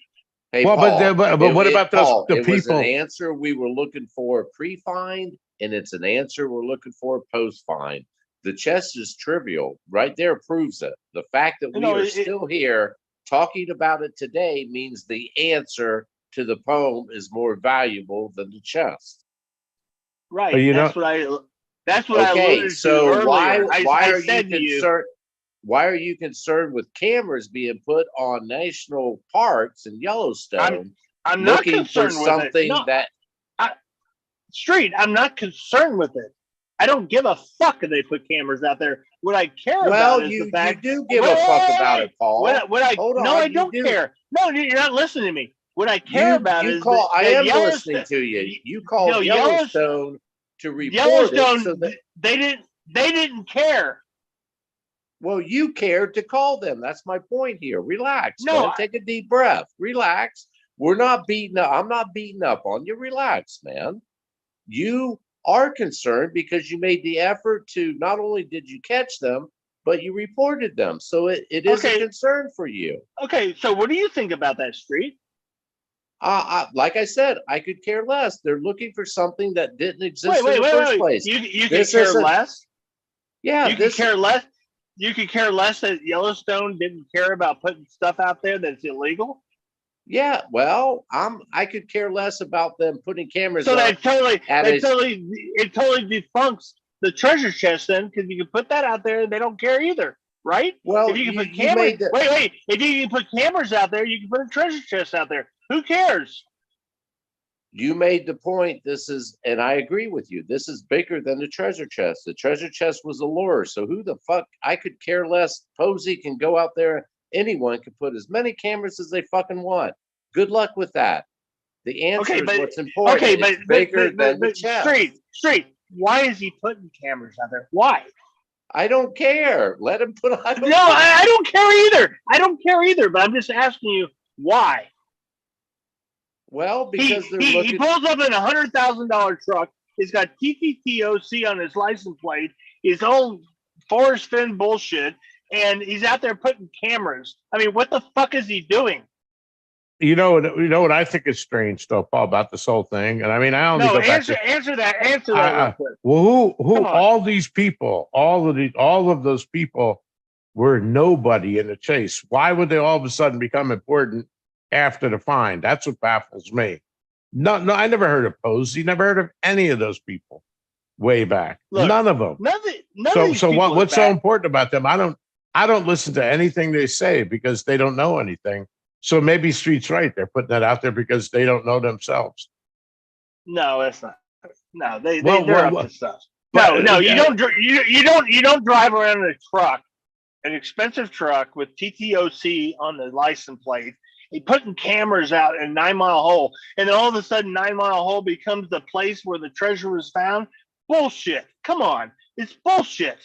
S2: Hey,
S5: Well, but
S2: Paul,
S5: there- but what about those-
S2: Paul,
S5: the
S2: it was an
S5: people-
S2: answer we were looking for pre-find, and it's an answer we're looking for post-find. The chest is trivial. Right there proves it. The fact that we
S7: No,
S2: are still here talking about it today means the answer to the poem is more valuable than the chest.
S7: Right.
S5: But you
S7: That's
S5: know-
S7: what I. That's what I
S2: Okay,
S7: alluded to
S2: so
S7: earlier.
S2: why
S7: I
S2: are you
S7: said to you,
S2: concerned? Why are you concerned with cameras being put on national parks in Yellowstone?
S7: I'm not
S2: looking for
S7: concerned with it.
S2: something
S7: No,
S2: that
S7: Street, I'm not concerned with it. I don't give a fuck if they put cameras out there. What I care
S2: well,
S7: about is
S2: you
S7: the fact.
S2: do give
S7: Wait,
S2: a fuck
S7: wait,
S2: about
S7: wait.
S2: it, Paul.
S7: What I
S2: Hold
S7: no,
S2: on,
S7: I
S2: you
S7: don't
S2: do.
S7: care. No, you're not listening to me. What I care about is
S2: I
S7: that
S2: am
S7: Yellowstone-
S2: listening to you. You called
S7: No,
S2: Yellowstone to report
S7: Yellowstone.
S2: it, so that
S7: They didn't care.
S2: well, you cared to call them. That's my point here. Relax,
S7: No,
S2: man. Take a deep breath. Relax. We're not beating up. I'm not beating up on you. Relax, man. You are concerned because you made the effort to not only did you catch them, but you reported them. So it is a
S7: Okay.
S2: concern for you.
S7: Okay, so what do you think about that, Street?
S2: Like I said, I could care less. They're looking for something that didn't exist
S7: Wait,
S2: in the first
S7: wait.
S2: place.
S7: You could
S2: This
S7: care
S2: isn't-
S7: less.
S2: Yeah,
S7: You could care less. You could care less that Yellowstone didn't care about putting stuff out there that's illegal.
S2: Yeah, well, I could care less about them putting cameras
S7: So
S2: up.
S7: that totally,
S2: at
S7: that
S2: a-
S7: totally, it totally defunks the treasure chest then, because you can put that out there and they don't care either, right?
S2: Well,
S7: if you can put
S2: you
S7: cameras,
S2: made the-
S7: wait, if you can put cameras out there, you can put a treasure chest out there. Who cares?
S2: You made the point. This is, and I agree with you. This is bigger than the treasure chest. The treasure chest was a lure. So who the fuck? I could care less. Posey can go out there. Anyone can put as many cameras as they fucking want. Good luck with that. The answer is what's important.
S7: Okay,
S2: It's bigger than the chest.
S7: Street. Why is he putting cameras out there? Why?
S2: I don't care. Let him put. I don't
S7: No, I don't care either. I don't care either. But I'm just asking you why.
S2: Well,
S7: He
S2: because they're
S7: he
S2: looking.
S7: pulls up in $100,000 truck. He's got TTTOC on his license plate. His old Forrest Fenn bullshit, and he's out there putting cameras. I mean, what the fuck is he doing?
S5: You know what I think is strange though, Paul, about this whole thing. And I mean, I only
S7: No,
S5: go back
S7: answer
S5: to
S7: that real quick.
S5: well, who
S7: Come on.
S5: all these people, all of those people were nobody in the chase. Why would they all of a sudden become important after the find? That's what baffles me. No, I never heard of Posey, never heard of any of those people way back.
S7: Look,
S5: None of them.
S7: None of these
S5: So
S7: people
S5: what's
S7: are
S5: so
S7: back.
S5: important about them? I don't listen to anything they say because they don't know anything. So maybe Street's right. They're putting that out there because they don't know themselves.
S7: No, that's not. No, they're
S5: Well,
S7: up to stuff.
S5: but-
S7: No, you don't drive around in a truck, an expensive truck with TTOC on the license plate. You're putting cameras out in 9 Mile Hole, and then all of a sudden 9 Mile Hole becomes the place where the treasure was found. Bullshit! Come on, it's bullshit.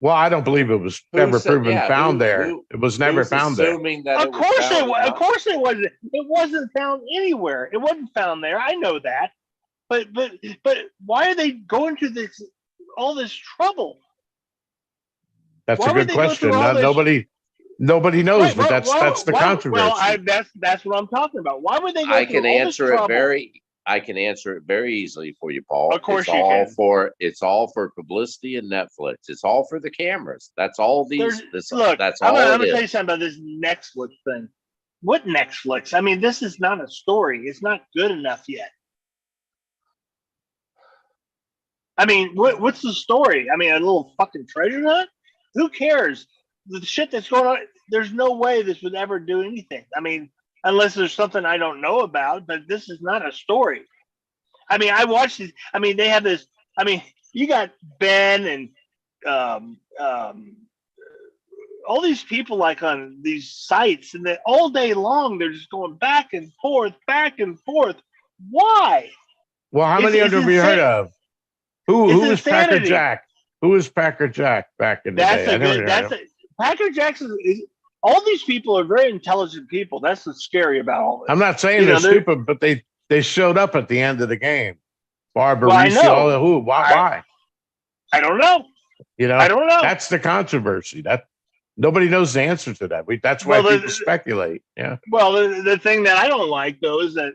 S5: Well, I don't believe it was
S2: Who
S5: ever
S2: said-
S5: proven
S2: yeah,
S5: found
S2: who-
S5: there.
S2: who-
S5: It was never
S2: Who's
S5: found there.
S2: assuming that
S7: Of
S2: it was
S7: course
S2: found
S7: it was.
S2: or
S7: Of
S2: not?
S7: course it wasn't. It wasn't found anywhere. It wasn't found there. I know that. But why are they going to all this trouble?
S5: That's
S7: Why
S5: a
S7: would
S5: good
S7: they go
S5: question.
S7: through all this-
S5: Nobody knows,
S7: Right,
S5: but that's the controversy.
S7: Well, that's what I'm talking about. Why would they go
S2: I
S7: through
S2: can
S7: all
S2: answer
S7: this
S2: it
S7: trouble?
S2: I can answer it very easily for you, Paul.
S7: Of course
S2: it's
S7: you
S2: all
S7: can.
S2: it's all for publicity and Netflix. It's all for the cameras. That's all these.
S7: Look,
S2: That's
S7: I'm
S2: all
S7: gonna
S2: it
S7: tell you
S2: is.
S7: something about this Netflix thing. What Netflix? I mean, this is not a story. It's not good enough yet. I mean, what's the story? I mean, a little fucking treasure hunt? Who cares? the shit that's going on, there's no way this would ever do anything. I mean, unless there's something I don't know about, but this is not a story. I mean, I watched it. I mean, they have this. I mean, you got Ben and all these people like on these sites, and then all day long they're just going back and forth, back and forth. Why?
S5: Well, how many have you heard of? Who was Packer Jack? Who was Packer Jack back in the day?
S7: Packer Jackson is. All these people are very intelligent people. That's what's scary about all this.
S5: I'm not saying they're stupid, but they showed up at the end of the game. Barbara,
S7: well,
S5: why?
S7: I don't know. I don't know.
S5: That's the controversy. That nobody knows the answer to that. That's why people speculate. Yeah.
S7: Well, the thing that I don't like though is that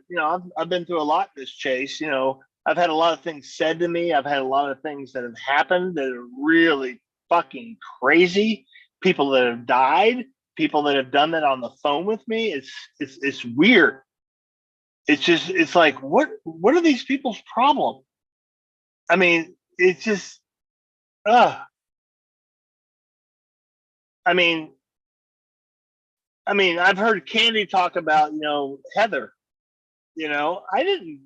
S7: I've been through a lot in this chase. I've had a lot of things said to me. I've had a lot of things that have happened that are really fucking crazy. People that have died. People that have done that on the phone with me. It's weird. It's like what are these people's problem? I mean, it's just I mean, I've heard Candy talk about, Heather. I didn't,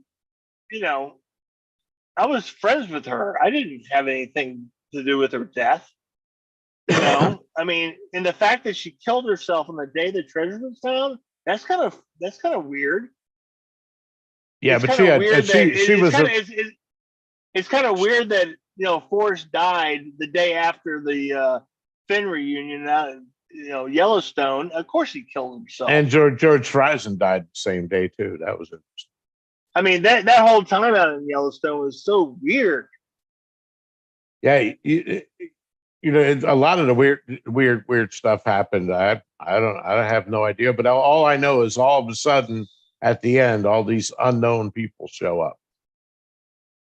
S7: I was friends with her. I didn't have anything to do with her death. I mean, and the fact that she killed herself on the day the treasure was found, that's kind of weird.
S5: Yeah,
S7: it's
S5: but
S7: it's kind of weird that Forrest died the day after the Finn reunion out in Yellowstone. Of course he killed himself.
S5: And George Friesen died the same day too. That was interesting.
S7: I mean, that whole time out in Yellowstone was so weird.
S5: Yeah, a lot of the weird stuff happened. I have no idea, but all I know is all of a sudden at the end, all these unknown people show up,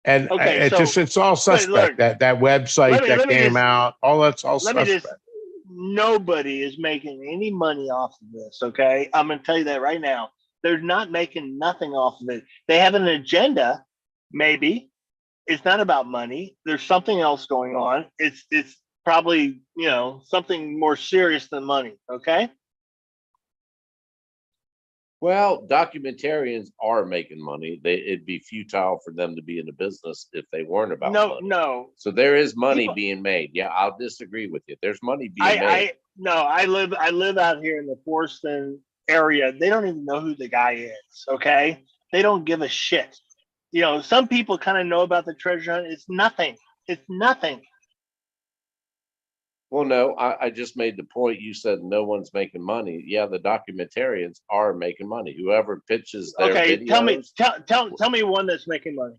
S5: and it's all suspect. That website that came out, all that's all suspect.
S7: Nobody is making any money off of this. Okay, I'm going to tell you that right now. They're not making nothing off of it. They have an agenda, maybe. It's not about money. There's something else going on. It's probably something more serious than money. Okay.
S2: Well, documentarians are making money. It'd be futile for them to be in the business if they weren't about money.
S7: No.
S2: So there is money being made. Yeah, I'll disagree with you. There's money being made.
S7: I live out here in the Forston area. They don't even know who the guy is. Okay. They don't give a shit. Some people kind of know about the treasure hunt. It's nothing. It's nothing.
S2: Well, no, I just made the point. You said no one's making money. Yeah, the documentarians are making money. Whoever pitches their videos.
S7: Tell me one that's making money.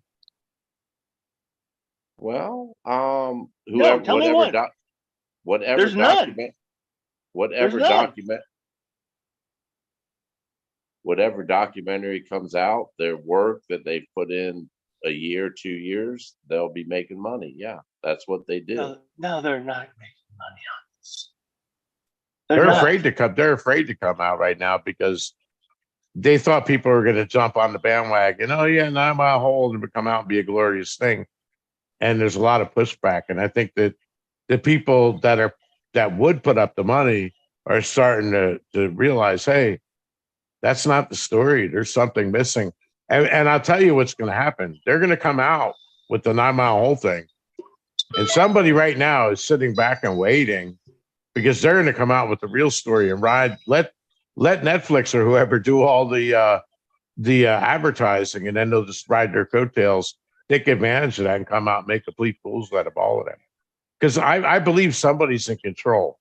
S2: Well,
S7: tell me one.
S2: Whatever
S7: There's none.
S2: Whatever documentary comes out, their work that they've put in a year, 2 years, they'll be making money. Yeah, that's what they do.
S7: No, they're not making money on this.
S5: They're afraid to come. They're afraid to come out right now because they thought people were going to jump on the bandwagon. Oh yeah, 9 Mile Hole and come out and be a glorious thing. And there's a lot of pushback. And I think that the people that would put up the money are starting to realize, hey, that's not the story. There's something missing. And I'll tell you what's going to happen. They're going to come out with the 9 Mile Hole thing. And somebody right now is sitting back and waiting because they're going to come out with the real story and let Netflix or whoever do all the advertising, and then they'll just ride their coattails, take advantage of that, and come out and make complete fools out of all of them. Because I believe somebody's in control.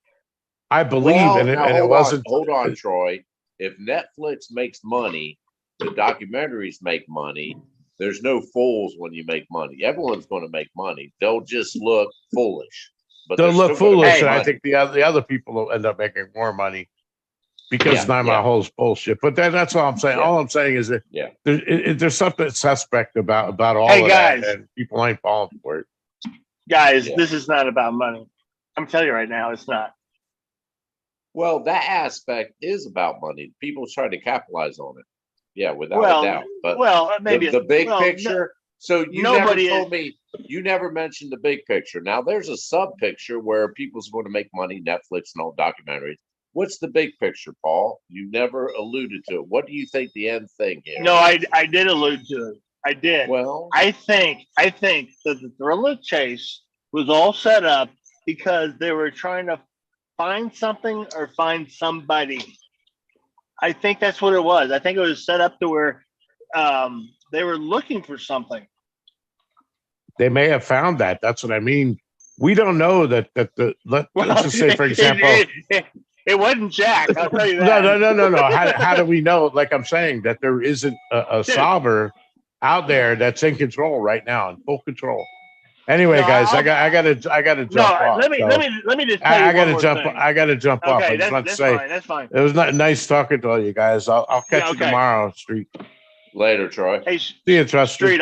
S5: I believe,
S2: Hold on, Troy. If Netflix makes money, the documentaries make money. There's no fools when you make money. Everyone's going to make money. They'll just look foolish. But
S5: they'll look foolish, and I think the other people will end up making more money because 9 Mile Hole is bullshit. But that's all I'm saying. Yeah. All I'm saying is that there's something suspect about all of that, and people ain't falling for it.
S7: Guys, this is not about money. I'm telling you right now, it's not.
S2: Well, that aspect is about money. People try to capitalize on it. Yeah, without a doubt. But
S7: maybe
S2: the big picture, So you
S7: Nobody
S2: never told me, you never mentioned the big picture. Now there's a sub picture where people's going to make money, Netflix and all documentaries. What's the big picture, Paul? You never alluded to it. What do you think the end thing here?
S7: No, I did allude to it. I did.
S2: Well,
S7: I think that the thriller chase was all set up because they were trying to find something or find somebody. I think that's what it was. I think it was set up to where they were looking for something.
S5: They may have found that. That's what I mean. We don't know that let's just say, for example,
S7: it wasn't Jack. I'll tell you
S5: no,
S7: that.
S5: How do we know? Like I'm saying, that there isn't a solver out there that's in control right now, in full control. Anyway,
S7: No,
S5: guys, I gotta jump
S7: No,
S5: off.
S7: let me just tell you
S5: I gotta
S7: one more
S5: jump.
S7: thing.
S5: I gotta jump off.
S7: Okay,
S5: I just want to
S7: that's
S5: say
S7: fine. That's fine.
S5: it was not nice talking to all you guys. I'll catch
S7: Yeah,
S5: you
S7: okay.
S5: tomorrow, Street.
S2: later, Troy.
S7: Hey,
S5: See you, Trust.
S7: Street,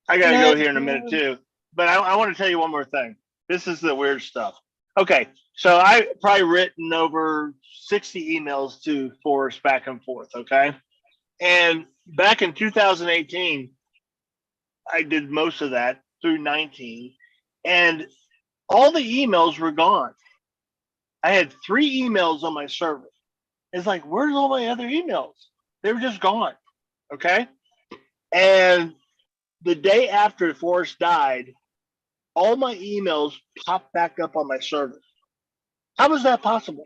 S7: I gotta
S3: Good
S7: go
S3: night,
S7: here in a minute
S3: Troy.
S7: too. But I want to tell you one more thing. This is the weird stuff. Okay, so I probably written over 60 emails to Forrest back and forth. Okay, and back in 2018, I did most of that through 19, and all the emails were gone. I had 3 emails on my server. It's like, where's all my other emails? They were just gone. Okay, and the day after Forrest died, all my emails popped back up on my server. How was that possible?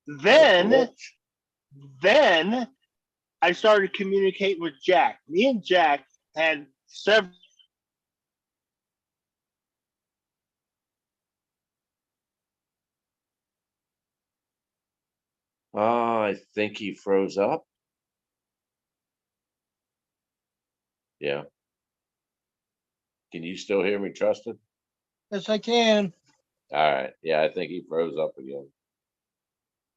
S7: Then I started communicating with Jack. Me and Jack had several.
S2: I think he froze up. Yeah. Can you still hear me, Trusted?
S3: Yes, I can.
S2: All right. Yeah, I think he froze up again.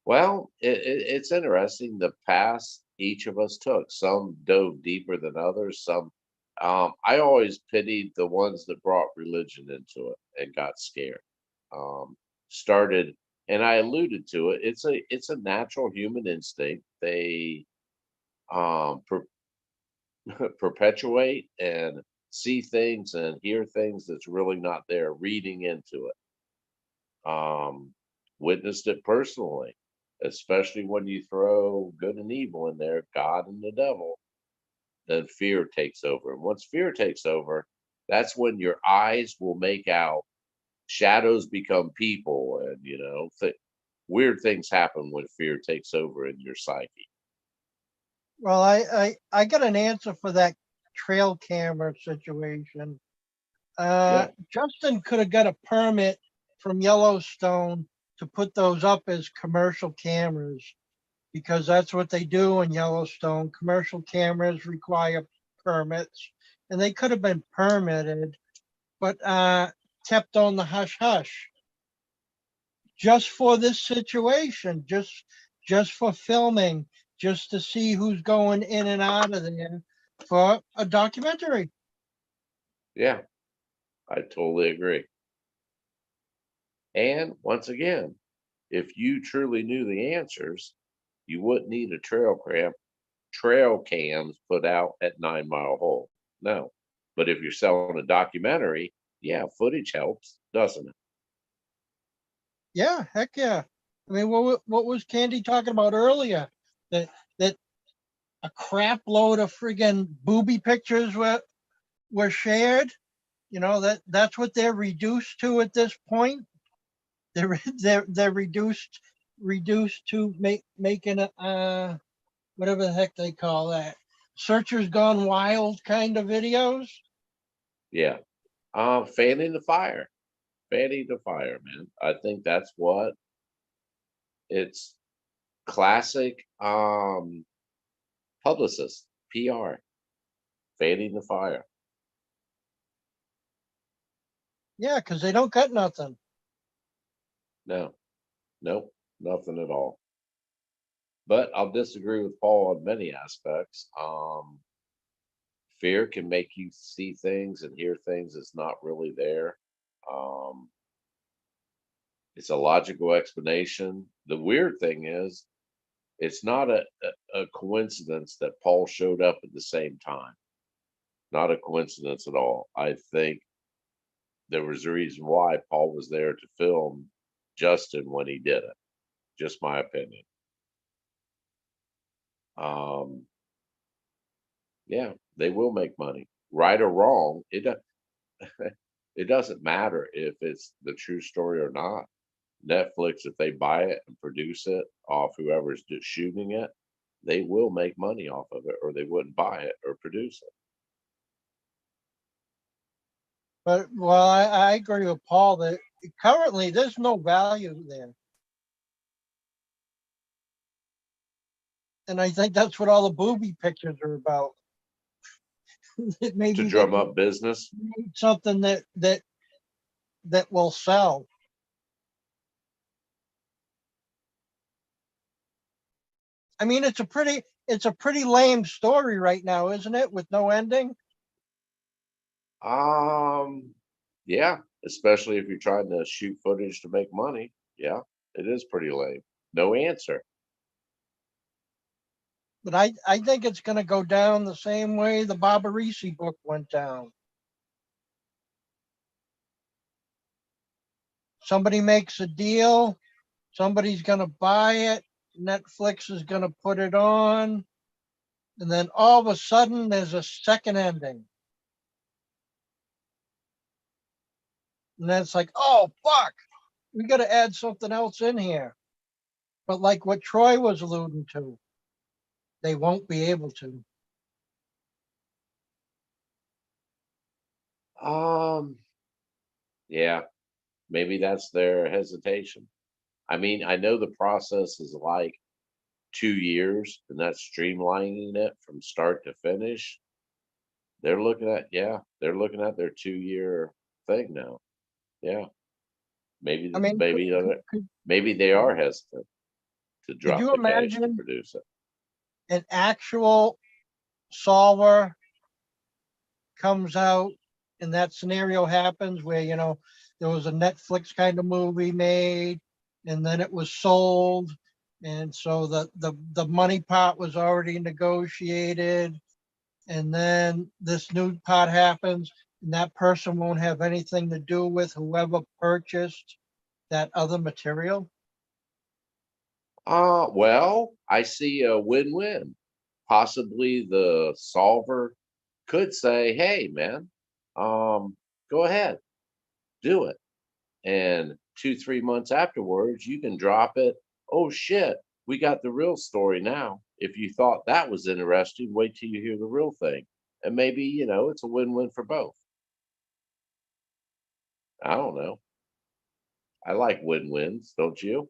S2: Well, it's interesting the paths each of us took. Some dove deeper than others. Some, I always pitied the ones that brought religion into it and got scared. Started, and I alluded to it. It's a natural human instinct. They perpetuate and see things and hear things that's really not there, reading into it. Witnessed it personally, especially when you throw good and evil in there, God and the devil, then fear takes over. And once fear takes over, that's when your eyes will make out shadows become people, and weird things happen when fear takes over in your psyche.
S3: Well, I got an answer for that trail camera situation. Justin could have got a permit from Yellowstone to put those up as commercial cameras, because that's what they do in Yellowstone. Commercial cameras require permits, and they could have been permitted, but kept on the hush hush just for this situation, just for filming, just to see who's going in and out of there for a documentary.
S2: Yeah, I totally agree. And once again, if you truly knew the answers, you wouldn't need a trail cams put out at 9 Mile Hole. No. But if you're selling a documentary, yeah, footage helps, doesn't it?
S3: Yeah, heck yeah. I mean, what was Candy talking about earlier? That a crap load of friggin' booby pictures were shared. That's what they're reduced to at this point. They're reduced to making a whatever the heck they call that, searchers gone wild kind of videos.
S2: Yeah. Fanning the fire. Fanning the fire, man. I think that's what it's classic publicist, PR, fanning the fire.
S3: Yeah, because they don't cut nothing.
S2: No, nope, nothing at all. But I'll disagree with Paul on many aspects. Fear can make you see things and hear things that's not really there. Um, it's a logical explanation. The weird thing is, it's not a coincidence that Paul showed up at the same time. Not a coincidence at all. I think there was a reason why Paul was there to film Justin when he did it. Just my opinion. Yeah, they will make money, right or wrong. It doesn't matter if it's the true story or not. Netflix, if they buy it and produce it off whoever's shooting it, they will make money off of it, or they wouldn't buy it or produce it.
S3: But well, I agree with Paul that currently there's no value there. And I think that's what all the booby pictures are about. Maybe
S2: To drum up business.
S3: something that will sell. I mean, it's a pretty lame story right now, isn't it? With no ending.
S2: Yeah, especially if you're trying to shoot footage to make money. Yeah, it is pretty lame. No answer.
S3: But I think it's going to go down the same way the Barbarisi book went down. Somebody makes a deal, somebody's going to buy it, Netflix is going to put it on, and then all of a sudden there's a second ending. And then it's like, oh, fuck, we got to add something else in here. But like what Troy was alluding to, they won't be able to.
S2: Yeah, maybe that's their hesitation. I mean, I know the process is like 2 years, and that's streamlining it from start to finish. They're looking at their 2-year thing now. Yeah, maybe
S3: I mean,
S2: maybe they are hesitant to
S3: could
S2: drop
S3: you
S2: the cash to
S3: imagine
S2: produce it.
S3: an actual solver comes out and that scenario happens where, there was a Netflix kind of movie made and then it was sold. And so the money part was already negotiated. And then this new part happens and that person won't have anything to do with whoever purchased that other material.
S2: Well, I see a win-win. Possibly the solver could say, "Hey, man, go ahead, do it." And 2, 3 months afterwards, you can drop it. Oh shit, we got the real story now. If you thought that was interesting, wait till you hear the real thing. And maybe, it's a win-win for both. I don't know. I like win-wins, don't you?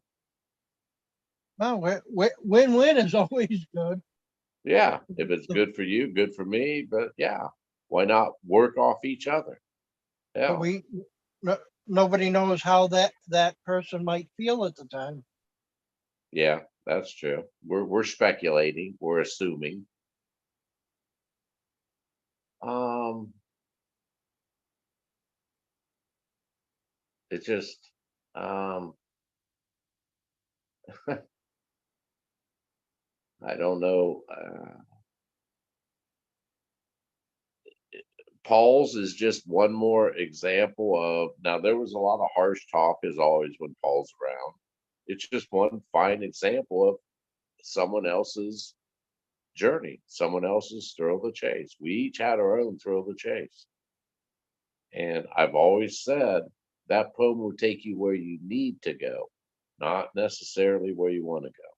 S3: Well, win-win is always good.
S2: Yeah, if it's good for you, good for me. But yeah, why not work off each other? Yeah,
S3: But nobody knows how that person might feel at the time.
S2: yeah, that's true. We're speculating, we're assuming. It just I don't know. Paul's is just one more example of, now there was a lot of harsh talk as always when Paul's around. It's just one fine example of someone else's journey, someone else's thrill of the chase. We each had our own thrill of the chase. And I've always said that poem will take you where you need to go, not necessarily where you want to go.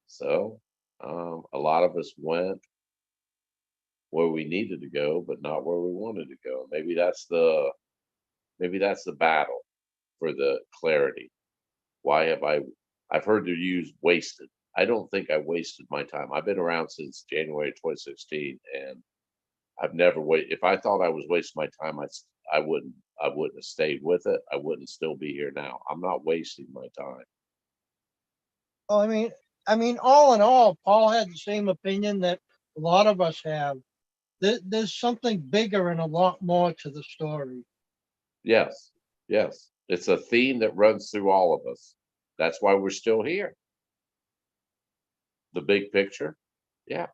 S2: So a lot of us went where we needed to go, but not where we wanted to go. Maybe that's the battle for the clarity. Why have I've heard the use wasted. I don't think I wasted my time. I've been around since January 2016, and I've never if I thought I was wasting my time, I wouldn't have stayed with it. I wouldn't still be here now. I'm not wasting my time.
S3: Well, I mean, all in all, Paul had the same opinion that a lot of us have. There's something bigger and a lot more to the story.
S2: Yes, yes. It's a theme that runs through all of us. That's why we're still here. The big picture. Yeah.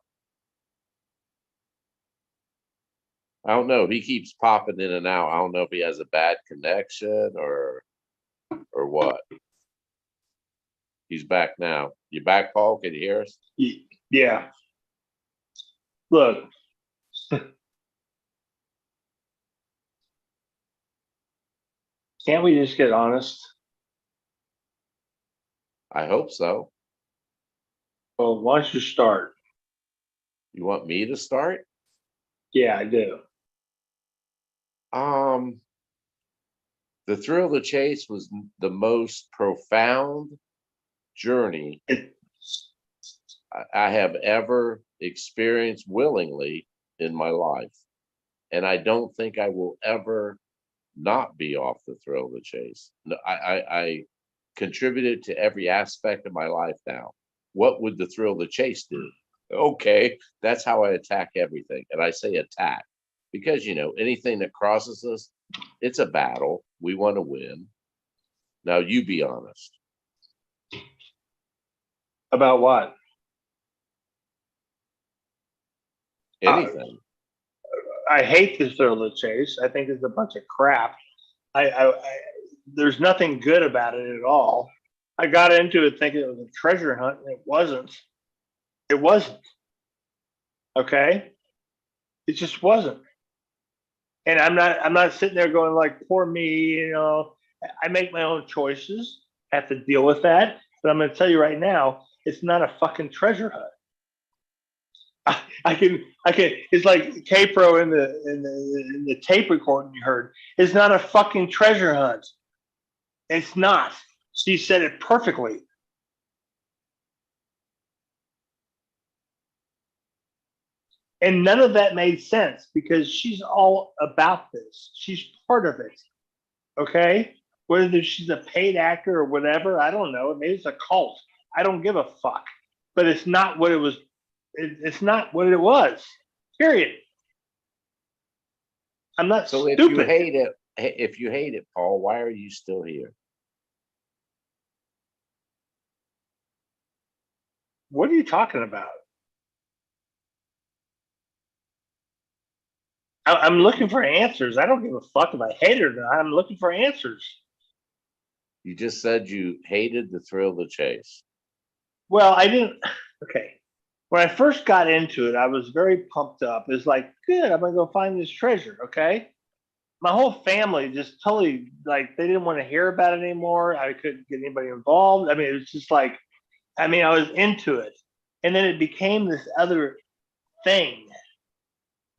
S2: I don't know. He keeps popping in and out. I don't know if he has a bad connection or what. He's back now. You back, Paul? Can you hear us?
S7: Yeah. Look. Can't we just get honest?
S2: I hope so.
S7: Well, why don't you start?
S2: You want me to start?
S7: Yeah, I do.
S2: The thrill of the chase was the most profound journey I have ever experienced willingly in my life. And I don't think I will ever not be off the thrill of the chase. No, I contributed to every aspect of my life now. What would the thrill of the chase do? Okay, that's how I attack everything. And I say attack because, you know, anything that crosses us, it's a battle. We want to win. Now, you be honest.
S7: About what?
S2: Anything.
S7: I hate this thrill of the chase. I think it's a bunch of crap. I there's nothing good about it at all. I got into it thinking it was a treasure hunt, and it wasn't. It wasn't. Okay? It just wasn't. And I'm not sitting there going like, poor me, you know. I make my own choices, have to deal with that. But I'm gonna tell you right now, it's not a fucking treasure hunt. I can. It's like K-Pro in the tape recording you heard. It's not a fucking treasure hunt. It's not. She said it perfectly. And none of that made sense because she's all about this. She's part of it. Okay? Whether she's a paid actor or whatever, I don't know. Maybe it's a cult. I don't give a fuck. But it's not what it was. It's not what it was. Period. I'm not
S2: So
S7: stupid.
S2: if you hate it, Paul, why are you still here?
S7: What are you talking about? I'm looking for answers. I don't give a fuck if I hate it or not. I'm looking for answers.
S2: You just said you hated the thrill of the chase.
S7: Well, I didn't. Okay. When I first got into it, I was very pumped up. It's like, good, I'm going to go find this treasure. Okay. My whole family just totally, like, they didn't want to hear about it anymore. I couldn't get anybody involved. I mean, it was just like, I was into it. And then it became this other thing.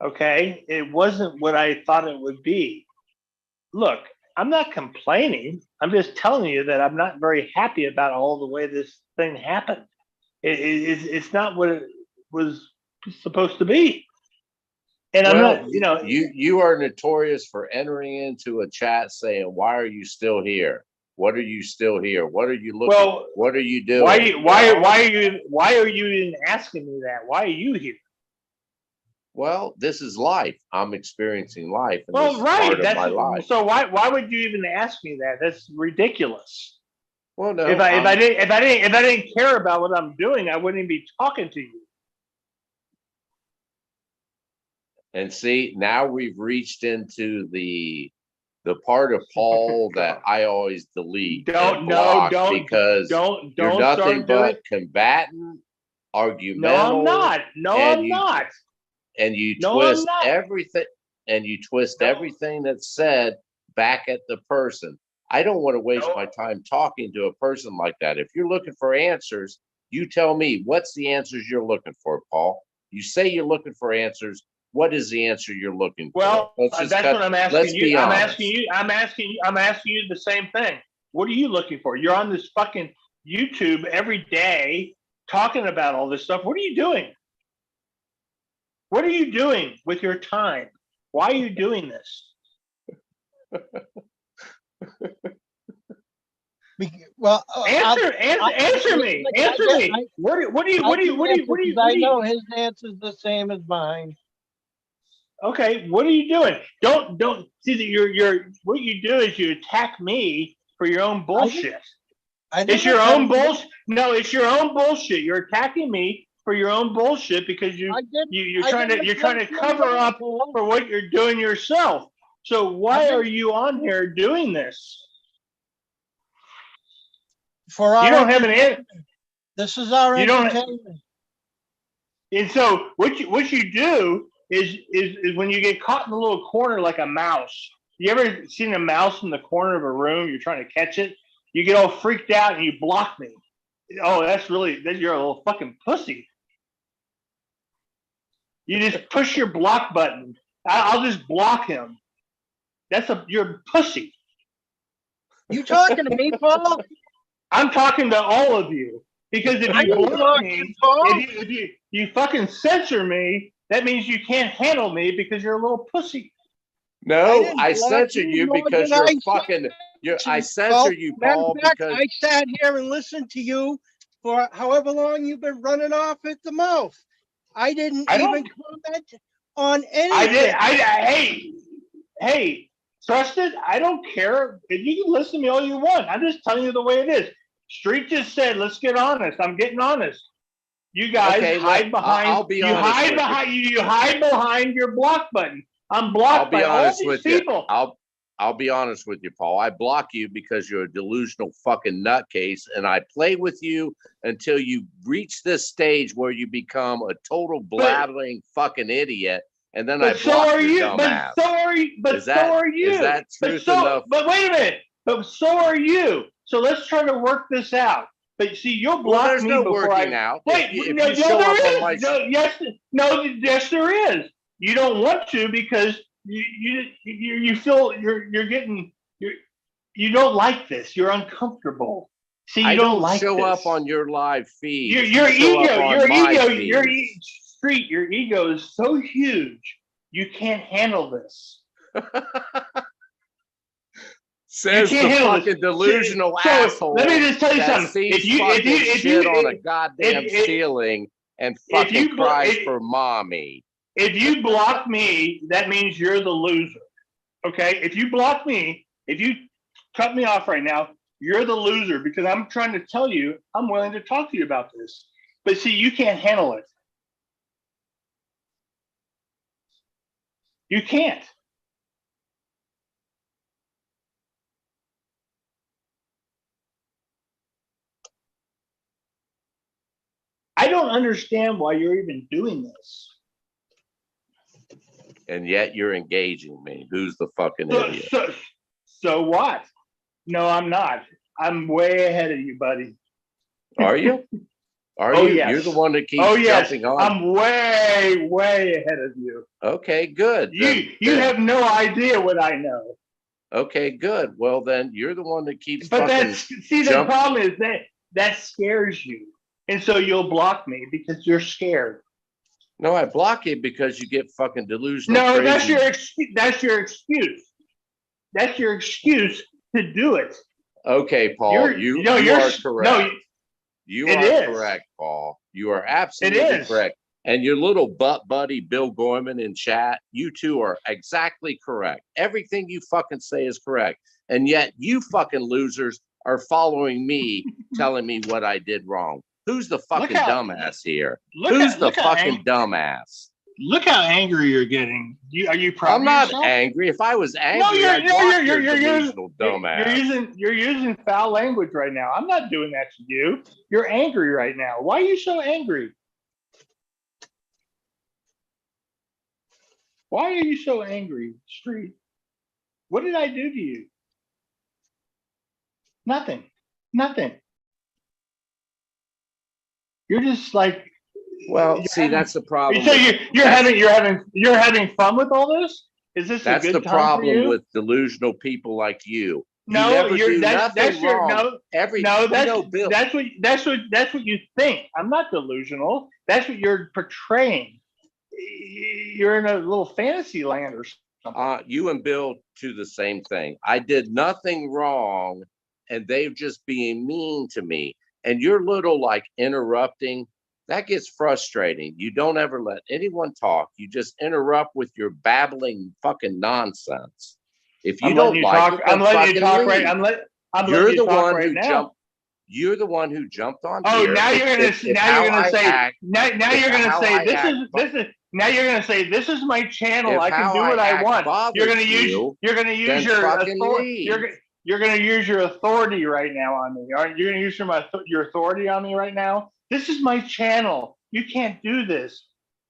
S7: Okay. It wasn't what I thought it would be. Look, I'm not complaining. I'm just telling you that I'm not very happy about all the way this thing happened. It's not what it was supposed to be. And I'm not, you know.
S2: You are notorious for entering into a chat saying, why are you still here? What are you still here? What are you looking?
S7: Well,
S2: what are you doing?
S7: Why are you even asking me that? Why are you here?
S2: Well, this is life. I'm experiencing life. And
S7: Well,
S2: this is
S7: right.
S2: part of my life.
S7: So why would you even ask me that? That's ridiculous.
S2: Well, no.
S7: If I didn't care about what I'm doing, I wouldn't even be talking to you.
S2: And see, now we've reached into the part of Paul that I always delete. Because you're nothing but combatant, argumentative.
S7: No, I'm not. I'm not.
S2: And you twist everything, everything that's said back at the person. I don't want to waste my time talking to a person like that. If you're looking for answers, you tell me, what's the answers you're looking for, Paul? You say you're looking for answers. What is the answer you're looking for?
S7: Well, that's what I'm asking you. I'm asking you the same thing. What are you looking for? You're on this fucking YouTube every day talking about all this stuff. What are you doing? What are you doing with your time? Why are you doing this?
S3: Well,
S7: answer me. What do you?
S3: I know his answer's the same as mine.
S7: Okay, what are you doing? Don't see that you're what you do is you attack me for your own bullshit. It's your own bullshit. No, it's your own bullshit. You're attacking me for your own bullshit because you're trying to cover up for what you're doing yourself. So why are you on here doing this?
S3: For our
S7: you don't have an answer.
S3: This is our entertainment.
S7: And so what you do is when you get caught in a little corner like a mouse. You ever seen a mouse in the corner of a room? You're trying to catch it. You get all freaked out and you block me. Oh, you're a little fucking pussy. You just push your block button. I'll just block him. You're a pussy.
S3: You talking to me, Paul?
S7: I'm talking to all of you. Because if you block me, if you fucking censor me, that means you can't handle me because you're a little pussy.
S2: No, I censor you because you're fucking. I censor you, Paul, because
S3: I sat here and listened to you for however long you've been running off at the mouth. I didn't even comment on anything.
S7: Hey, trusted. I don't care. You can listen to me all you want. I'm just telling you the way it is. Street just said, "Let's get honest." I'm getting honest. You guys hide behind.
S2: I'll be honest.
S7: You hide behind your block button. I'm blocked by all these people.
S2: I'll be honest with you, Paul. I block you because you're a delusional fucking nutcase, and I play with you until you reach this stage where you become a total blabbering fucking idiot, and then I block your dumbass.
S7: So are you.
S2: Is that truth enough?
S7: But wait a minute. But so are you. So let's try to work this out. But see, you'll block me before
S2: out.
S7: Wait, yes, there is. You don't want to because you feel you don't like this. You're uncomfortable. See, you don't like
S2: show
S7: this.
S2: Up on your live feed.
S7: Your ego is so huge. You can't handle this.
S2: Says the fucking delusional asshole.
S7: Let me just tell you something.
S2: If you shit on a goddamn ceiling and fucking cries for mommy.
S7: If you block me, that means you're the loser. Okay? If you block me, if you cut me off right now, you're the loser because I'm trying to tell you I'm willing to talk to you about this. But see, you can't handle it. You can't. I don't understand why you're even doing this.
S2: And yet you're engaging me. Who's the fucking idiot?
S7: So what? No, I'm not. I'm way ahead of you, buddy.
S2: Are you? Are you?
S7: Yes.
S2: You're the one that keeps jumping on.
S7: I'm way ahead of you.
S2: Okay, good.
S7: You have no idea what I know.
S2: Okay, good. Well, then you're the one that keeps.
S7: But the problem is that scares you, and so you'll block me because you're scared.
S2: No, I block you because you get fucking delusional.
S7: No,
S2: crazy.
S7: that's your excuse. That's your excuse to do it.
S2: Okay, Paul, you are correct.
S7: No,
S2: you are correct, Paul. You are absolutely correct. And your little butt buddy, Bill Gorman in chat, you two are exactly correct. Everything you fucking say is correct. And yet you fucking losers are following me, telling me what I did wrong. Who's the fucking dumbass here? Who's the fucking dumbass?
S7: Look how angry you're getting. Are you proud?
S2: I'm not angry. If I was angry,
S7: you're using foul language right now. I'm not doing that to you. You're angry right now. Why are you so angry? Why are you so angry, Street? What did I do to you? Nothing. You're just like.
S2: Well, see, that's the problem.
S7: So you're having fun with all this? Is this
S2: that's
S7: a good
S2: the
S7: time
S2: problem
S7: for you?
S2: with delusional people like you?
S7: No, that's what you think. I'm not delusional. That's what you're portraying. You're in a little fantasy land or something.
S2: You and Bill do the same thing. I did nothing wrong, and they're just being mean to me. And you're little like interrupting. That gets frustrating. You don't ever let anyone talk. You just interrupt with your babbling fucking nonsense. If you don't like it,
S7: I'm letting you talk right. You're the one who jumped.
S2: you're the one who jumped on.
S7: Oh,
S2: here.
S7: now you're gonna
S2: If
S7: now
S2: how
S7: you're gonna
S2: I
S7: say
S2: act,
S7: now you're gonna
S2: how
S7: say
S2: I act
S7: this is now you're gonna say this is my channel.
S2: if
S7: I can
S2: how
S7: do what I
S2: act
S7: want. You're gonna
S2: bothers
S7: use
S2: you,
S7: you're gonna use
S2: then
S7: your
S2: fucking
S7: authority.
S2: leave.
S7: You're gonna use your authority right now on me. Aren't you gonna use your authority on me right now? This is my channel. You can't do this.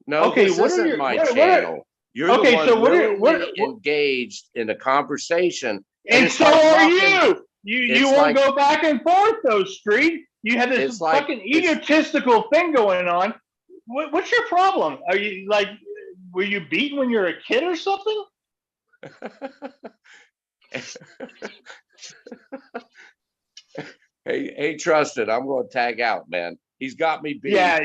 S2: No,
S7: Okay,
S2: this
S7: what are
S2: isn't
S7: your
S2: my
S7: what are,
S2: channel. You're the
S7: okay,
S2: one
S7: so
S2: willingly engaged in a conversation,
S7: and
S2: it's
S7: so
S2: like
S7: are
S2: fucking,
S7: you
S2: it's
S7: won't
S2: like,
S7: go back and forth though, Street. You have this
S2: it's like,
S7: fucking
S2: it's,
S7: egotistical thing going on. What's your problem? Are you like, were you beaten when you were a kid or something?
S2: hey, trusted, I'm going to tag out, man. He's got me beat.
S7: Yeah.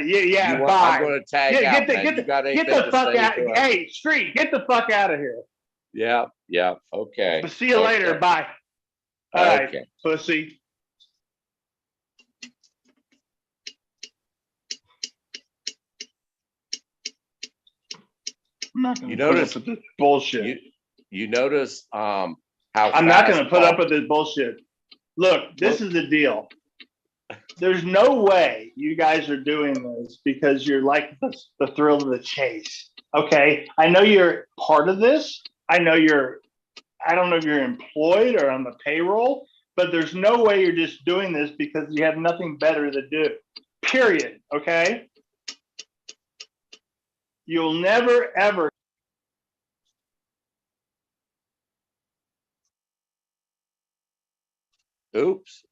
S2: I'm
S7: Bye.
S2: going to tag out, man. You got anything
S7: Get the
S2: to
S7: fuck
S2: say
S7: out.
S2: to us?
S7: Hey, Street, get the fuck out of here.
S2: Yeah. Okay.
S7: See you later. Bye. All right,
S2: Okay.
S7: pussy. I'm not gonna put up with this bullshit.
S2: You notice how
S7: I'm not going to put up with this bullshit. Look, this is the deal. There's no way you guys are doing this because you're like the thrill of the chase. Okay, I know you're part of this. I don't know if you're employed or on the payroll, but there's no way you're just doing this because you have nothing better to do. Period. Okay. You'll never ever.
S2: Oops.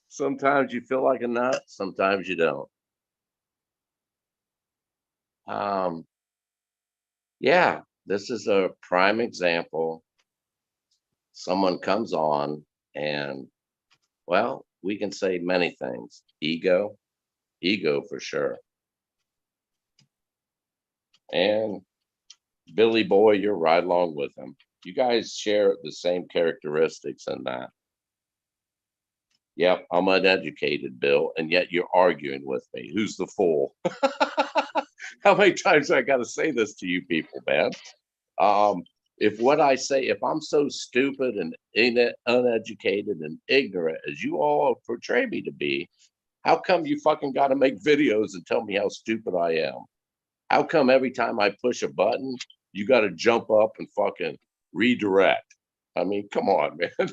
S2: Sometimes you feel like a nut, sometimes you don't. Yeah, this is a prime example. Someone comes on and, well, we can say many things. Ego for sure. And Billy Boy, you're right along with him. You guys share the same characteristics in that. Yep, I'm uneducated, Bill, and yet you're arguing with me. Who's the fool? How many times do I got to say this to you people, man? If what I say, if I'm so stupid and uneducated and ignorant as you all portray me to be, how come you fucking got to make videos and tell me how stupid I am? How come every time I push a button, you got to jump up and fucking redirect? I mean, come on, man.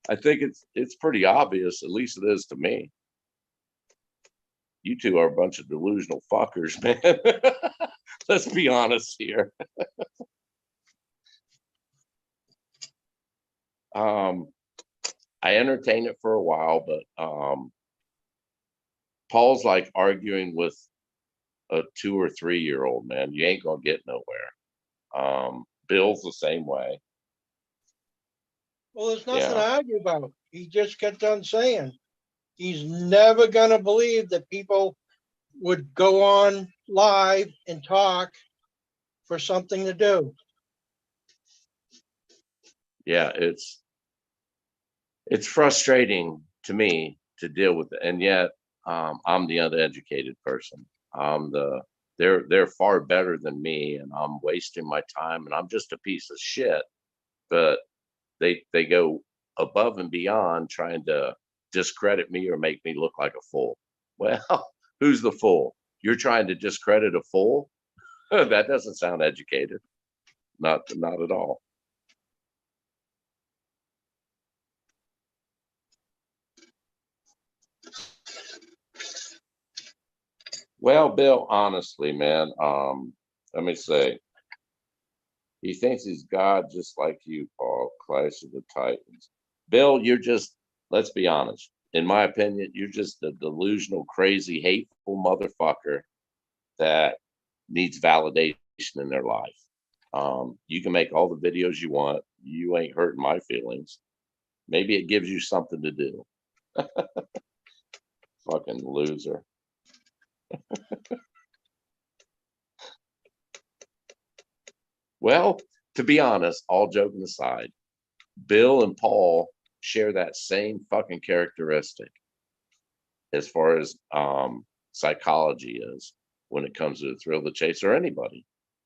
S2: I think it's pretty obvious, at least it is to me. You two are a bunch of delusional fuckers, man. Let's be honest here. I entertained it for a while, but Paul's like arguing with a 2 or 3 year old, man. You ain't gonna get nowhere. Bill's the same way.
S3: Well, there's nothing to argue about. He just got done saying he's never going to believe that people would go on live and talk for something to do.
S2: Yeah, it's frustrating to me to deal with it, and yet I'm the uneducated person. They're far better than me, and I'm wasting my time, and I'm just a piece of shit. But they go above and beyond trying to discredit me or make me look like a fool. Well, who's the fool? You're trying to discredit a fool? That doesn't sound educated. Not at all. Well, Bill, honestly, man, let me say, he thinks he's God just like you, Paul. Clash of the Titans. Bill, let's be honest. In my opinion, you're just a delusional, crazy, hateful motherfucker that needs validation in their life. You can make all the videos you want. You ain't hurting my feelings. Maybe it gives you something to do. Fucking loser. Well, to be honest, all joking aside, Bill and Paul share that same fucking characteristic as far as psychology is when it comes to the thrill of the chase or anybody.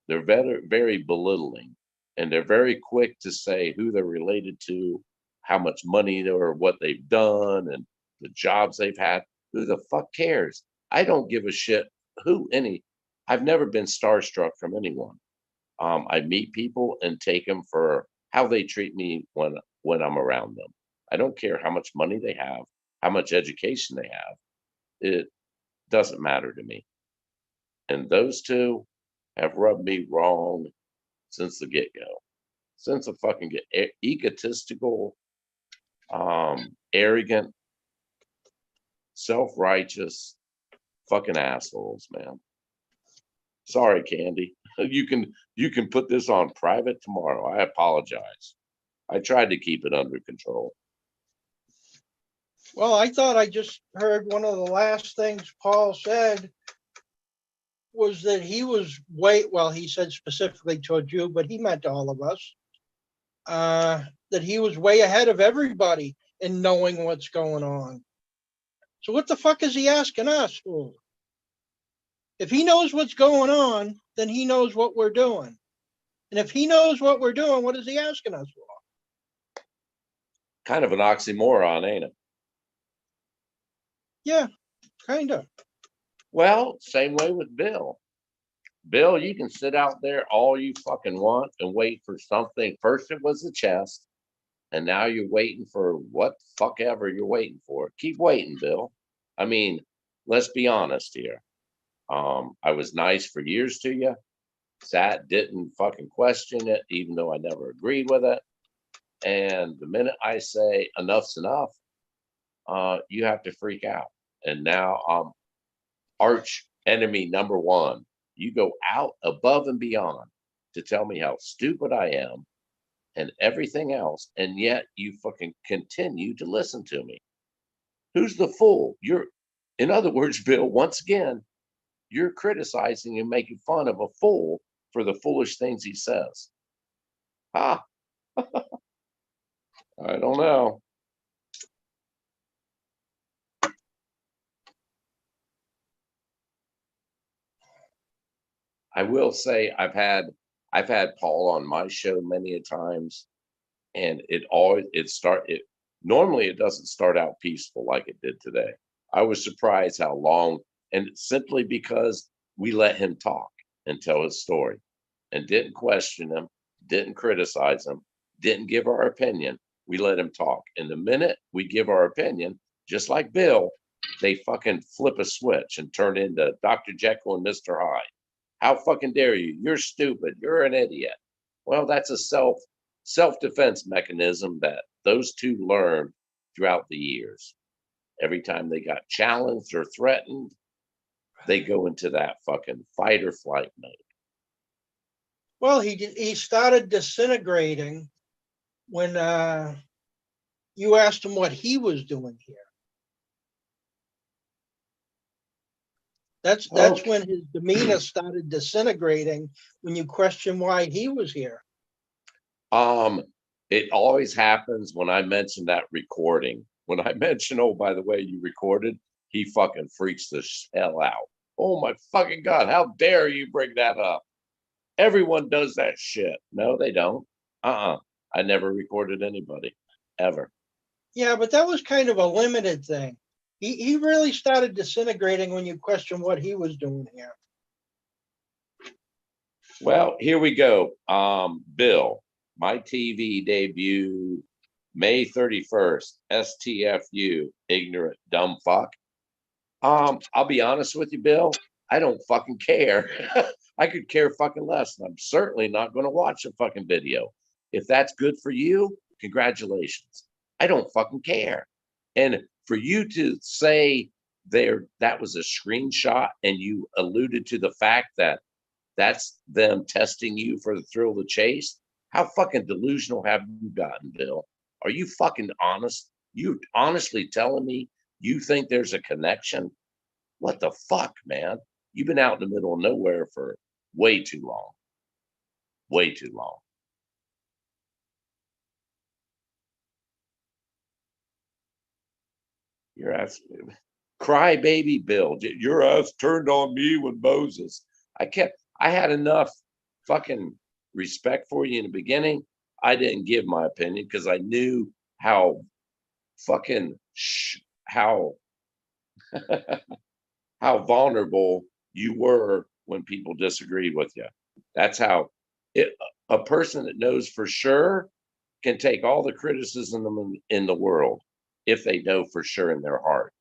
S2: They're very, very belittling. and they're very quick to say who they're related to, how much money or what they've done, and the jobs they've had. Who the fuck cares? I don't give a shit who any. I've never been starstruck from anyone. I meet people and take them for how they treat me when I'm around them. I don't care how much money they have, how much education they have. It doesn't matter to me. And those two have rubbed me wrong since the get-go. Since the fucking egotistical, arrogant, self-righteous fucking assholes, man. Sorry, Candy. You can put this on private tomorrow. I apologize. I tried to keep it under control.
S3: Well, I thought I just heard one of the last things Paul said was that he was well, he said specifically towards you, but he meant to all of us, that he was way ahead of everybody in knowing what's going on. So what the fuck is he asking us for? If he knows what's going on, then he knows what we're doing. And if he knows what we're doing, what is he asking us for?
S2: Kind of an oxymoron, ain't it?
S3: Yeah, kind of.
S2: Well, same way with Bill. Bill, you can sit out there all you fucking want and wait for something. First it was the chest, and now you're waiting for what the fuck ever you're waiting for. Keep waiting, Bill. I mean, let's be honest here. I was nice for years to you. Didn't fucking question it, even though I never agreed with it. And the minute I say enough's enough, you have to freak out. And now I'm arch enemy number one. You go out above and beyond to tell me how stupid I am and everything else, and yet you fucking continue to listen to me. Who's the fool? In other words, Bill, once again, you're criticizing and making fun of a fool for the foolish things he says. I don't know. I will say I've had Paul on my show many a times, and normally it doesn't start out peaceful like it did today. I was surprised how long, and simply because we let him talk and tell his story and didn't question him, didn't criticize him, didn't give our opinion. We let him talk. And the minute we give our opinion, just like Bill, they fucking flip a switch and turn into Dr. Jekyll and Mr. Hyde. How fucking dare you? You're stupid. You're an idiot. Well, that's a self-defense mechanism that those two learned throughout the years. Every time they got challenged or threatened, they go into that fucking fight or flight mode.
S3: Well, he started disintegrating when you asked him what he was doing here. That's when his demeanor started disintegrating, when you question why he was here.
S2: It always happens when I mention that recording. When I mention, oh, by the way, you recorded, he fucking freaks the hell out. Oh my fucking God, how dare you bring that up? Everyone does that shit. No, they don't. I never recorded anybody, ever.
S3: Yeah, but that was kind of a limited thing. He really started disintegrating when you question what he was doing here.
S2: Well, here we go. Bill, my TV debut, May 31st, STFU, ignorant dumb fuck. I'll be honest with you, Bill. I don't fucking care. I could care fucking less. And I'm certainly not going to watch a fucking video. If that's good for you, congratulations. I don't fucking care. And for you to say that was a screenshot and you alluded to the fact that that's them testing you for the thrill of the chase, how fucking delusional have you gotten, Bill? Are you fucking honest? You honestly telling me you think there's a connection? What the fuck, man? You've been out in the middle of nowhere for way too long. Way too long. Your ass, cry baby Bill. Your ass turned on me with Moses. I had enough fucking respect for you in the beginning, I didn't give my opinion because I knew how fucking how how vulnerable you were when people disagreed with you. That's how a person that knows for sure can take all the criticism in the world if they know for sure in their heart.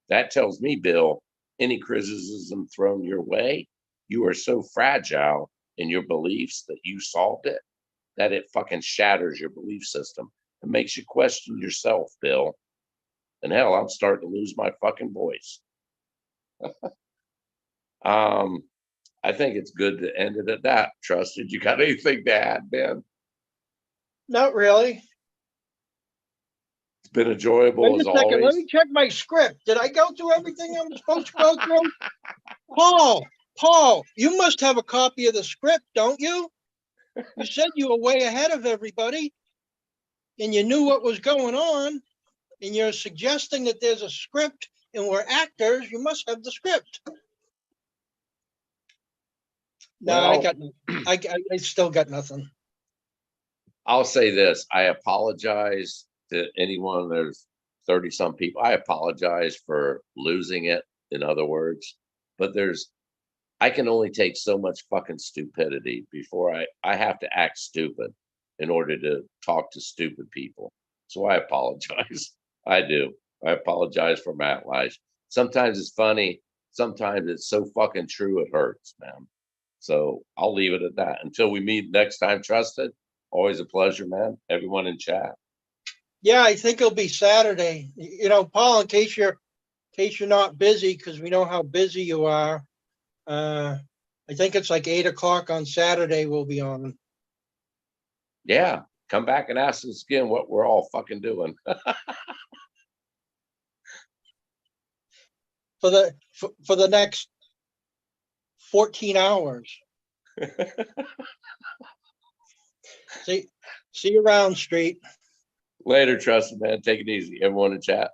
S2: That tells me, Bill, any criticism thrown your way, you are so fragile in your beliefs that you solved it, that it fucking shatters your belief system. It makes you question yourself, Bill. And hell, I'm starting to lose my fucking voice. I think it's good to end it at that. Trusted, you got anything to add, Ben?
S3: Not really.
S2: It's been enjoyable
S3: Wait
S2: as
S3: a second. Let
S2: always.
S3: me check my script. Did I go through everything I'm supposed to go through? Paul, you must have a copy of the script, don't you? You said you were way ahead of everybody and you knew what was going on, and you're suggesting that there's a script and we're actors. You must have the script. No,
S2: Well,
S3: I still got nothing.
S2: I'll say this. I apologize to anyone. There's 30 some people. I apologize for losing it, in other words. But I can only take so much fucking stupidity before I have to act stupid in order to talk to stupid people. So I apologize. I do. I apologize for my outlies. Sometimes it's funny. Sometimes it's so fucking true it hurts, man. So I'll leave it at that. Until we meet next time, Trusted. Always a pleasure, man. Everyone in chat.
S3: Yeah, I think it'll be Saturday. You know, Paul, in case you're not busy, because we know how busy you are. I think it's like 8 o'clock on Saturday we'll be on.
S2: Yeah. Come back and ask us again what we're all fucking doing.
S3: For the next 14 hours. See you around, Street.
S2: Later, Trusted, man. Take it easy. Everyone in chat.